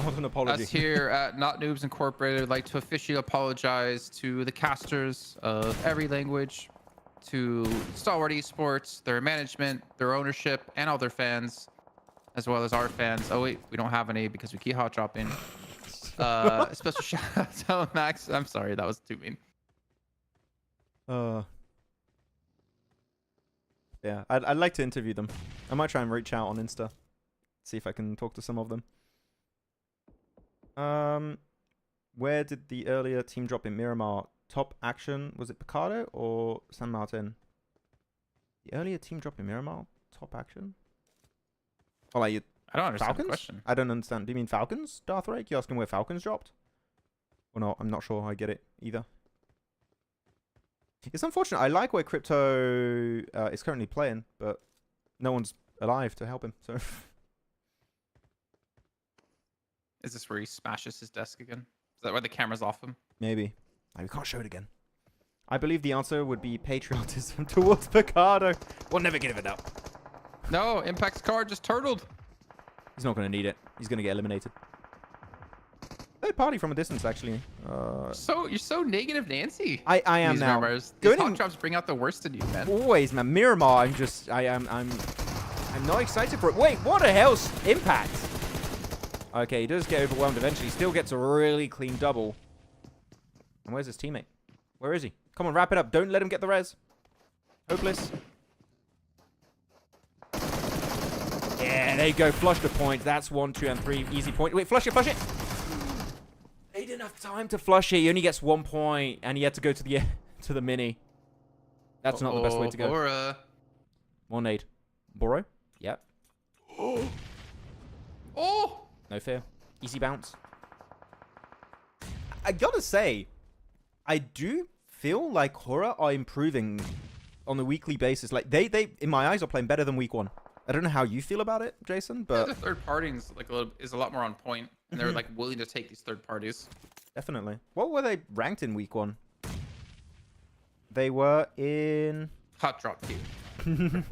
want an apology. Us here at Not Noobs Incorporated would like to officially apologize to the casters of every language, to Stalwart Esports, their management, their ownership, and all their fans, as well as our fans. Oh wait, we don't have any because we keep hot dropping. Special shout out to Max. I'm sorry, that was too mean. Yeah, I'd like to interview them. I might try and reach out on Insta, see if I can talk to some of them. Where did the earlier team drop in Miramar? Top action, was it Picardo or San Martin? The earlier team drop in Miramar? Top action? Oh, like I don't understand Falcons? the question. I don't understand. Do you mean Falcons, Darth Rake? You asking where Falcons dropped? Or no, I'm not sure I get it either. It's unfortunate. I like where Krypto is currently playing, but no one's alive to help him. So, Is this where he smashes his desk again? Is that why the camera's off him? maybe. We can't show it again. I believe the answer would be patriotism towards Picardo. We'll never give it up. No, Impact's card just turtled. He's not going to need it. He's going to get eliminated. Third party from a distance, actually. So you're so negative, Nancy. I am These now. Miramars. Going These hot in- drops bring out the worst in you, man. Always, man. Miramar, I'm not excited for it. Wait, what the hell's Impact? Okay, he does get overwhelmed eventually. Still gets a really clean double. And where's his teammate? Where is he? Come on, wrap it up. Don't let him get the res. Hopeless. Yeah, there you go. Flush the point. That's 1, 2, and 3. Easy point. Wait, flush it, flush it. He didn't have time to flush it. He only gets 1 point, and he had to go to the mini. That's not the best way to go. Bora. One nade. Barraud? Yep. Oh! No fear. Easy bounce. I gotta say, I do feel like Horror are improving on a weekly basis. Like they in my eyes are playing better than week 1. I don't know how you feel about it, Jason, but The third party is a lot more on point, and they're like willing to take these third parties. definitely. What were they ranked in week 1? They were in Hot drop queue.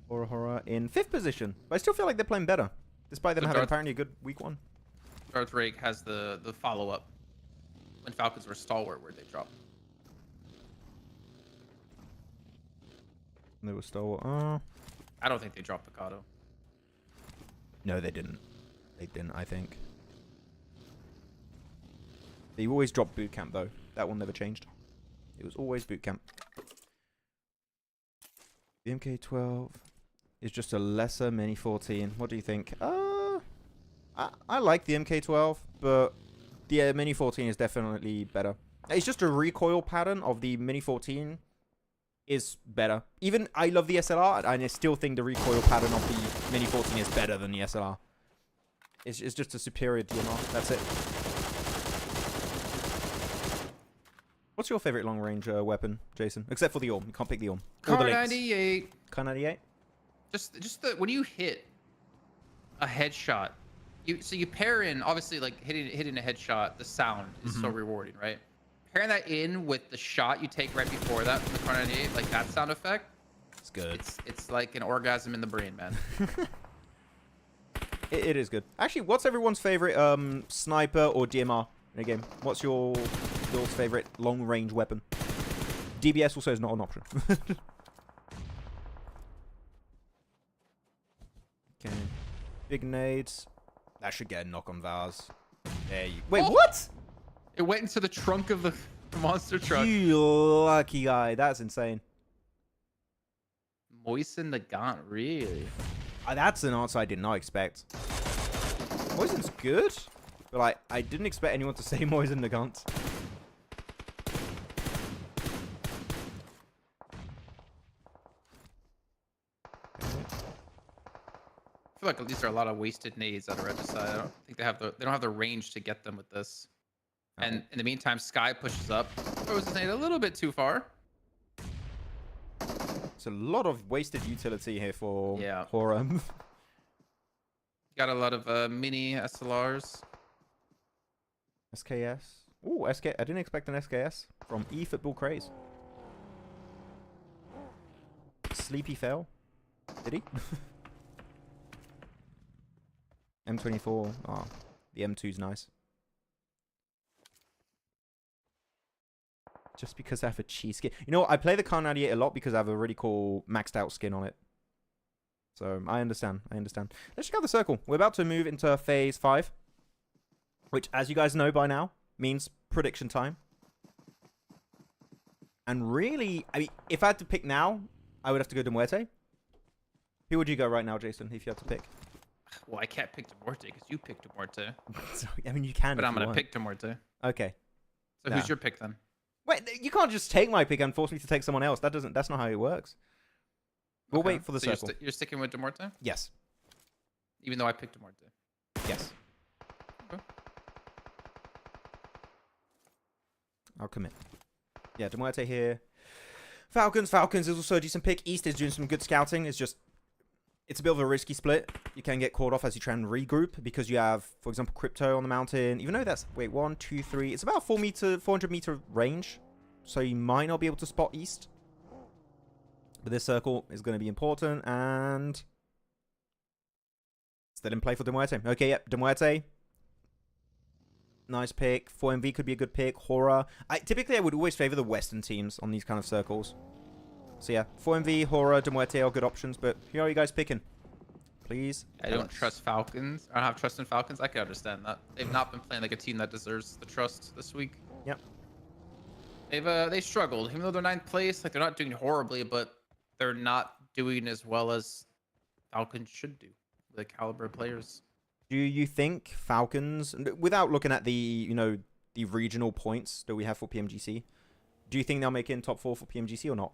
Horror in 5th position. But I still feel like they're playing better, despite them The having Darth- apparently a good week 1. Darth Rake has the follow up when Falcons were Stalwart, where they dropped. They were still. I don't think they dropped Picardo. No, they didn't. They didn't, I think. They always dropped boot camp, though. That one never changed. It was always boot camp. The MK12 is just a lesser Mini 14. What do you think? I like the MK12, but the Mini 14 is definitely better. It's just a recoil pattern of the Mini 14 is better. Even I love the SLR, and I still think the recoil pattern of the Mini 14 is better than the SLR. It's just a superior DMR. That's it. What's your favorite long range weapon, Jason? Except for the Orm. You can't pick the Orm. Or the Car Lynx. 98. Car 98? Just the when you hit a headshot, you pair in, obviously, like hitting a headshot, the sound is so rewarding, right? Pairing that in with the shot you take right before that from the Car 98, like that sound effect, It's good. it's like an orgasm in the brain, man. It is good. Actually, what's everyone's favorite sniper or DMR in a game? What's your favorite long range weapon? DBS also is not an option. Okay. Big nades. That should get a knock on Vars. There you. Wait, Oh! what? It went into the trunk of the monster truck. You lucky guy. That's insane. Moisten the Gaunt, really? That's an answer I did not expect. Moisen's good, but like I didn't expect anyone to say Moisen the Gunt. feel like these are a lot of wasted nades at a regicide. I don't think they don't have the range to get them with this. And in the meantime, Sky pushes up. Throws his nade a little bit too far. It's a lot of wasted utility here for Yeah. Horror. Got a lot of mini SLRs. SKS. Ooh, SK. I didn't expect an SKS from eFootball Craze. Sleepy fell. Did he? M24. Oh, the M2's nice. Just because I have a cheese skin. You know what? I play the Kar 98 a lot because I have a really cool maxed out skin on it. So I understand. I understand. Let's check out the circle. We're about to move into phase 5. Which, as you guys know by now, means prediction time. And really, I mean, if I had to pick now, I would have to go to Muerte. Who would you go right now, Jason, if you had to pick? Well, I can't pick Muerte because you picked Muerte. So, I mean, you can. But I'm going to pick Muerte. Okay. So who's your pick then? Wait, you can't just take my pick and force me to take someone else. That's not how it works. We'll wait for the so circle. You're sticking with Muerte? Yes. Even though I picked Muerte. Yes. Okay. I'll commit. Yeah, Muerte here. Falcons is also a decent pick. East is doing some good scouting. It's a bit of a risky split. You can get caught off as you try and regroup because you have, for example, Krypto on the mountain. Even though that's, wait, 1, 2, 3. It's about 400 meter range. So you might not be able to spot East. But this circle is going to be important. And still in play for Muerte. Okay, yep, Muerte. Nice pick. 4MV could be a good pick. Horror. Typically, I would always favor the Western teams on these kind of circles. So yeah, 4MV, Horror, Muerte are good options. But who are you guys picking? Please. I don't trust Falcons. I don't have trust in Falcons. I can understand that. They've not been playing like a team that deserves the trust this week. Yep. They struggled. Even though they're 9th place, like they're not doing horribly, but they're not doing as well as Falcons should do. The caliber of players. Do you think Falcons, without looking at the the regional points that we have for PMGC, do you think they'll make it in top 4 for PMGC or not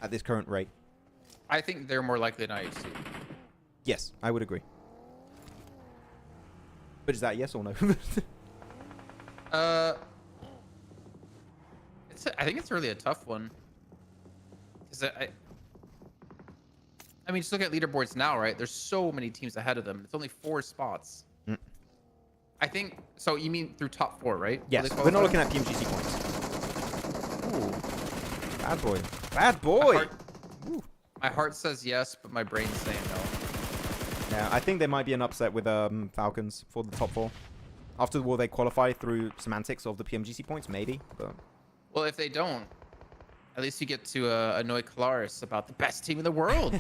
at this current rate? I think they're more likely than IHC. Yes, I would agree. But is that yes or no? I think it's really a tough one. Because I mean, just look at leaderboards now, right? There's so many teams ahead of them. It's only 4 spots. Mm. I think so. You mean through top 4, right? Yes, we're not looking at PMGC points. Ooh, bad boy, bad boy. My heart says yes, but my brain's saying no. Yeah, I think there might be an upset with Falcons for the top 4. After will they qualify through semantics of the PMGC points? Maybe, but well, if they don't, at least you get to annoy Kalaris about the best team in the world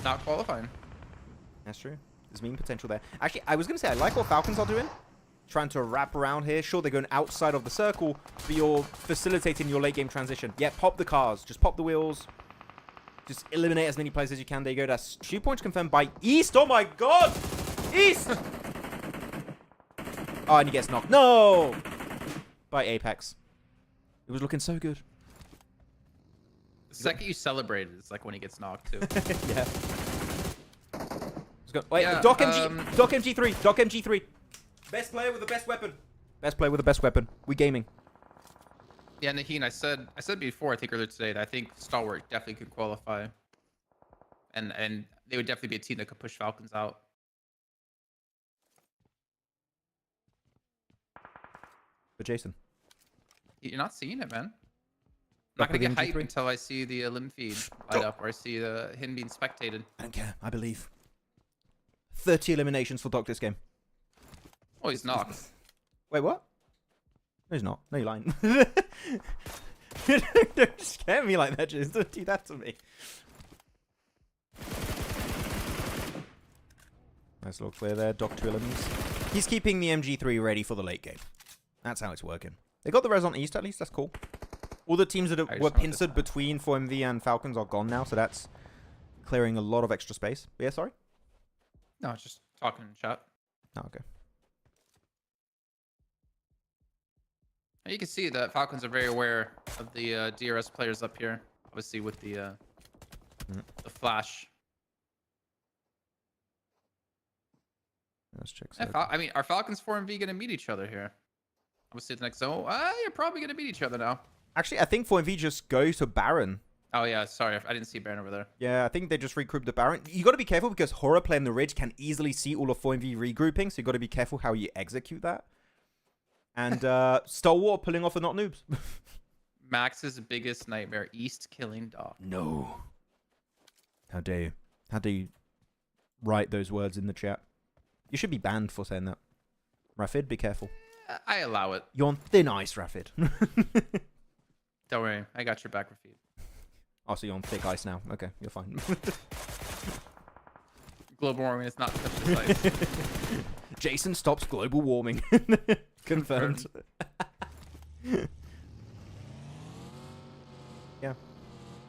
not qualifying. That's true. There's meme potential there. Actually, I was going to say, I like what Falcons are doing. Trying to wrap around here. Sure, they're going outside of the circle, but you're facilitating your late game transition. Yeah, pop the cars. Just pop the wheels. Just eliminate as many players as you can. There you go. That's 2 points confirmed by East. Oh my god! East! Oh, and he gets knocked. No! By Apex. It was looking so good. The second you celebrate it, it's like when he gets knocked too. Yeah. Let's go. Wait, Yeah, Doc MG3. Doc MG3. Best player with the best weapon. Best player with the best weapon. We gaming. Yeah, Naheen, I said before, I think earlier today, that I think Stalwart definitely could qualify. And they would definitely be a team that could push Falcons out. But Jason. You're not seeing it, man. I'm not going to get hyped until I see the limb feed light up or I see him being spectated. I don't care. I believe. 30 eliminations for Doc this game. Oh, he's knocked. Wait, what? No, he's not. No, you're lying. Don't scare me like that, Jason. Don't do that to me. Nice little clear there. Doc 2 elements. He's keeping the MG3 ready for the late game. That's how it's working. They got the res on East at least. That's cool. All the teams that were pincered between 4MV and Falcons are gone now, so that's clearing a lot of extra space. But yeah, sorry? No, just talking in chat. Oh, okay. You can see that Falcons are very aware of the DRS players up here. Obviously with the flash. Let's check. I mean, are Falcons 4 and V going to meet each other here? Obviously, the next zone. You're probably going to meet each other now. Actually, I think 4MV just go to Baron. Oh, yeah. Sorry. I didn't see Baron over there. Yeah, I think they just regroup the Baron. You got to be careful because Horror playing the Ridge can easily see all of 4MV regrouping, so you got to be careful how you execute that. And Stalwart pulling off the not noobs. Max's biggest nightmare, East killing Doc. No. How dare you? How dare you write those words in the chat? You should be banned for saying that. Rafid, be careful. I allow it. You're on thin ice, Rafid. Don't worry. I got your back, Rafid. Oh, so you're on thick ice now. Okay, you're fine. Global warming is not such a sight. Jason stops global warming. Confirmed. Yeah.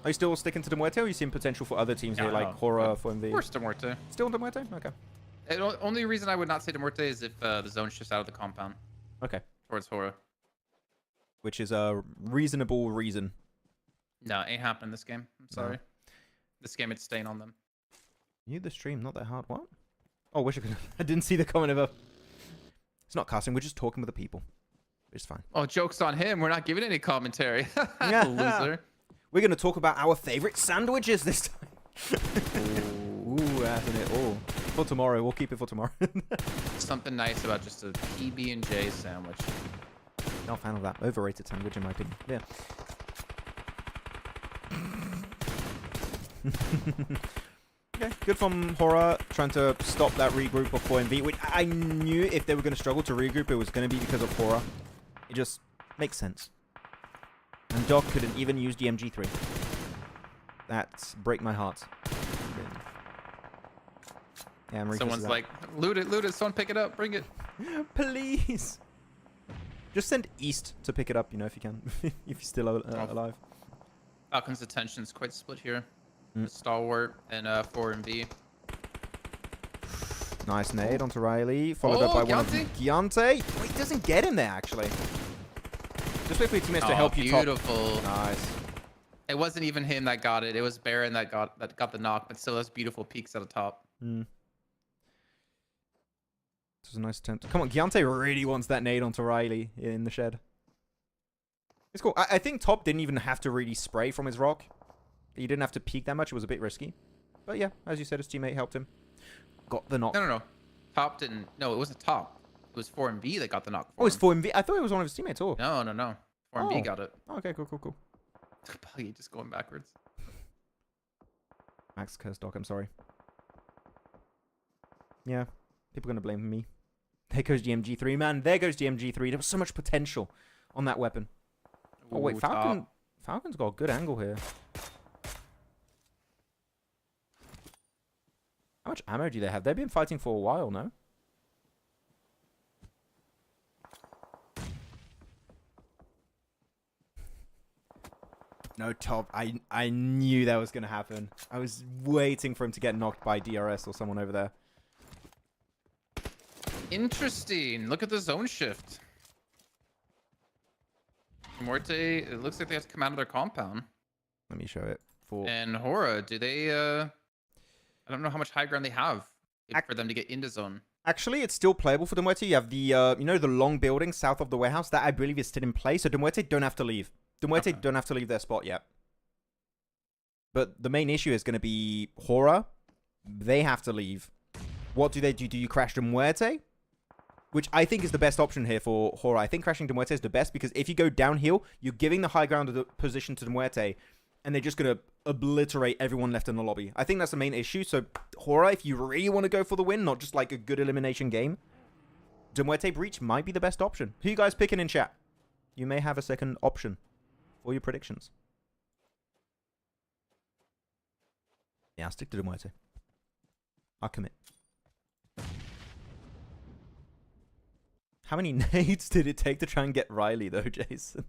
Are you still sticking to the Muerte, or are you seeing potential for other teams here, like Horror, 4MV? Where's the Muerte? Still the Muerte? Okay. The only reason I would not say the Muerte is if the zone shifts out of the compound. Okay. Towards Horror. Which is a reasonable reason. No, ain't happening this game. I'm sorry. This game, it's staying on them. You the stream, not that hard. What? Oh, wish I could. I didn't see the comment above. It's not casting. We're just talking with the people. It's fine. Oh, joke's on him. We're not giving any commentary. Loser. We're going to talk about our favorite sandwiches this time. Ooh, hasn't it? Oh, for tomorrow. We'll keep it for tomorrow. Something nice about just a PB&J sandwich. Not a fan of that. Overrated sandwich, in my opinion. Yeah. Okay, good from Horror trying to stop that regroup of 4MV, which I knew if they were going to struggle to regroup, it was going to be because of Horror. It just makes sense. And Doc couldn't even use the MG3. That's break my heart. Yeah, I'm Someone's like, loot it, someone pick it up, bring it. Please. Just send East to pick it up, you know, if you can. If you're still alive. Falcon's attention's quite split here. Stalwart and 4MV. Nice nade onto Riley, followed up by one of Giante. Oh, he doesn't get in there, actually. Just wait for your teammates to help you top. Beautiful. Nice. It wasn't even him that got it. It was Baron that got the knock, but still has beautiful peaks at the top. This was a nice attempt. Come on, Giante really wants that nade onto Riley in the shed. It's cool. I think Top didn't even have to really spray from his rock. He didn't have to peek that much. It was a bit risky. But yeah, as you said, his teammate helped him. Got the knock. No. Top didn't. No, it wasn't Top. It was 4MV that got the knock. Oh, it's 4MV. I thought it was one of his teammates. Oh. No. 4MV got it. Okay, cool. Buggy just going backwards. Max cursed Doc, I'm sorry. Yeah, people are going to blame me. There goes the MG3, man. There goes the MG3. There was so much potential on that weapon. Oh, wait, Falcon's got a good angle here. How much ammo do they have? They've been fighting for a while, no? No, Top. I knew that was going to happen. I was waiting for him to get knocked by DRS or someone over there. Interesting. Look at the zone shift. Muerte, it looks like they have to come out of their compound. Let me show it. And Hora, do they... I don't know how much high ground they have for them to get into zone. Actually, it's still playable for Muerte. You have the, you know, the long building south of the warehouse. That, I believe, is still in place. So Muerte don't have to leave. Muerte don't have to leave their spot yet. But the main issue is going to be Hora. They have to leave. What do they do? Do you crash Muerte? Which I think is the best option here for Hora. I think crashing Muerte is the best because if you go downhill, you're giving the high ground of the position to Muerte, and they're just going to obliterate everyone left in the lobby. I think that's the main issue. So Hora, if you really want to go for the win, not just like a good elimination game, Muerte Breach might be the best option. Who you guys picking in chat? You may have a second option for your predictions. Yeah, I'll stick to Muerte. I'll commit. How many nades did it take to try and get Riley, though, Jason?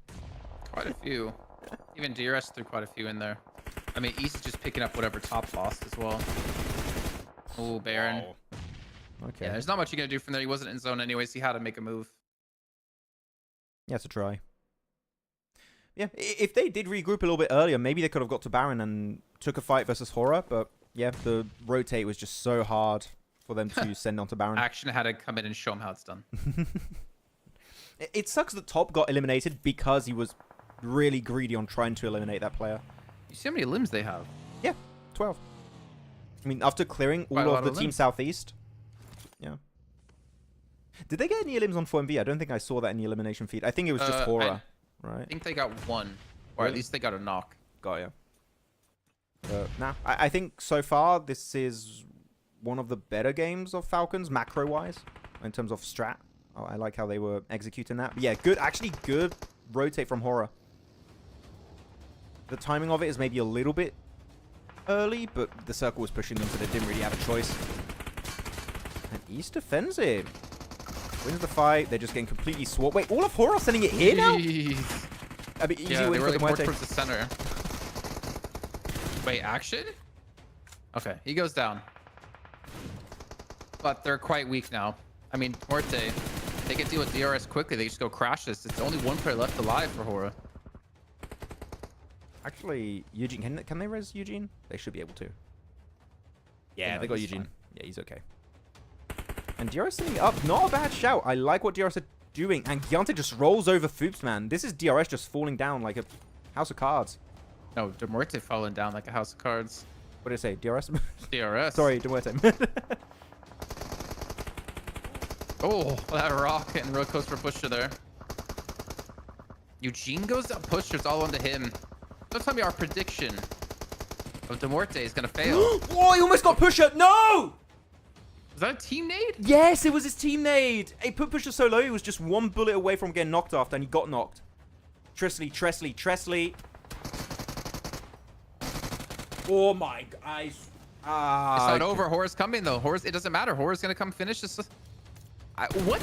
Quite a few. Even DRS threw quite a few in there. I mean, East is just picking up whatever Top lost as well. Oh, Baron. Oh. Okay. Yeah, there's not much you can do from there. He wasn't in zone anyways. He had to make a move. Yeah, it's a try. Yeah, if they did regroup a little bit earlier, maybe they could have got to Baron and took a fight versus Hora. But yeah, the rotate was just so hard. for them to send on to Baron. Action had to come in and show him how it's done. It sucks that Top got eliminated because he was really greedy on trying to eliminate that player. You see how many limbs they have? Yeah, 12. I mean, after clearing Quite a all lot of the of team limbs. Southeast. Yeah. Did they get any limbs on 4MV? I don't think I saw that in the elimination feed. I think it was just Horror, I right? think they got one. Or at Really? least they got a knock. Got ya. Nah, I think so far this is one of the better games of Falcons, macro-wise, in terms of strat. Oh, I like how they were executing that. But yeah, good. Actually, good rotate from Horror. The timing of it is maybe a little bit early, but the circle was pushing them, so they didn't really have a choice. And East defends it. Wins the fight. They're just getting completely swamped. Wait, all of Horror sending it here now? Jeez. I mean, easy Yeah, they win were for the like more Muerte. towards the center. Wait, action? Okay, he goes down. But they're quite weak now. I mean, Muerte, they can deal with DRS quickly. They just go crash this. It's only one player left alive for Hora. Actually, Eugene, can they res Eugene? They should be able to. Yeah, No, they got he's Eugene. fine. Yeah, he's okay. And DRS sitting up. Not a bad shout. I like what DRS are doing. And Giante just rolls over Foops, man. This is DRS just falling down like a house of cards. No, Muerte falling down like a house of cards. What did I say? DRS? DRS. Sorry, Muerte. Oh, that rock and roller coaster pusher there. Eugene goes down pusher. It's all onto him. Don't tell me our prediction of Muerte is going to fail. Oh, he almost got Pusher. No! Was that a team nade? Yes, it was his team nade. He put Pusher so low, he was just one bullet away from getting knocked after, and he got knocked. Tresley. Oh my God. It's not over. Hora's coming though. Hora's, it doesn't matter. Hora's gonna come finish this. What?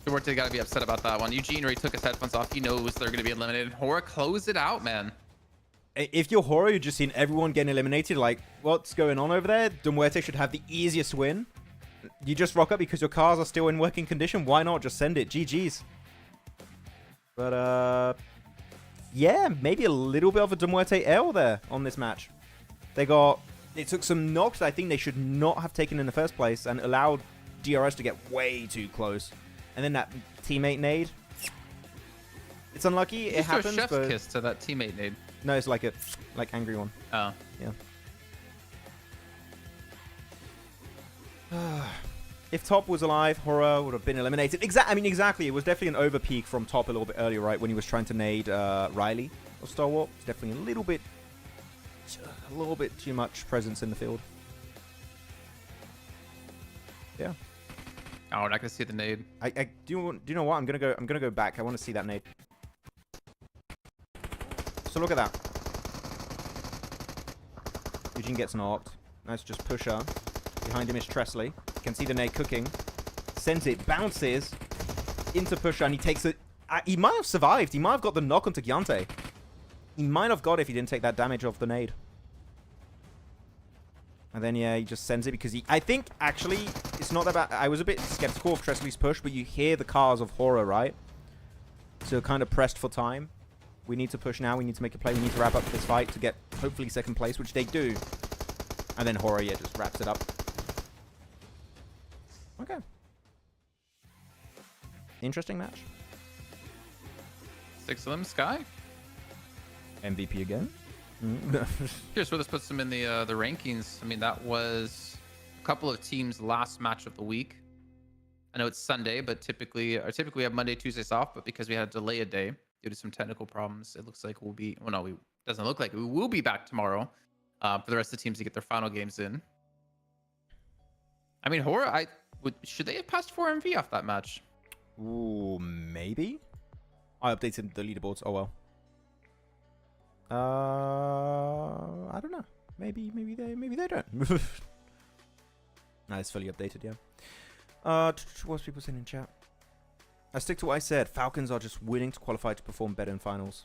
Muerte gotta be upset about that one. Eugene already took his headphones off. He knows they're gonna be eliminated. Hora closed it out, man. If you're Horror, you've just seen everyone getting eliminated, like, what's going on over there? Muerte should have the easiest win. You just rock up because your cars are still in working condition. Why not? Just send it. GG's. But, yeah, maybe a little bit of a Muerte L there on this match. They took some knocks that I think they should not have taken in the first place and allowed DRS to get way too close. And then that teammate nade. It's unlucky. It Just do a happens, chef's but... kiss to that teammate nade. No, it's like a angry one. Oh. Yeah. If Top was alive, Horror would have been eliminated. Exactly. It was definitely an over peak from Top a little bit earlier, right? When he was trying to nade Riley of Star Wars. It's definitely a little bit too much presence in the field. Yeah. Oh, we're not gonna see the nade. Do you know what? I'm gonna go back. I want to see that nade. So look at that. Eugene gets knocked. Nice, just pusher. Behind him is Tresley. You can see the nade cooking. Sends it, bounces into pusher, and he takes it. He might have survived. He might have got the knock onto Giante. He might have got it if he didn't take that damage off the nade. And then, yeah, he just sends it because I think, actually, it's not that bad. I was a bit skeptical of Tresley's push, but you hear the cars of Horror, right? So kind of pressed for time. We need to push now. We need to make a play. We need to wrap up this fight to get, hopefully, second place, which they do. And then Horror, yeah, just wraps it up. Okay. Interesting match. 6 of them, Sky. MVP again. Here's where this puts them in the rankings. I mean, that was a couple of teams' last match of the week. I know it's Sunday, but typically we have Monday, Tuesdays off. But because we had to delay a day due to some technical problems, it looks like we'll be. Well, no, doesn't look like we will be back tomorrow for the rest of the teams to get their final games in. I mean, Horror, should they have passed 4MV off that match? Ooh, maybe. I updated the leaderboards. Oh well. I don't know. Maybe they don't. Nah, it's fully updated, yeah. What's people saying in chat? I stick to what I said. Falcons are just willing to qualify to perform better in finals.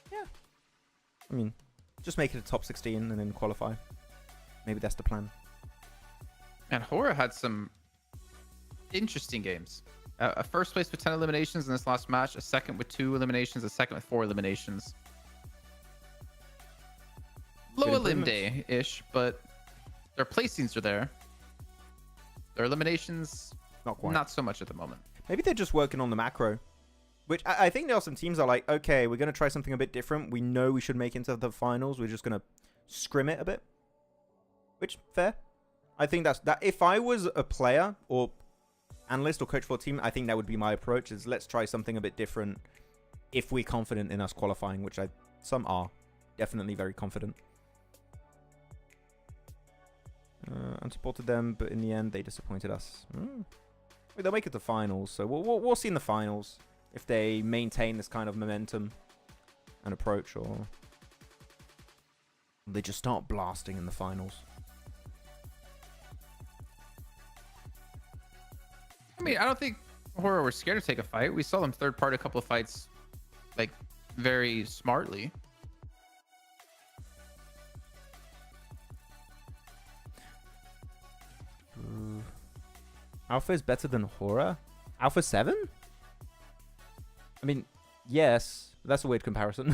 Yeah. I mean, just make it a top 16 and then qualify. Maybe that's the plan. And Horror had some interesting games. A first place with 10 eliminations in this last match, a second with 2 eliminations, a second with 4 eliminations. Low elim day-ish, but Their placings are there. Their eliminations, Not quite. not so much at the moment. Maybe they're just working on the macro. Which I think there are some teams that are like, okay, we're going to try something a bit different. We know we should make it into the finals. We're just going to scrim it a bit. Which, fair. I think that. If I was a player or analyst or coach for a team, I think that would be my approach, is let's try something a bit different if we're confident in us qualifying, which some are. Definitely very confident. Unsupported them, but in the end, they disappointed us. They'll make it to finals, so we'll see in the finals if they maintain this kind of momentum and approach, or they just start blasting in the finals. I mean, I don't think Horror were scared to take a fight. We saw them third party a couple of fights, like, very smartly. Alpha is better than Horror? Alpha 7? I mean, yes. That's a weird comparison.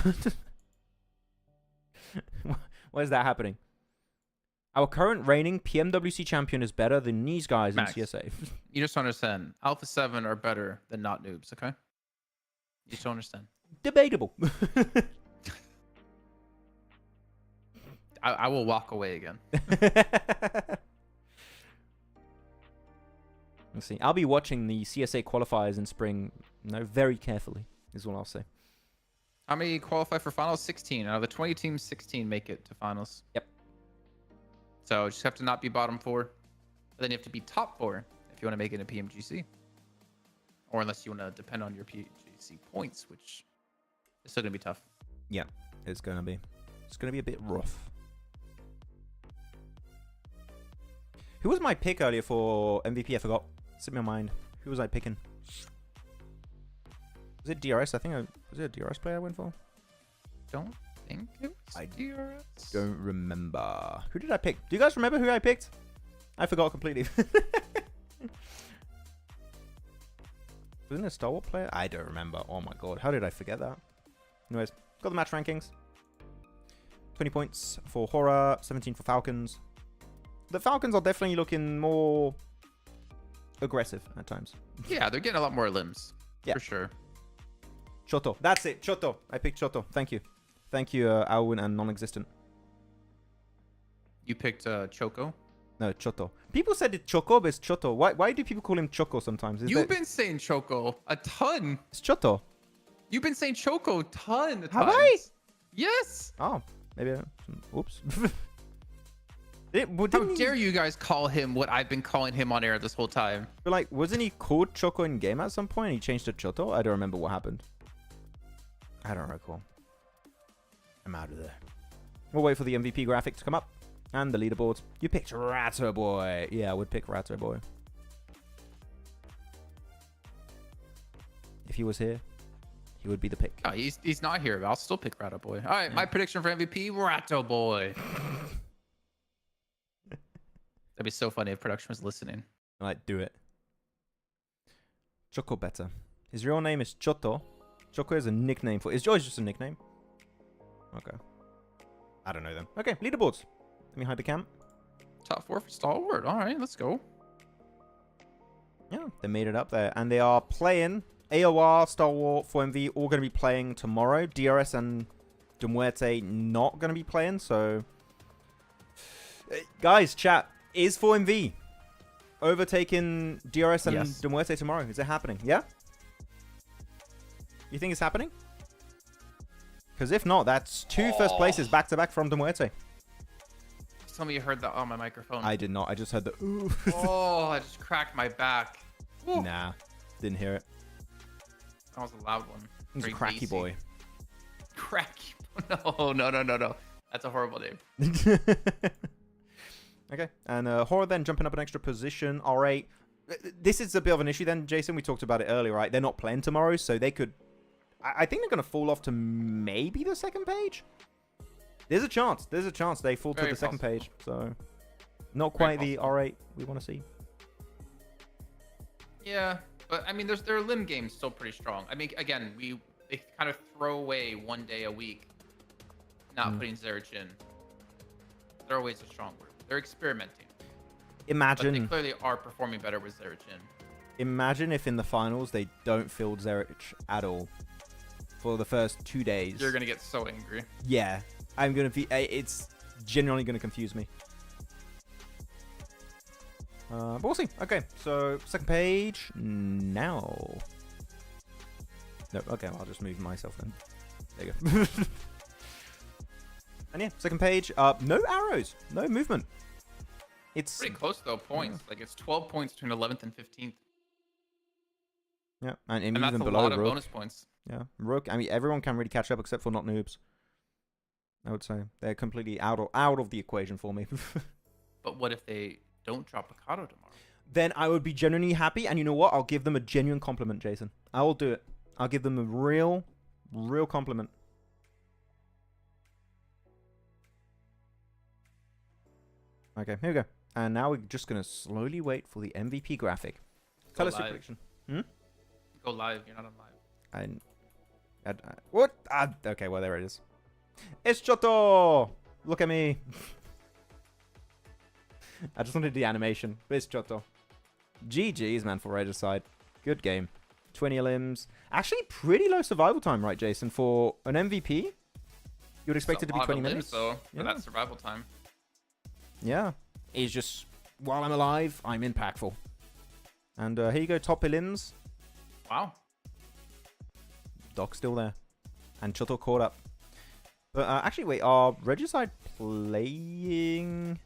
Why is that happening? Our current reigning PMWC champion is better than these guys Max, in CSA. You just don't understand. Alpha 7 are better than not noobs, okay? You just don't understand. Debatable. I will walk away again. Let's see. I'll be watching the CSA qualifiers in spring, very carefully, is all I'll say. How many qualify for finals? 16. Out of the 20 teams, 16 make it to finals. Yep. So just have to not be bottom 4. But then you have to be top 4 if you want to make it a PMGC. Or unless you want to depend on your PMGC points, which is still going to be tough. Yeah, it's going to be. It's going to be a bit rough. Who was my pick earlier for MVP? I forgot. It's in my mind. Who was I picking? Was it DRS? I think was it a DRS player I went for? Don't think it was DRS. Don't remember. Who did I pick? Do you guys remember who I picked? I forgot completely. Wasn't it a Star Wars player? I don't remember. Oh my god. How did I forget that? Anyways, got the match rankings. 20 points for Horror, 17 for Falcons. The Falcons are definitely looking more aggressive at times. Yeah, they're getting a lot more limbs. Yeah. For sure. Choto. That's it. Choto. I picked Choto. Thank you. Thank you, Alwyn and non-existent. You picked Choco. No, Choto. People said it's Choco, but it's Choto. Why do people call him Choco sometimes? You've been saying Choco a ton. It's Choto. You've been saying Choco a ton of Have times. I? Yes. Oh, maybe. Oops. How dare you guys call him what I've been calling him on air this whole time? But like, wasn't he called Choco in game at some point? And he changed to Choto? I don't remember what happened. I don't recall. I'm out of there. We'll wait for the MVP graphic to come up. And the leaderboards. You picked Ratto Boy. Yeah, I would pick Ratto Boy. If he was here, he would be the pick. Oh, he's not here, but I'll still pick Ratto Boy. All right, my prediction for MVP, Ratto Boy. That'd be so funny if production was listening. Like, do it. Choco better. His real name is Choto. Choco is a nickname for... Is George just a nickname? Okay. I don't know them. Okay, leaderboards. Let me hide the cam. Top 4 for Stalwart. All right, let's go. Yeah, they made it up there. And they are playing... AOR, Stalwart, 4MV, all going to be playing tomorrow. DRS and Muerte not going to be playing, so... Guys, chat. Is 4MV overtaking DRS and Muerte tomorrow? Is it happening? Yeah? You think it's happening? Because if not, that's two first places back-to-back from Muerte. Tell me you heard that on my microphone. I did not. I just heard the ooh. Oh, I just cracked my back. Ooh. Nah, didn't hear it. That was a loud one. It was Very Cracky bassy. Boy. Cracky. No. That's a horrible name. Okay, and Horror then jumping up an extra position. R8. This is a bit of an issue then, Jason. We talked about it earlier, right? They're not playing tomorrow, so they could... I think they're going to fall off to maybe the second page? There's a chance. There's a chance they fall to the second page. So, not quite the R8 we want to see. Yeah, but I mean, their limb game's still pretty strong. I mean, again, they kind of throw away one day a week, not putting Zerich in. Throw away's a strong word. They're experimenting. But they Imagine, clearly are performing better with Zerich in. imagine if in the finals they don't field Zerich at all for the first 2 days. You're gonna get so angry. Yeah, I'm gonna be. It's genuinely gonna confuse me. But we'll see. Okay, so second page now. No, okay, I'll just move myself then. There you go. And yeah, second page. No arrows, no movement. It's Pretty close though, points. Like it's 12 points between 11th and 15th. yeah, and And even that's a below lot of Rook. bonus points. Yeah, Rook. I mean, everyone can really catch up except for not noobs. I would say they're completely out of the equation for me. But what if they don't drop Mikado tomorrow? Then I would be genuinely happy, and you know what? I'll give them a genuine compliment, Jason. I will do it. I'll give them a real compliment. Okay, here we go. And now we're just gonna slowly wait for the MVP graphic. Go Color live. prediction. Go live. You're not on live. What? Okay, well there it is. It's Choto. Look at me. I just wanted the animation, but it's Choto. GG's, man, for Raiders side. Good game. 20 limbs. Actually, pretty low survival time, right, Jason? For an MVP, you would expect it to be 20 minutes. So for Yeah. that survival time. Yeah. It's just, while I'm alive, I'm impactful. And here you go, top limbs. Wow. Doc's still there. And Choto caught up. But actually, wait, are Regicide playing?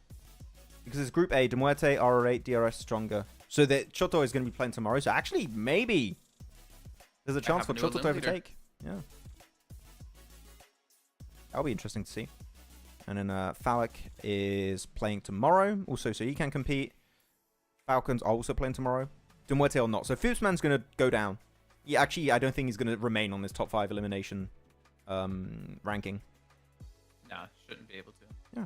Because it's Group A, Muerte, R8, DRS stronger. So that Choto is going to be playing tomorrow. So actually, maybe there's a chance for have a new Choto to limb leader. overtake. Yeah. That'll be interesting to see. And then Phallic is playing tomorrow. Also, so he can compete. Falcons are also playing tomorrow. Muerte or not. So Foopsman's going to go down. Yeah, actually, I don't think he's going to remain on this top 5 elimination ranking. Nah, shouldn't be able to. Yeah.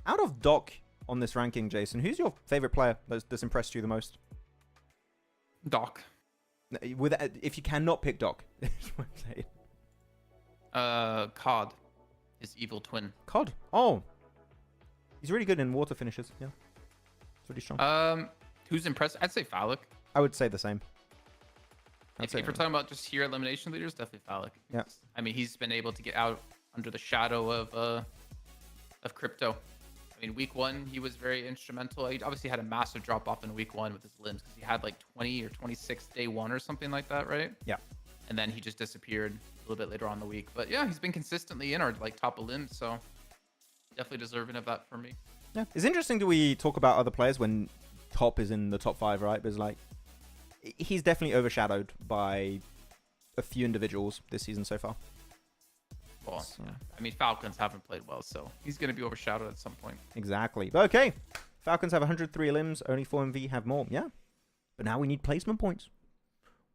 Out of Doc on this ranking, Jason, who's your favorite player that's impressed you the most? Doc. If you cannot pick Doc. COD. His evil twin. COD. Oh. He's really good in water finishes. Yeah. It's really strong. Who's impressed? I'd say Phallic. I would say the same. If we're talking about just here elimination leaders, definitely Phallic. Yeah. I mean, he's been able to get out under the shadow of Krypto. I mean, week 1, he was very instrumental. He obviously had a massive drop off in week 1 with his limbs because he had like 20 or 26 day 1 or something like that, right? Yeah. And then he just disappeared a little bit later on in the week. But yeah, he's been consistently in our like top of limbs, so definitely deserving of that for me. Yeah. It's interesting that we talk about other players when Top is in the top 5, right? Because like, he's definitely overshadowed by a few individuals this season so far. Well, yeah. I mean, Falcons haven't played well, so he's going to be overshadowed at some point. Exactly. But okay. Falcons have 103 limbs. Only 4MV have more. Yeah. But now we need placement points.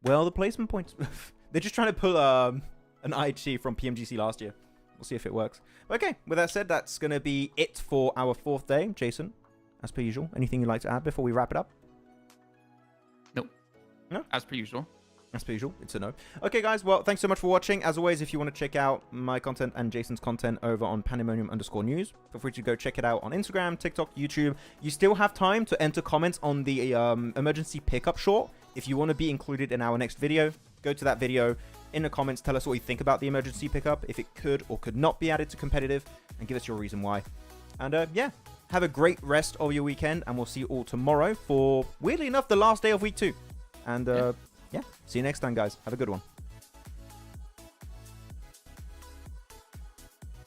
Well, the placement points. They're just trying to pull an IHC from PMGC last year. We'll see if it works. Okay. With that said, that's going to be it for our 4th day. Jason, as per usual, anything you'd like to add before we wrap it up? Nope. No? As per usual. As per usual, it's a no. Okay, guys, well, thanks so much for watching. As always, if you want to check out my content and Jason's content over on Pandemonium_news, feel free to go check it out on Instagram, TikTok, YouTube. You still have time to enter comments on the emergency pickup short. If you want to be included in our next video, go to that video. In the comments, tell us what you think about the emergency pickup, if it could or could not be added to competitive, and give us your reason why. And yeah, have a great rest of your weekend, and we'll see you all tomorrow for, weirdly enough, the last day of week 2. And yeah, see you next time, guys. Have a good one.